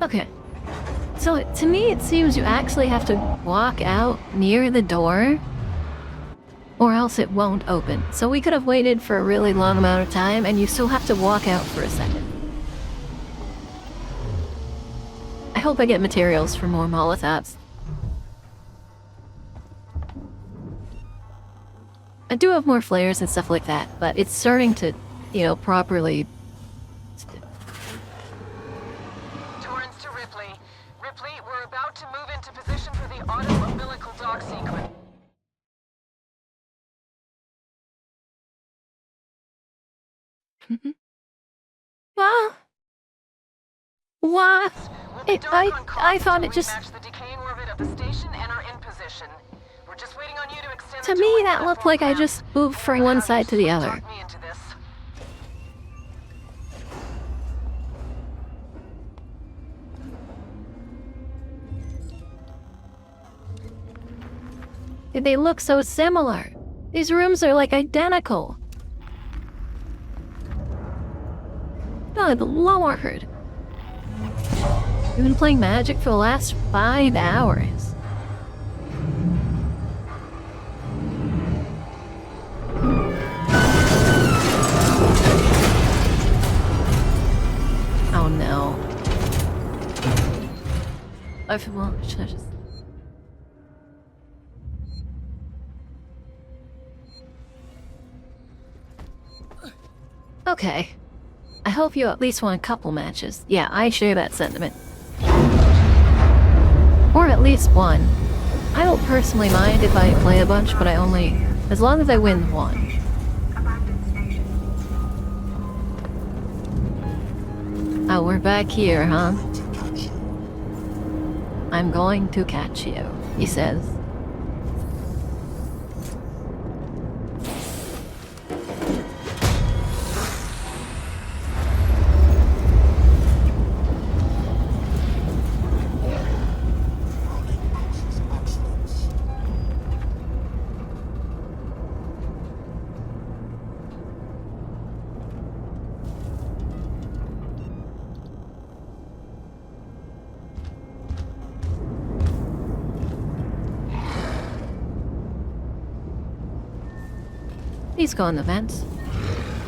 Speaker 1: Okay. So, to me, it seems you actually have to walk out near the door, or else it won't open. So we could have waited for a really long amount of time, and you still have to walk out for a second. I hope I get materials for more Molotovs. I do have more flares and stuff like that, but it's starting to, properly...
Speaker 18: Torrens to Ripley. Ripley, we're about to move into position for the auto-umbilical dock sequence.
Speaker 1: What? I thought it just...
Speaker 18: Match the decaying orbit of the station and are in position. We're just waiting on you to extend
Speaker 1: To me, that looked like I just moved from one side to the other.
Speaker 18: me into this.
Speaker 1: They look so similar. These rooms are like identical. Good lord. You've been playing Magic for the last 5 hours. Oh no. Well, should I just... Okay. I hope you at least won a couple matches. Yeah, I share that sentiment. Or at least one. I don't personally mind if I play a bunch, but I only... as long as I win one. Oh, we're back here, huh? I'm going to catch you, he says. Please go in the vents.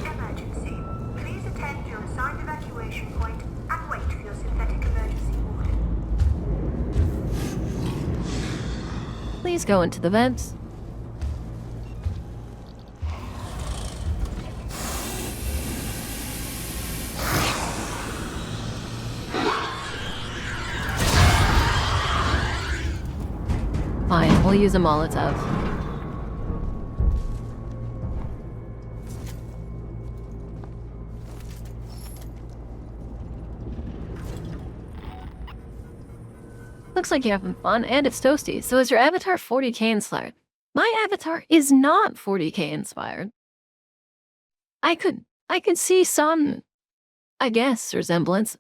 Speaker 11: Emergency. Please attend your assigned evacuation point and wait for your synthetic emergency warden.
Speaker 1: Please go into the vents. Fine, we'll use a Molotov. Looks like you're having fun, and it's toasty. So is your avatar 40k inspired? My avatar is not 40k inspired. I could see some, I guess, resemblance.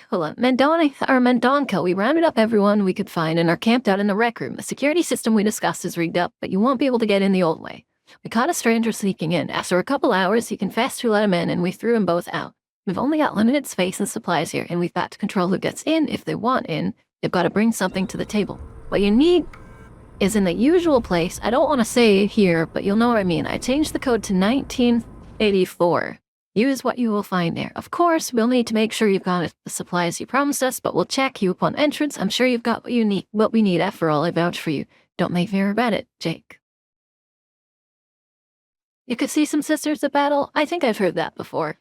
Speaker 1: Hold on. Mendonca, we rounded up everyone we could find and are camped out in the rec room. The security system we discussed is rigged up, but you won't be able to get in the old way. We caught a stranger sneaking in. After a couple hours, he confessed to let him in, and we threw them both out. We've only got limited space and supplies here, and we've got to control who gets in if they want in. They've got to bring something to the table. What you need is in the usual place. I don't want to say it here, but you'll know what I mean. I changed the code to 1984. Use what you will find there. Of course, we'll need to make sure you've got the supplies you promised us, but we'll check you upon entrance. I'm sure you've got what we need. After all, I vouch for you. Don't make me regret it, Jake. You could see some sisters at battle? I think I've heard that before.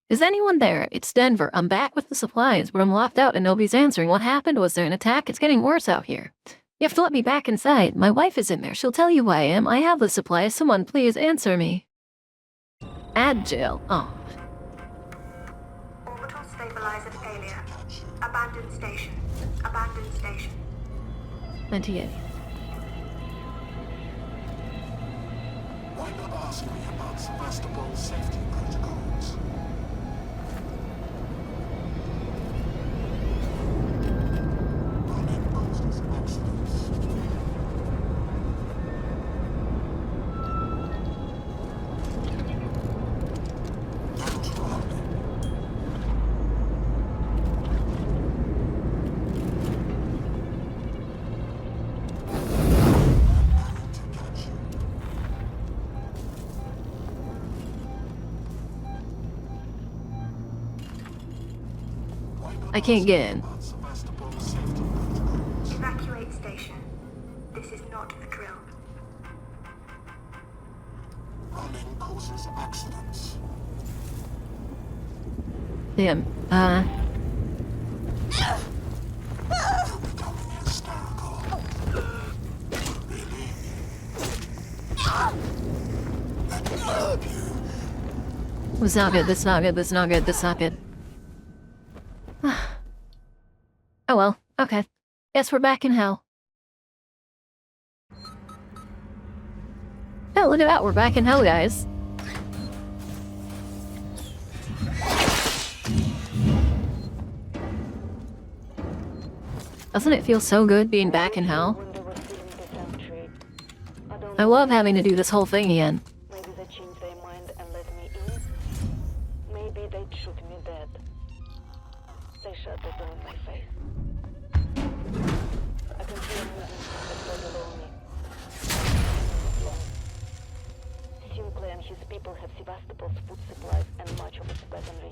Speaker 1: Is anyone there? It's Denver. I'm back with the supplies, but I'm locked out and nobody's answering. What happened? Was there an attack? It's getting worse out here. You have to let me back inside. My wife is in there. She'll tell you who I am. I have the supplies. Someone please answer me. Add Jill. Oh.
Speaker 11: Orbital stabilizer failure. Abandoned station. Abandoned station.
Speaker 1: 28.
Speaker 15: Why not ask me about Sevastopol's safety protocols?
Speaker 1: I can't get in.
Speaker 11: Evacuate station. This is not a drill.
Speaker 15: Running causes accidents.
Speaker 1: Damn.
Speaker 15: You're becoming hysterical. Really? Let me help you.
Speaker 1: This is not good, this is not good, this is not good, this is not good. Oh well, okay. Guess we're back in hell. Oh, look at that, we're back in hell, guys. Doesn't it feel so good being back in hell? I love having to do this whole thing again.
Speaker 9: Maybe they changed their mind and let me in. Maybe they'd shoot me dead. They shot the door in my face. I can feel movement from the floor below me. Sinclair and his people have Sevastopol's food supplies and much of its weaponry.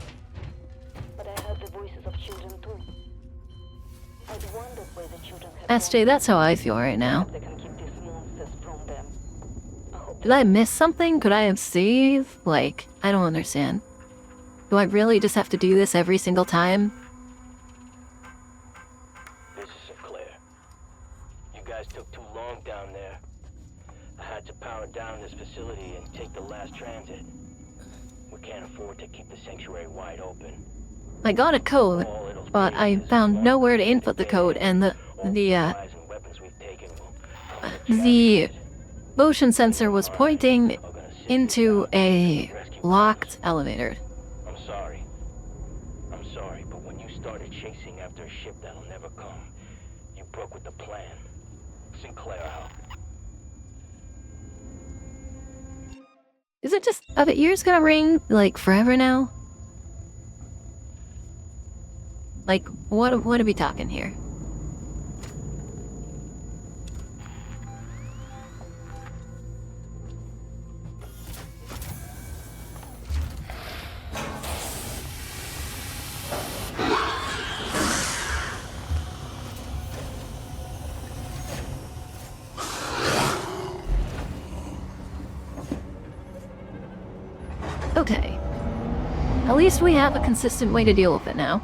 Speaker 9: But I heard the voices of children too. I'd wondered where the children had
Speaker 1: SJ, that's how I feel right now.
Speaker 9: they can keep these monsters from them.
Speaker 1: Did I miss something? Could I have saved? Like, I don't understand. Do I really just have to do this every single time?
Speaker 16: This is Sinclair. You guys took too long down there. I had to power down this facility and take the last transit. We can't afford to keep the sanctuary wide open.
Speaker 1: I got a code, but I found nowhere to input the code, and the motion sensor was pointing into a locked elevator.
Speaker 16: I'm sorry, but when you started chasing after a ship that'll never come, you broke with the plan. Sinclair out.
Speaker 1: Is it just, are the ears gonna ring, like, forever now? Like, what are we talking here? Okay. At least we have a consistent way to deal with it now.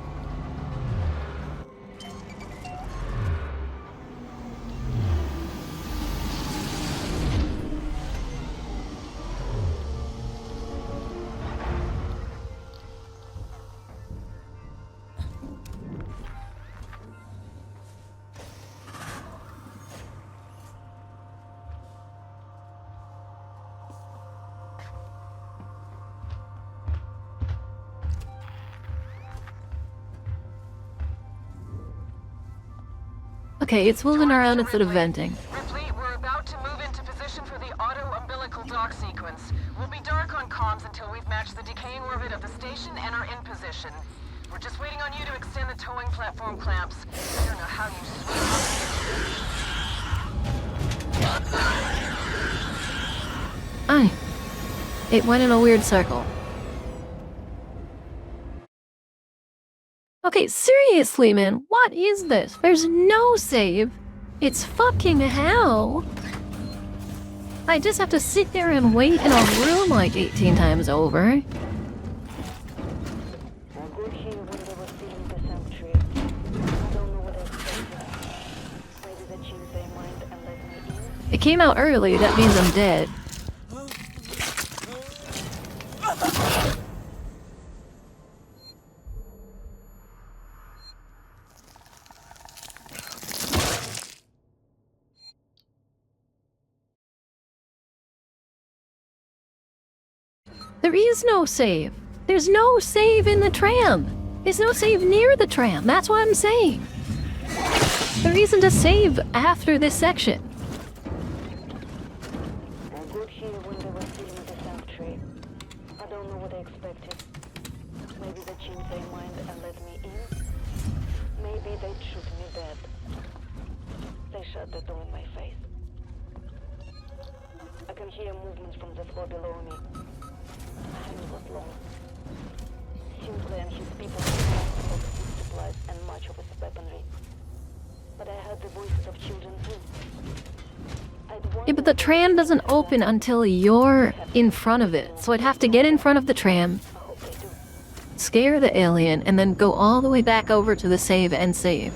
Speaker 1: Okay, it's moving around instead of venting.
Speaker 18: Ripley, we're about to move into position for the auto-umbilical dock sequence. We'll be dark on comms until we've matched the decaying orbit of the station and are in position. We're just waiting on you to extend the towing platform clamps. I don't know how you
Speaker 1: It went in a weird circle. Okay, seriously, man, what is this? There's no save. It's fucking hell. I just have to sit there and wait in a room like 18 times over. It came out early, that means I'm dead. There is no save. There's no save in the tram. There's no save near the tram. That's what I'm saying. There isn't a save after this section.
Speaker 9: I got here when they were filling the sanctuary. I don't know what I expected. Maybe they changed their mind and let me in. Maybe they'd shoot me dead. They shut the door in my face. I can hear movements from the floor below me. I haven't got long. Sinclair and his people have food supplies and
Speaker 1: Yeah, but the tram doesn't open until you're in front of it. So I'd have to get in front of the tram, scare the alien, and then go all the way back over to the save and save.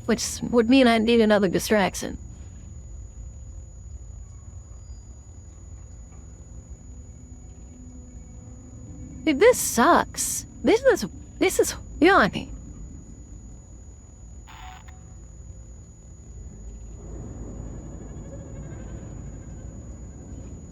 Speaker 1: Which would mean I'd need another distraction. Dude, this sucks. This is yawning.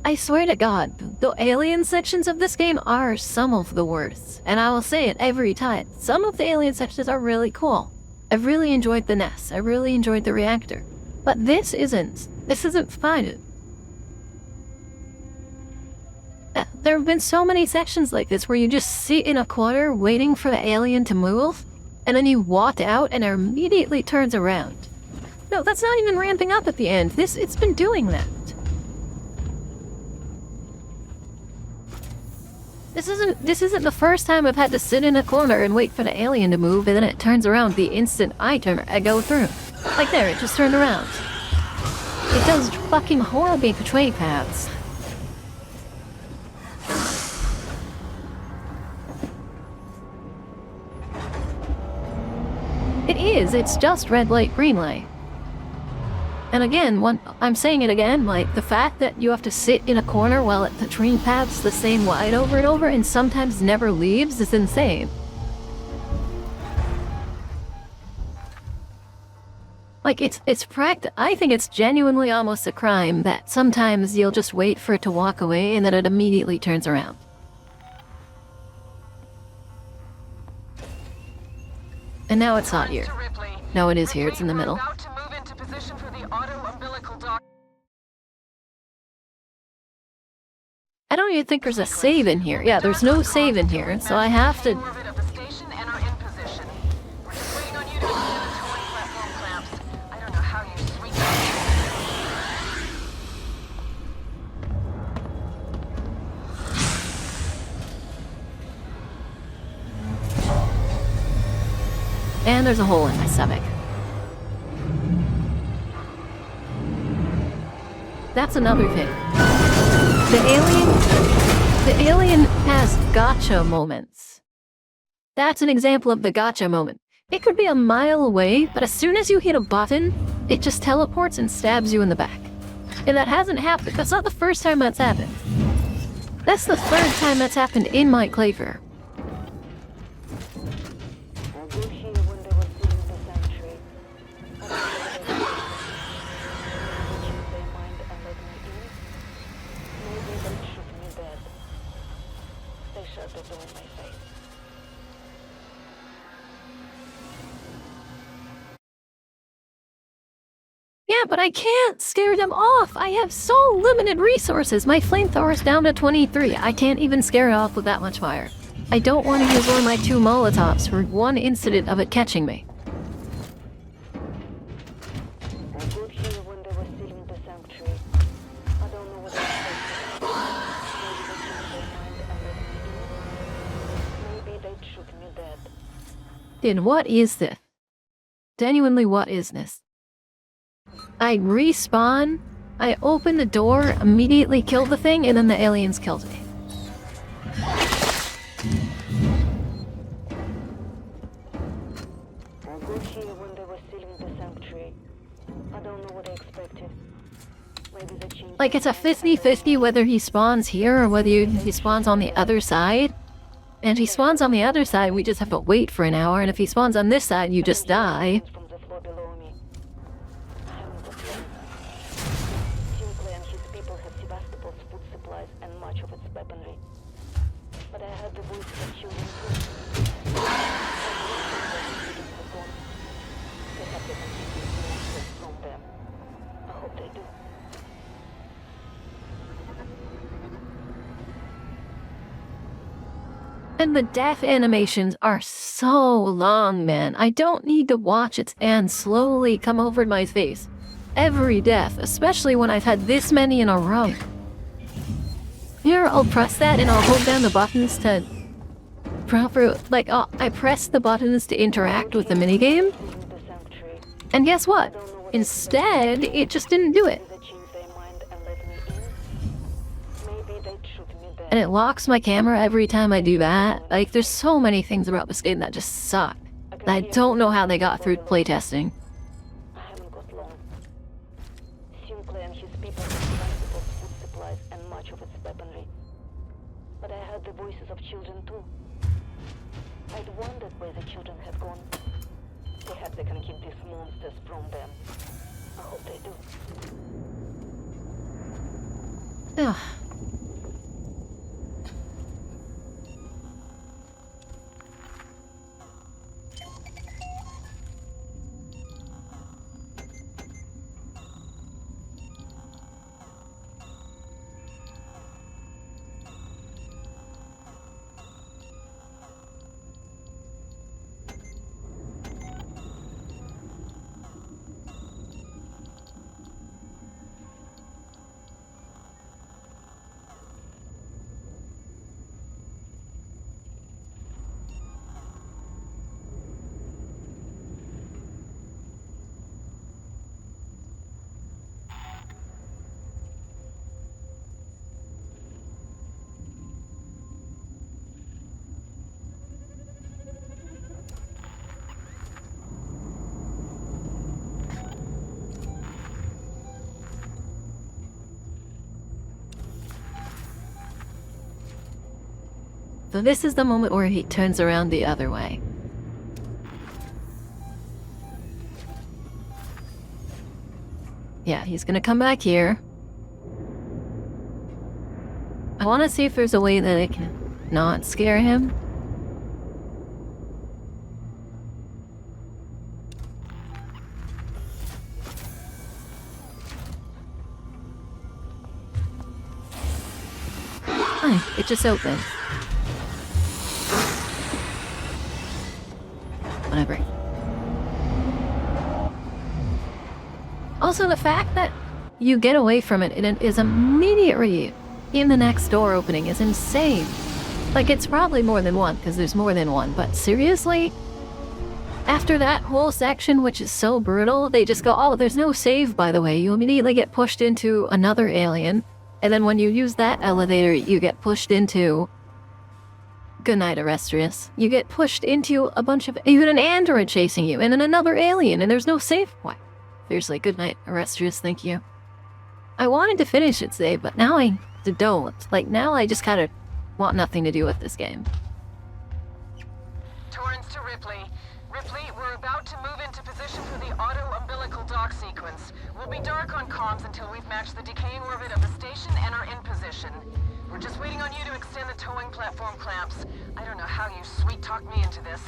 Speaker 1: I swear to God, the alien sections of this game are some of the worst. And I will say it every time. Some of the alien sections are really cool. I've really enjoyed the nest. I really enjoyed the reactor. But this isn't. This isn't fun. There have been so many sections like this where you just sit in a corner waiting for the alien to move, and then you walk out and it immediately turns around. No, that's not even ramping up at the end. It's been doing that. This isn't the first time I've had to sit in a corner and wait for the alien to move, and then it turns around the instant I go through. Like there, it just turned around. It does fucking horribly portray paths. It is, it's just red light, green light. And again, I'm saying it again, like, the fact that you have to sit in a corner while the train paths the same wide over and over and sometimes never leaves is insane. Like, I think it's genuinely almost a crime that sometimes you'll just wait for it to walk away and then it immediately turns around. And now it's not here. No, it is here, it's in the middle. I don't even think there's a save in here. Yeah, there's no save in here, so I have to... And there's a hole in my stomach. That's another thing. The alien has gotcha moments. That's an example of the gotcha moment. It could be a mile away, but as soon as you hit a button, it just teleports and stabs you in the back. And that hasn't happened. That's not the first time that's happened. That's the third time that's happened in my playthrough. Yeah, but I can't scare them off. I have so limited resources. My flamethrower's down to 23. I can't even scare it off with that much fire. I don't want to use one of my 2 Molotovs for one incident of it catching me. Dude, what is this? Genuinely, what is this? I respawn, I open the door, immediately kill the thing, and then the aliens killed me. Like, it's a 50-50 whether he spawns here or whether he spawns on the other side. And if he spawns on the other side, we just have to wait for an hour, and if he spawns on this side, you just die. And the death animations are so long, man. I don't need to watch its hand slowly come over my face. Every death, especially when I've had this many in a row. Here, I'll press that and I'll hold down the buttons to... I press the buttons to interact with the minigame. And guess what? Instead, it just didn't do it. And it locks my camera every time I do that. Like, there's so many things about this game that just suck. And I don't know how they got through playtesting.
Speaker 9: I haven't got long. Sinclair and his people have valuable food supplies and much of its weaponry. But I heard the voices of children too. I'd wondered where the children had gone. Perhaps they can keep these monsters from them. I hope they do.
Speaker 1: Ugh. So this is the moment where he turns around the other way. Yeah, he's gonna come back here. I want to see if there's a way that I can not scare him. Hi, it just opened. Whatever. Also, the fact that you get away from it and it is immediately in the next door opening is insane. Like, it's probably more than one, because there's more than one, but seriously? After that whole section, which is so brutal, they just go, oh, there's no save, by the way. You immediately get pushed into another alien, and then when you use that elevator, you get pushed into... Good night, Arrestrius. You get pushed into a bunch of... even an android chasing you, and then another alien, and there's no save point. Seriously, good night, Arrestrius, thank you. I wanted to finish it today, but now I don't. Like, now I just kind of want nothing to do with this game.
Speaker 18: Torrens to Ripley. Ripley, we're about to move into position for the auto-umbilical dock sequence. We'll be dark on comms until we've matched the decaying orbit of the station and are in position. We're just waiting on you to extend the towing platform clamps. I don't know how you sweet-talked me into this.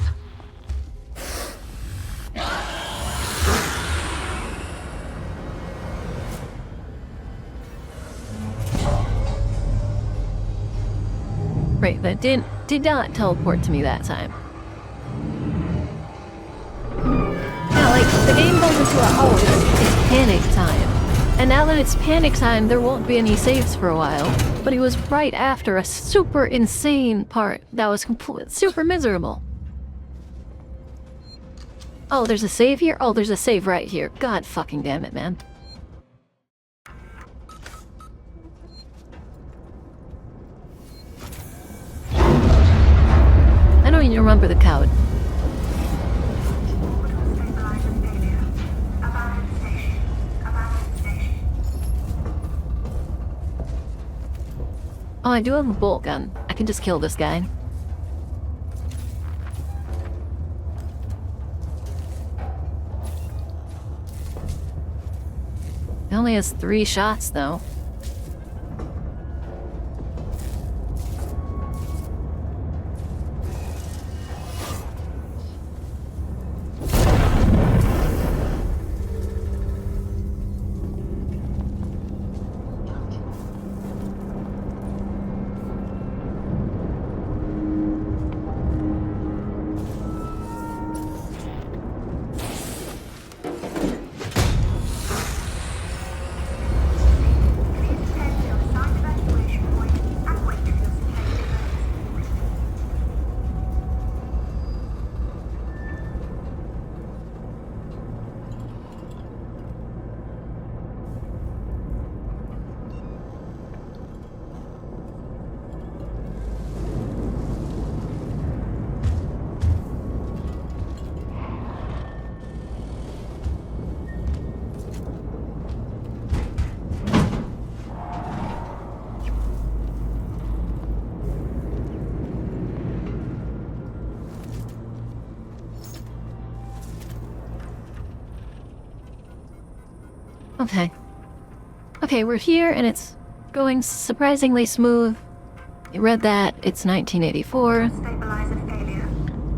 Speaker 1: Right, that did not teleport to me that time. Yeah, like, the game goes into a, oh, it's panic time. And now that it's panic time, there won't be any saves for a while. But it was right after a super insane part that was super miserable. Oh, there's a save here? Oh, there's a save right here. God fucking damn it, man. I don't even remember the code. Oh, I do have a bolt gun. I can just kill this guy. He only has 3 shots, though. Okay. Okay, we're here and it's going surprisingly smooth. You read that. It's 1984.
Speaker 11: Stabilizer failure.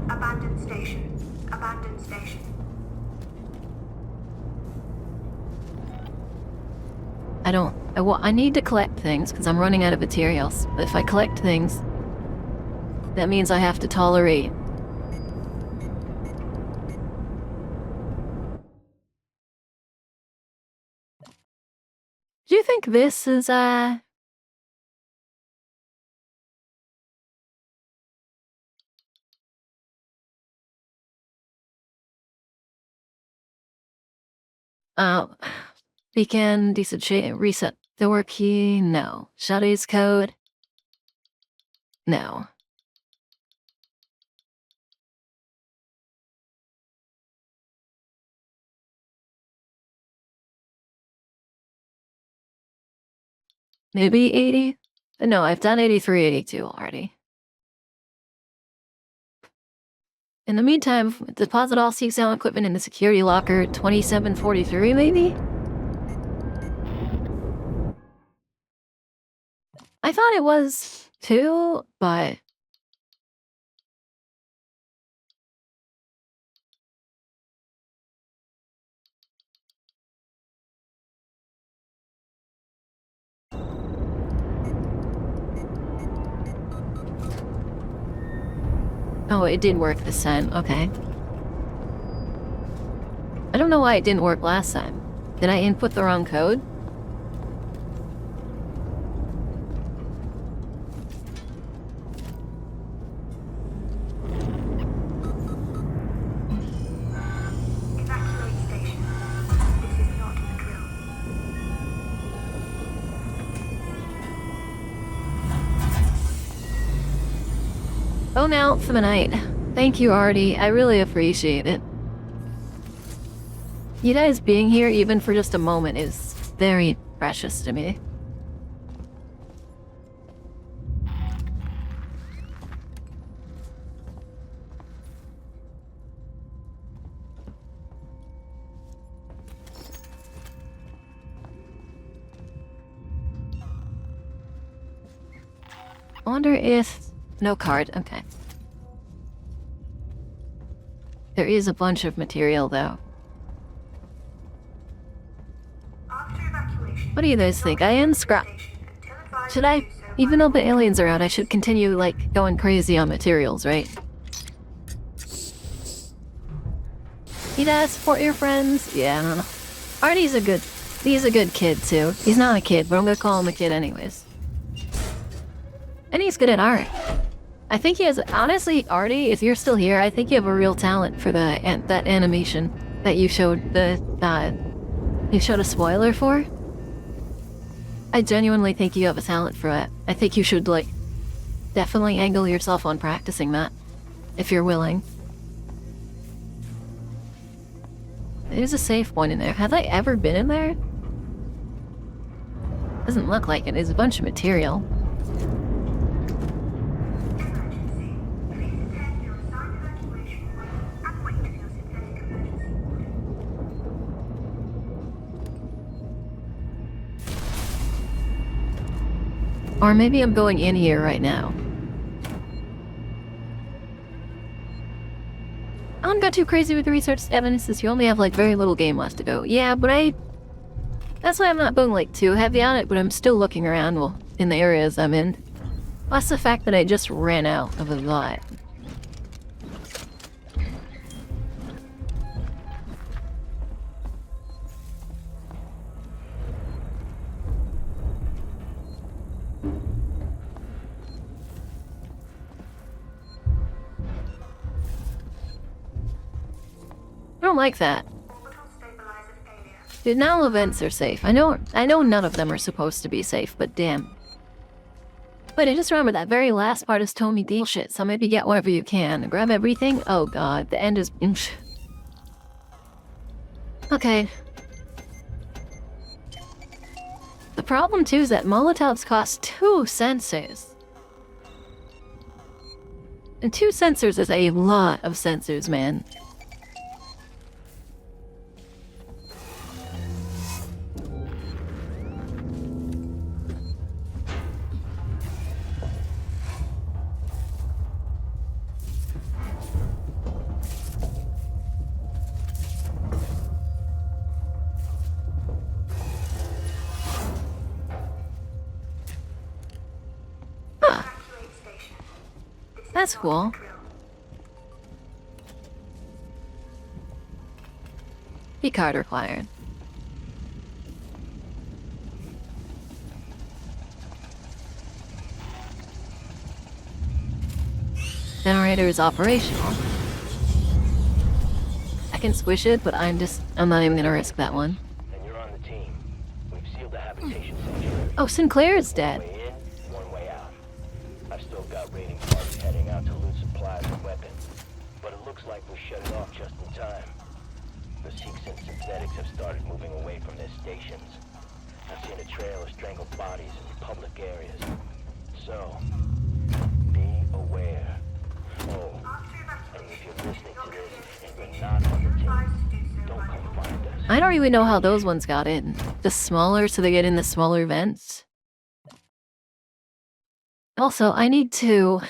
Speaker 11: Abandoned station. Abandoned station.
Speaker 1: I need to collect things because I'm running out of materials. But if I collect things, that means I have to tolerate. Do you think this is, beacon, decent shape, reset door key, no. Shadow's code, no. Maybe 80? No, I've done 83, 82 already. In the meantime, deposit all C-Sound equipment in the security locker 2743, maybe? I thought it was 2, but... Oh, it did work this time. Okay. I don't know why it didn't work last time. Did I input the wrong code?
Speaker 11: Evacuate station. This is not the drill.
Speaker 1: Oh, now for the night. Thank you, Artie. I really appreciate it. You guys being here, even for just a moment, is very precious to me. I wonder if... No card, okay. There is a bunch of material, though. What do you guys think? I am scrap. Should I, even though the aliens are out, I should continue, like, going crazy on materials, right? You guys support your friends? Yeah, I don't know. Artie's he's a good kid, too. He's not a kid, but I'm gonna call him a kid anyways. And he's good at art. I think he has, honestly, Artie, if you're still here, I think you have a real talent for that animation that you showed you showed a spoiler for. I genuinely think you have a talent for it. I think you should, like, definitely angle yourself on practicing that, if you're willing. There's a safe point in there. Have I ever been in there? Doesn't look like it. There's a bunch of material. Or maybe I'm going in here right now. I don't got too crazy with the research evidence since you only have like very little game left to go. Yeah, but that's why I'm not going like too heavy on it, but I'm still looking around in the areas I'm in. Plus the fact that I just ran out of a lot. I don't like that. Dude, now events are safe. I know none of them are supposed to be safe, but damn. Wait, I just remembered that very last part is Tommy D shit, so maybe get whatever you can. Grab everything? Oh god, the end is... Okay. The problem too is that Molotovs cost 2 sensors. And 2 sensors is a lot of sensors, man. That's cool. Key card required. Generator is operational. I can squish it, but I'm not even gonna risk that one.
Speaker 16: And you're on the team. We've sealed the habitation sanctuary.
Speaker 1: Oh, Sinclair is dead.
Speaker 16: One way in, one way out. I've still got raiding parties heading out to loot supplies and weapons. But it looks like we shut it off just in time. The Seeks and synthetics have started moving away from their stations. I've seen a trail of strangled bodies in public areas. So, be aware. Oh, and if you're listening to this and you're not on the team, don't come find us.
Speaker 1: I don't even know how those ones got in. Just smaller, so they get in the smaller vents. Also, I need to...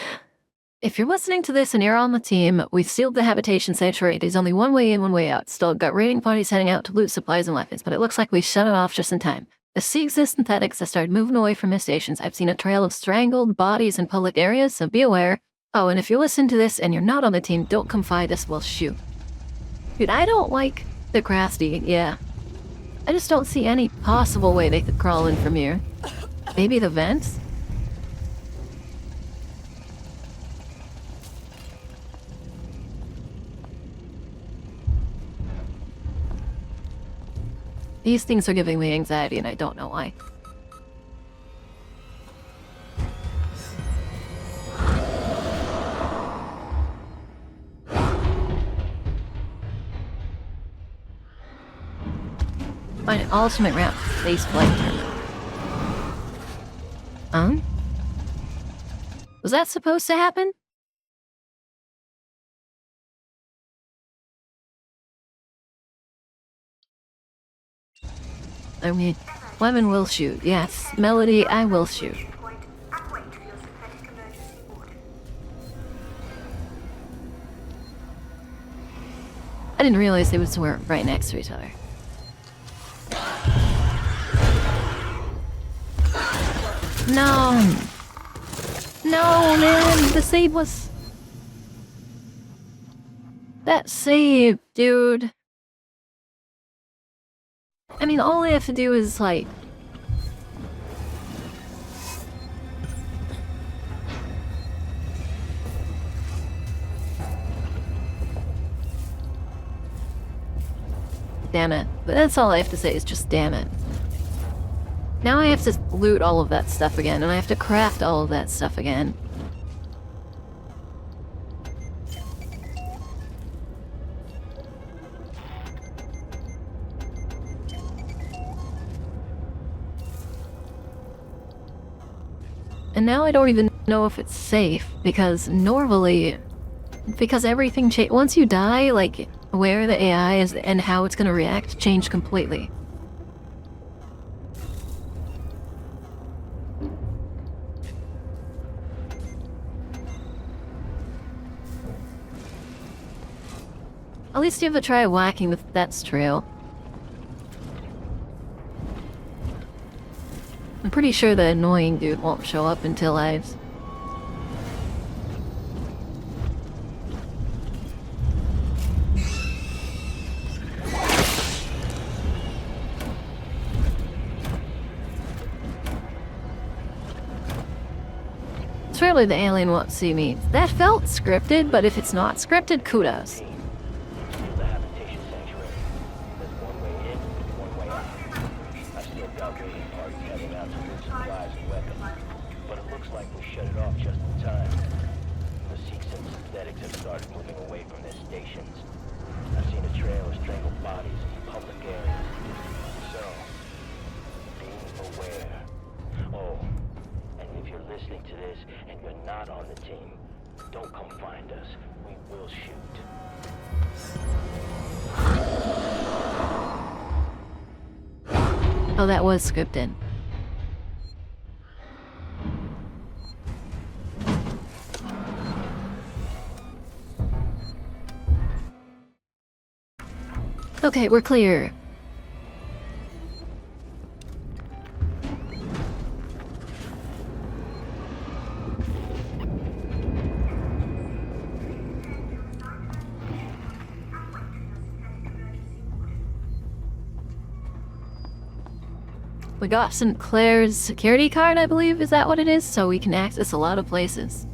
Speaker 1: If you're listening to this and you're on the team, we've sealed the habitation sanctuary. There's only one way in, one way out. Still got raiding parties heading out to loot supplies and weapons, but it looks like we shut it off just in time. The Seeks and synthetics have started moving away from their stations. I've seen a trail of strangled bodies in public areas, so be aware. Oh, and if you listen to this and you're not on the team, don't come find us, we'll shoot. Dude, I don't like the Crafty, yeah. I just don't see any possible way they could crawl in from here. Maybe the vents? These things are giving me anxiety and I don't know why. Find an ultimate route space flight terminal. Was that supposed to happen? I mean, Lemon will shoot. Yes, Melody, I will shoot. I didn't realize they were right next to each other. No! No, man! The save was... That save, dude. I mean, all I have to do is, like... Damn it. But that's all I have to say is just damn it. Now I have to loot all of that stuff again, and I have to craft all of that stuff again. And now I don't even know if it's safe, because normally... Because everything once you die, like, where the AI is and how it's gonna react change completely. At least you have to try whacking with that's true. I'm pretty sure the annoying dude won't show up until I've... Surely the alien won't see me. That felt scripted, but if it's not scripted, kudos. Oh, that was scripted. Okay, we're clear. We got Sinclair's security card, I believe, is that what it is? So we can access a lot of places.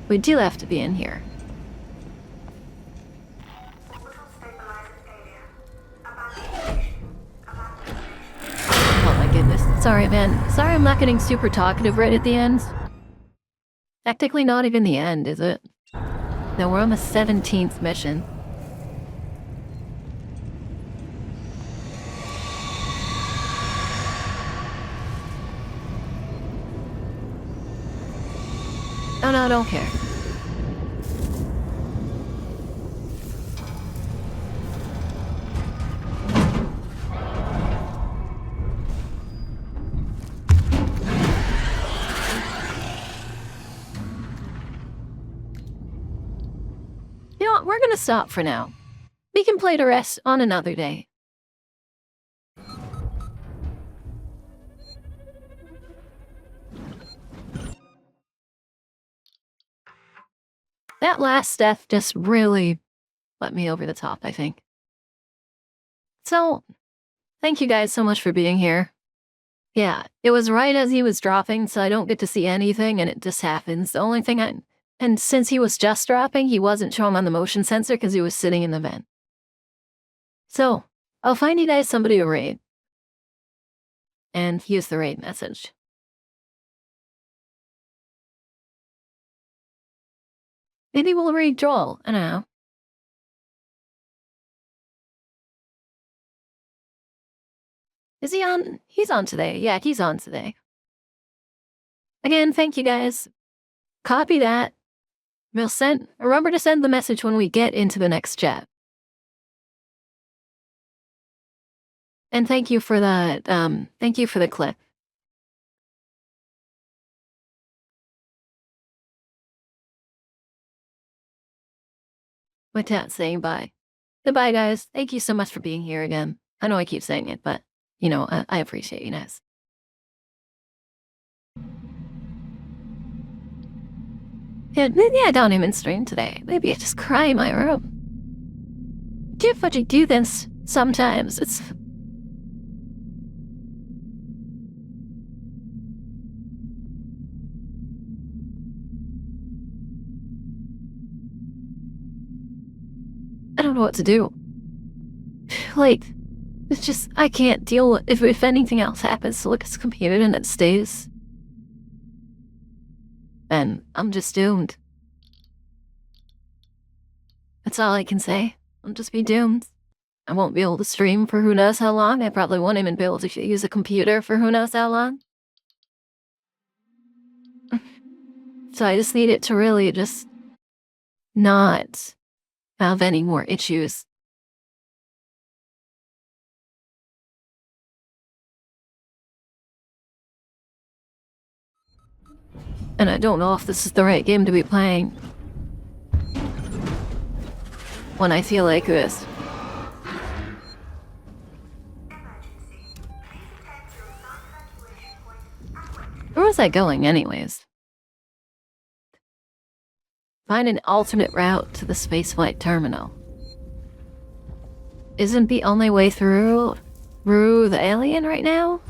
Speaker 1: We do have to be in here. Oh my goodness. Sorry, man. Sorry I'm not getting super talkative right at the end. Technically not even the end, is it? No, we're on the 17th mission. Oh no, I don't care. You know what, we're gonna stop for now. We can play the rest on another day. That last death just really let me over the top, I think. So, thank you guys so much for being here. Yeah, it was right as he was dropping, so I don't get to see anything, and it just happens. The only thing and since he was just dropping, he wasn't showing on the motion sensor because he was sitting in the vent. So, I'll find you guys somebody to raid. And use the raid message. Maybe we'll raid Joel, I don't know. Is he on? He's on today. Yeah, he's on today. Again, thank you guys. Copy that. Remember to send the message when we get into the next chat. And thank you for that, thank you for the clip. With that, saying bye. Goodbye, guys. Thank you so much for being here again. I know I keep saying it, but, you know, I appreciate you guys. Yeah, maybe I don't even stream today. Maybe I just cry in my room. Do you fudgy do this sometimes? It's... I don't know what to do. Like, it's just, I can't deal with if anything else happens to Lucas' computer and it stays. And I'm just doomed. That's all I can say. I'll just be doomed. I won't be able to stream for who knows how long. I probably won't even be able to use a computer for who knows how long. So I just need it to really just not have any more issues. And I don't know if this is the right game to be playing when I feel like this. Where was I going anyways? Find an alternate route to the spaceflight terminal. Isn't the only way through the alien right now?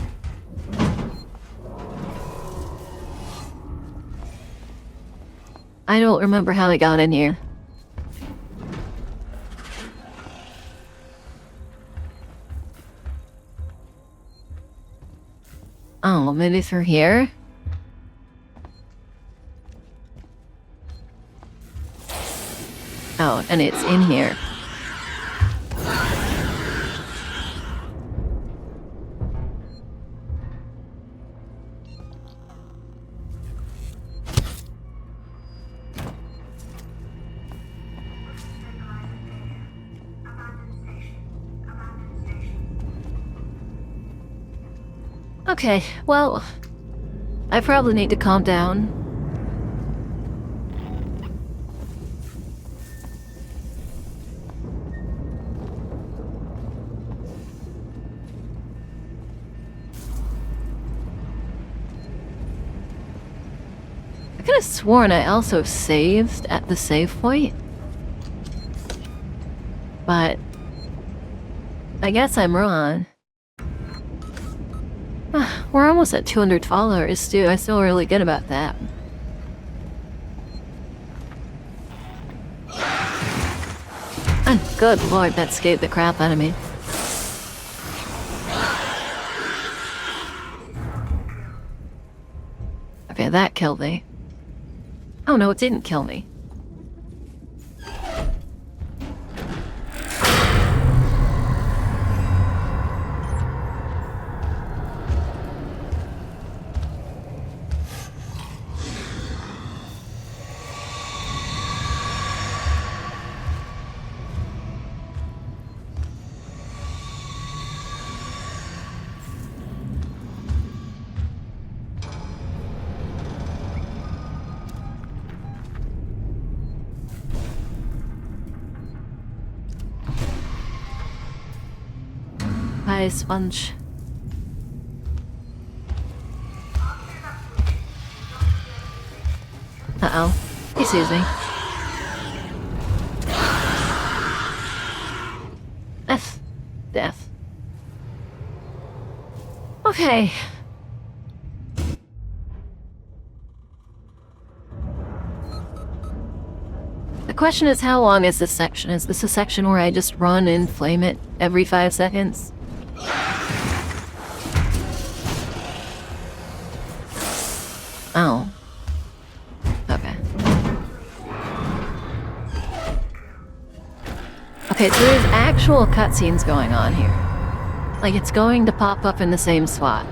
Speaker 1: I don't remember how I got in here. Oh, maybe through here? Oh, and it's in here. Okay, well, I probably need to calm down. I could have sworn I also saved at the save point. But I guess I'm wrong. We're almost at 200 followers, too. I feel really good about that. And good lord, that scared the crap out of me. Okay, that killed me. Oh no, it didn't kill me. Hi, Sponge. Uh-oh. He sees me. Death. Death. Okay. The question is, how long is this section? Is this a section where I just run and flame it every 5 seconds? Oh. Okay. Okay, so there's actual cutscenes going on here. Like, it's going to pop up in the same spot.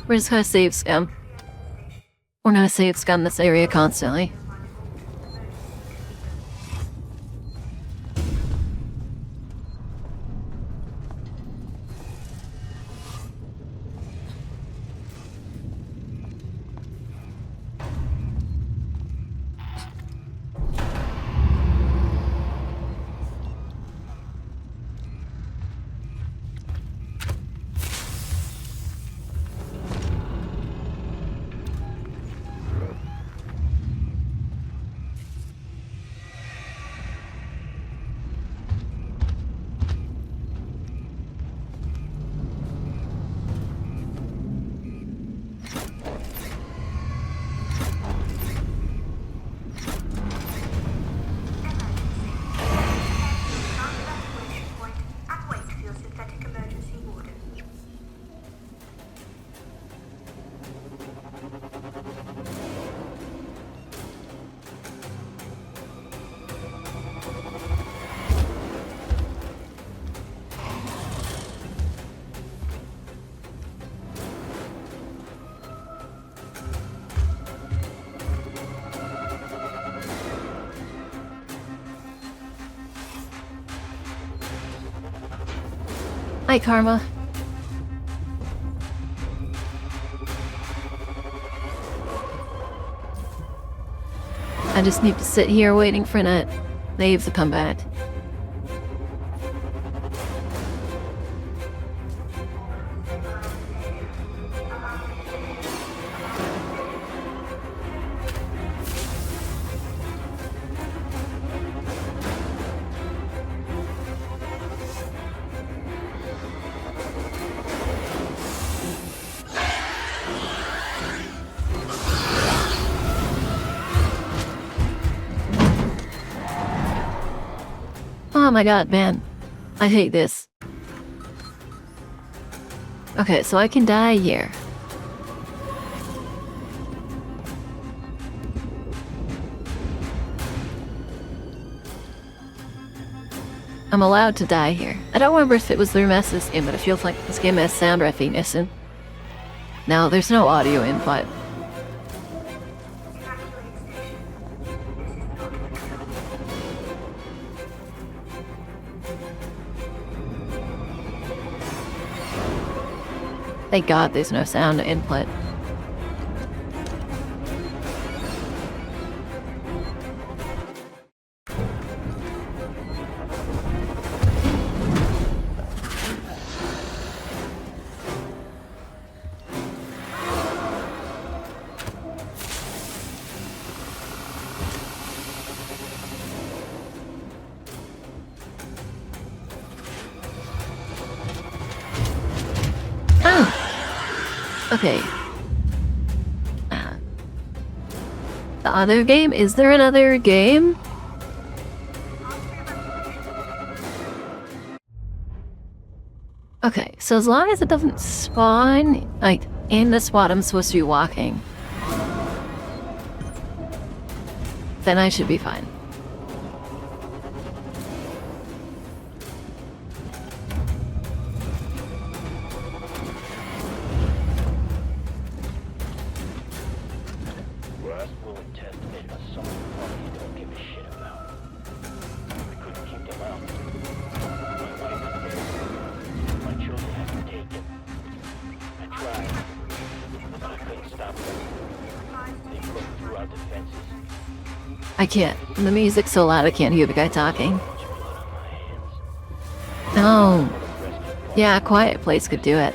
Speaker 1: We're just gonna save scum. We're gonna save scum this area constantly. Hi, Karma. I just need to sit here waiting for Nave to come back. Oh my god, man. I hate this. Okay, so I can die here. I'm allowed to die here. I don't remember if it was through Mess's game, but it feels like this game has sound recognition. Now, there's no audio input. Thank God there's no sound input. Okay. The other game? Is there another game? Okay, so as long as it doesn't spawn, like, in the spot I'm supposed to be walking, then I should be fine. I can't. The music's so loud I can't hear the guy talking. No. Yeah, a quiet place could do it.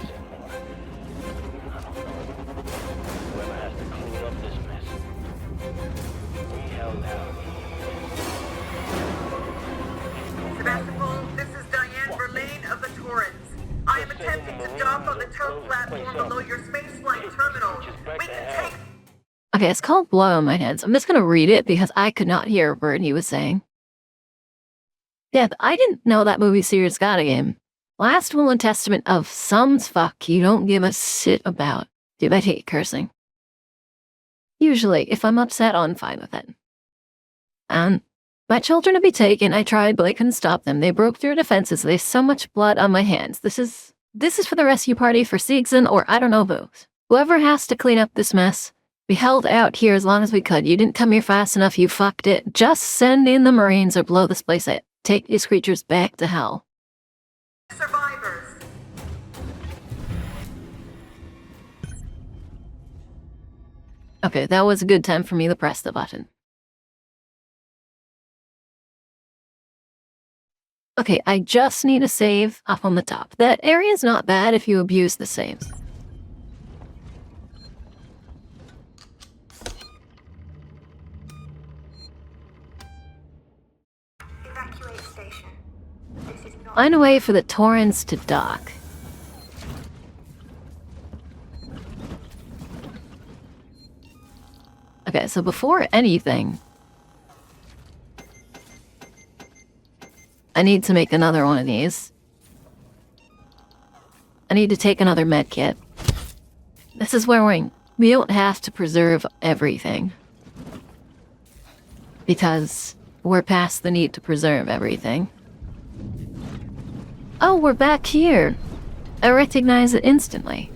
Speaker 18: Sebastopol, this is Diane Verlaine of the Torrens. I am attempting to dock on the tow platform below your spaceflight terminal. We can take...
Speaker 1: Okay, it's called Blow in My Head, so I'm just gonna read it because I could not hear a word he was saying. Yeah, I didn't know that movie series got a game. Last will and testament of some fuck you don't give a shit about. Dude, I hate cursing. Usually, if I'm upset, I'm fine with it. My children to be taken, I tried, but I couldn't stop them. They broke through defenses. There's so much blood on my hands. This is for the rescue party, for Siegson, or I don't know who. Whoever has to clean up this mess. We held out here as long as we could. You didn't come here fast enough, you fucked it. Just send in the Marines or blow this place up. Take these creatures back to hell.
Speaker 18: Survivors.
Speaker 1: Okay, that was a good time for me to press the button. Okay, I just need a save up on the top. That area's not bad if you abuse the saves.
Speaker 11: Evacuate station. This is not...
Speaker 1: Find a way for the Torrens to dock. Okay, so before anything, I need to make another one of these. I need to take another med kit. This is where we don't have to preserve everything. Because we're past the need to preserve everything. Oh, we're back here. I recognize it instantly.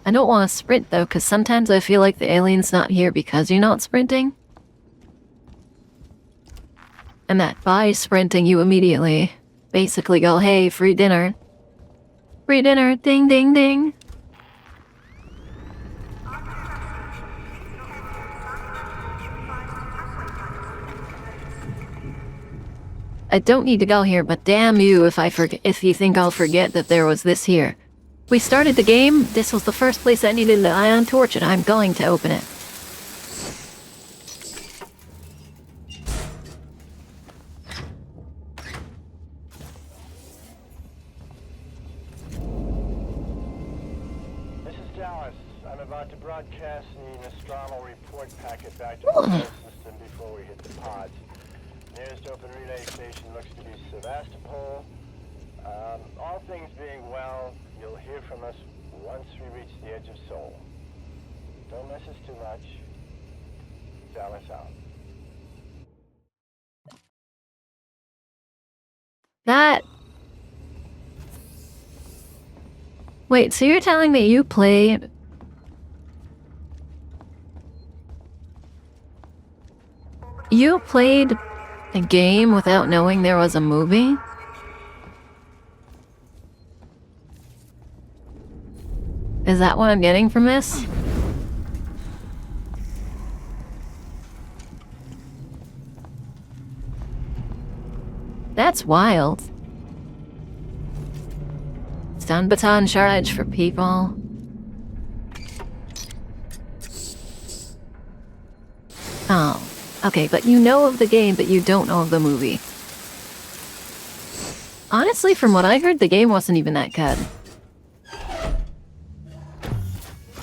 Speaker 1: I don't want to sprint though, because sometimes I feel like the alien's not here because you're not sprinting. And that by sprinting you immediately basically go, hey, free dinner. Free dinner, ding ding ding. I don't need to go here, but damn you if you think I'll forget that there was this here. We started the game, this was the first place I needed the ion torch, and I'm going to open it.
Speaker 16: This is Dallas. I'm about to broadcast the Nostromo report packet back to the control system before we hit the pods. Nearest open relay station looks to be Sevastopol. All things being well, you'll hear from us once we reach the edge of Seoul. Don't miss us too much. Dallas out.
Speaker 1: That... Wait, so you're telling me you played... You played a game without knowing there was a movie? Is that what I'm getting from this? That's wild. Stun baton charge for people. Oh, okay, but you know of the game, but you don't know of the movie. Honestly, from what I heard, the game wasn't even that good.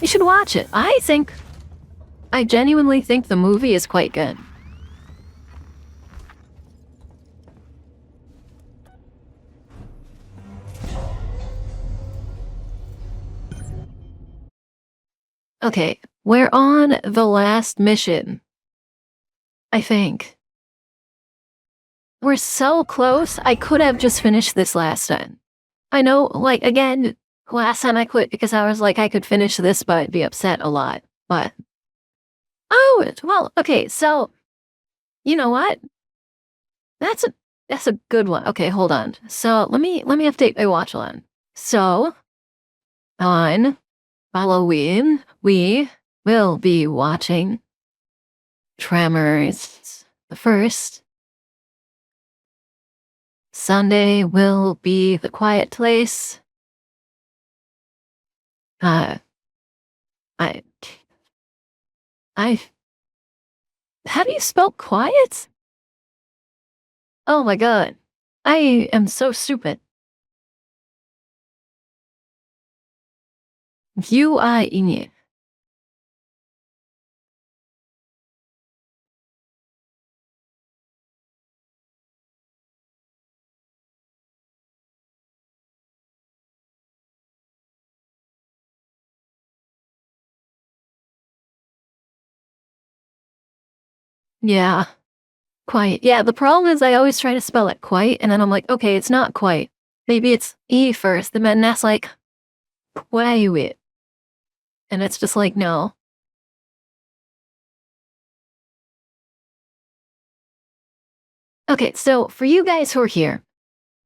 Speaker 1: You should watch it. I genuinely think the movie is quite good. Okay, we're on the last mission. I think. We're so close, I could have just finished this last time. I know, like, again, last time I quit because I was like, I could finish this, but I'd be upset a lot. But, oh, well, okay, so, you know what? That's a good one. Okay, hold on. So, let me update my watch line. So, on Halloween, we will be watching Tremors the first. Sunday will be The Quiet Place. How do you spell quiet? Oh my god. I am so stupid. You are in it. Yeah. Quiet. Yeah, the problem is I always try to spell it quite, and then I'm like, okay, it's not quite. Maybe it's E first, and then that's like, quiet. And it's just like, no. Okay, so for you guys who are here,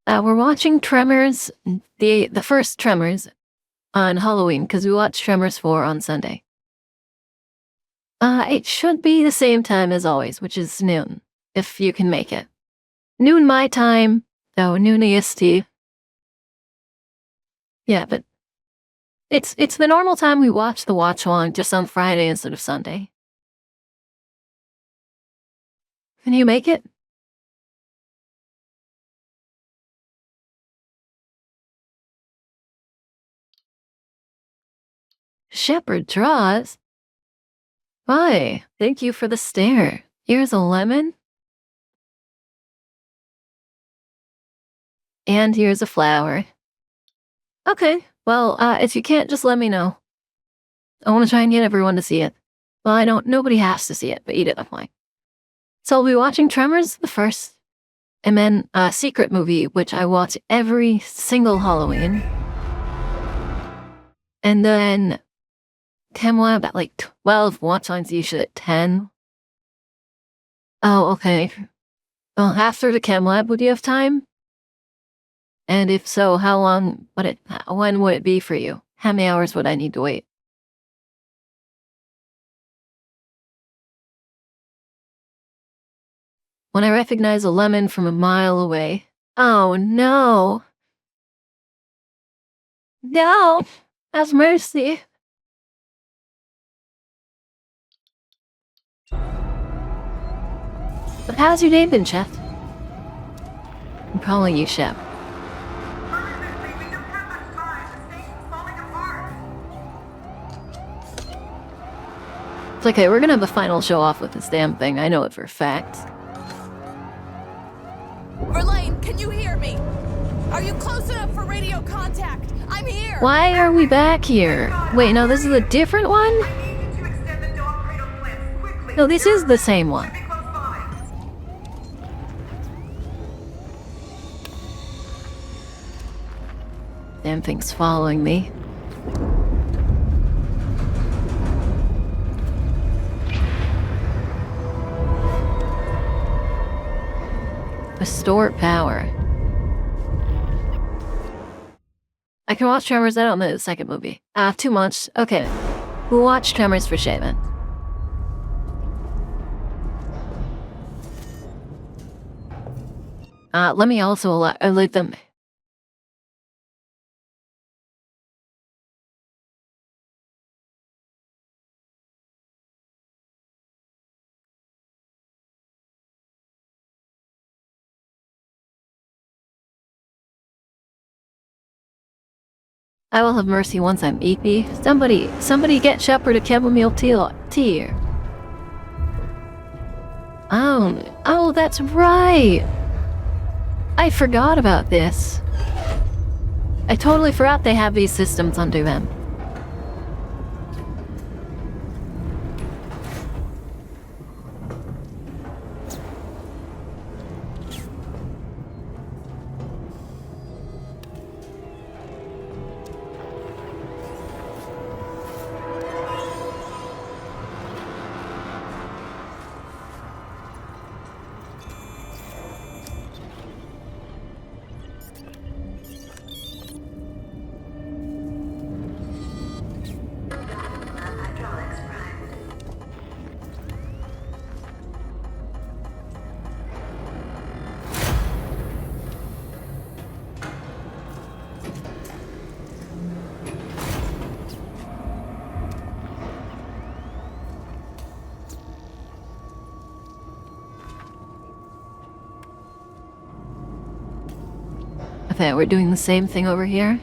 Speaker 1: we're watching Tremors, the first Tremors, on Halloween, because we watched Tremors 4 on Sunday. It should be the same time as always, which is noon, if you can make it. Noon my time, though noon EST. Yeah, but it's the normal time we watch the watch along, just on Friday instead of Sunday. Can you make it? Shepherd draws? Why? Thank you for the stare. Here's a lemon. And here's a flower. Okay, well, if you can't, just let me know. I want to try and get everyone to see it. Well, nobody has to see it, but you get the point. So I'll be watching Tremors the first, and then a secret movie, which I watch every single Halloween. And then ChemLab at like 12, watch times usually at 10. Oh, okay. Well, after the ChemLab, would you have time? And if so, how long when would it be for you? How many hours would I need to wait? When I recognize a lemon from a mile away. Oh no. No. Have mercy. But how's your day been, Chef? I'm calling you Chef. It's okay, we're gonna have a final show off with this damn thing. I know it for a fact.
Speaker 2: Verlaine, can you hear me? Are you close enough for radio contact? I'm here!
Speaker 1: Why are we back here? Wait, no, this is a different one? No, this is the same one. Damn thing's following me. Restore power. I can watch Tremors. I don't know the second movie. Too much. Okay. We'll watch Tremors for Shaman. Let me also leave them. I will have mercy once I'm EP. Somebody get Shepard a chamomile tea. Oh, that's right. I forgot about this. I totally forgot they have these systems under them. Okay, we're doing the same thing over here.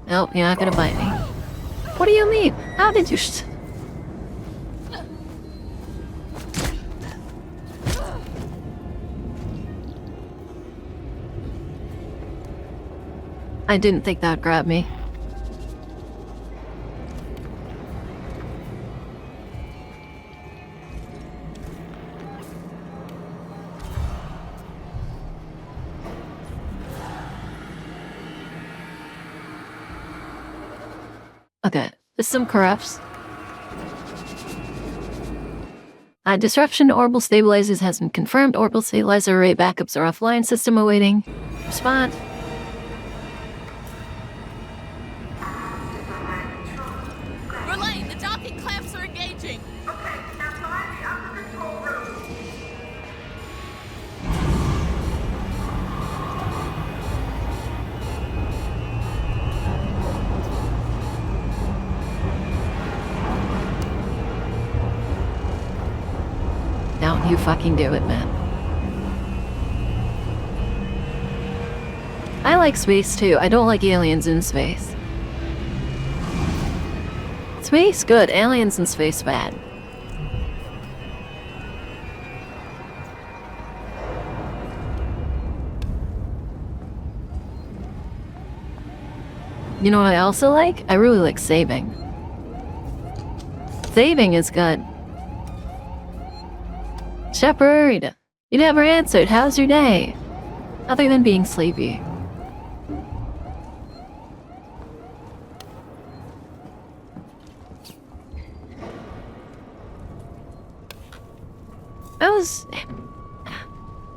Speaker 1: Nope, you're not gonna bite me. What do you mean? How did you I didn't think that would grab me. Okay, system corrupts. Disruption to orbital stabilizers has been confirmed. Orbital stabilizer array backups are offline. System awaiting response.
Speaker 2: Verlaine, the docking clamps are engaging.
Speaker 6: Okay, now find me out the control room.
Speaker 1: Don't you fucking do it, man. I like space too. I don't like aliens in space. Space good, aliens in space bad. You know what I also like? I really like saving. Saving is good. Shepard, you never answered. How's your day? Other than being sleepy.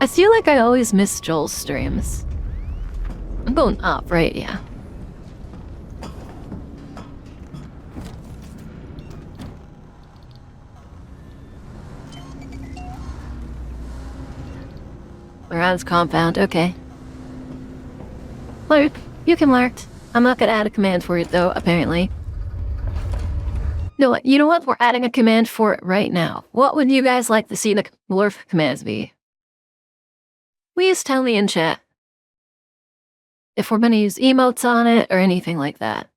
Speaker 1: I feel like I always miss Joel's streams. I'm going up, right? Yeah. Around this compound, okay. Lurk, you can lurk. I'm not gonna add a command for it though, apparently. No, you know what? We're adding a command for it right now. What would you guys like to see the lurk commands be? Please tell me in chat if we're gonna use emotes on it or anything like that.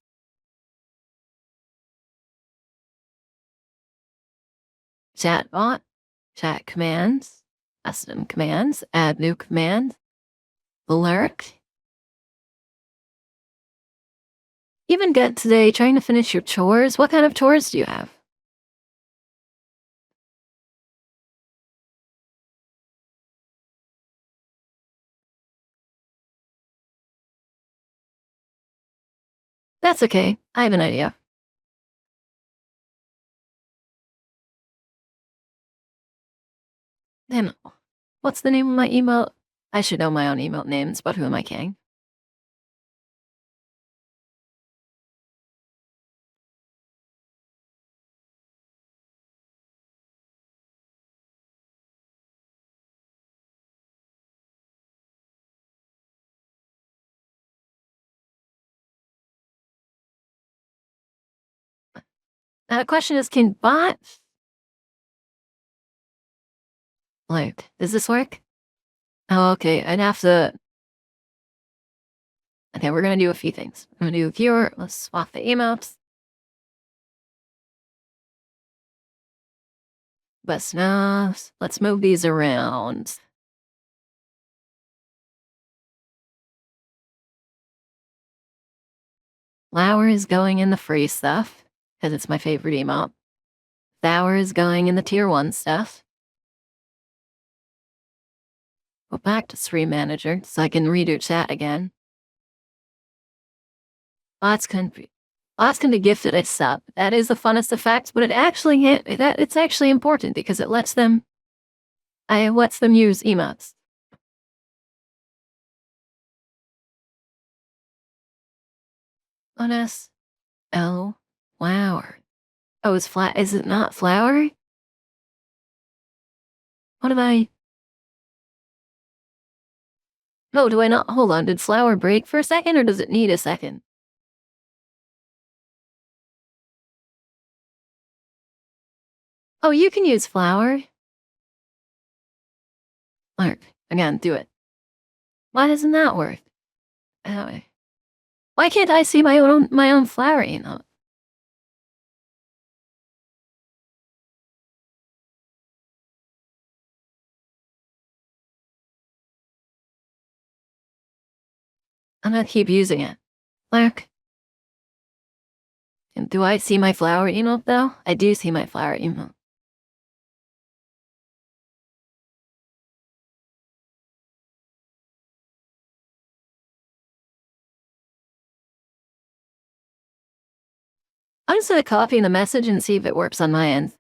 Speaker 1: Chat bot, chat commands, custom commands, add new command, lurk. Even good today, trying to finish your chores. What kind of chores do you have? That's okay. I have an idea. Then, what's the name of my email? I should know my own email names, but who am I kidding? Now the question is, can bots... Like, does this work? Oh, okay, I'd have to... Okay, we're gonna do a few things. I'm gonna do a viewer, let's swap the emotes. Best enough. Let's move these around. Flower is going in the free stuff, because it's my favorite emote. Flower is going in the tier 1 stuff. Go back to Stream Manager so I can redo chat again. Bots can be gifted a sub. That is the funnest effect, but it's actually important because it lets them use emotes. Honest. L. Flower. Oh, is it not flower? What am I? No, do I not? Hold on, did flower break for a second or does it need a second? Oh, you can use flower. Mark, again, do it. Why doesn't that work? Why can't I see my own flower emote? I'm gonna keep using it. Lark. And do I see my flower emote though? I do see my flower emote. I'm just gonna copy the message and see if it works on my end.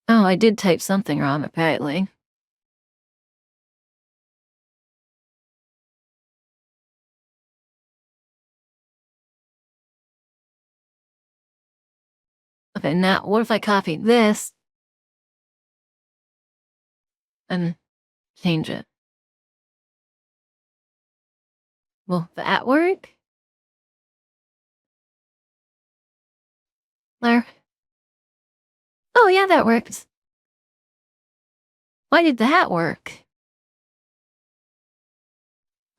Speaker 1: Oh, I did type something wrong, apparently. Okay, now what if I copy this and change it? Will that work? There. Oh, yeah, that works. Why did that work?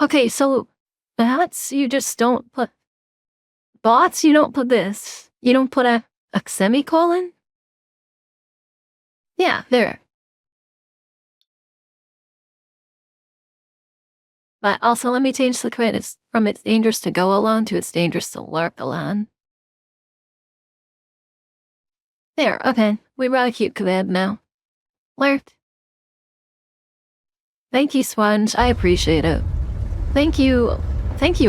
Speaker 1: Okay, so bots, you just don't put... Bots, you don't put this. You don't put a semicolon? Yeah, there. But also, let me change the credits from it's dangerous to go alone to it's dangerous to lurk alone. There, okay. We wrote a cute command now. Lurked. Thank you, Sponge. I appreciate it. Thank you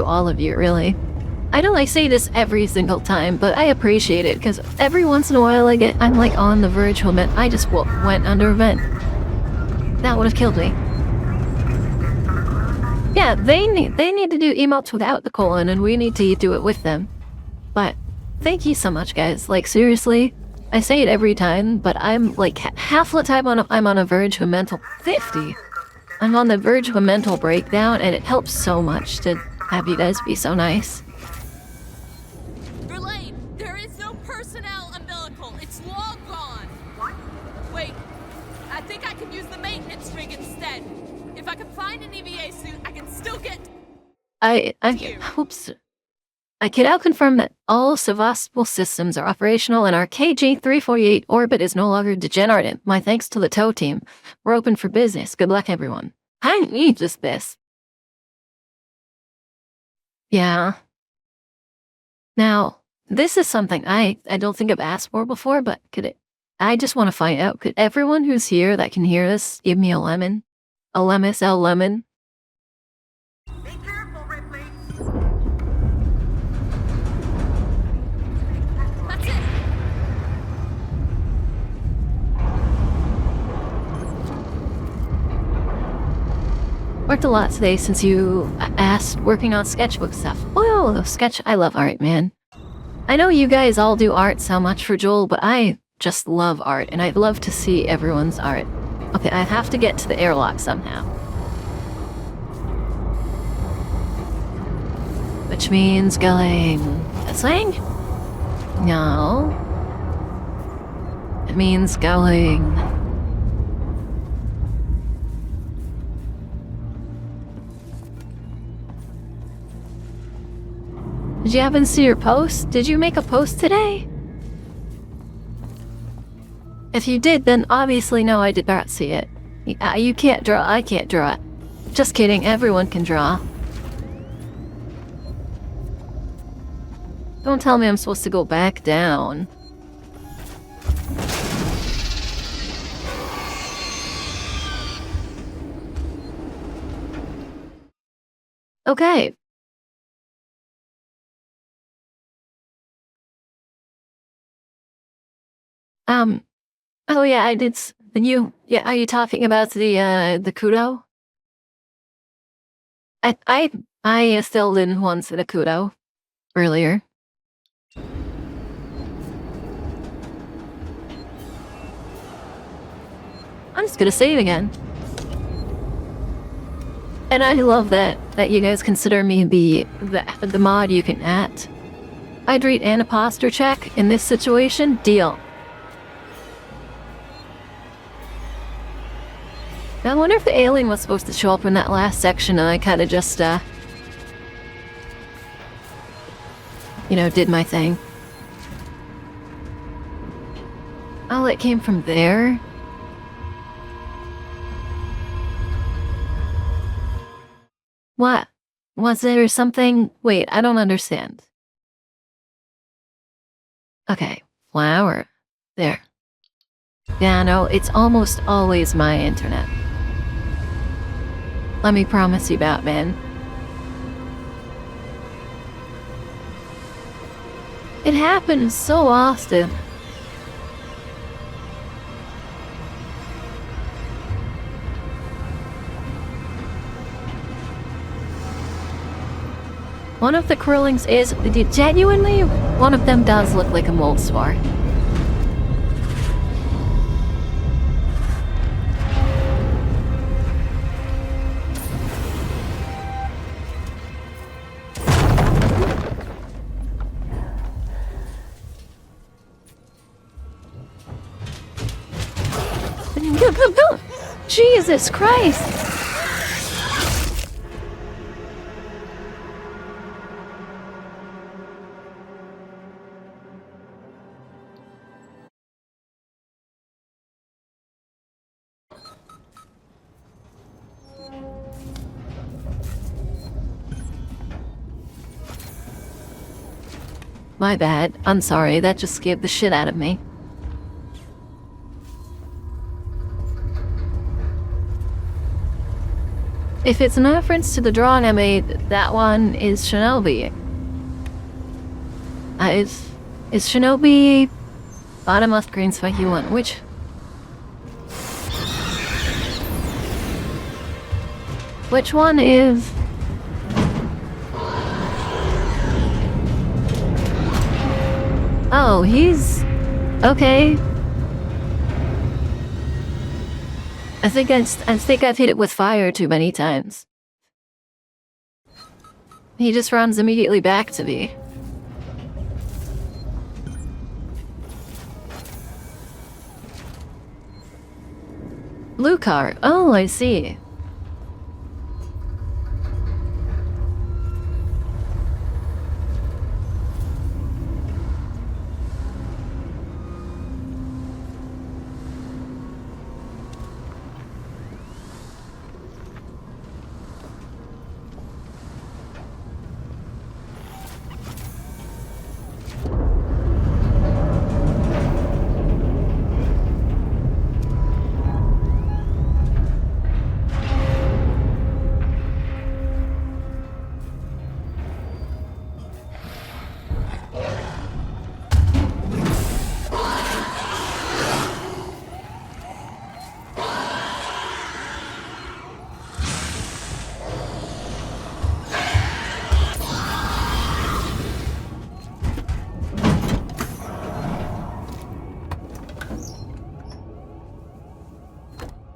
Speaker 1: all of you, really. I know I say this every single time, but I appreciate it because every once in a while I'm like on the verge of a vent. I just went under a vent. That would have killed me. Yeah, they need to do emotes without the colon, and we need to do it with them. But thank you so much, guys. Like, seriously, I say it every time, but I'm like half the time I'm on a verge of a mental 50. I'm on the verge of a mental breakdown, and it helps so much to have you guys be so nice.
Speaker 2: Verlaine, there is no personnel umbilical. It's long gone. What? Wait, I think I can use the maintenance rig instead. If I can find an EVA suit, I can still get.
Speaker 1: Oops. I can now confirm that all Sevastopol systems are operational and our KG-348 orbit is no longer degenerate. My thanks to the tow team. We're open for business. Good luck, everyone. I need this. Yeah. Now, this is something I don't think I've asked for before, but I just want to find out, could everyone who's here that can hear this give me a lemon? A lemon?
Speaker 11: Be careful, Ripley.
Speaker 2: That's it.
Speaker 1: Worked a lot today since you asked, working on sketchbook stuff. Well, I love art, man. I know you guys all do art so much for Joel, but I just love art, and I'd love to see everyone's art. Okay, I have to get to the airlock somehow. Which means going this way? No. It means going... Did you happen to see your post? Did you make a post today? If you did, then obviously no, I did not see it. You can't draw, I can't draw it. Just kidding, everyone can draw. Don't tell me I'm supposed to go back down. Okay. Oh yeah, I did. Are you talking about the Kudo? I still didn't want the Kudo earlier. I'm just gonna save again. And I love that you guys consider me the mod you can at. I'd read an imposter check in this situation. Deal. I wonder if the alien was supposed to show up in that last section and I kind of just, did my thing. Oh, it came from there? What? Was there something? Wait, I don't understand. Okay, flower. There. Yeah, no, it's almost always my internet. Let me promise you, Batman. It happens so often. One of the Krillings is, genuinely, one of them does look like a Moldsvar. Jesus Christ! My bad. I'm sorry, that just scared the shit out of me. If it's an reference to the drawing I made, that one is Shinobi. Is Shinobi bottom left green spiky one? Which? Which one is? Oh, he's okay. I think I've hit it with fire too many times. He just runs immediately back to me. Blue car. Oh, I see.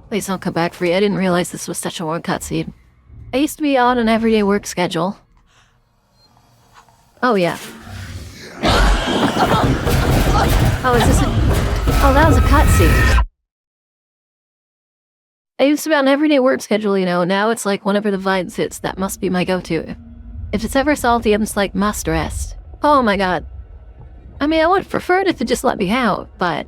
Speaker 1: Please don't come back free. I didn't realize this was such a long cutscene. I used to be on an everyday work schedule. Oh, yeah. Oh, is this a... Oh, that was a cutscene. I used to be on an everyday work schedule, you know. Now it's like whenever the vines hits, that must be my go-to. If it's ever salty, I'm just like, must rest. Oh my god. I mean, I would prefer it if it just let me out, but...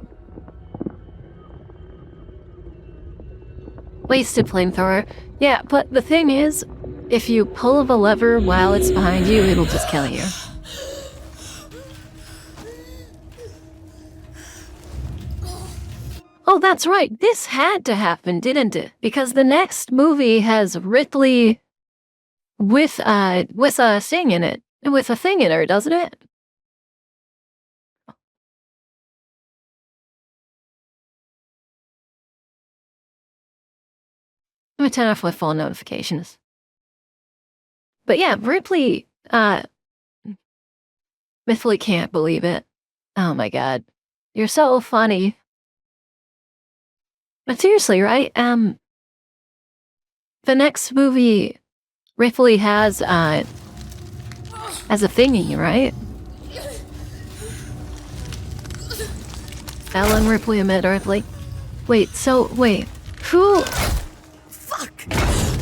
Speaker 1: Wasted flamethrower. Yeah, but the thing is, if you pull of a lever while it's behind you, it'll just kill you. Oh, that's right. This had to happen, didn't it? Because the next movie has Ripley with a thing in it. With a thing in her, doesn't it? I'm gonna turn off my phone notifications. But yeah, Ripley, Mythily can't believe it. Oh my god. You're so funny. But seriously, right? The next movie, Ripley has a thingy, right? Ellen Ripley, Amanda Ripley. Wait, who...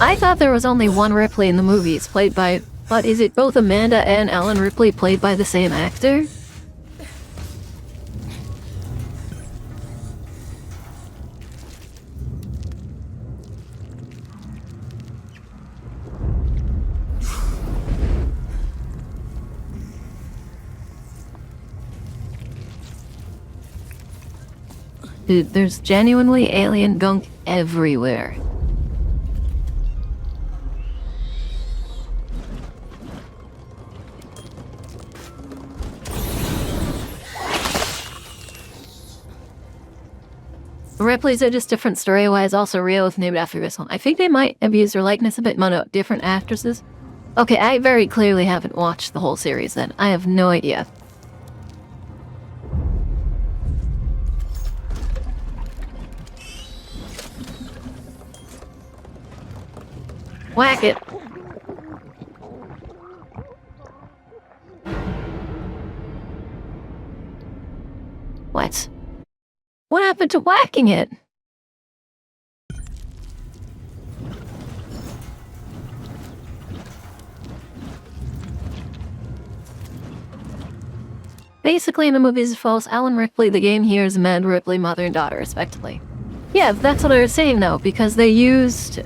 Speaker 1: I thought there was only one Ripley in the movies, played by... But is it both Amanda and Ellen Ripley played by the same actor? Dude, there's genuinely alien gunk everywhere. Ripley's are just different story-wise, also Rio is named after this one. I think they might have used her likeness a bit, but no, different actresses. Okay, I very clearly haven't watched the whole series then. I have no idea. Whack it. What? What happened to whacking it? Basically, in the movies, false Ellen Ripley, the game here is Amanda Ripley, mother and daughter, respectively. Yeah, that's what I was saying, though, because they used...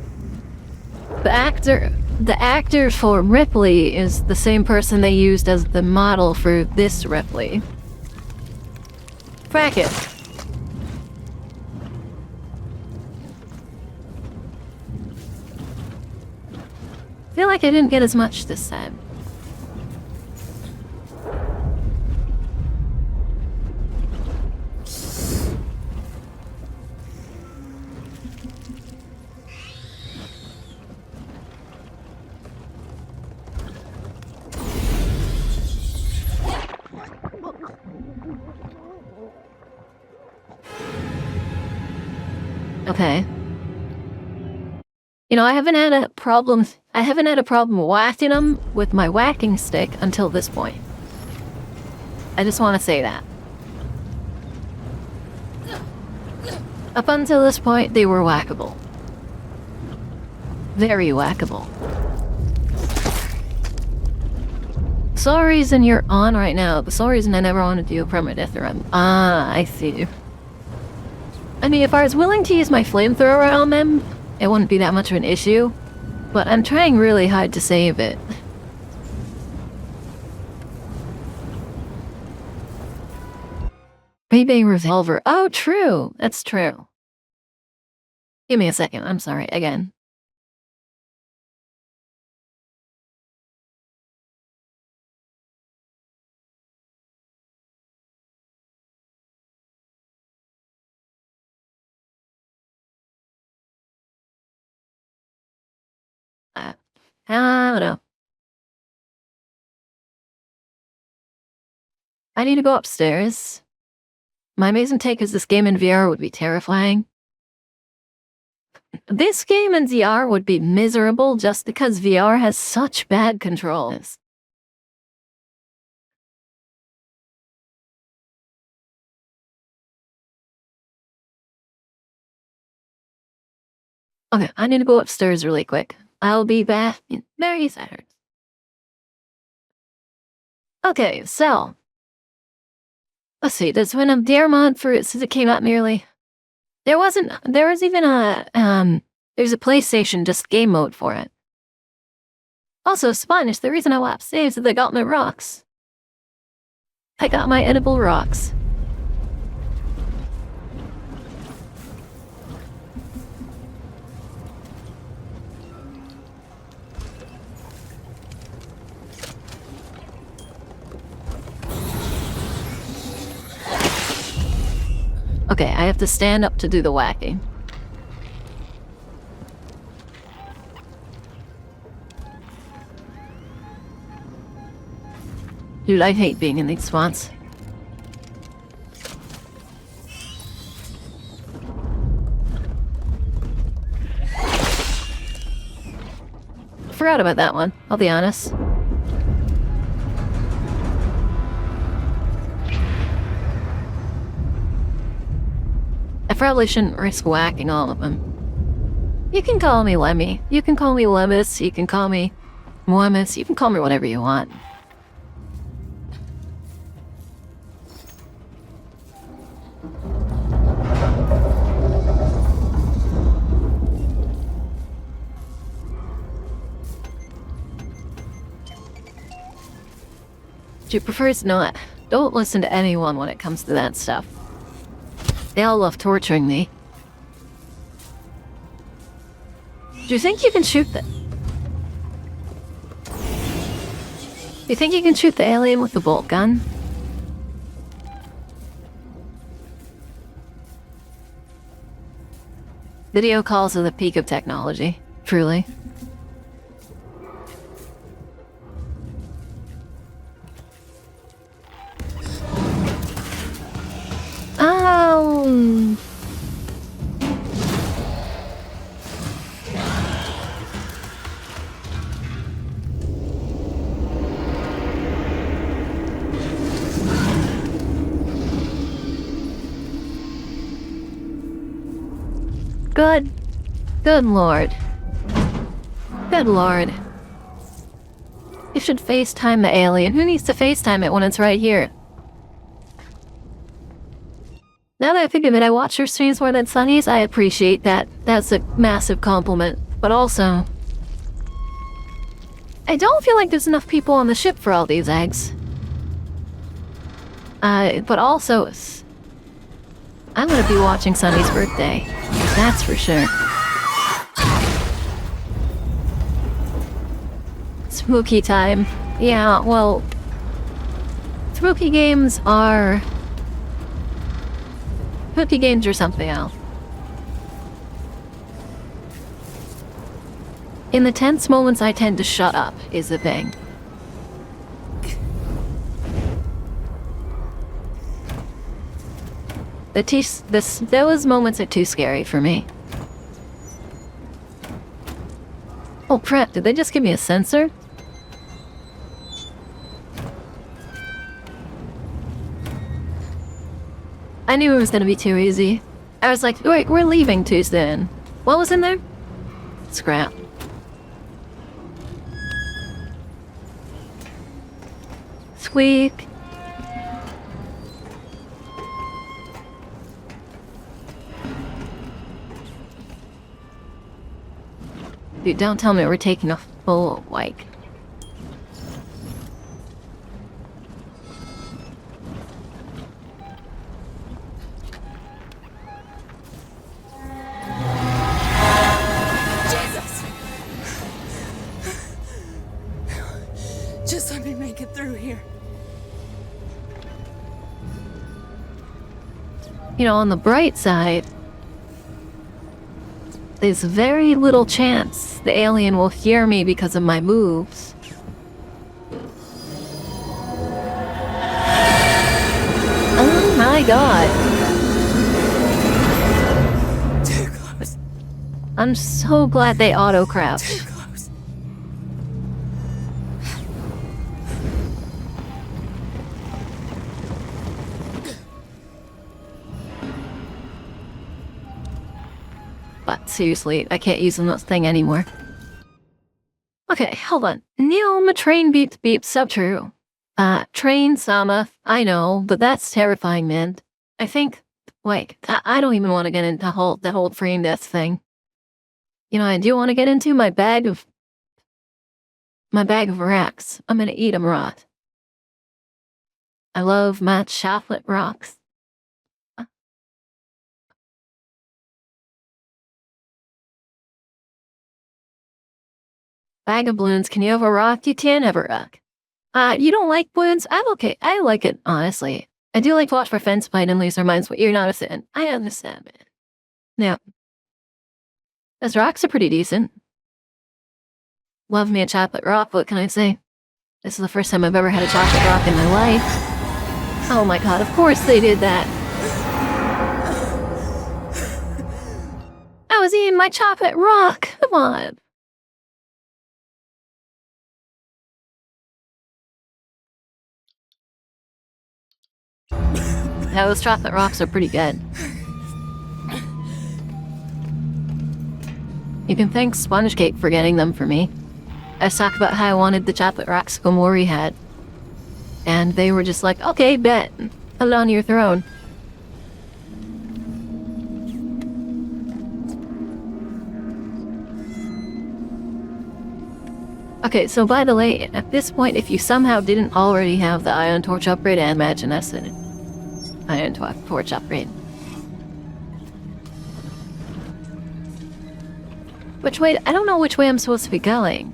Speaker 1: The actor for Ripley is the same person they used as the model for this Ripley. Frack it. I feel like I didn't get as much this time. Okay. You know, I haven't had a problem whacking them with my whacking stick until this point. I just want to say that. Up until this point, they were whackable. Very whackable. Sole reason you're on right now, the sole reason I never wanted to do a permadeath run. Ah, I see. I mean, if I was willing to use my flamethrower on them, it wouldn't be that much of an issue. But I'm trying really hard to save it. Maybe revolver. Oh, true. That's true. Give me a second. I'm sorry. Again. I don't know. I need to go upstairs. My amazing take is this game in VR would be terrifying. This game in VR would be miserable just because VR has such bad controls. Okay, I need to go upstairs really quick. I'll be back in very seconds. Okay, so let's see. There's been a dare mod for it since it came out nearly. There was even a there's a PlayStation just game mode for it. Also, Spanish. The reason I lapsed saves is I got my rocks. I got my edible rocks. Okay, I have to stand up to do the whacking. Dude, I hate being in these spots. Forgot about that one, I'll be honest. I probably shouldn't risk whacking all of them. You can call me Lemmy. You can call me Lemus. You can call me Moemus. You can call me whatever you want. She prefers not. Don't listen to anyone when it comes to that stuff. They all love torturing me. Do you think you can shoot the... Do you think you can shoot the alien with the bolt gun? Video calls are the peak of technology, truly. Good lord. Good lord. You should FaceTime the alien. Who needs to FaceTime it when it's right here? Now that I think of it, I watch your streams more than Sunny's. I appreciate that. That's a massive compliment. But also, I don't feel like there's enough people on the ship for all these eggs. But also, I'm gonna be watching Sunny's birthday. That's for sure. Spooky time. Yeah, well, spooky games are something else. In the tense moments, I tend to shut up, is the thing. Those moments are too scary for me. Oh crap, did they just give me a sensor? I knew it was gonna be too easy. I was like, wait, we're leaving too soon. What was in there? Scrap. Squeak. Dude, don't tell me we're taking a full wike.
Speaker 18: Jesus! Just let me make it through here.
Speaker 1: You know, on the bright side, there's very little chance the alien will hear me because of my moves. Oh my god.
Speaker 18: Too close.
Speaker 1: I'm so glad they auto-crouch.
Speaker 18: Too close.
Speaker 1: But seriously, I can't use the thing anymore. Okay, hold on. Neoma train beep beep sub true. Train Sama, I know, but that's terrifying, man. I think, wait, I don't even want to get into the whole frame death thing. You know, I do want to get into my bag of rocks. I'm gonna eat them raw. I love my chocolate rocks. Bag of balloons, can you have a rock? You can't have a rock. You don't like balloons? I'm okay. I like it, honestly. I do like to watch my friends fight and lose their minds, but you're not a fan. I understand, man. Now, those rocks are pretty decent. Love me a chocolate rock, what can I say? This is the first time I've ever had a chocolate rock in my life. Oh my god, of course they did that. I was eating my chocolate rock. Come on. Yeah, those chocolate rocks are pretty good. You can thank Sponge Cake for getting them for me. I was talking about how I wanted the chocolate rocks Komori had. And they were just like, okay, bet. Hold on to your throne. Okay, so by the way, at this point, if you somehow didn't already have the Ion Torch upgrade, I imagine that's it. Ion Torch upgrade. Which way? I don't know which way I'm supposed to be going.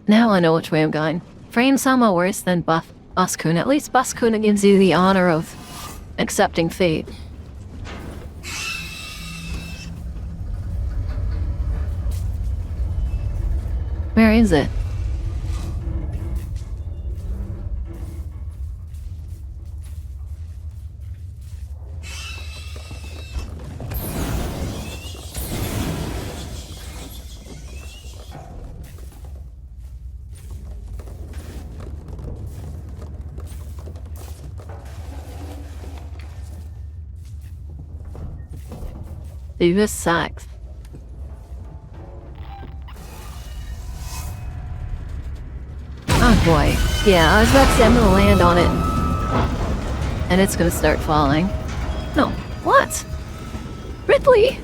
Speaker 1: Now I know which way I'm going. Frame Sama worse than Buskuna. At least Buskuna gives you the honor of accepting fate. Where is it? Dude, this sucks. Oh boy. Yeah, I was about to say I'm gonna land on it. And it's gonna start falling. No. What? Ripley!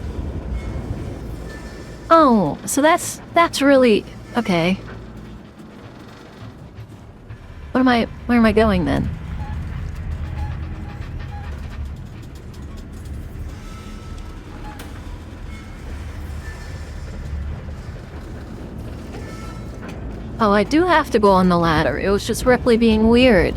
Speaker 1: Oh, so that's really... okay. Where am I going then? Oh, I do have to go on the ladder. It was just Ripley being weird.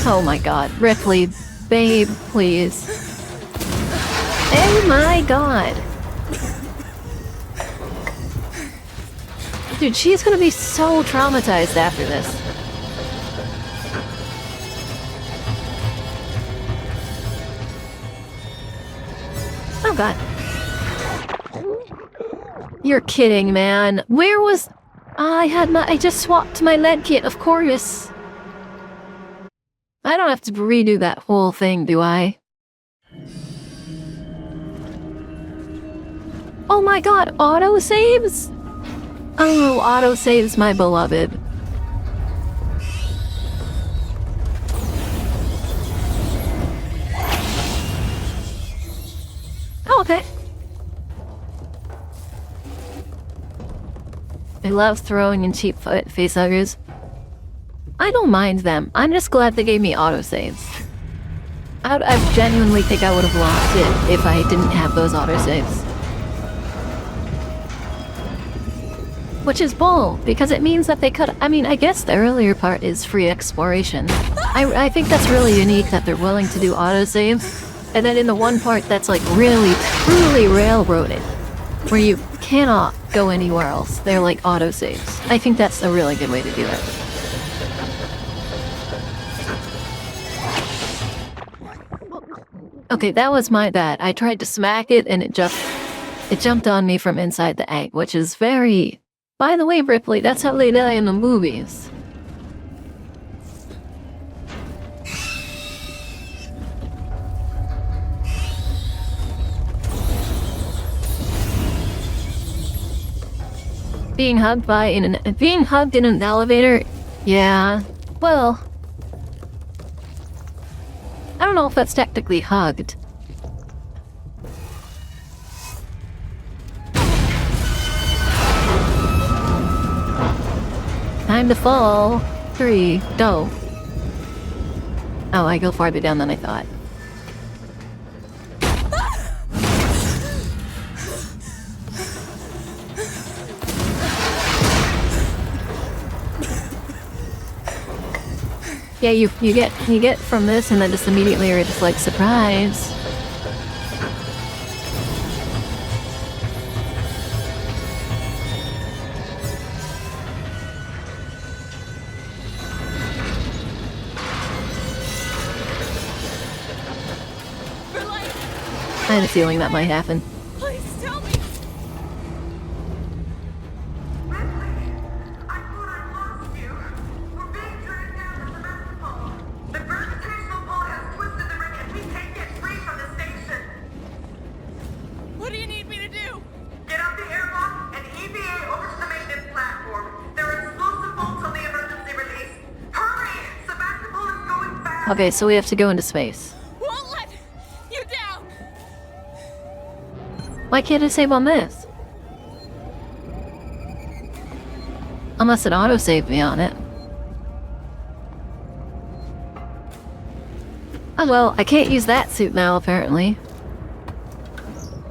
Speaker 1: Oh my god, Ripley, Babe, please. Oh my god. Dude, she's gonna be so traumatized after this. Oh god. You're kidding, man. Where was... I just swapped my lead kit, of course. I don't have to redo that whole thing, do I? Oh my god, autosaves? Oh, autosaves, my beloved. Oh, okay. I love throwing in cheap facehuggers. I don't mind them. I'm just glad they gave me autosaves. I genuinely think I would have lost it if I didn't have those autosaves. Which is bull, because it means that they could... I mean, I guess the earlier part is free exploration. I think that's really unique that they're willing to do autosaves. And then in the one part that's like really, truly railroaded, where you cannot go anywhere else, they're like autosaves. I think that's a really good way to do it. Okay, that was my bad. I tried to smack it and it jumped on me from inside the egg, which is very... By the way, Ripley, that's how they die in the movies. Being hugged in an elevator? Yeah. Well, I don't know if that's technically hugged. Time to fall. 3, go. Oh, I go farther down than I thought. Yeah, you get from this and then just immediately are just like, surprise. I had a feeling that might happen.
Speaker 2: Please tell me. What do you need me to do?
Speaker 18: Get out the airlock and EVA over to the maintenance platform. There are explosive bolts on the emergency release. Hurry! Sebastopol is going fast.
Speaker 1: Okay, so we have to go into space.
Speaker 2: Won't let you down.
Speaker 1: Why can't I save on this? Unless it auto-saved me on it. Oh well, I can't use that suit now, apparently.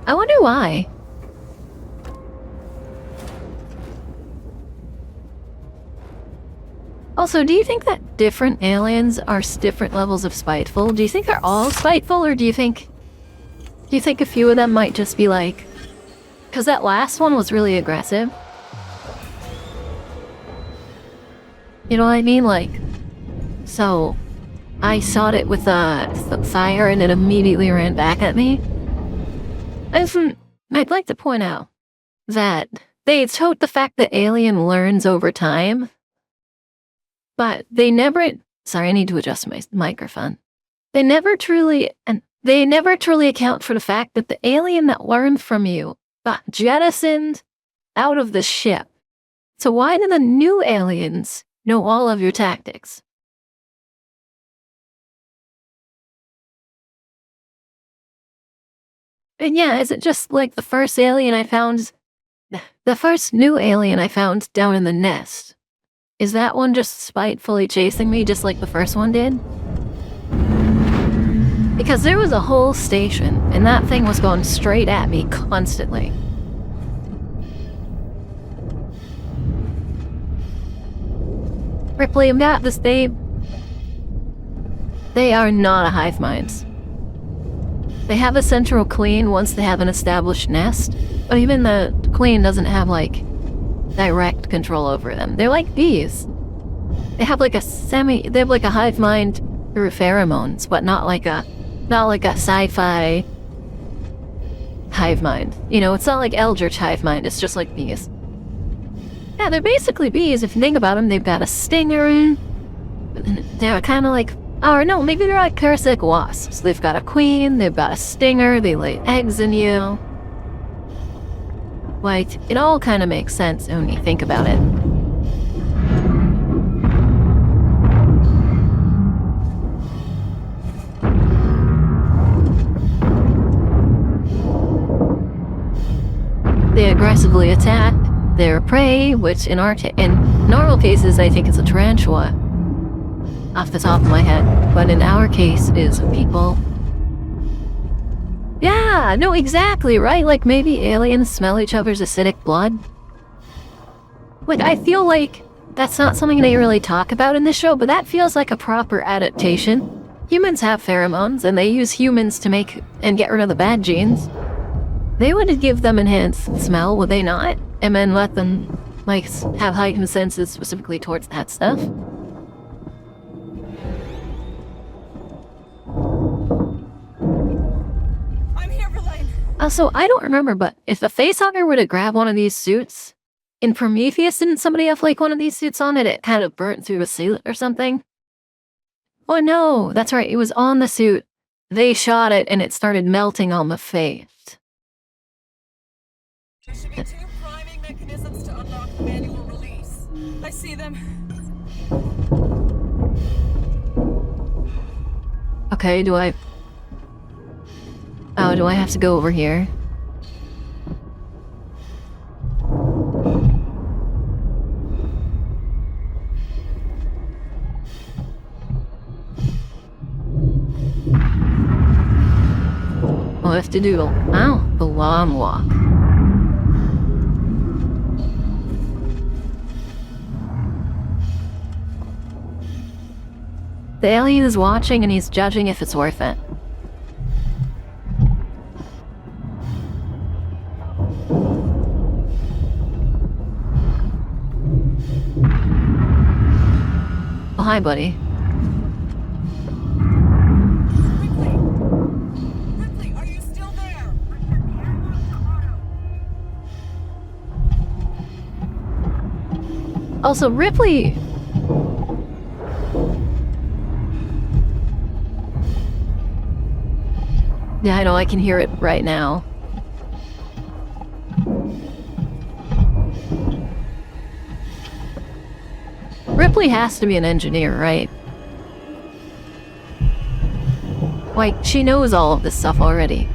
Speaker 1: I wonder why. Also, do you think that different aliens are different levels of spiteful? Do you think they're all spiteful, or do you think a few of them might just be like... Because that last one was really aggressive. You know what I mean? Like, so I shot it with fire and it immediately ran back at me. I'd like to point out that they tote the fact that Alien learns over time, but they never... Sorry, I need to adjust my microphone. They never truly account for the fact that the alien that learned from you got jettisoned out of the ship. So why do the new aliens know all of your tactics? And yeah, is it just like the first alien I found... The first new alien I found down in the nest? Is that one just spitefully chasing me just like the first one did? Because there was a whole station, and that thing was going straight at me constantly. Ripley, I'm got this, babe. They are not a hive mind. They have a central queen once they have an established nest, but even the queen doesn't have, like, direct control over them. They're like bees. They have like a hive mind through pheromones, but not like a sci-fi hive mind. You know, it's not like Eldritch hive mind, it's just like bees. Yeah, they're basically bees. If you think about them, they've got a stinger. They're kind of like, or no, maybe they're like parasitic wasps. They've got a queen, they've got a stinger, they lay eggs in you. Like, it all kind of makes sense when you think about it. They aggressively attack their prey, which in normal cases I think is a tarantula, off the top of my head, but in our case is people. Yeah, no, exactly, right? Like maybe aliens smell each other's acidic blood. Like, I feel like that's not something they really talk about in this show, but that feels like a proper adaptation. Humans have pheromones, and they use humans to make and get rid of the bad genes. They would give them enhanced smell, would they not? And then let them, like, have heightened senses specifically towards that stuff?
Speaker 18: I'm here, Verlaine.
Speaker 1: Also, I don't remember, but if a facehugger were to grab one of these suits, in Prometheus, didn't somebody have, like, one of these suits on it kind of burnt through a suit or something? Oh no, that's right, it was on the suit. They shot it and it started melting on the face.
Speaker 18: There should be 2 priming mechanisms to unlock the manual release. I see them.
Speaker 1: Okay, do I have to go over here? I'll have to do the long walk. The alien is watching and he's judging if it's worth it. Oh, hi, buddy.
Speaker 18: Ripley, are you still there?
Speaker 1: Also, Ripley... Yeah, I know, I can hear it right now. Ripley has to be an engineer, right? Like, she knows all of this stuff already.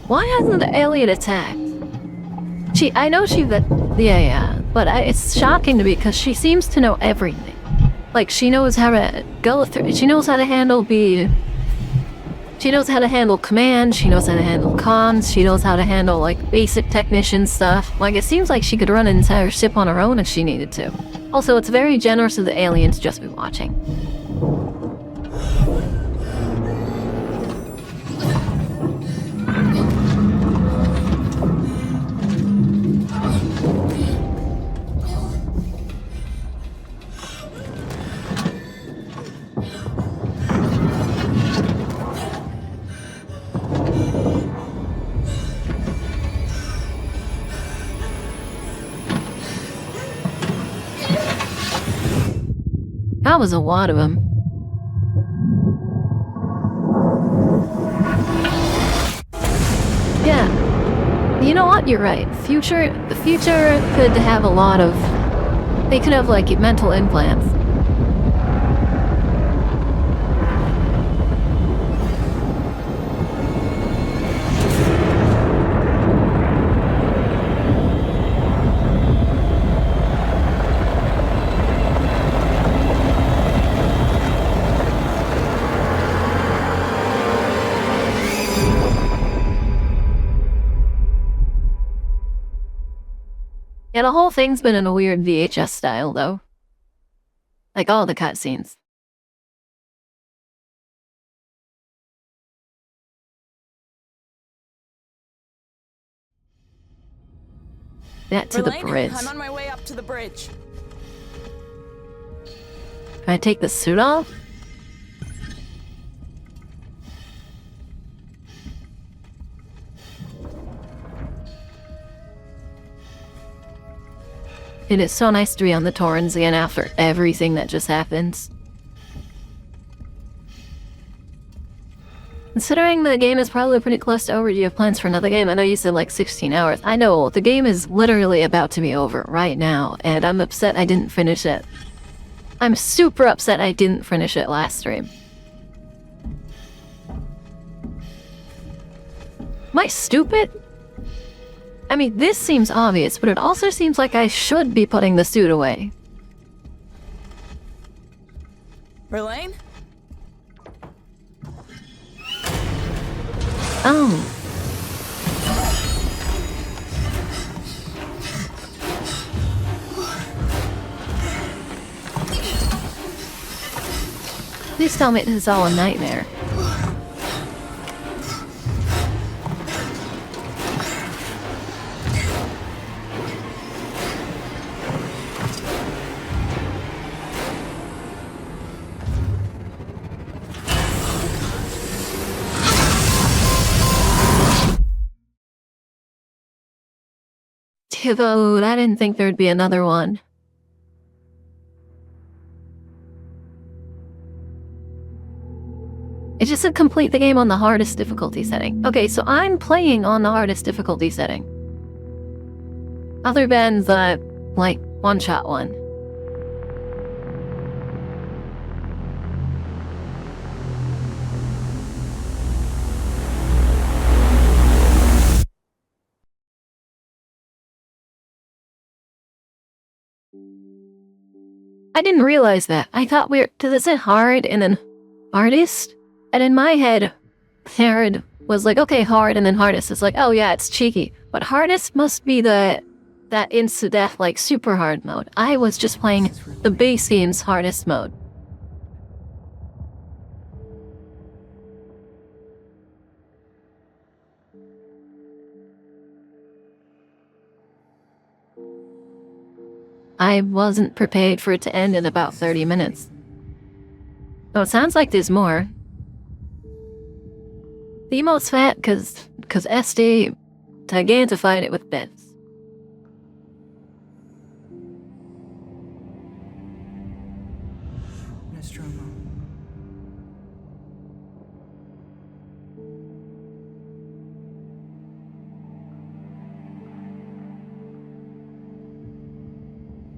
Speaker 1: Why hasn't the alien attacked? But it's shocking to me because she seems to know everything. Like, she knows how to go through, she knows how to handle she knows how to handle command, she knows how to handle comms, she knows how to handle, like, basic technician stuff. Like, it seems like she could run an entire ship on her own if she needed to. Also, it's very generous of the alien to just be watching. That was a lot of them. Yeah. You know what? You're right. The future could have a lot of... They could have, like, mental implants. Yeah, the whole thing's been in a weird VHS style, though. Like all the cutscenes. That to the
Speaker 2: Verlaine,
Speaker 1: bridge.
Speaker 2: I'm on my way up to the bridge.
Speaker 1: Can I take the suit off? It is so nice to be on the Torrens again after everything that just happened. Considering the game is probably pretty close to over, do you have plans for another game? I know you said like 16 hours. I know, the game is literally about to be over right now, and I'm upset I didn't finish it. I'm super upset I didn't finish it last stream. Am I stupid? I mean, this seems obvious, but it also seems like I should be putting the suit away.
Speaker 2: Verlaine?
Speaker 1: Oh. Please tell me this is all a nightmare. Dude, I didn't think there'd be another one. It just said complete the game on the hardest difficulty setting. Okay, so I'm playing on the hardest difficulty setting. Other than the, like, one-shot one. I didn't realize that. I thought does it say hard and then hardest? And in my head, hard was like, okay, hard and then hardest. It's like, oh yeah, it's cheeky. But hardest must be that insta-death, like, super hard mode. I was just playing the base game's hardest mode. I wasn't prepared for it to end in about 30 minutes. Oh, it sounds like there's more. The emote's fat cause SD gigantified it with bits.
Speaker 14: Nostromo.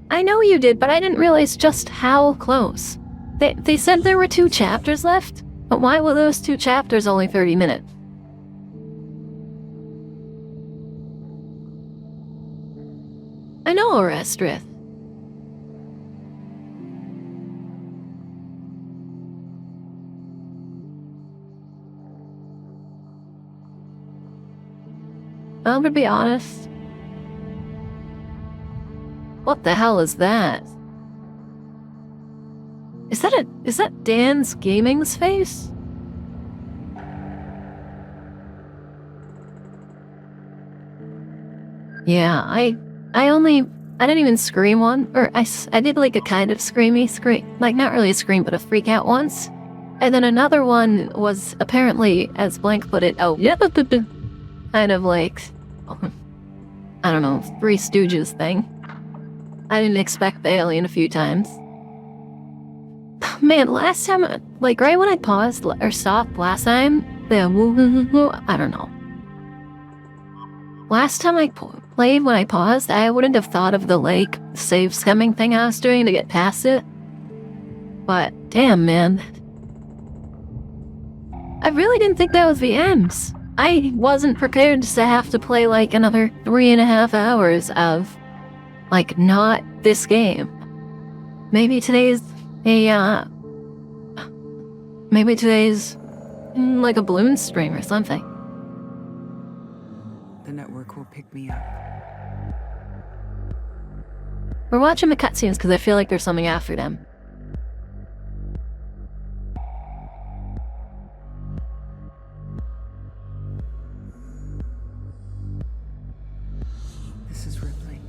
Speaker 1: I know you did, but I didn't realize just how close. They said there were 2 chapters left, but why were those 2 chapters only 30 minutes? I know, Orestrith. I'm gonna be honest. What the hell is that? Is that Dan's Gaming's face? Yeah, I didn't even scream one, or I did like a kind of scream, like not really a scream, but a freak out once. And then another one was apparently, as Blank put it, oh, yeah, kind of like, I don't know, Three Stooges thing. I didn't expect the alien a few times. Man, last time, like right when I paused or stopped last time, I don't know. Last time I played when I paused, I wouldn't have thought of the like save scumming thing I was doing to get past it. But damn, man. I really didn't think that was the ends. I wasn't prepared to have to play like another 3.5 hours of like not this game. Maybe today's like a balloon stream or something.
Speaker 14: The network will pick me up.
Speaker 1: We're watching the cutscenes because I feel like there's something after them.
Speaker 14: This is Ripley.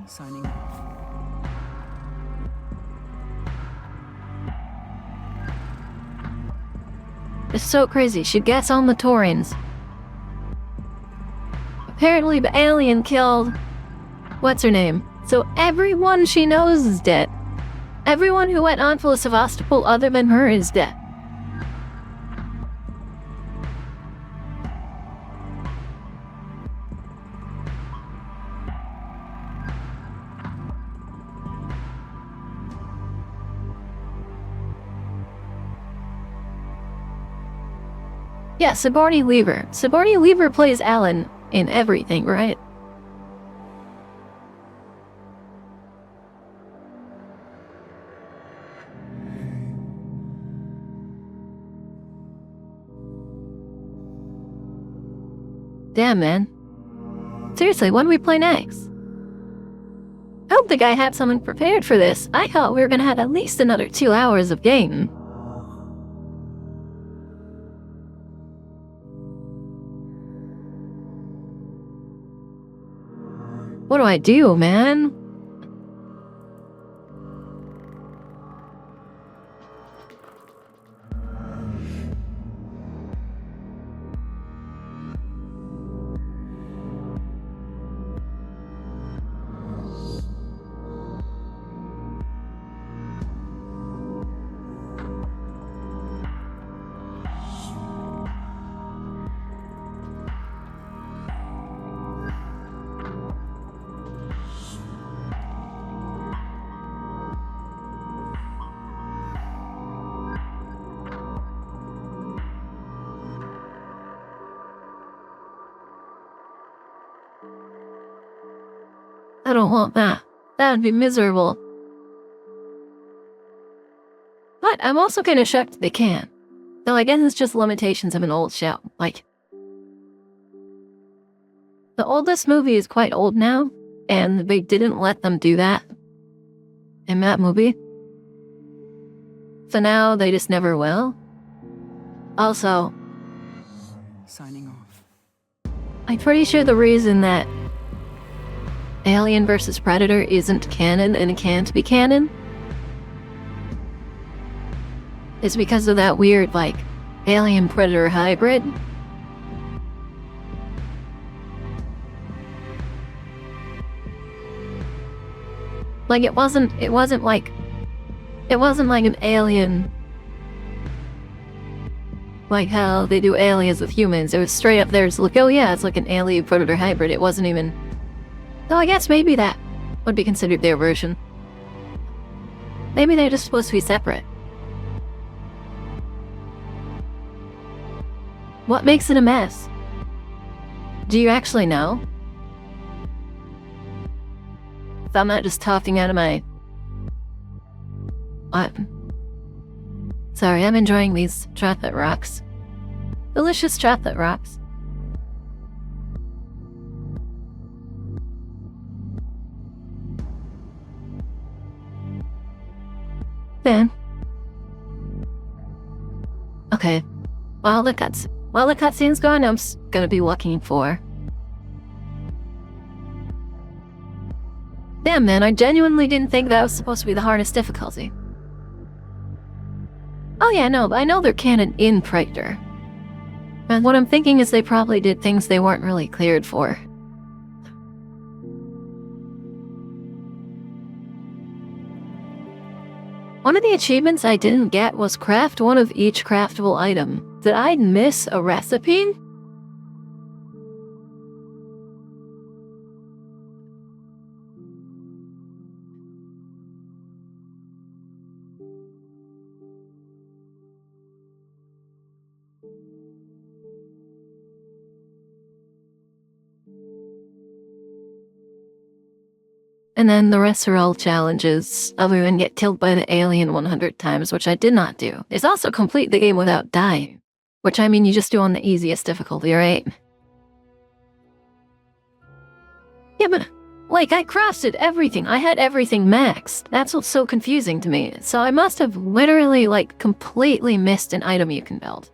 Speaker 14: Signing off.
Speaker 1: It's so crazy. She gets on the Taurans. Apparently the alien killed... what's her name? So everyone she knows is dead. Everyone who went on for Sevastopol other than her is dead. Yeah, Sigourney Weaver. Sigourney Weaver plays Alan in everything, right? Damn, man. Seriously, when do we play next? I don't think I had something prepared for this. I thought we were gonna have at least another 2 hours of game. What do I do, man? I don't want that. That would be miserable. But I'm also kind of shocked they can. Though I guess it's just limitations of an old show. Like, the oldest movie is quite old now, and they didn't let them do that in that movie. So now they just never will. Also,
Speaker 14: Signing off.
Speaker 1: I'm pretty sure the reason that Alien vs. Predator isn't canon and can't be canon is because of that weird, like, Alien-Predator hybrid. Like, it wasn't like an alien, like how they do aliens with humans. It was straight up there, it's like, oh yeah, it's like an Alien-Predator hybrid. It wasn't even... So I guess maybe that would be considered their version. Maybe they're just supposed to be separate. What makes it a mess? Do you actually know? If I'm not just talking out of my... Sorry, I'm enjoying these chocolate rocks. Delicious chocolate rocks. Then. Okay. While the cutscene's gone, I'm gonna be looking for... Damn, man, I genuinely didn't think that was supposed to be the hardest difficulty. Oh yeah, no, I know they're canon in Predator. And what I'm thinking is they probably did things they weren't really cleared for. One of the achievements I didn't get was craft one of each craftable item. Did I miss a recipe? And then the rest are all challenges, other than get killed by the alien 100 times, which I did not do. It's also complete the game without dying, which I mean you just do on the easiest difficulty, right? Yeah, but, like, I crafted everything. I had everything maxed. That's what's so confusing to me. So I must have literally, like, completely missed an item you can build.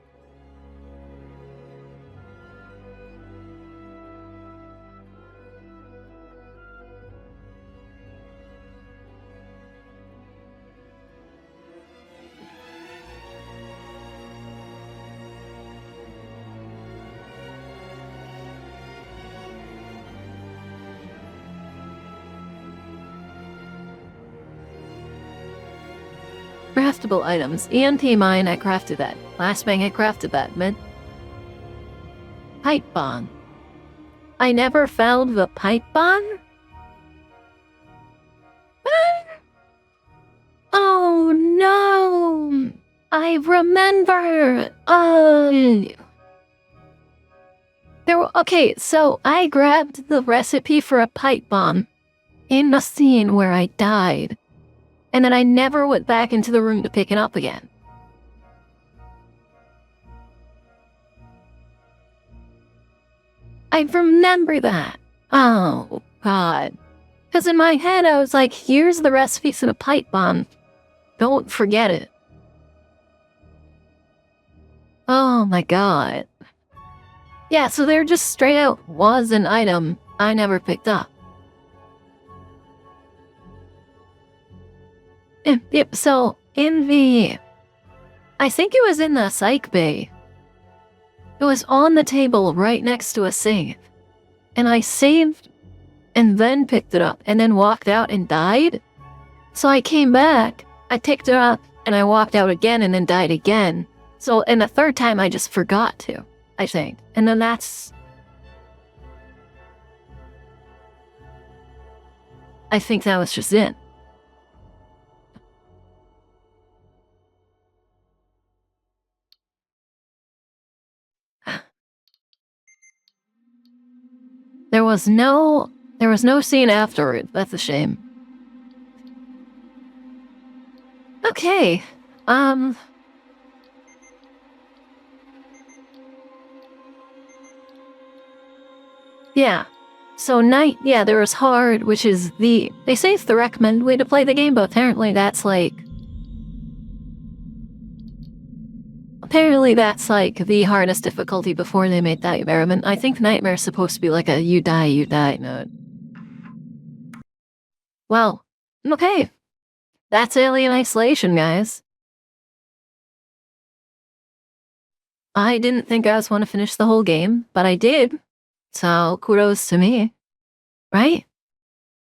Speaker 1: Craftable items. ENT mine, I crafted that. Last bang, I crafted that. Pipe bomb. I never found the pipe bomb? Oh no! I remember! Okay, so I grabbed the recipe for a pipe bomb in the scene where I died. And then I never went back into the room to pick it up again. I remember that. Oh, God. Because in my head, I was like, here's the recipe for the pipe bomb. Don't forget it. Oh, my God. Yeah, so there just straight out was an item I never picked up. Yep, so in the... I think it was in the psych bay. It was on the table right next to a save. And I saved and then picked it up and then walked out and died. So I came back, I picked it up, and I walked out again and then died again. So, and the third time I just forgot to, I think. And then that's... I think that was just it. There was no scene afterward. That's a shame. Okay. Yeah. So night, yeah, there was hard, which is they say it's the recommended way to play the game, but apparently that's like the hardest difficulty before they made Nightmare. And I think Nightmare's supposed to be like a you die mode. Well, okay. That's Alien Isolation, guys. I didn't think I was want to finish the whole game, but I did. So kudos to me. Right?